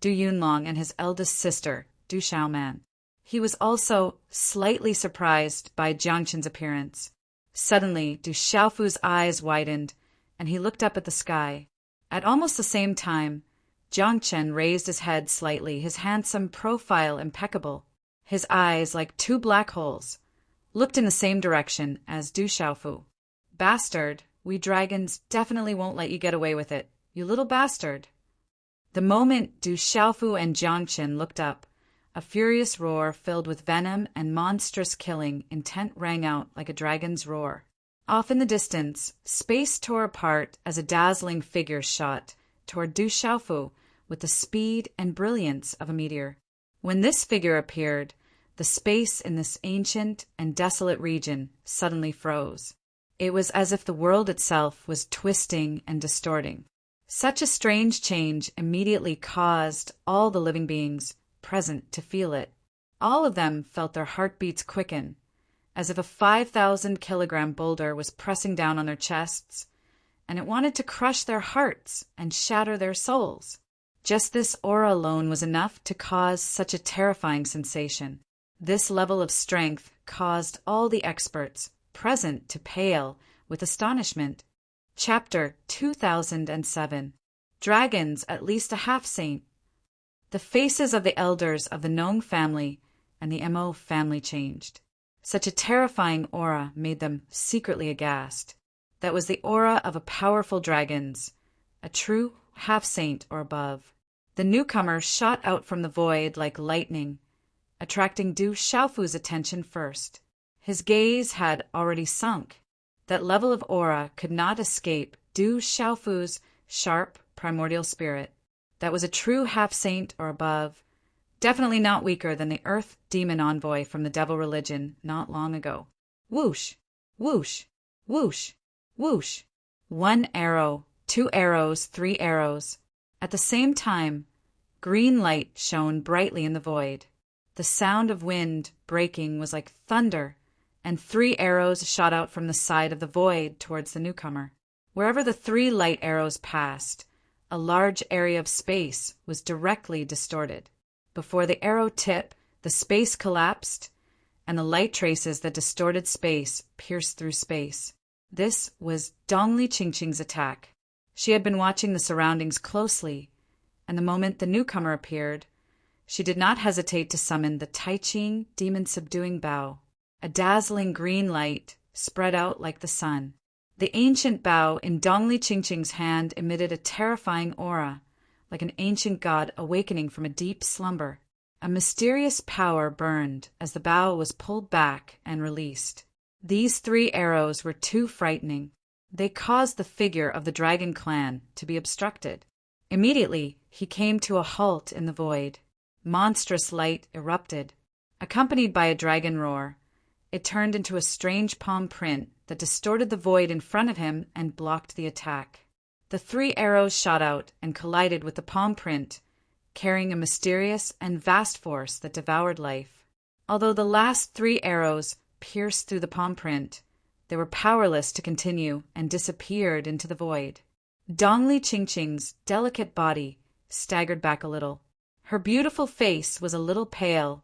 Du Yunlong, and his eldest sister, Du Xiaoman. He was also slightly surprised by Jiangchen's appearance. Suddenly, Du Xiaofu's eyes widened, and he looked up at the sky. At almost the same time, Jiangchen raised his head slightly, his handsome profile impeccable. His eyes, like 2 black holes, looked in the same direction as Du Xiaofu. "Bastard, we dragons definitely won't let you get away with it, you little bastard." The moment Du Xiaofu and Jiangchen looked up, a furious roar filled with venom and monstrous killing intent rang out like a dragon's roar. Off in the distance, space tore apart as a dazzling figure shot toward Du Xiaofu with the speed and brilliance of a meteor. When this figure appeared, the space in this ancient and desolate region suddenly froze. It was as if the world itself was twisting and distorting. Such a strange change immediately caused all the living beings present to feel it. All of them felt their heartbeats quicken, as if a 5,000-kilogram boulder was pressing down on their chests, and it wanted to crush their hearts and shatter their souls. Just this aura alone was enough to cause such a terrifying sensation. This level of strength caused all the experts present to pale with astonishment. Chapter 2007. Dragons at least a half-saint. The faces of the elders of the Nong family and the Mo family changed. Such a terrifying aura made them secretly aghast. That was the aura of a powerful dragon's, a true half-saint or above. The newcomer shot out from the void like lightning, attracting Du Xiaofu's attention first. His gaze had already sunk. That level of aura could not escape Du Xiaofu's sharp, primordial spirit. That was a true half-saint or above, definitely not weaker than the Earth demon envoy from the devil religion not long ago. Whoosh, whoosh, whoosh, whoosh. 1 arrow, 2 arrows, 3 arrows. At the same time, green light shone brightly in the void. The sound of wind breaking was like thunder, and 3 arrows shot out from the side of the void towards the newcomer. Wherever the 3 light arrows passed, a large area of space was directly distorted. Before the arrow tip, the space collapsed, and the light traces that distorted space pierced through space. This was Dongli Qingqing's attack. She had been watching the surroundings closely, and the moment the newcomer appeared, she did not hesitate to summon the Tai-Ching demon-subduing bow. A dazzling green light spread out like the sun. The ancient bow in Dongli Qingqing's hand emitted a terrifying aura, like an ancient god awakening from a deep slumber. A mysterious power burned as the bow was pulled back and released. These 3 arrows were too frightening. They caused the figure of the dragon clan to be obstructed. Immediately, he came to a halt in the void. Monstrous light erupted. Accompanied by a dragon roar, it turned into a strange palm print that distorted the void in front of him and blocked the attack. The 3 arrows shot out and collided with the palm print, carrying a mysterious and vast force that devoured life. Although the last 3 arrows pierced through the palm print, they were powerless to continue and disappeared into the void. Dongli Chingching's delicate body staggered back a little. Her beautiful face was a little pale,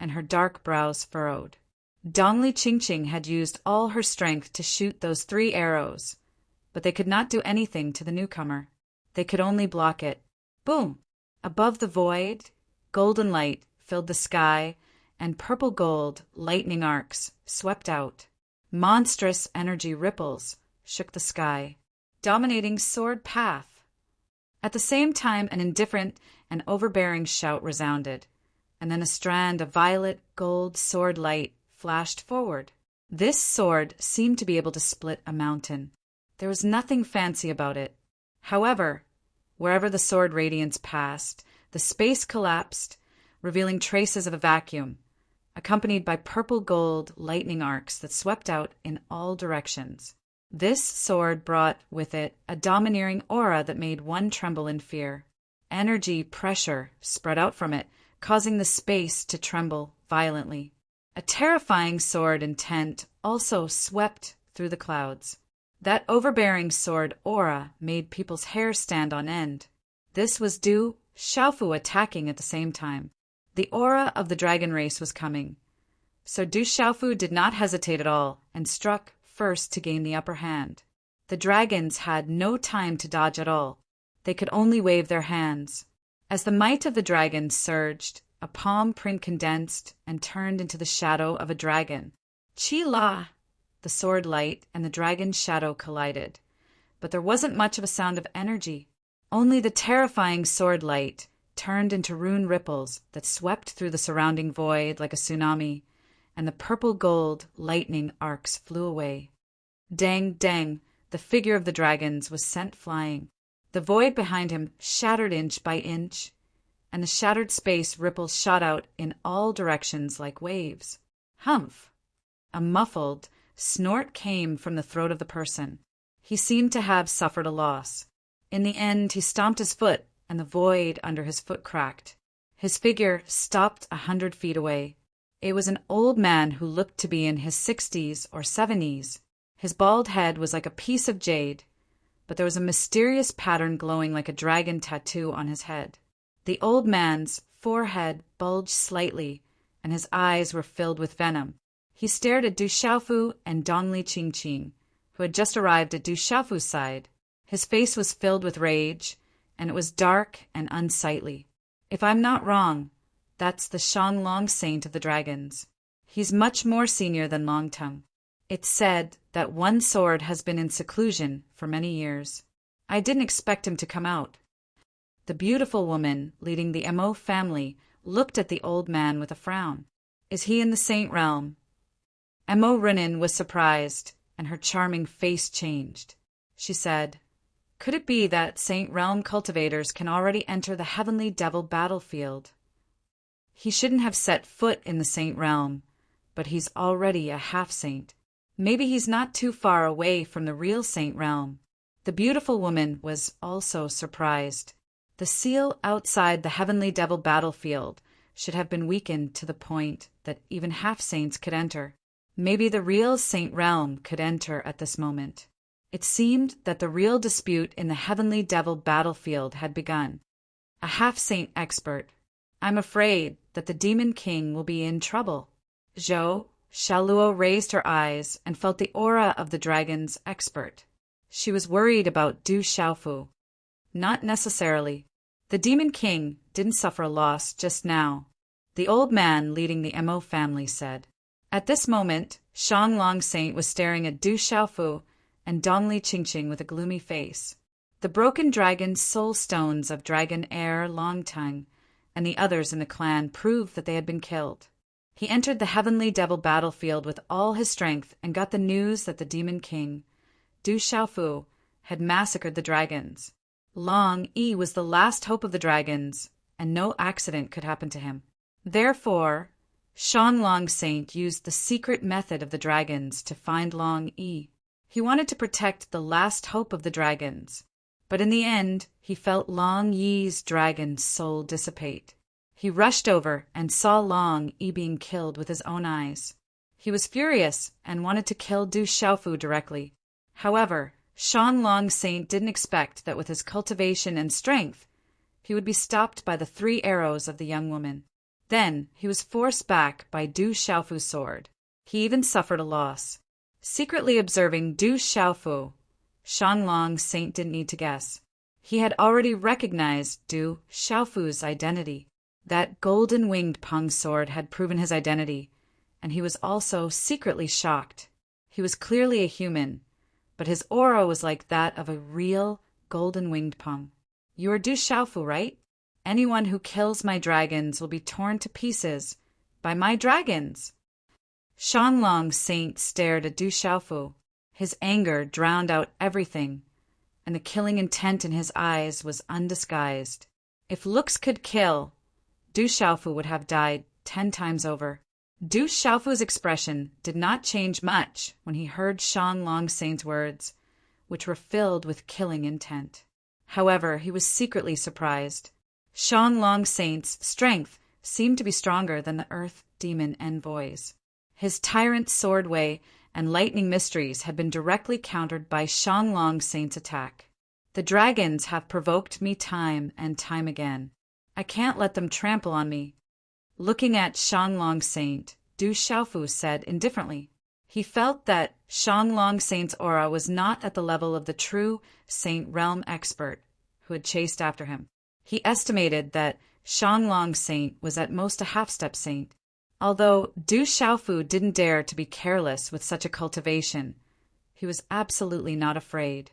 and her dark brows furrowed. Dongli Chingching had used all her strength to shoot those 3 arrows, but they could not do anything to the newcomer. They could only block it. Boom! Above the void, golden light filled the sky, and purple gold lightning arcs swept out. Monstrous energy ripples shook the sky, dominating sword path. At the same time, an indifferent and overbearing shout resounded, and then a strand of violet gold sword light flashed forward. This sword seemed to be able to split a mountain. There was nothing fancy about it. However, wherever the sword radiance passed, the space collapsed, revealing traces of a vacuum, accompanied by purple gold lightning arcs that swept out in all directions. This sword brought with it a domineering aura that made one tremble in fear. Energy pressure spread out from it, causing the space to tremble violently. A terrifying sword intent also swept through the clouds. That overbearing sword aura made people's hair stand on end. This was Du Xiaofu attacking at the same time. The aura of the dragon race was coming. So Du Xiaofu did not hesitate at all and struck first to gain the upper hand. The dragons had no time to dodge at all. They could only wave their hands. As the might of the dragon surged, a palm print condensed and turned into the shadow of a dragon. Chi La! The sword light and the dragon's shadow collided. But there wasn't much of a sound of energy. Only the terrifying sword light turned into rune ripples that swept through the surrounding void like a tsunami, and the purple gold lightning arcs flew away. Dang, dang, the figure of the dragons was sent flying. The void behind him shattered inch by inch, and the shattered space ripples shot out in all directions like waves. Humph! A muffled snort came from the throat of the person. He seemed to have suffered a loss. In the end, he stomped his foot, and the void under his foot cracked. His figure stopped 100 feet away. It was an old man who looked to be in his 60s or 70s. His bald head was like a piece of jade, but there was a mysterious pattern glowing like a dragon tattoo on his head. The old man's forehead bulged slightly, and his eyes were filled with venom. He stared at Du Xiaofu and Dongli Chingching, who had just arrived at Du Xiaofu's side. His face was filled with rage, and it was dark and unsightly. If I'm not wrong, that's the Shanglong Saint of the Dragons. He's much more senior than Longtongue. It's said that one sword has been in seclusion for many years. I didn't expect him to come out. The beautiful woman leading the Mo family looked at the old man with a frown. Is he in the Saint realm? Mo Renin was surprised, and her charming face changed. She said, "Could it be that Saint realm cultivators can already enter the heavenly devil battlefield? He shouldn't have set foot in the Saint realm, but he's already a half-saint. Maybe he's not too far away from the real Saint realm." The beautiful woman was also surprised. The seal outside the heavenly devil battlefield should have been weakened to the point that even half-saints could enter. Maybe the real Saint realm could enter at this moment. It seemed that the real dispute in the heavenly devil battlefield had begun. A half-saint expert. I'm afraid that the demon king will be in trouble. Zhou Shaluo raised her eyes and felt the aura of the dragon's expert. She was worried about Du Xiaofu. Not necessarily. The demon king didn't suffer a loss just now, the old man leading the Mo family said. At this moment, Shanglong Saint was staring at Du Xiaofu and Dongli Chingching with a gloomy face. The broken dragon's soul stones of Dragon Heir Longtongue and the others in the clan proved that they had been killed. He entered the heavenly devil battlefield with all his strength and got the news that the demon king, Du Xiaofu, had massacred the dragons. Long Yi was the last hope of the dragons, and no accident could happen to him. Therefore, Shanglong Saint used the secret method of the dragons to find Long Yi. He wanted to protect the last hope of the dragons, but in the end he felt Long Yi's dragon soul dissipate. He rushed over and saw Long Yi being killed with his own eyes. He was furious and wanted to kill Du Xiaofu directly. However, Shan Long Saint didn't expect that with his cultivation and strength, he would be stopped by the 3 arrows of the young woman. Then he was forced back by Du Xiaofu's sword. He even suffered a loss. Secretly observing Du Xiaofu, Shan Long Saint didn't need to guess. He had already recognized Du Xiaofu's identity. That golden-winged Peng sword had proven his identity, and he was also secretly shocked. He was clearly a human, but his aura was like that of a real golden-winged Peng. You are Du Xiaofu, right? Anyone who kills my dragons will be torn to pieces by my dragons. Shan Long Saint stared at Du Xiaofu. His anger drowned out everything, and the killing intent in his eyes was undisguised. If looks could kill, Du Xiaofu would have died 10 times over. Du Xiaofu's expression did not change much when he heard Shan Long Saint's words, which were filled with killing intent. However, he was secretly surprised. Shan Long Saint's strength seemed to be stronger than the Earth Demon envoys. His tyrant sword way and lightning mysteries had been directly countered by Shan Long Saint's attack. The dragons have provoked me time and time again. I can't let them trample on me. Looking at Shan Long Saint, Du Xiaofu said indifferently. He felt that Shan Long Saint's aura was not at the level of the true Saint Realm expert who had chased after him. He estimated that Shan Long Saint was at most a half-step saint. Although Du Xiaofu didn't dare to be careless with such a cultivation, he was absolutely not afraid.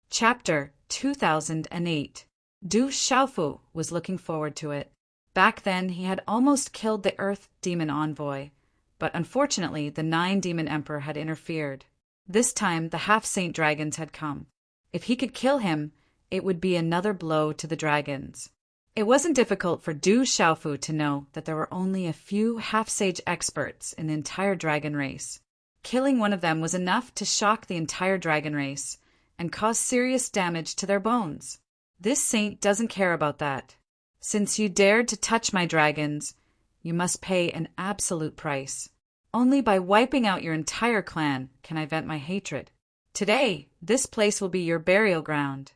Chapter 2008. Du Xiaofu was looking forward to it. Back then, he had almost killed the Earth Demon envoy, but unfortunately the 9 Demon Emperor had interfered. This time, the half-saint dragons had come. If he could kill him, it would be another blow to the dragons. It wasn't difficult for Du Xiaofu to know that there were only a few half-sage experts in the entire dragon race. Killing one of them was enough to shock the entire dragon race and cause serious damage to their bones. This saint doesn't care about that. Since you dared to touch my dragons, you must pay an absolute price. Only by wiping out your entire clan can I vent my hatred. Today, this place will be your burial ground.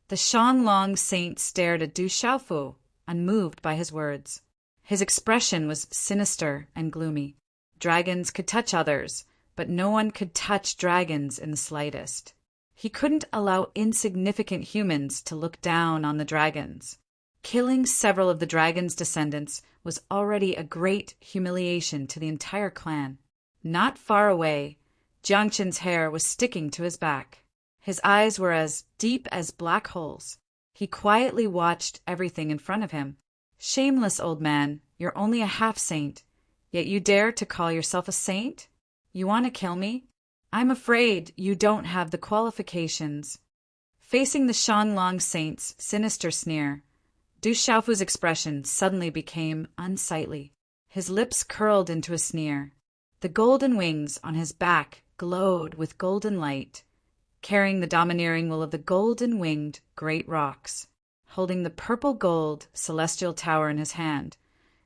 The Shan Long Saint stared at Du Xiaofu, unmoved by his words. His expression was sinister and gloomy. Dragons could touch others, but no one could touch dragons in the slightest. He couldn't allow insignificant humans to look down on the dragons. Killing several of the dragon's descendants was already a great humiliation to the entire clan. Not far away, Jiangqin's hair was sticking to his back. His eyes were as deep as black holes. He quietly watched everything in front of him. Shameless old man, you're only a half-saint, yet you dare to call yourself a saint? You want to kill me? I'm afraid you don't have the qualifications. Facing the Shan Long Saint's sinister sneer, Du Xiaofu's expression suddenly became unsightly. His lips curled into a sneer. The golden wings on his back glowed with golden light, carrying the domineering will of the golden-winged great rocks. Holding the purple-gold celestial tower in his hand,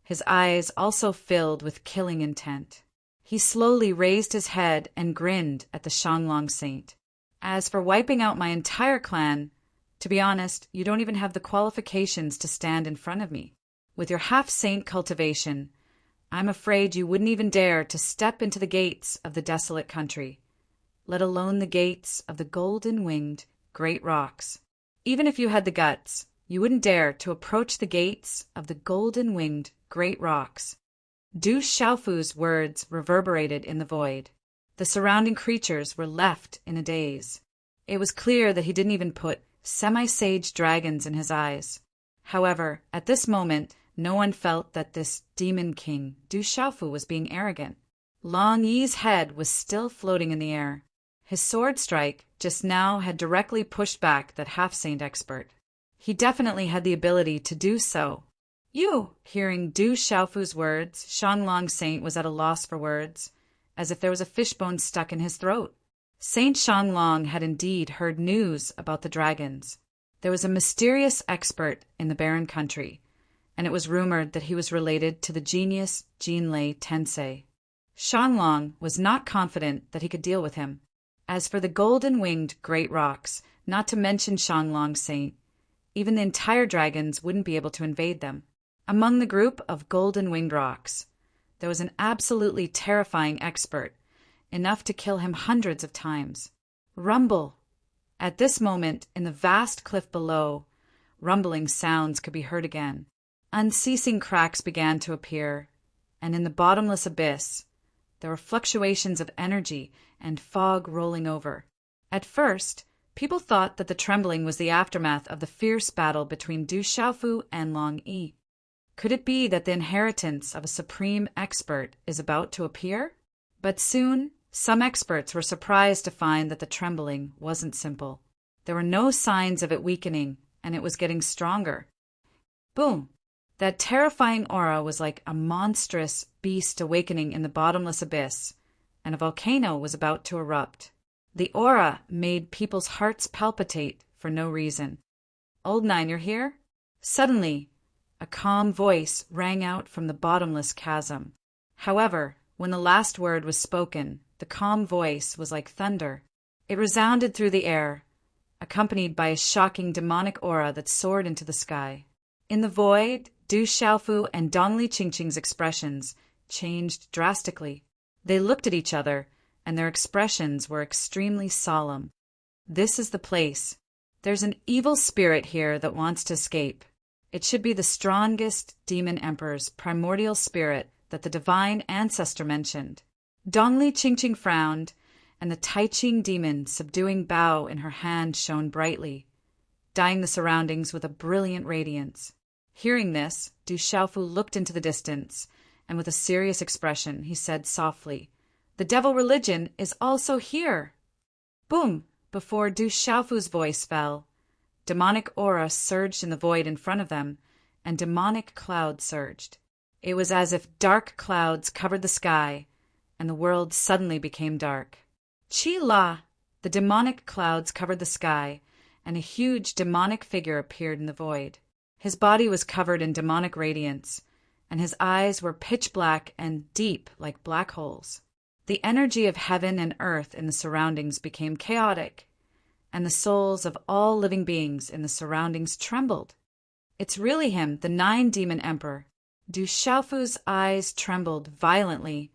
his eyes also filled with killing intent. He slowly raised his head and grinned at the Shan Long Saint. As for wiping out my entire clan, to be honest, you don't even have the qualifications to stand in front of me. With your half-saint cultivation, I'm afraid you wouldn't even dare to step into the gates of the desolate country, let alone the gates of the golden-winged great rocks. Even if you had the guts, you wouldn't dare to approach the gates of the golden-winged great rocks. Du Xiaofu's words reverberated in the void. The surrounding creatures were left in a daze. It was clear that he didn't even put semi-sage dragons in his eyes. However, at this moment, no one felt that this demon king, Du Xiaofu, was being arrogant. Long Yi's head was still floating in the air. His sword strike just now had directly pushed back that half-saint expert. He definitely had the ability to do so. You! Hearing Du Xiaofu's words, Shan Long Saint was at a loss for words, as if there was a fishbone stuck in his throat. Saint Shan Long had indeed heard news about the dragons. There was a mysterious expert in the barren country, and it was rumored that he was related to the genius Jinlei Tensei. Shanglong was not confident that he could deal with him. As for the golden-winged great rocks, not to mention Shanglong's saint, even the entire dragons wouldn't be able to invade them. Among the group of golden-winged rocks, there was an absolutely terrifying expert, enough to kill him hundreds of times. Rumble! At this moment, in the vast cliff below, rumbling sounds could be heard again. Unceasing cracks began to appear, and in the bottomless abyss, there were fluctuations of energy and fog rolling over. At first, people thought that the trembling was the aftermath of the fierce battle between Du Xiaofu and Long Yi. Could it be that the inheritance of a supreme expert is about to appear? But soon, some experts were surprised to find that the trembling wasn't simple. There were no signs of it weakening, and it was getting stronger. Boom! That terrifying aura was like a monstrous beast awakening in the bottomless abyss, and a volcano was about to erupt. The aura made people's hearts palpitate for no reason. "Old Nine, you're here?" Suddenly, a calm voice rang out from the bottomless chasm. However, when the last word was spoken, the calm voice was like thunder. It resounded through the air, accompanied by a shocking demonic aura that soared into the sky. In the void, Du Xiaofu and Dongli Qingqing's expressions changed drastically. They looked at each other, and their expressions were extremely solemn. "This is the place. There's an evil spirit here that wants to escape. It should be the strongest demon emperor's primordial spirit that the divine ancestor mentioned." Dongli Qingqing frowned, and the Tai Ching demon subduing Bao in her hand shone brightly, dyeing the surroundings with a brilliant radiance. Hearing this, Du Xiaofu looked into the distance, and with a serious expression, he said softly, "The devil religion is also here." Boom! Before Du Xiaofu's voice fell, demonic aura surged in the void in front of them, and demonic clouds surged. It was as if dark clouds covered the sky, and the world suddenly became dark. Chi La! The demonic clouds covered the sky, and a huge demonic figure appeared in the void. His body was covered in demonic radiance, and his eyes were pitch black and deep like black holes. The energy of heaven and earth in the surroundings became chaotic, and the souls of all living beings in the surroundings trembled. "It's really him, the Nine-Demon Emperor." Du Xiaofu's eyes trembled violently,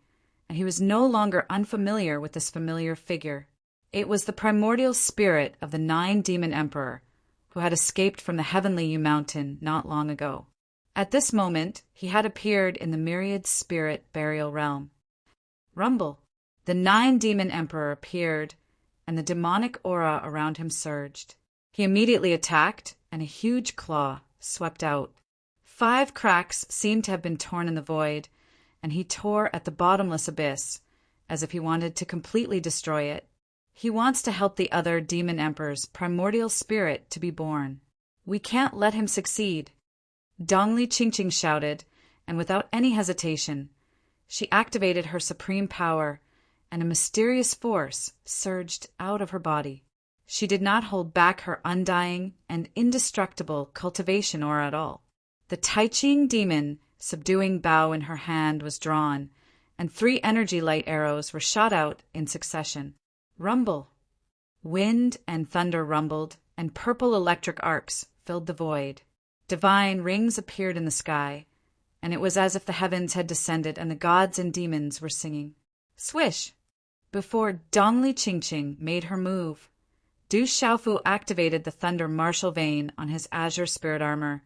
and he was no longer unfamiliar with this familiar figure. It was the primordial spirit of the Nine-Demon Emperor, who had escaped from the heavenly Yu Mountain not long ago. At this moment, he had appeared in the myriad spirit burial realm. Rumble! The Nine-Demon Emperor appeared, and the demonic aura around him surged. He immediately attacked, and a huge claw swept out. 5 cracks seemed to have been torn in the void, and he tore at the bottomless abyss, as if he wanted to completely destroy it. He wants to help the other demon emperor's primordial spirit to be born. "We can't let him succeed." Dongli Qingqing shouted, and without any hesitation, she activated her supreme power, and a mysterious force surged out of her body. She did not hold back her undying and indestructible cultivation aura at all. The Tai Ching demon subduing Bao in her hand was drawn, and 3 energy light arrows were shot out in succession. Rumble! Wind and thunder rumbled, and purple electric arcs filled the void. Divine rings appeared in the sky, and it was as if the heavens had descended and the gods and demons were singing. Swish! Before Dongli Qingqing made her move, Du Xiaofu activated the thunder martial vein on his azure spirit armor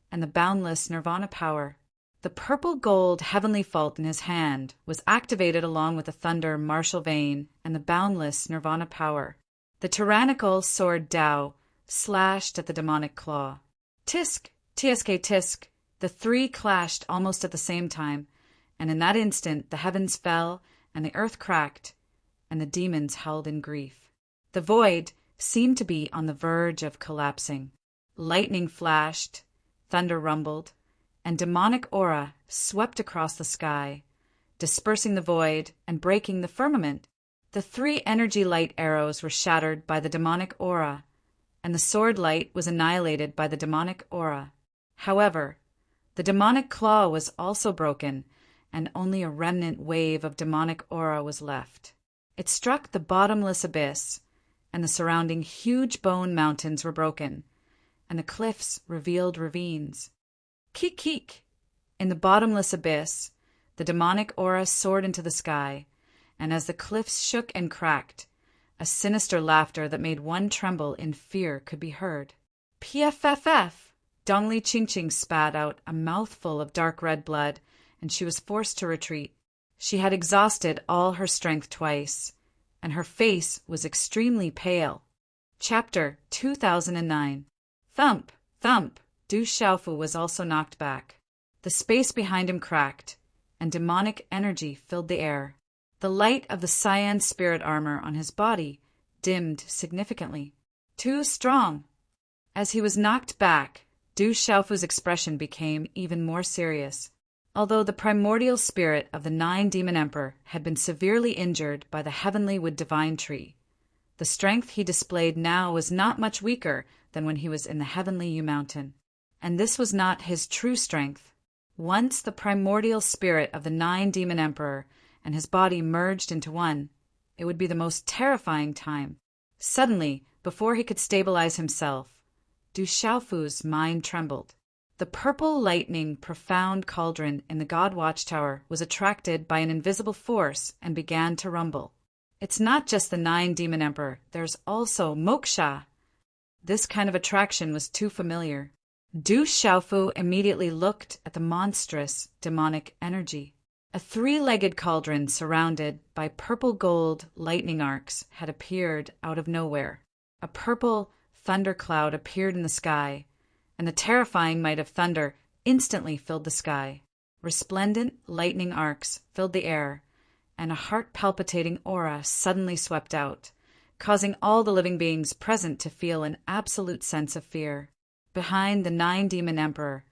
and the boundless nirvana power. The purple-gold heavenly fault in his hand was activated along with the thunder martial vein and the boundless nirvana power. The tyrannical sword Dao slashed at the demonic claw. Tisk! Tsk! Tisk! The 3 clashed almost at the same time, and in that instant the heavens fell and the earth cracked, and the demons howled in grief. The void seemed to be on the verge of collapsing. Lightning flashed, thunder rumbled, and demonic aura swept across the sky, dispersing the void and breaking the firmament. The 3 energy light arrows were shattered by the demonic aura, and the sword light was annihilated by the demonic aura. However, The demonic claw was also broken, and only a remnant wave of demonic aura was left. It struck the bottomless abyss, and the surrounding huge bone mountains were broken, and the cliffs revealed ravines. Keek, keek! In the bottomless abyss, the demonic aura soared into the sky, and as the cliffs shook and cracked, a sinister laughter that made one tremble in fear could be heard. PFFF! Dongli Chingching spat out a mouthful of dark red blood, and she was forced to retreat. She had exhausted all her strength twice, and her face was extremely pale. Chapter 2009. Thump, thump! Du Xiaofu was also knocked back. The space behind him cracked, and demonic energy filled the air. The light of the cyan spirit armor on his body dimmed significantly. Too strong! As he was knocked back, Du Xiaofu's expression became even more serious. Although the primordial spirit of the 9 Demon Emperor had been severely injured by the heavenly wood divine tree, the strength he displayed now was not much weaker than when he was in the heavenly Yu Mountain. And this was not his true strength. Once the primordial spirit of the 9 Demon Emperor and his body merged into one, it would be the most terrifying time. Suddenly, before he could stabilize himself, Du Xiaofu's mind trembled. The purple lightning profound cauldron in the God Watchtower was attracted by an invisible force and began to rumble. It's not just the 9 Demon Emperor, there's also Moksha. This kind of attraction was too familiar. Du Xiaofu immediately looked at the monstrous demonic energy. A 3-legged cauldron surrounded by purple gold lightning arcs had appeared out of nowhere. A purple thundercloud appeared in the sky, and the terrifying might of thunder instantly filled the sky. Resplendent lightning arcs filled the air, and a heart-palpitating aura suddenly swept out, causing all the living beings present to feel an absolute sense of fear. Behind the 9 Demon Emperor,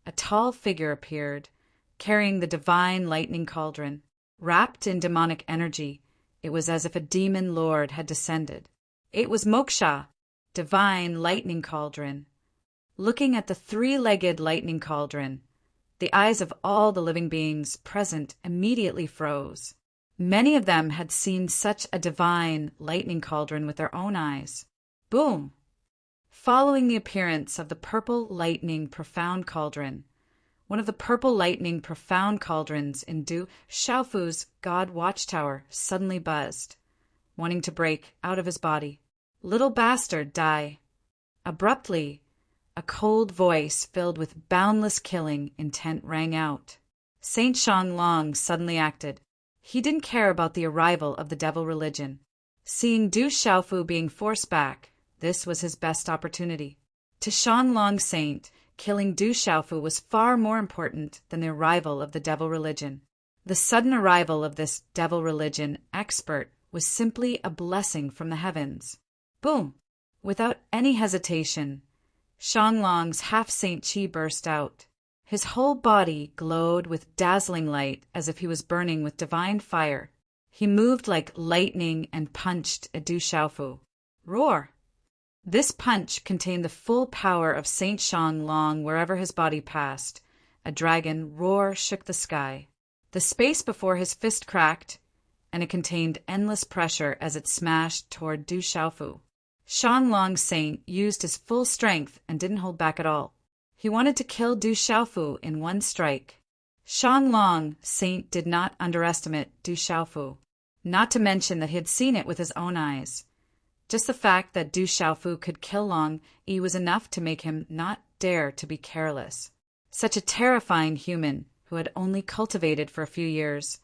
a tall figure appeared, carrying the divine lightning cauldron. Wrapped in demonic energy, it was as if a demon lord had descended. It was Moksha, divine lightning cauldron. Looking at the 3-legged lightning cauldron, the eyes of all the living beings present immediately froze. Many of them had seen such a divine lightning cauldron with their own eyes. Boom! Following the appearance of the purple lightning profound cauldron, one of the purple lightning profound cauldrons in Du Xiaofu's God Watchtower suddenly buzzed, wanting to break out of his body. Little bastard, die! Abruptly, a cold voice filled with boundless killing intent rang out. Saint Shanglong suddenly acted. He didn't care about the arrival of the devil religion. Seeing Du Xiaofu being forced back, this was his best opportunity. To Shanglong Saint, killing Du Xiaofu was far more important than the arrival of the devil religion. The sudden arrival of this devil religion expert was simply a blessing from the heavens. Boom! Without any hesitation, Shanglong's half-saint chi burst out. His whole body glowed with dazzling light as if he was burning with divine fire. He moved like lightning and punched at Du Xiaofu. Roar! This punch contained the full power of Saint Shanglong wherever his body passed. A dragon roar shook the sky. The space before his fist cracked, and it contained endless pressure as it smashed toward Du Xiaofu. Shanglong Saint used his full strength and didn't hold back at all. He wanted to kill Du Xiaofu in one strike. Shanglong Saint did not underestimate Du Xiaofu, not to mention that he had seen it with his own eyes. Just the fact that Du Xiaofu could kill Long Yi was enough to make him not dare to be careless. Such a terrifying human, who had only cultivated for a few years,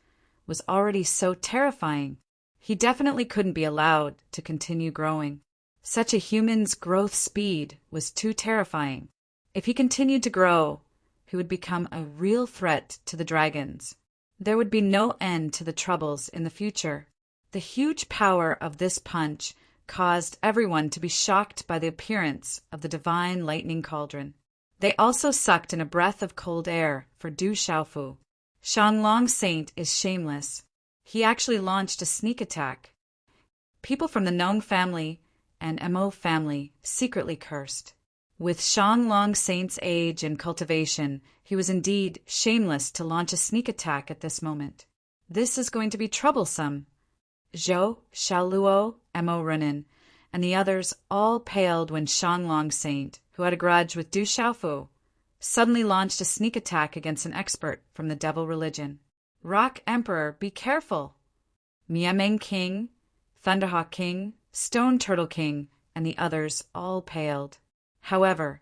was already so terrifying. He definitely couldn't be allowed to continue growing. Such a human's growth speed was too terrifying. If he continued to grow, he would become a real threat to the dragons. There would be no end to the troubles in the future. The huge power of this punch caused everyone to be shocked by the appearance of the divine lightning cauldron. They also sucked in a breath of cold air for Du Xiaofu. Shanglong Saint is shameless. He actually launched a sneak attack. People from the Nong family and Mo family secretly cursed. With Shanglong Saint's age and cultivation, he was indeed shameless to launch a sneak attack at this moment. This is going to be troublesome. Zhou, Xiaoluo, Mo Runin, and the others all paled when Shanglong Saint, who had a grudge with Du Xiaofu, suddenly launched a sneak attack against an expert from the devil religion. Rock Emperor, be careful! Miameng King, Thunderhawk King, Stone Turtle King, and the others all paled. However,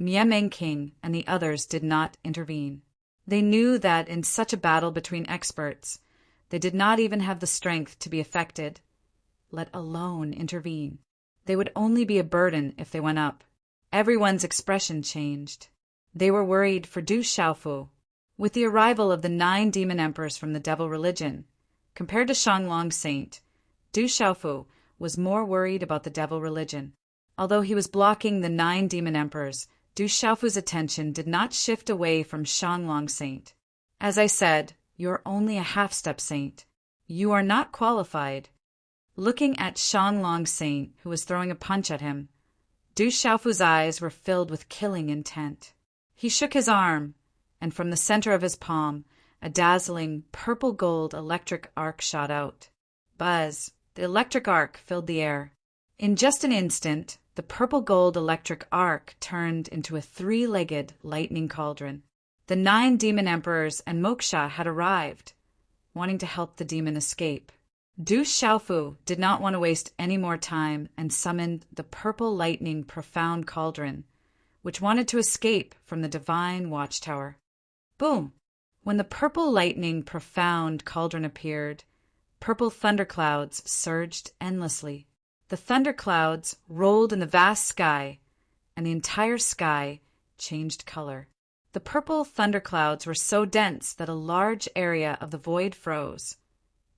Miameng King and the others did not intervene. They knew that in such a battle between experts, they did not even have the strength to be affected, let alone intervene. They would only be a burden if they went up. Everyone's expression changed. They were worried for Du Xiaofu. With the arrival of the 9 demon emperors from the devil religion, compared to Shanglong Saint, Du Xiaofu was more worried about the devil religion. Although he was blocking the 9 demon emperors, Du Xiaofu's attention did not shift away from Shanglong Saint. As I said, you're only a half-step saint. You are not qualified. Looking at Shanglong Saint, who was throwing a punch at him, Du Xiaofu's eyes were filled with killing intent. He shook his arm, and from the center of his palm, a dazzling purple-gold electric arc shot out. Buzz! The electric arc filled the air. In just an instant, the purple-gold electric arc turned into a 3-legged lightning cauldron. The 9 demon emperors and Moksha had arrived, wanting to help the demon escape. Du Xiaofu did not want to waste any more time and summoned the purple lightning profound cauldron, which wanted to escape from the divine watchtower. Boom! When the purple lightning profound cauldron appeared, purple thunderclouds surged endlessly. The thunderclouds rolled in the vast sky, and the entire sky changed color. The purple thunderclouds were so dense that a large area of the void froze,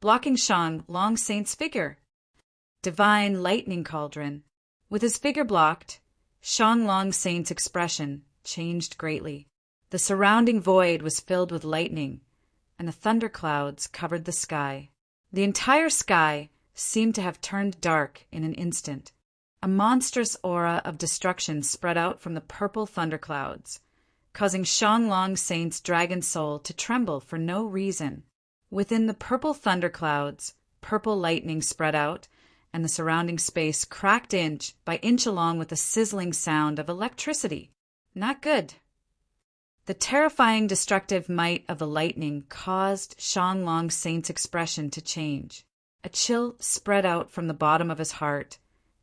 blocking Shanglong Saint's figure. Divine lightning cauldron. With his figure blocked, Shanglong Saint's expression changed greatly. The surrounding void was filled with lightning, and the thunderclouds covered the sky. The entire sky seemed to have turned dark in an instant. A monstrous aura of destruction spread out from the purple thunderclouds, causing Shanglong Saint's dragon soul to tremble for no reason. Within the purple thunderclouds, purple lightning spread out, and the surrounding space cracked inch by inch along with the sizzling sound of electricity. Not good. The terrifying destructive might of the lightning caused Shanglong Saint's expression to change. A chill spread out from the bottom of his heart,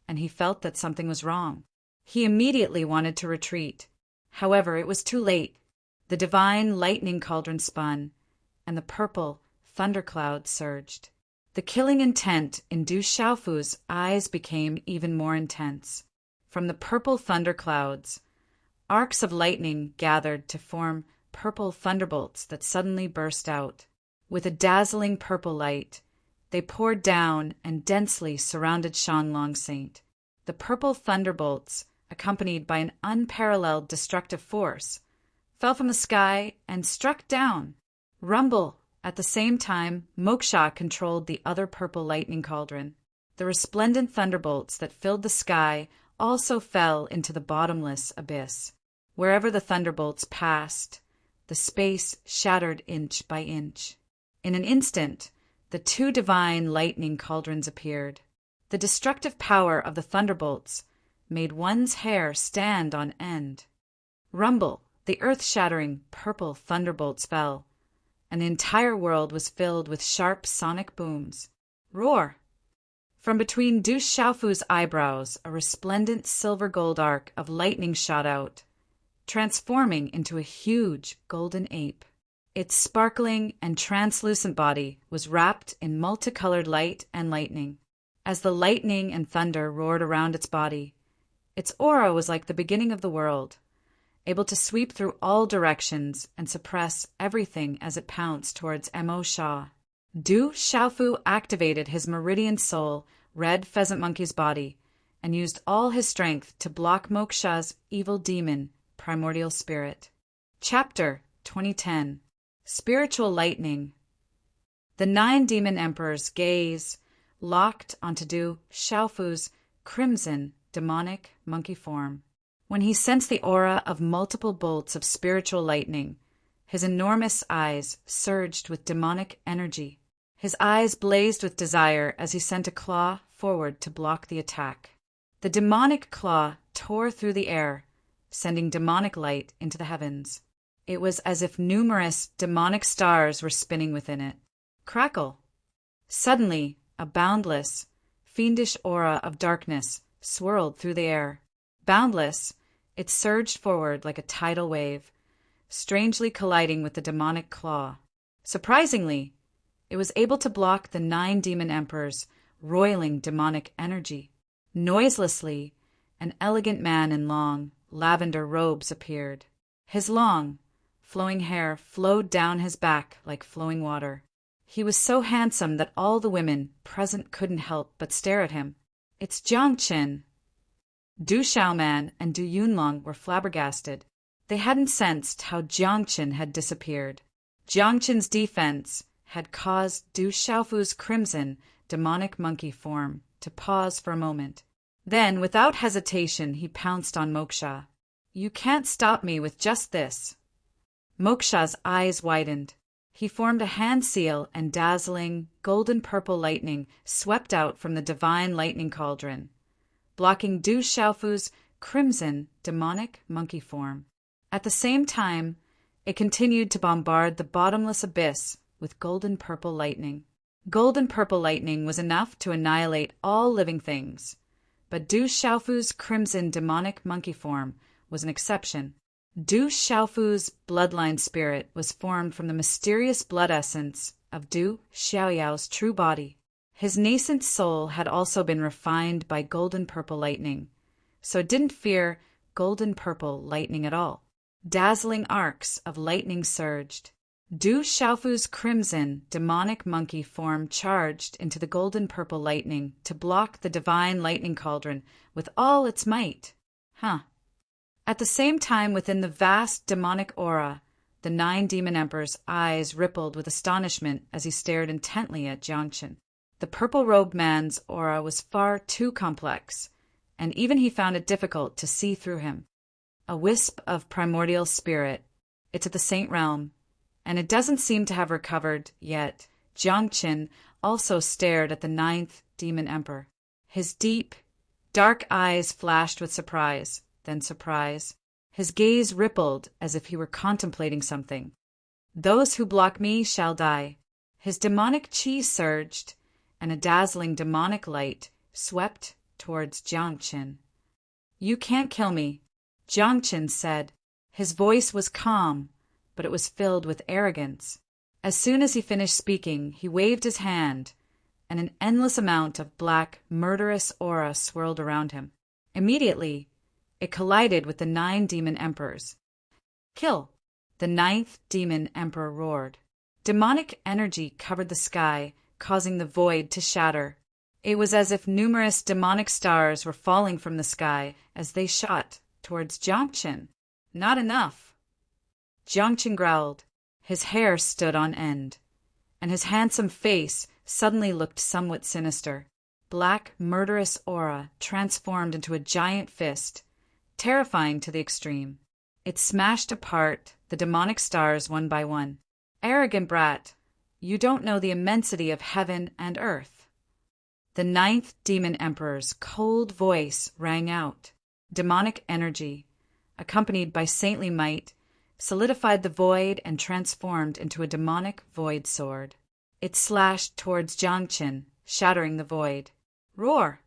and he felt that something was wrong. He immediately wanted to retreat. However, it was too late. The divine lightning cauldron spun, and the purple thundercloud surged. The killing intent in Du Xiaofu's eyes became even more intense. From the purple thunderclouds, arcs of lightning gathered to form purple thunderbolts that suddenly burst out. With a dazzling purple light, they poured down and densely surrounded Shanglong Saint. The purple thunderbolts, accompanied by an unparalleled destructive force, fell from the sky and struck down. Rumble! At the same time, Moksha controlled the other purple lightning cauldron. The resplendent thunderbolts that filled the sky also fell into the bottomless abyss. Wherever the thunderbolts passed, the space shattered inch by inch. In an instant, the 2 divine lightning cauldrons appeared. The destructive power of the thunderbolts made one's hair stand on end. Rumble! The earth-shattering purple thunderbolts fell, and the entire world was filled with sharp sonic booms. Roar! From between Du Xiaofu's eyebrows, a resplendent silver-gold arc of lightning shot out, transforming into a huge golden ape. Its sparkling and translucent body was wrapped in multicolored light and lightning. As the lightning and thunder roared around its body, its aura was like the beginning of the world, able to sweep through all directions and suppress everything as it pounced towards Mo Sha. Du Xiaofu activated his meridian soul, red pheasant monkey's body, and used all his strength to block Moksha's evil demon, primordial spirit. Chapter 2010. Spiritual Lightning. The 9 demon emperors' gaze locked onto Du Xiaofu's crimson, demonic monkey form. When he sensed the aura of multiple bolts of spiritual lightning, his enormous eyes surged with demonic energy. His eyes blazed with desire as he sent a claw forward to block the attack. The demonic claw tore through the air, sending demonic light into the heavens. It was as if numerous demonic stars were spinning within it. Crackle! Suddenly, a boundless, fiendish aura of darkness swirled through the air. Boundless, it surged forward like a tidal wave, strangely colliding with the demonic claw. Surprisingly, it was able to block the 9 demon emperors' roiling demonic energy. Noiselessly, an elegant man in long, lavender robes appeared. His long, flowing hair flowed down his back like flowing water. He was so handsome that all the women present couldn't help but stare at him. "It's Jiang Qin." Du Xiaoman and Du Yunlong were flabbergasted. They hadn't sensed how Jiang Qin had disappeared. Jiang Qin's defense had caused Du Xiaofu's crimson, demonic monkey form to pause for a moment. Then, without hesitation, he pounced on Moksha. "You can't stop me with just this." Moksha's eyes widened. He formed a hand seal, and dazzling, golden-purple lightning swept out from the divine lightning cauldron, blocking Du Xiaofu's crimson, demonic monkey form. At the same time, it continued to bombard the bottomless abyss with golden-purple lightning. Golden-purple lightning was enough to annihilate all living things, but Du Xiaofu's crimson demonic monkey form was an exception. Du Xiaofu's bloodline spirit was formed from the mysterious blood essence of Du Xiaoyao's true body. His nascent soul had also been refined by golden-purple lightning, so it didn't fear golden-purple lightning at all. Dazzling arcs of lightning surged. Du Xiaofu's crimson, demonic monkey form charged into the golden-purple lightning to block the divine lightning cauldron with all its might. At the same time, within the vast demonic aura, the 9 demon emperors' eyes rippled with astonishment as he stared intently at Jiang Qin. The purple-robed man's aura was far too complex, and even he found it difficult to see through him. A wisp of primordial spirit. It's at the Saint Realm, and it doesn't seem to have recovered yet. Jiang Qin also stared at the 9th demon emperor. His deep, dark eyes flashed with surprise, then surprise. His gaze rippled as if he were contemplating something. "Those who block me shall die." His demonic chi surged, and a dazzling demonic light swept towards Jiang Qin. "You can't kill me," Jiang Qin said. His voice was calm, but it was filled with arrogance. As soon as he finished speaking, he waved his hand, and an endless amount of black, murderous aura swirled around him. Immediately, it collided with the 9 demon emperors. "Kill!" The 9th demon emperor roared. Demonic energy covered the sky, causing the void to shatter. It was as if numerous demonic stars were falling from the sky as they shot towards Jiang Qin. "Not enough!" Jiang Qin growled. His hair stood on end, and his handsome face suddenly looked somewhat sinister. Black, murderous aura transformed into a giant fist, terrifying to the extreme. It smashed apart the demonic stars one by one. "Arrogant brat, you don't know the immensity of heaven and earth." The 9th demon emperor's cold voice rang out. Demonic energy, accompanied by saintly might, solidified the void and transformed into a demonic void sword. It slashed towards Jiang Qin, shattering the void. "Roar!"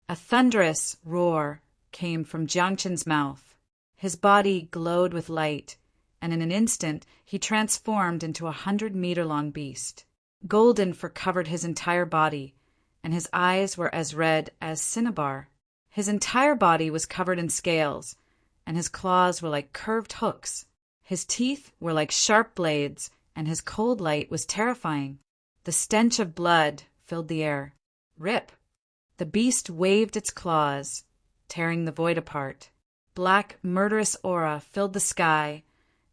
A thunderous roar came from Jiang Qin's mouth. His body glowed with light, and in an instant he transformed into a 100-meter-long beast. Golden fur covered his entire body, and his eyes were as red as cinnabar. His entire body was covered in scales, and his claws were like curved hooks. His teeth were like sharp blades, and his cold light was terrifying. The stench of blood filled the air. Rip! The beast waved its claws, tearing the void apart. Black, murderous aura filled the sky,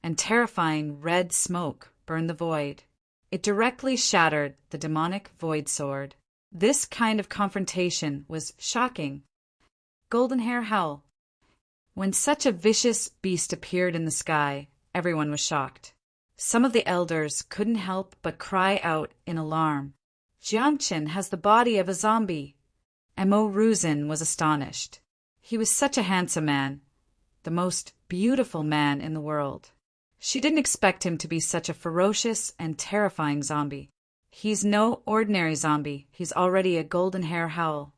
and terrifying red smoke burned the void. It directly shattered the demonic void sword. This kind of confrontation was shocking. Golden Hair howled. When such a vicious beast appeared in the sky, everyone was shocked. Some of the elders couldn't help but cry out in alarm. Jiangchen has the body of a zombie. Mo Ruzin was astonished. He was such a handsome man, the most beautiful man in the world. She didn't expect him to be such a ferocious and terrifying zombie. He's no ordinary zombie. He's already a golden hair howl.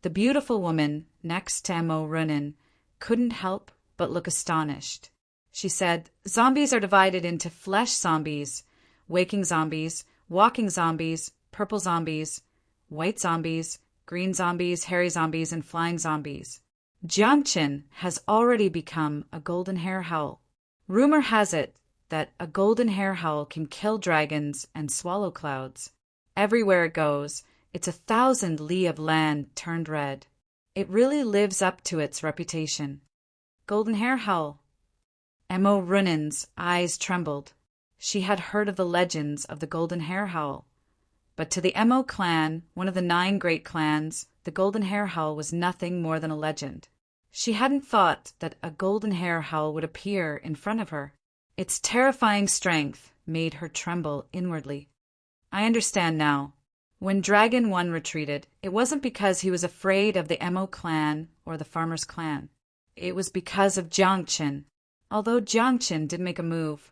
The beautiful woman next to Mo Ruzin couldn't help but look astonished. She said, "Zombies are divided into flesh zombies, waking zombies, walking zombies, purple zombies, white zombies, green zombies, hairy zombies, and flying zombies. Jiangchen has already become a golden hair howl. Rumor has it that a golden hair howl can kill dragons and swallow clouds. Everywhere it goes, it's 1,000 li of land turned red. It really lives up to its reputation." Golden hair howl. Mo Runin's eyes trembled. She had heard of the legends of the golden hair howl. But to the Mo clan, one of the 9 great clans, the golden hair howl was nothing more than a legend. She hadn't thought that a golden hair howl would appear in front of her. Its terrifying strength made her tremble inwardly. I understand now. When Dragon 1 retreated, it wasn't because he was afraid of the Mo clan or the farmer's clan. It was because of Jiangchen. Although Jiangchen did make a move,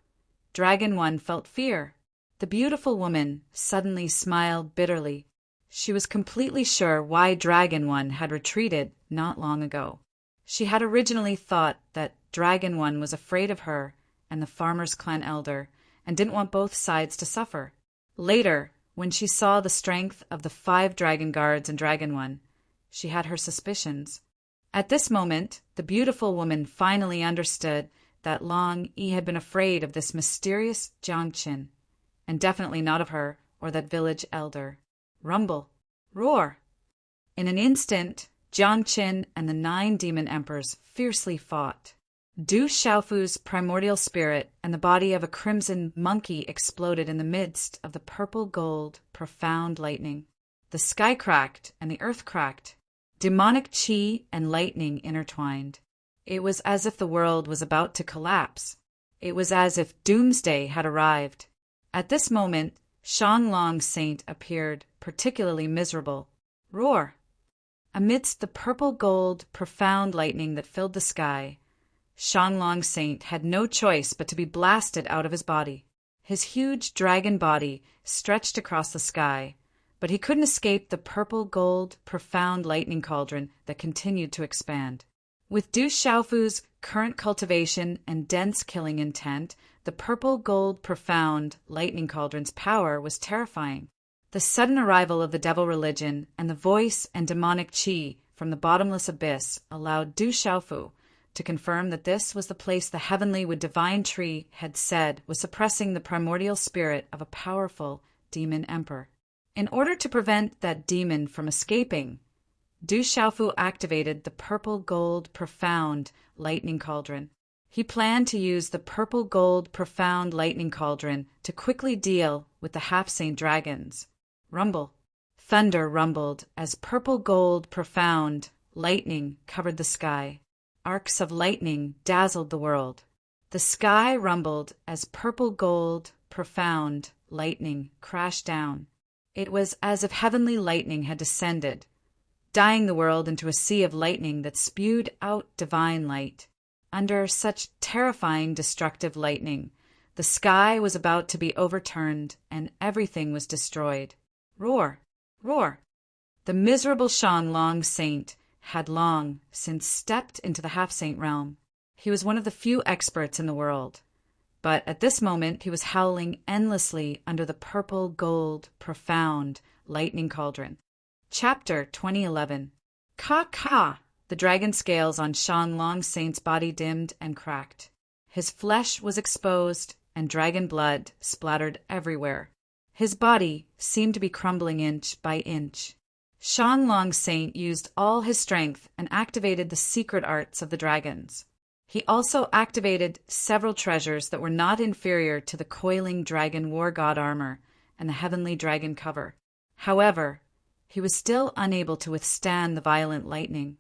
Dragon 1 felt fear. The beautiful woman suddenly smiled bitterly. She was completely sure why Dragon 1 had retreated not long ago. She had originally thought that Dragon 1 was afraid of her and the farmer's clan elder and didn't want both sides to suffer. Later, when she saw the strength of the 5 dragon guards in Dragon 1, she had her suspicions. At this moment, the beautiful woman finally understood that long he had been afraid of this mysterious Jiangchen, and definitely not of her or that village elder. Rumble. Roar. In an instant, Jiangchen and the 9 demon emperors fiercely fought. Du Xiaofu's primordial spirit and the body of a crimson monkey exploded in the midst of the purple-gold, profound lightning. The sky cracked and the earth cracked. Demonic chi and lightning intertwined. It was as if the world was about to collapse. It was as if doomsday had arrived. At this moment, Shanglong Saint appeared, particularly miserable. Roar! Amidst the purple-gold, profound lightning that filled the sky, Shanglong Saint had no choice but to be blasted out of his body. His huge dragon body stretched across the sky, but he couldn't escape the purple-gold, profound lightning cauldron that continued to expand. With Du Xiaofu's current cultivation and dense killing intent, the purple-gold, profound lightning cauldron's power was terrifying. The sudden arrival of the devil religion and the voice and demonic chi from the bottomless abyss allowed Du Xiaofu to confirm that this was the place the heavenly with divine tree had said was suppressing the primordial spirit of a powerful demon emperor. In order to prevent that demon from escaping, Du Xiaofu activated the purple-gold, profound lightning cauldron. He planned to use the purple-gold, profound lightning cauldron to quickly deal with the half-saint dragons. Rumble. Thunder rumbled as purple-gold, profound lightning covered the sky. Arcs of lightning dazzled the world. The sky rumbled as purple-gold, profound lightning crashed down. It was as if heavenly lightning had descended, dyeing the world into a sea of lightning that spewed out divine light. Under such terrifying, destructive lightning, the sky was about to be overturned and everything was destroyed. Roar! Roar! The miserable Shanglong Saint had long since stepped into the half-saint realm. He was one of the few experts in the world, but at this moment he was howling endlessly under the purple-gold, profound lightning cauldron. Chapter 2011. Ka! The dragon scales on Shanglong Saint's body dimmed and cracked. His flesh was exposed and dragon blood splattered everywhere. His body seemed to be crumbling inch by inch. Shanglong Saint used all his strength and activated the secret arts of the dragons. He also activated several treasures that were not inferior to the coiling dragon war god armor and the heavenly dragon cover. However, he was still unable to withstand the violent lightning.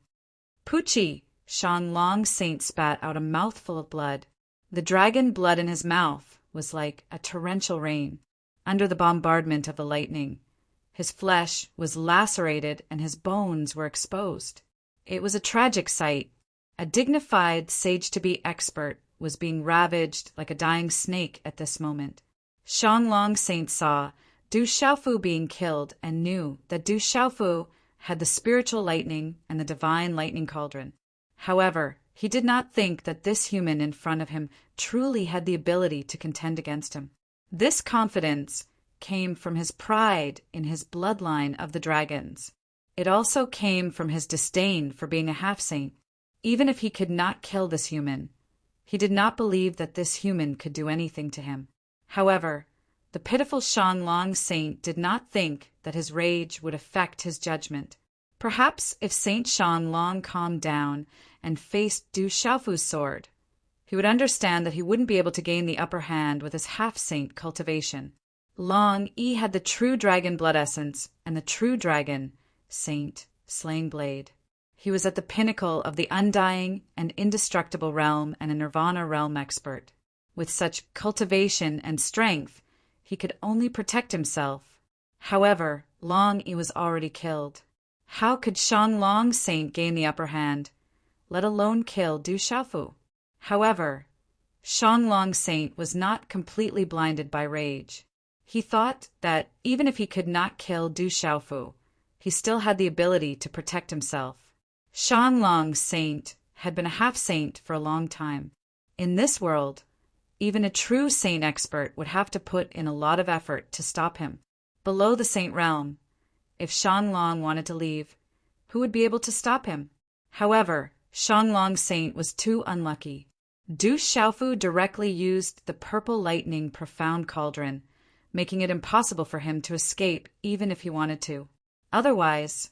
Pucci! Shanglong Saint spat out a mouthful of blood. The dragon blood in his mouth was like a torrential rain under the bombardment of the lightning. His flesh was lacerated and his bones were exposed. It was a tragic sight. A dignified sage-to-be expert was being ravaged like a dying snake at this moment. Shanglong Saint saw Du Xiaofu being killed and knew that Du Xiaofu had the spiritual lightning and the divine lightning cauldron. However, he did not think that this human in front of him truly had the ability to contend against him. This confidence came from his pride in his bloodline of the dragons. It also came from his disdain for being a half-saint. Even if he could not kill this human, he did not believe that this human could do anything to him. However, the pitiful Shanglong Saint did not think that his rage would affect his judgment. Perhaps if Saint Shanglong calmed down and faced Du Xiaofu's sword, he would understand that he wouldn't be able to gain the upper hand with his half-saint cultivation. Long Yi had the true dragon blood essence and the true dragon, Saint, slaying blade. He was at the pinnacle of the undying and indestructible realm and a nirvana realm expert. With such cultivation and strength, he could only protect himself. However, Long Yi was already killed. How could Shanglong Saint gain the upper hand, let alone kill Du Xiaofu? However, Shanglong Saint was not completely blinded by rage. He thought that even if he could not kill Du Xiaofu, he still had the ability to protect himself. Shanglong Saint had been a half-saint for a long time. In this world, even a true saint expert would have to put in a lot of effort to stop him. Below the saint realm, if Shanglong wanted to leave, who would be able to stop him? However, Shanglong Saint was too unlucky. Du Xiaofu directly used the purple lightning profound cauldron, making it impossible for him to escape even if he wanted to. Otherwise,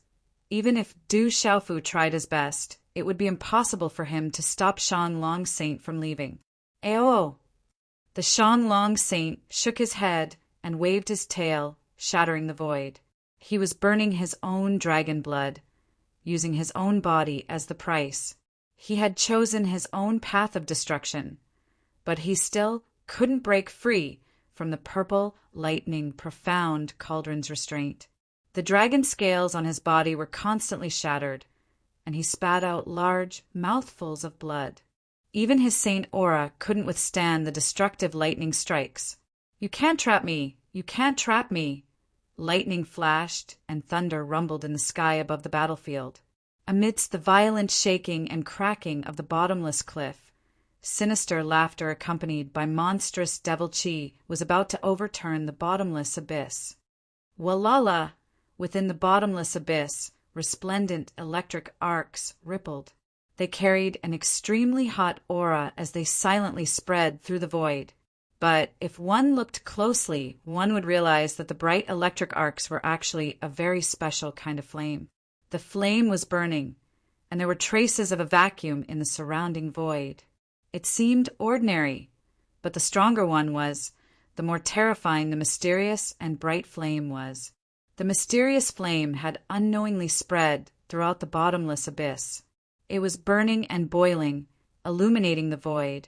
even if Du Xiaofu tried his best, it would be impossible for him to stop Shanglong Saint from leaving. Ayo! The Shanglong Saint shook his head and waved his tail, shattering the void. He was burning his own dragon blood, using his own body as the price. He had chosen his own path of destruction, but he still couldn't break free from the purple, lightning, profound cauldron's restraint. The dragon scales on his body were constantly shattered, and he spat out large mouthfuls of blood. Even his saint aura couldn't withstand the destructive lightning strikes. "You can't trap me! You can't trap me!" Lightning flashed and thunder rumbled in the sky above the battlefield. Amidst the violent shaking and cracking of the bottomless cliff, sinister laughter accompanied by monstrous devil chi was about to overturn the bottomless abyss. Walala! Within the bottomless abyss, resplendent electric arcs rippled. They carried an extremely hot aura as they silently spread through the void. But if one looked closely, one would realize that the bright electric arcs were actually a very special kind of flame. The flame was burning, and there were traces of a vacuum in the surrounding void. It seemed ordinary, but the stronger one was, the more terrifying the mysterious and bright flame was. The mysterious flame had unknowingly spread throughout the bottomless abyss. It was burning and boiling, illuminating the void,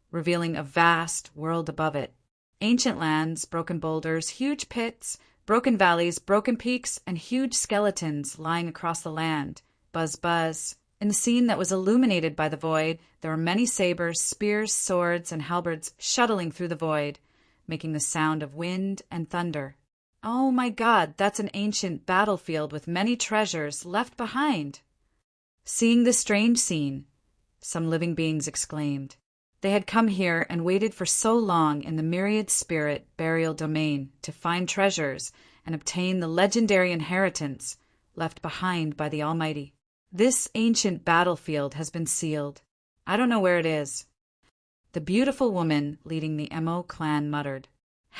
revealing a vast world above it. Ancient lands, broken boulders, huge pits, broken valleys, broken peaks, and huge skeletons lying across the land. Buzz, buzz. In the scene that was illuminated by the void, there were many sabers, spears, swords, and halberds shuttling through the void, making the sound of wind and thunder. "Oh my God, that's an ancient battlefield with many treasures left behind!" Seeing this strange scene, some living beings exclaimed. They had come here and waited for so long in the myriad spirit burial domain to find treasures and obtain the legendary inheritance left behind by the Almighty. This ancient battlefield has been sealed. I don't know where it is. The beautiful woman leading the Mo clan muttered.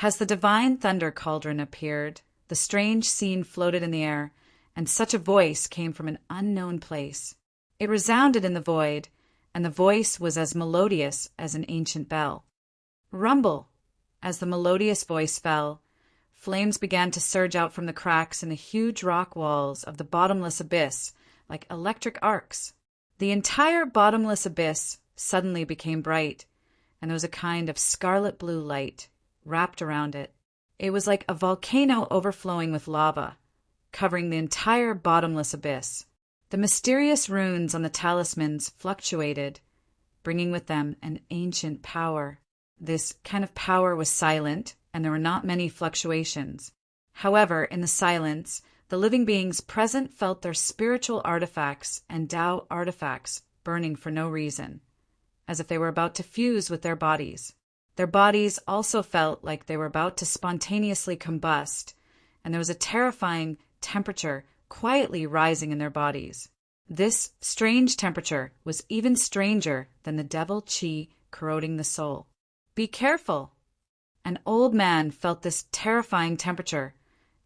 Has the divine thunder cauldron appeared? The strange scene floated in the air, and such a voice came from an unknown place. It resounded in the void, and the voice was as melodious as an ancient bell. Rumble! As the melodious voice fell, flames began to surge out from the cracks in the huge rock walls of the bottomless abyss like electric arcs. The entire bottomless abyss suddenly became bright, and there was a kind of scarlet blue light wrapped around it. It was like a volcano overflowing with lava, covering the entire bottomless abyss. The mysterious runes on the talismans fluctuated, bringing with them an ancient power. This kind of power was silent, and there were not many fluctuations. However, in the silence, the living beings present felt their spiritual artifacts and Tao artifacts burning for no reason, as if they were about to fuse with their bodies. Their bodies also felt like they were about to spontaneously combust, and there was a terrifying temperature quietly rising in their bodies. This strange temperature was even stranger than the devil qi corroding the soul. Be careful! An old man felt this terrifying temperature,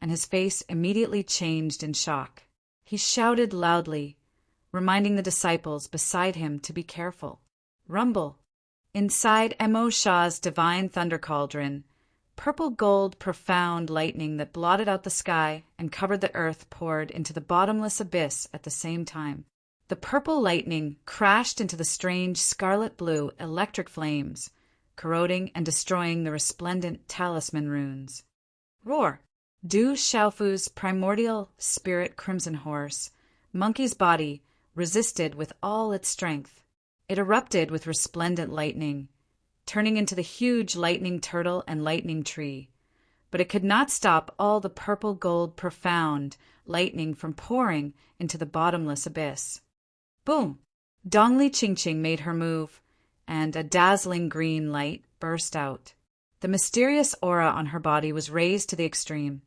and his face immediately changed in shock. He shouted loudly, reminding the disciples beside him to be careful. Rumble! Inside Mo Shah's divine thunder cauldron, purple gold profound lightning that blotted out the sky and covered the earth poured into the bottomless abyss at the same time. The purple lightning crashed into the strange scarlet blue electric flames, corroding and destroying the resplendent talisman runes. Roar! Du Xiaofu's primordial spirit crimson horse, monkey's body, resisted with all its strength. It erupted with resplendent lightning, turning into the huge lightning turtle and lightning tree. But it could not stop all the purple gold profound lightning from pouring into the bottomless abyss. Boom! Dongli Qingqing made her move, and a dazzling green light burst out. The mysterious aura on her body was raised to the extreme,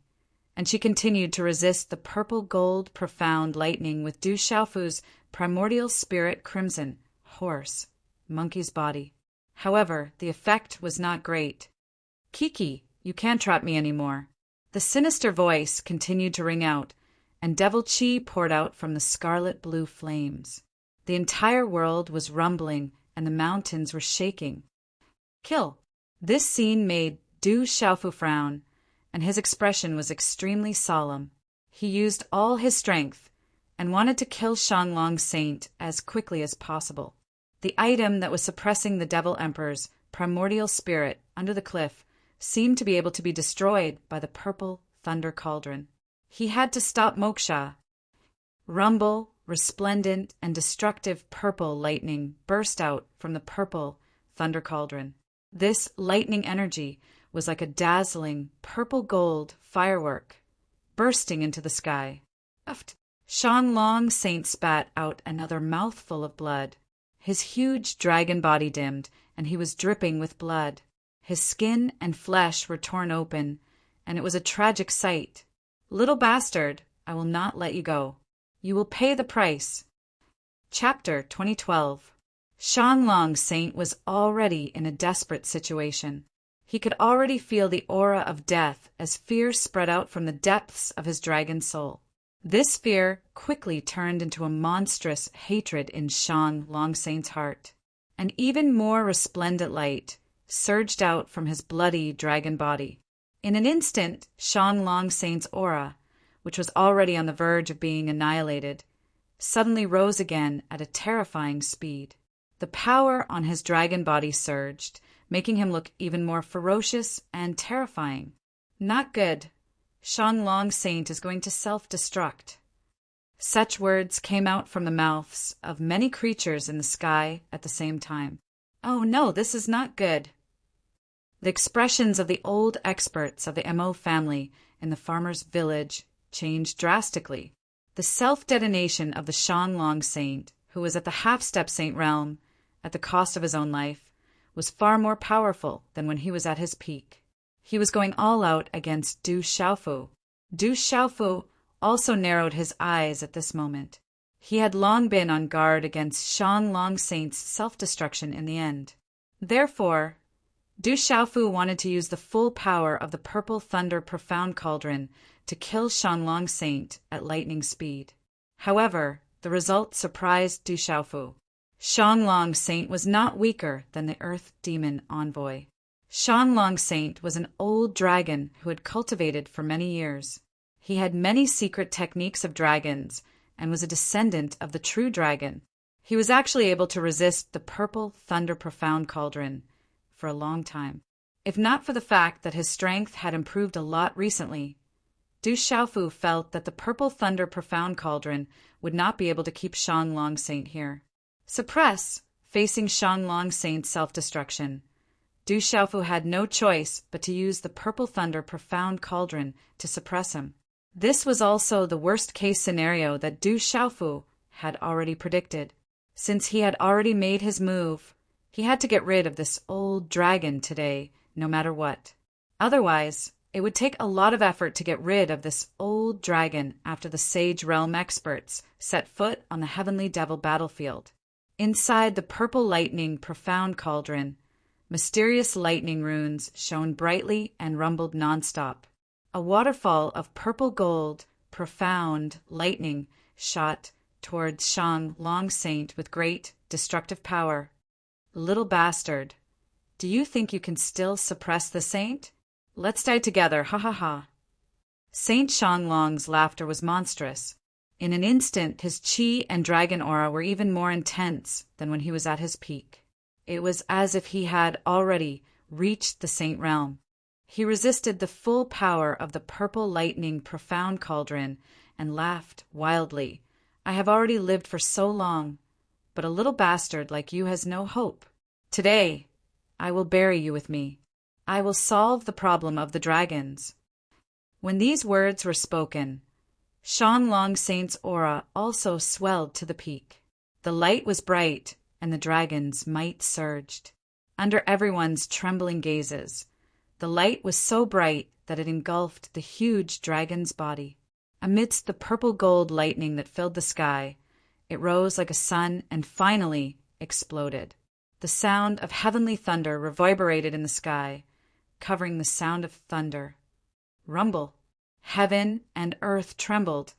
and she continued to resist the purple gold profound lightning with Du Xiaofu's primordial spirit crimson horse, monkey's body. However, the effect was not great. Kiki, you can't trap me anymore. The sinister voice continued to ring out, and devil qi poured out from the scarlet blue flames. The entire world was rumbling, and the mountains were shaking. Kill! This scene made Du Xiaofu frown, and his expression was extremely solemn. He used all his strength and wanted to kill Shanglong Saint as quickly as possible. The item that was suppressing the Devil Emperor's primordial spirit under the cliff seemed to be able to be destroyed by the purple thunder cauldron. He had to stop Moksha. Rumble, resplendent, and destructive purple lightning burst out from the purple thunder cauldron. This lightning energy was like a dazzling purple gold firework bursting into the sky. Uft! Shanglong Saint spat out another mouthful of blood. His huge dragon body dimmed, and he was dripping with blood. His skin and flesh were torn open, and it was a tragic sight. Little bastard, I will not let you go. You will pay the price. Chapter 2012. Shanglong Saint was already in a desperate situation. He could already feel the aura of death as fear spread out from the depths of his dragon soul. This fear quickly turned into a monstrous hatred in Shanglong Saint's heart. An even more resplendent light surged out from his bloody dragon body. In an instant, Shanglong Saint's aura, which was already on the verge of being annihilated, suddenly rose again at a terrifying speed. The power on his dragon body surged, making him look even more ferocious and terrifying. Not good. Shanglong Saint is going to self-destruct. Such words came out from the mouths of many creatures in the sky at the same time. Oh no, this is not good. The expressions of the old experts of the Mo family in the farmer's village changed drastically. The self-detonation of the Shanglong Saint, who was at the half-step saint realm at the cost of his own life, was far more powerful than when he was at his peak. He was going all out against Du Xiaofu. Du Xiaofu also narrowed his eyes at this moment. He had long been on guard against Shanglong Saint's self-destruction in the end. Therefore, Du Xiaofu wanted to use the full power of the Purple Thunder Profound Cauldron to kill Shanglong Saint at lightning speed. However, the result surprised Du Xiaofu. Shanglong Saint was not weaker than the Earth Demon envoy. Shanglong Saint was an old dragon who had cultivated for many years. He had many secret techniques of dragons and was a descendant of the true dragon. He was actually able to resist the purple thunder profound cauldron for a long time. If not for the fact that his strength had improved a lot recently, Du Xiaofu felt that the purple thunder profound cauldron would not be able to keep Shang Long Saint here. Suppress, facing Shang Long Saint's self-destruction. Du Xiaofu had no choice but to use the purple thunder profound cauldron to suppress him. This was also the worst-case scenario that Du Xiaofu had already predicted. Since he had already made his move, he had to get rid of this old dragon today, no matter what. Otherwise, it would take a lot of effort to get rid of this old dragon after the Sage Realm experts set foot on the Heavenly Devil battlefield. Inside the purple lightning profound cauldron, mysterious lightning runes shone brightly and rumbled nonstop. A waterfall of purple gold, profound lightning shot towards Shang Long Saint with great, destructive power. Little bastard, do you think you can still suppress the saint? Let's die together, ha ha ha. Saint Shang Long's laughter was monstrous. In an instant, his qi and dragon aura were even more intense than when he was at his peak. It was as if he had already reached the saint realm. He resisted the full power of the purple lightning profound cauldron and laughed wildly. I have already lived for so long, but a little bastard like you has no hope. Today, I will bury you with me. I will solve the problem of the dragons. When these words were spoken, Shang Long Saint's aura also swelled to the peak. The light was bright, and the dragon's might surged. Under everyone's trembling gazes, the light was so bright that it engulfed the huge dragon's body. Amidst the purple gold lightning that filled the sky, it rose like a sun and finally exploded. The sound of heavenly thunder reverberated in the sky, covering the sound of thunder. Rumble. Heaven and earth trembled,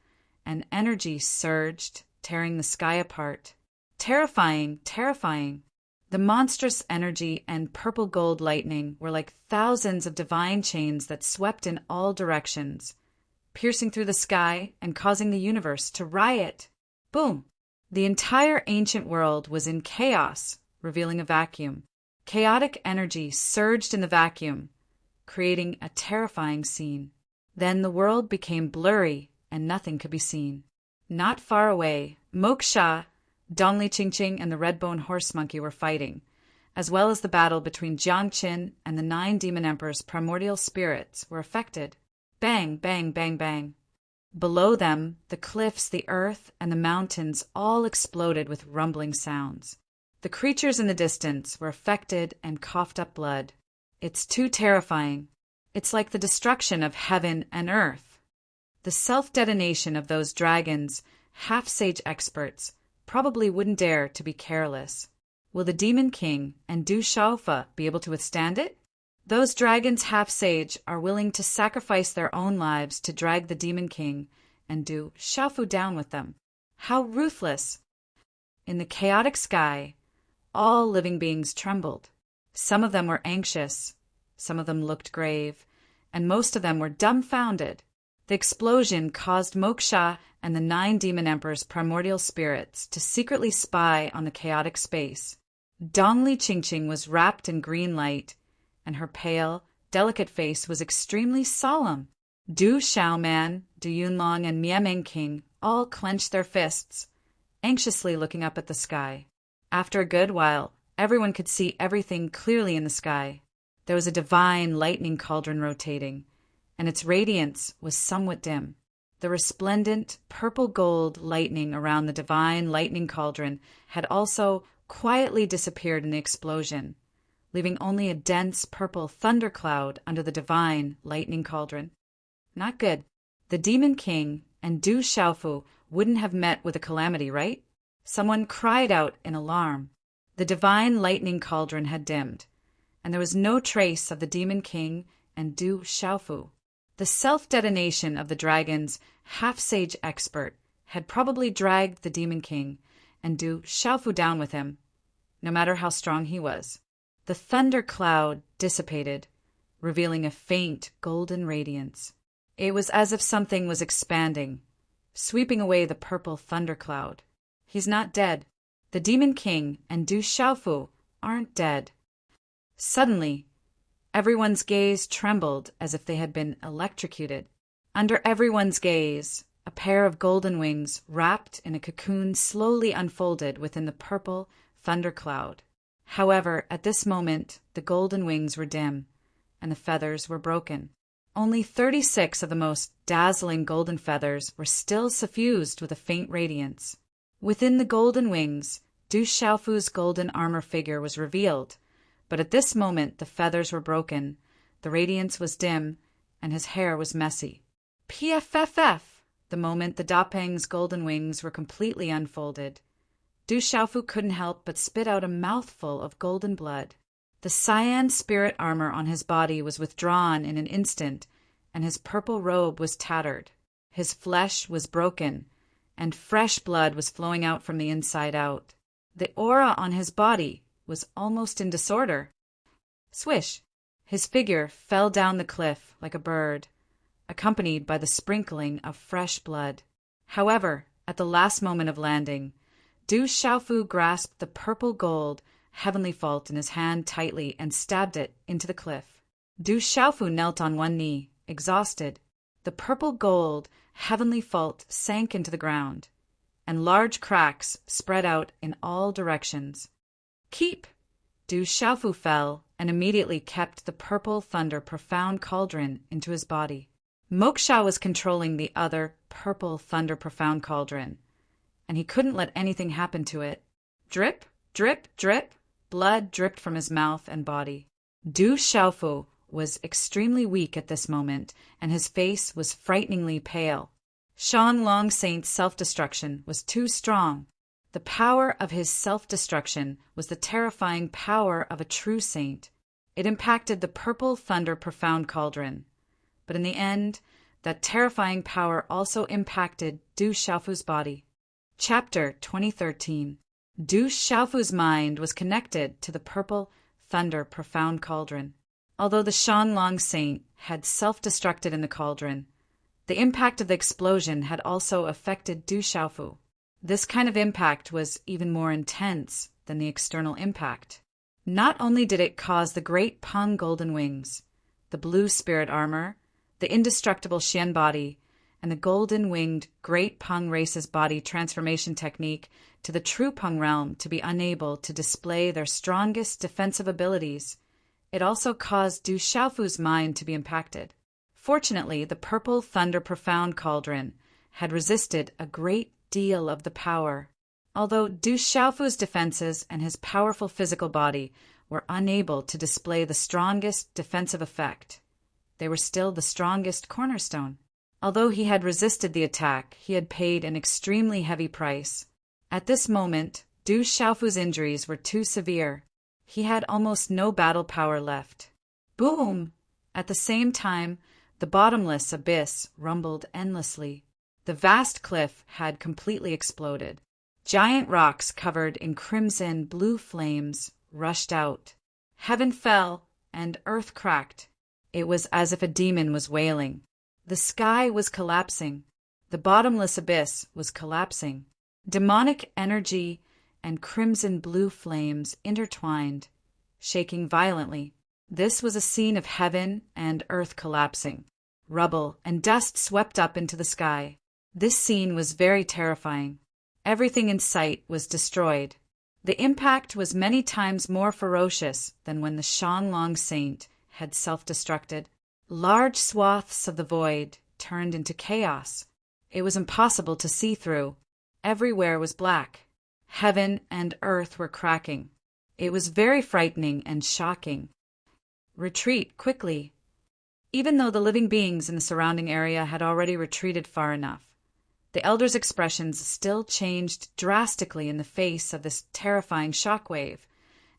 and energy surged, tearing the sky apart. Terrifying, terrifying. The monstrous energy and purple gold lightning were like thousands of divine chains that swept in all directions, piercing through the sky and causing the universe to riot. Boom! The entire ancient world was in chaos, revealing a vacuum. Chaotic energy surged in the vacuum, creating a terrifying scene. Then the world became blurry and nothing could be seen. Not far away, Moksha, Dongli Qingqing, and the red-bone horse monkey were fighting, as well as the battle between Jiangqin and the 9 Demon Emperor's primordial spirits were affected. Bang, bang, bang, bang. Below them, the cliffs, the earth, and the mountains all exploded with rumbling sounds. The creatures in the distance were affected and coughed up blood. It's too terrifying. It's like the destruction of heaven and earth. The self-detonation of those dragons, half-sage experts, probably wouldn't dare to be careless. Will the Demon King and Du Xiaofu be able to withstand it? Those dragons half-sage are willing to sacrifice their own lives to drag the Demon King and Du Xiaofu down with them. How ruthless! In the chaotic sky, all living beings trembled. Some of them were anxious, some of them looked grave, and most of them were dumbfounded. The explosion caused Moksha and the 9 Demon Emperor's primordial spirits to secretly spy on the chaotic space. Dongli Qingqing was wrapped in green light, and her pale, delicate face was extremely solemn. Du Xiaoman, Du Yunlong, and Miemeng King all clenched their fists, anxiously looking up at the sky. After a good while, everyone could see everything clearly in the sky. There was a divine lightning cauldron rotating, and its radiance was somewhat dim. The resplendent purple gold lightning around the divine lightning cauldron had also quietly disappeared in the explosion, leaving only a dense purple thundercloud under the divine lightning cauldron. Not good. The Demon King and Du Xiaofu wouldn't have met with a calamity, right? Someone cried out in alarm. The divine lightning cauldron had dimmed, and there was no trace of the Demon King and Du Xiaofu. The self-detonation of the dragon's half-sage expert had probably dragged the Demon King and Du Xiaofu down with him, no matter how strong he was. The thunder cloud dissipated, revealing a faint golden radiance. It was as if something was expanding, sweeping away the purple thunder cloud. He's not dead. The Demon King and Du Xiaofu aren't dead. Suddenly, everyone's gaze trembled as if they had been electrocuted. Under everyone's gaze, a pair of golden wings wrapped in a cocoon slowly unfolded within the purple thundercloud. However, at this moment, the golden wings were dim, and the feathers were broken. Only 36 of the most dazzling golden feathers were still suffused with a faint radiance. Within the golden wings, Du Xiaofu's golden armor figure was revealed, but at this moment the feathers were broken, the radiance was dim, and his hair was messy. PFFF! The moment the Dapeng's golden wings were completely unfolded, Du Xiaofu couldn't help but spit out a mouthful of golden blood. The cyan spirit armor on his body was withdrawn in an instant, and his purple robe was tattered. His flesh was broken, and fresh blood was flowing out from the inside out. The aura on his body was almost in disorder. Swish! His figure fell down the cliff like a bird, accompanied by the sprinkling of fresh blood. However, at the last moment of landing, Du Xiaofu grasped the purple gold heavenly fault in his hand tightly and stabbed it into the cliff. Du Xiaofu knelt on one knee, exhausted. The purple gold heavenly fault sank into the ground, and large cracks spread out in all directions. Keep! Du Xiaofu fell and immediately kept the purple thunder profound cauldron into his body. Moksha was controlling the other purple thunder profound cauldron, and he couldn't let anything happen to it. Drip, drip, drip, blood dripped from his mouth and body. Du Xiaofu was extremely weak at this moment, and his face was frighteningly pale. Shan Long Saint's self-destruction was too strong. The power of his self-destruction was the terrifying power of a true saint. It impacted the purple thunder profound cauldron. But in the end, that terrifying power also impacted Du Xiaofu's body. Chapter 2013. Du Xiaofu's mind was connected to the purple thunder profound cauldron. Although the Shan Long Saint had self-destructed in the cauldron, the impact of the explosion had also affected Du Xiaofu. This kind of impact was even more intense than the external impact. Not only did it cause the great Peng golden wings, the blue spirit armor, the indestructible Xian body, and the golden-winged great Peng race's body transformation technique to the true Peng realm to be unable to display their strongest defensive abilities, it also caused Du Xiaofu's mind to be impacted. Fortunately, the purple thunder profound cauldron had resisted a great deal of the power. Although Du Xiaofu's defenses and his powerful physical body were unable to display the strongest defensive effect, they were still the strongest cornerstone. Although he had resisted the attack, he had paid an extremely heavy price. At this moment, Du Xiaofu's injuries were too severe. He had almost no battle power left. Boom! At the same time, the bottomless abyss rumbled endlessly. The vast cliff had completely exploded. Giant rocks covered in crimson blue flames rushed out. Heaven fell, and earth cracked. It was as if a demon was wailing. The sky was collapsing. The bottomless abyss was collapsing. Demonic energy and crimson blue flames intertwined, shaking violently. This was a scene of heaven and earth collapsing. Rubble and dust swept up into the sky. This scene was very terrifying. Everything in sight was destroyed. The impact was many times more ferocious than when the Shan Long Saint had self-destructed. Large swaths of the void turned into chaos. It was impossible to see through. Everywhere was black. Heaven and earth were cracking. It was very frightening and shocking. Retreat quickly. Even though the living beings in the surrounding area had already retreated far enough, the elders' expressions still changed drastically in the face of this terrifying shockwave,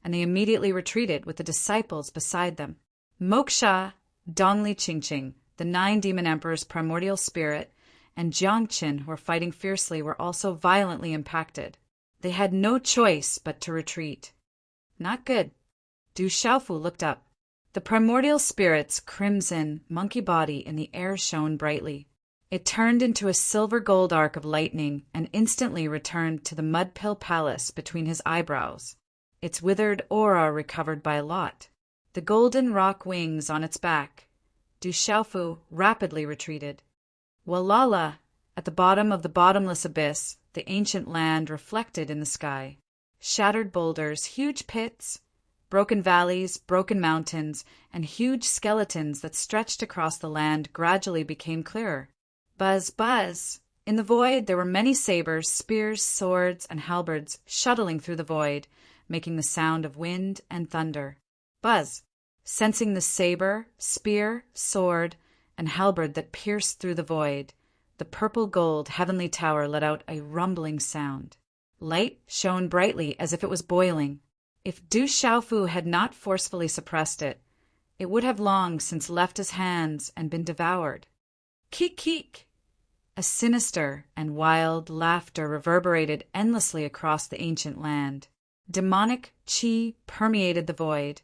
and they immediately retreated with the disciples beside them. Moksha, Dongli Qingqing, the 9 demon emperors' primordial spirit, and Jiangqin, who were fighting fiercely, were also violently impacted. They had no choice but to retreat. Not good. Du Xiaofu looked up. The primordial spirit's crimson monkey body in the air shone brightly. It turned into a silver-gold arc of lightning and instantly returned to the mud-pill palace between his eyebrows, its withered aura recovered by a lot. The golden rock wings on its back, Du Xiaofu rapidly retreated. Walala, at the bottom of the bottomless abyss, the ancient land reflected in the sky. Shattered boulders, huge pits, broken valleys, broken mountains, and huge skeletons that stretched across the land gradually became clearer. Buzz, buzz! In the void there were many sabers, spears, swords, and halberds shuttling through the void, making the sound of wind and thunder. Buzz! Sensing the saber, spear, sword, and halberd that pierced through the void, the purple-gold heavenly tower let out a rumbling sound. Light shone brightly as if it was boiling. If Du Xiaofu had not forcefully suppressed it, it would have long since left his hands and been devoured. Keek, keek! A sinister and wild laughter reverberated endlessly across the ancient land. Demonic qi permeated the void,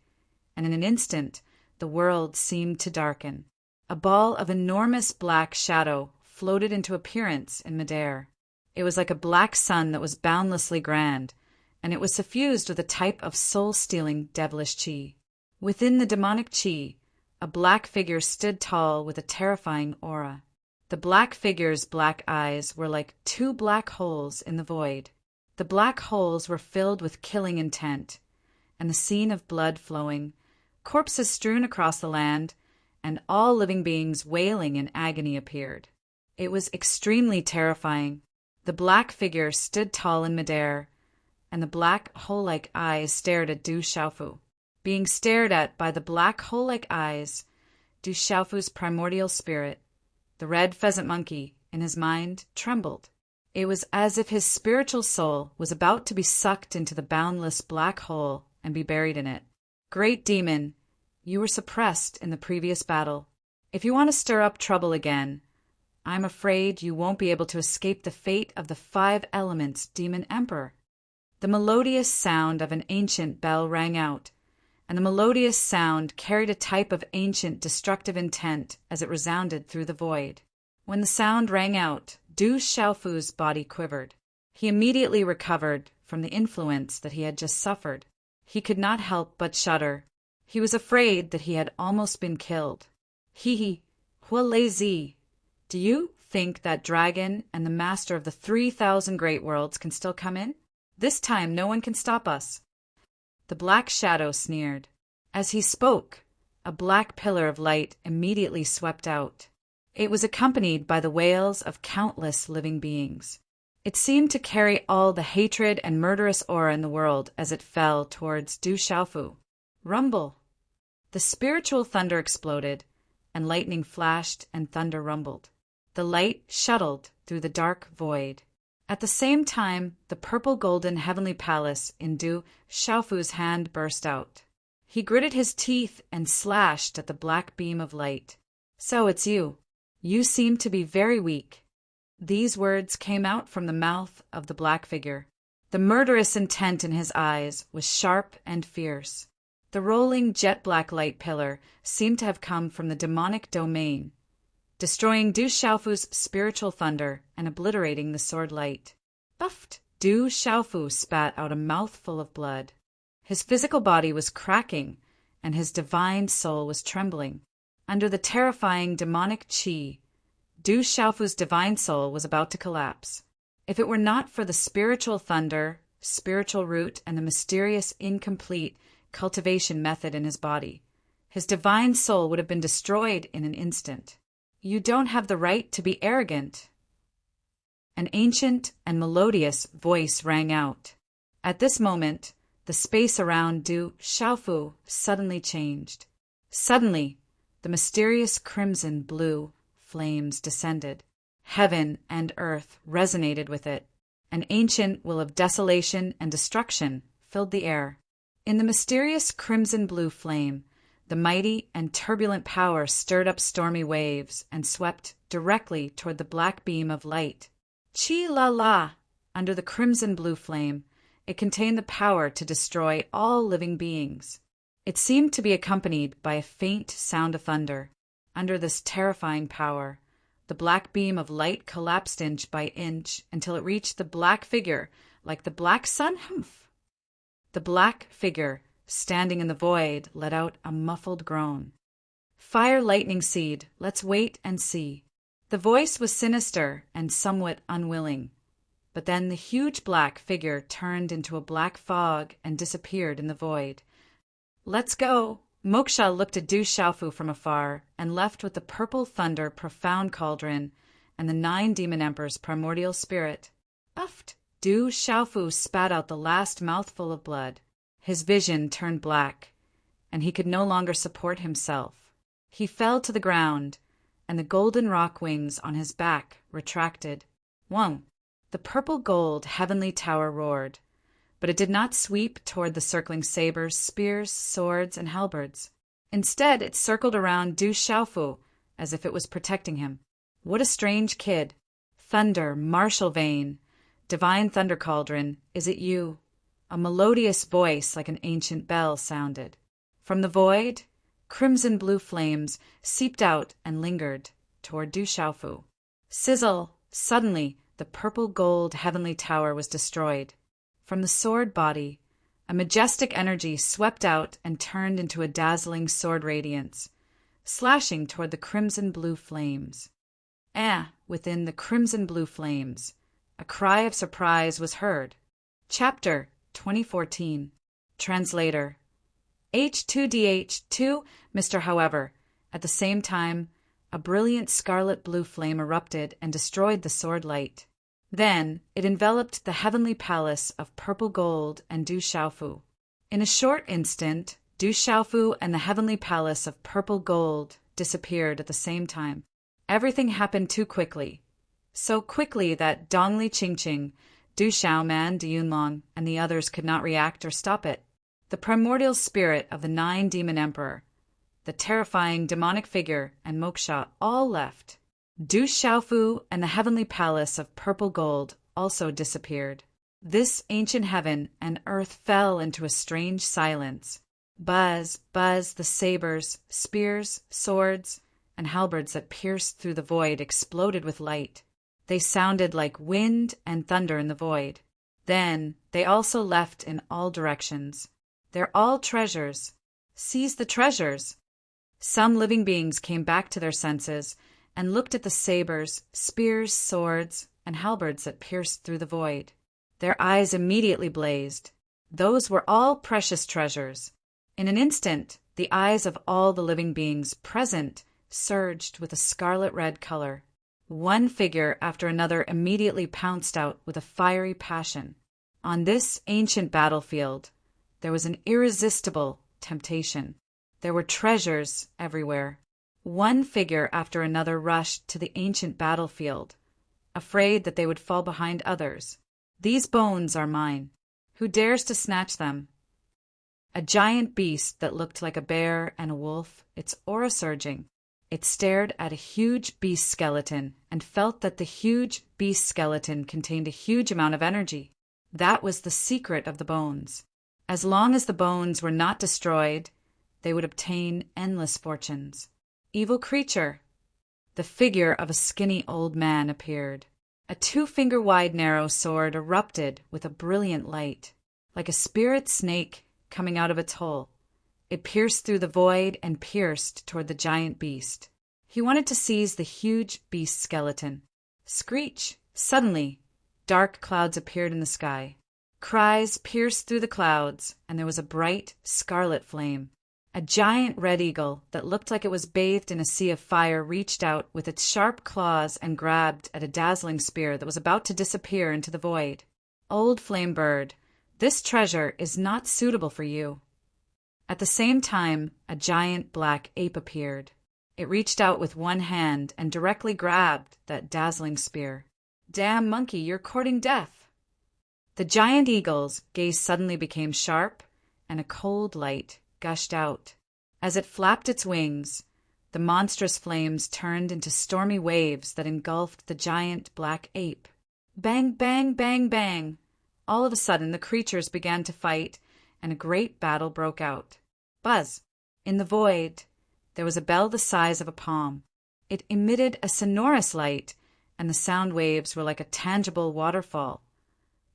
and in an instant the world seemed to darken. A ball of enormous black shadow floated into appearance in midair. It was like a black sun that was boundlessly grand, and it was suffused with a type of soul-stealing devilish qi. Within the demonic qi, a black figure stood tall with a terrifying aura. The black figure's black eyes were like two black holes in the void. The black holes were filled with killing intent, and the scene of blood flowing, corpses strewn across the land, and all living beings wailing in agony appeared. It was extremely terrifying. The black figure stood tall in midair, and the black hole-like eyes stared at Du Xiaofu. Being stared at by the black hole-like eyes, Du Xiaofu's primordial spirit, the red pheasant monkey, in his mind, trembled. It was as if his spiritual soul was about to be sucked into the boundless black hole and be buried in it. Great demon, you were suppressed in the previous battle. If you want to stir up trouble again, I'm afraid you won't be able to escape the fate of the 5 elements, Demon Emperor. The melodious sound of an ancient bell rang out, and the melodious sound carried a type of ancient destructive intent as it resounded through the void. When the sound rang out, Du Xiaofu's body quivered. He immediately recovered from the influence that he had just suffered. He could not help but shudder. He was afraid that he had almost been killed. Hee, hua lazy. Do you think that dragon and the master of the 3,000 great worlds can still come in? This time no one can stop us. The black shadow sneered. As he spoke, a black pillar of light immediately swept out. It was accompanied by the wails of countless living beings. It seemed to carry all the hatred and murderous aura in the world as it fell towards Du Xiaofu. Rumble! The spiritual thunder exploded, and lightning flashed and thunder rumbled. The light shuttled through the dark void. At the same time, the purple-golden heavenly palace in Du Xiaofu's hand burst out. He gritted his teeth and slashed at the black beam of light. So it's you. You seem to be very weak. These words came out from the mouth of the black figure. The murderous intent in his eyes was sharp and fierce. The rolling jet-black light pillar seemed to have come from the demonic domain, destroying Du Xiaofu's spiritual thunder and obliterating the sword light. Buffed! Du Xiaofu spat out a mouthful of blood. His physical body was cracking, and his divine soul was trembling. Under the terrifying demonic qi, Du Xiaofu's divine soul was about to collapse. If it were not for the spiritual thunder, spiritual root, and the mysterious, incomplete cultivation method in his body, his divine soul would have been destroyed in an instant. You don't have the right to be arrogant. An ancient and melodious voice rang out. At this moment, the space around Du Xiaofu suddenly changed. Suddenly, the mysterious crimson blue flames descended. Heaven and earth resonated with it. An ancient will of desolation and destruction filled the air. In the mysterious crimson blue flame, the mighty and turbulent power stirred up stormy waves and swept directly toward the black beam of light. Chi-la-la! Under the crimson blue flame, it contained the power to destroy all living beings. It seemed to be accompanied by a faint sound of thunder. Under this terrifying power, The black beam of light collapsed inch by inch until it reached the black figure, like the black sun. Humph! The black figure, standing in the void, let out a muffled groan. Fire lightning seed, let's wait and see. The voice was sinister and somewhat unwilling. But then the huge black figure turned into a black fog and disappeared in the void. Let's go! Moksha looked at Du Xiaofu from afar and left with the purple thunder profound cauldron and the 9 demon emperors' primordial spirit. Uffed! Du Xiaofu spat out the last mouthful of blood. His vision turned black, and he could no longer support himself. He fell to the ground, and the golden rock wings on his back retracted. Whoa! The purple-gold heavenly tower roared, but it did not sweep toward the circling sabers, spears, swords, and halberds. Instead, it circled around Du Xiaofu as if it was protecting him. What a strange kid! Thunder, martial vein, divine thunder cauldron, is it you? A melodious voice like an ancient bell sounded. From the void, crimson blue flames seeped out and lingered toward Du Xiaofu. Sizzle! Suddenly, the purple-gold heavenly tower was destroyed. From the sword body, a majestic energy swept out and turned into a dazzling sword radiance, slashing toward the crimson-blue flames. Within the crimson-blue flames, a cry of surprise was heard. Chapter 2014. Translator. H2DH2, Mr. However, at the same time, a brilliant scarlet-blue flame erupted and destroyed the sword light. Then it enveloped the heavenly palace of purple gold and Du Xiaofu. In a short instant, Du Xiaofu and the heavenly palace of purple gold disappeared at the same time. Everything happened too quickly. So quickly that Dongli Qingqing, Du Xiaoman, Du Yunlong, and the others could not react or stop it. The primordial spirit of the 9 demon emperor, the terrifying demonic figure, and Moksha all left. Du Xiaofu and the heavenly palace of purple gold also disappeared. This ancient heaven and earth fell into a strange silence. Buzz, buzz, the sabers, spears, swords, and halberds that pierced through the void exploded with light. They sounded like wind and thunder in the void. Then they also left in all directions. They're all treasures. Seize the treasures. Some living beings came back to their senses and looked at the sabers, spears, swords, and halberds that pierced through the void. Their eyes immediately blazed. Those were all precious treasures. In an instant, the eyes of all the living beings present surged with a scarlet-red color. One figure after another immediately pounced out with a fiery passion. On this ancient battlefield, there was an irresistible temptation. There were treasures everywhere. One figure after another rushed to the ancient battlefield, afraid that they would fall behind others. These bones are mine. Who dares to snatch them? A giant beast that looked like a bear and a wolf, its aura surging. It stared at a huge beast skeleton and felt that the huge beast skeleton contained a huge amount of energy. That was the secret of the bones. As long as the bones were not destroyed, they would obtain endless fortunes. Evil creature! The figure of a skinny old man appeared. A 2-finger-wide narrow sword erupted with a brilliant light. Like a spirit snake coming out of its hole, it pierced through the void and pierced toward the giant beast. He wanted to seize the huge beast skeleton. Screech! Suddenly, dark clouds appeared in the sky. Cries pierced through the clouds, and there was a bright scarlet flame. A giant red eagle that looked like it was bathed in a sea of fire reached out with its sharp claws and grabbed at a dazzling spear that was about to disappear into the void. Old flame bird, this treasure is not suitable for you. At the same time, a giant black ape appeared. It reached out with one hand and directly grabbed that dazzling spear. Damn monkey, you're courting death. The giant eagle's gaze suddenly became sharp, and a cold light gushed out. As it flapped its wings, the monstrous flames turned into stormy waves that engulfed the giant black ape. Bang, bang, bang, bang! All of a sudden, the creatures began to fight, and a great battle broke out. Buzz! In the void, there was a bell the size of a palm. It emitted a sonorous light, and the sound waves were like a tangible waterfall,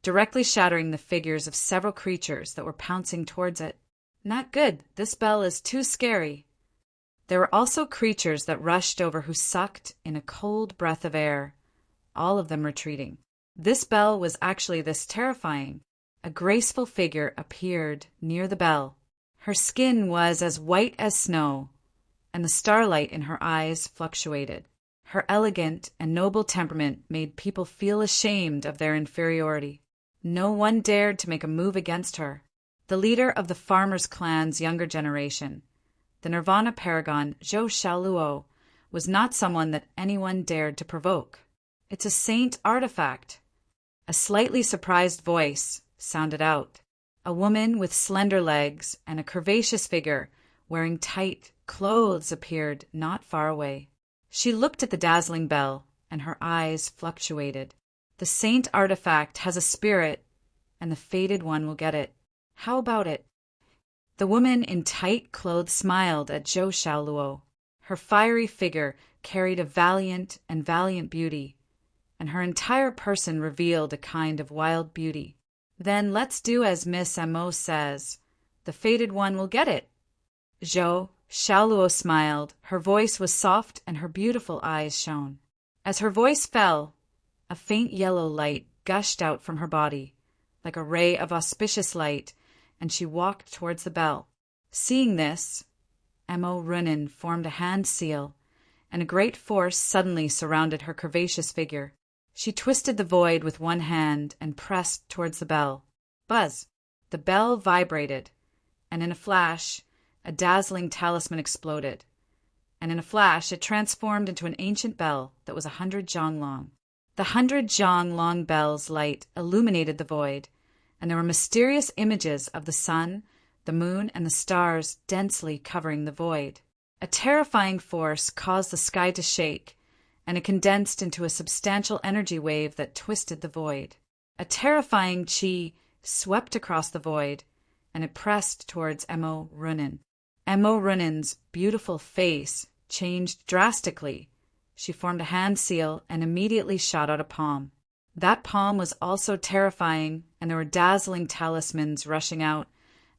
directly shattering the figures of several creatures that were pouncing towards it. Not good. This bell is too scary. There were also creatures that rushed over who sucked in a cold breath of air, all of them retreating. This bell was actually this terrifying. A graceful figure appeared near the bell. Her skin was as white as snow, and the starlight in her eyes fluctuated. Her elegant and noble temperament made people feel ashamed of their inferiority. No one dared to make a move against her. The leader of the farmers' clan's younger generation, the Nirvana paragon Zhou Xiaoluo, was not someone that anyone dared to provoke. It's a saint artifact. A slightly surprised voice sounded out. A woman with slender legs and a curvaceous figure wearing tight clothes appeared not far away. She looked at the dazzling bell, and her eyes fluctuated. The saint artifact has a spirit, and the fated one will get it. How about it? The woman in tight clothes smiled at Zhou Xiaoluo. Her fiery figure carried a valiant beauty, and her entire person revealed a kind of wild beauty. Then let's do as Miss Mo says. The fated one will get it. Zhou Xiaoluo smiled. Her voice was soft and her beautiful eyes shone. As her voice fell, a faint yellow light gushed out from her body, like a ray of auspicious light, and she walked towards the bell. Seeing this, Mo Runin formed a hand seal, and a great force suddenly surrounded her curvaceous figure. She twisted the void with one hand and pressed towards the bell. Buzz! The bell vibrated, and in a flash, a dazzling talisman exploded, and in a flash it transformed into an ancient bell that was 100 zhang long. The 100 zhang long bell's light illuminated the void, and there were mysterious images of the sun, the moon, and the stars densely covering the void. A terrifying force caused the sky to shake, and it condensed into a substantial energy wave that twisted the void. A terrifying qi swept across the void, and it pressed towards Mo Runin. Mo Runin's beautiful face changed drastically. She formed a hand seal and immediately shot out a palm. That palm was also terrifying, and there were dazzling talismans rushing out,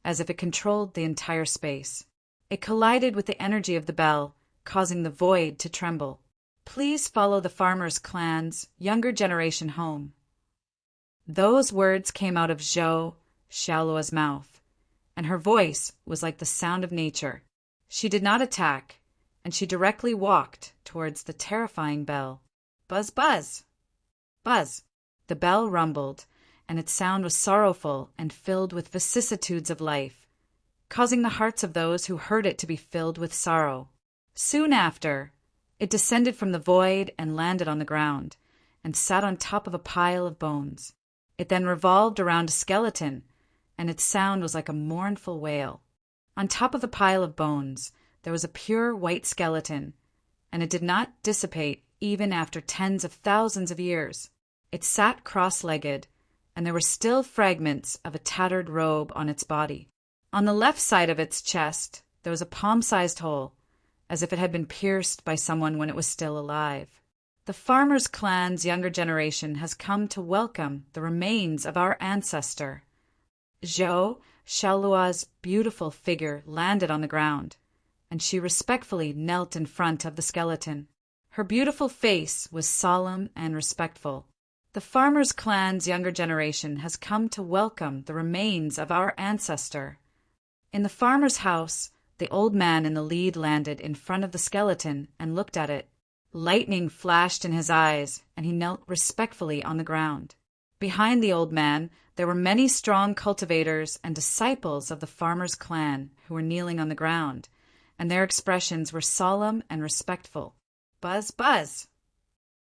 as if it controlled the entire space. It collided with the energy of the bell, causing the void to tremble. Please follow the farmers' clan's younger generation home. Those words came out of Zhou Xiaoluo's mouth, and her voice was like the sound of nature. She did not attack, and she directly walked towards the terrifying bell. Buzz, buzz! Buzz! The bell rumbled, and its sound was sorrowful and filled with vicissitudes of life, causing the hearts of those who heard it to be filled with sorrow. Soon after, it descended from the void and landed on the ground, and sat on top of a pile of bones. It then revolved around a skeleton, and its sound was like a mournful wail. On top of the pile of bones, there was a pure white skeleton, and it did not dissipate even after tens of thousands of years. It sat cross-legged, and there were still fragments of a tattered robe on its body. On the left side of its chest, there was a palm-sized hole, as if it had been pierced by someone when it was still alive. The farmers' clan's younger generation has come to welcome the remains of our ancestor. Zhou Xiaoluo's beautiful figure landed on the ground, and she respectfully knelt in front of the skeleton. Her beautiful face was solemn and respectful. The farmers' clan's younger generation has come to welcome the remains of our ancestor. In the farmer's house, the old man in the lead landed in front of the skeleton and looked at it. Lightning flashed in his eyes, and he knelt respectfully on the ground. Behind the old man, there were many strong cultivators and disciples of the farmer's clan who were kneeling on the ground, and their expressions were solemn and respectful. Buzz, buzz!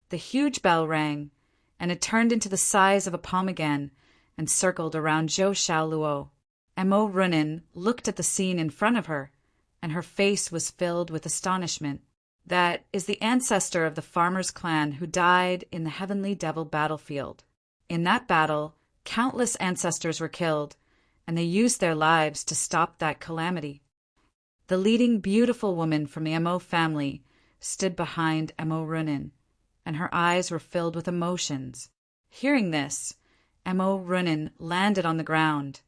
The huge bell rang, and it turned into the size of a palm again and circled around Zhou Xiaoluo. Mo Runin looked at the scene in front of her, and her face was filled with astonishment. That is the ancestor of the farmer's clan who died in the Heavenly Devil battlefield. In that battle, countless ancestors were killed, and they used their lives to stop that calamity. The leading beautiful woman from the Mo family stood behind Runin, and her eyes were filled with emotions. Hearing this, Runin landed on the ground,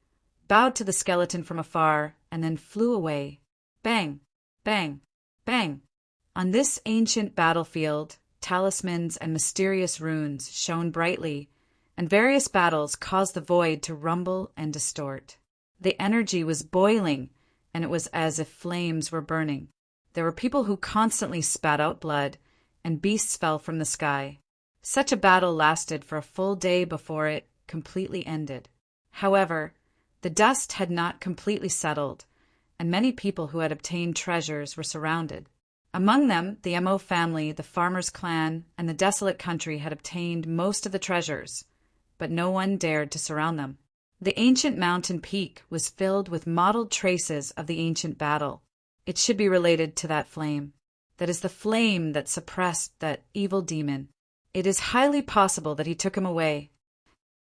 bowed to the skeleton from afar, and then flew away. Bang! Bang! Bang! On this ancient battlefield, talismans and mysterious runes shone brightly, and various battles caused the void to rumble and distort. The energy was boiling, and it was as if flames were burning. There were people who constantly spat out blood, and beasts fell from the sky. Such a battle lasted for a full day before it completely ended. However, the dust had not completely settled, and many people who had obtained treasures were surrounded. Among them, the Mo family, the farmer's clan, and the desolate country had obtained most of the treasures, but no one dared to surround them. The ancient mountain peak was filled with mottled traces of the ancient battle. It should be related to that flame. That is the flame that suppressed that evil demon. It is highly possible that he took him away,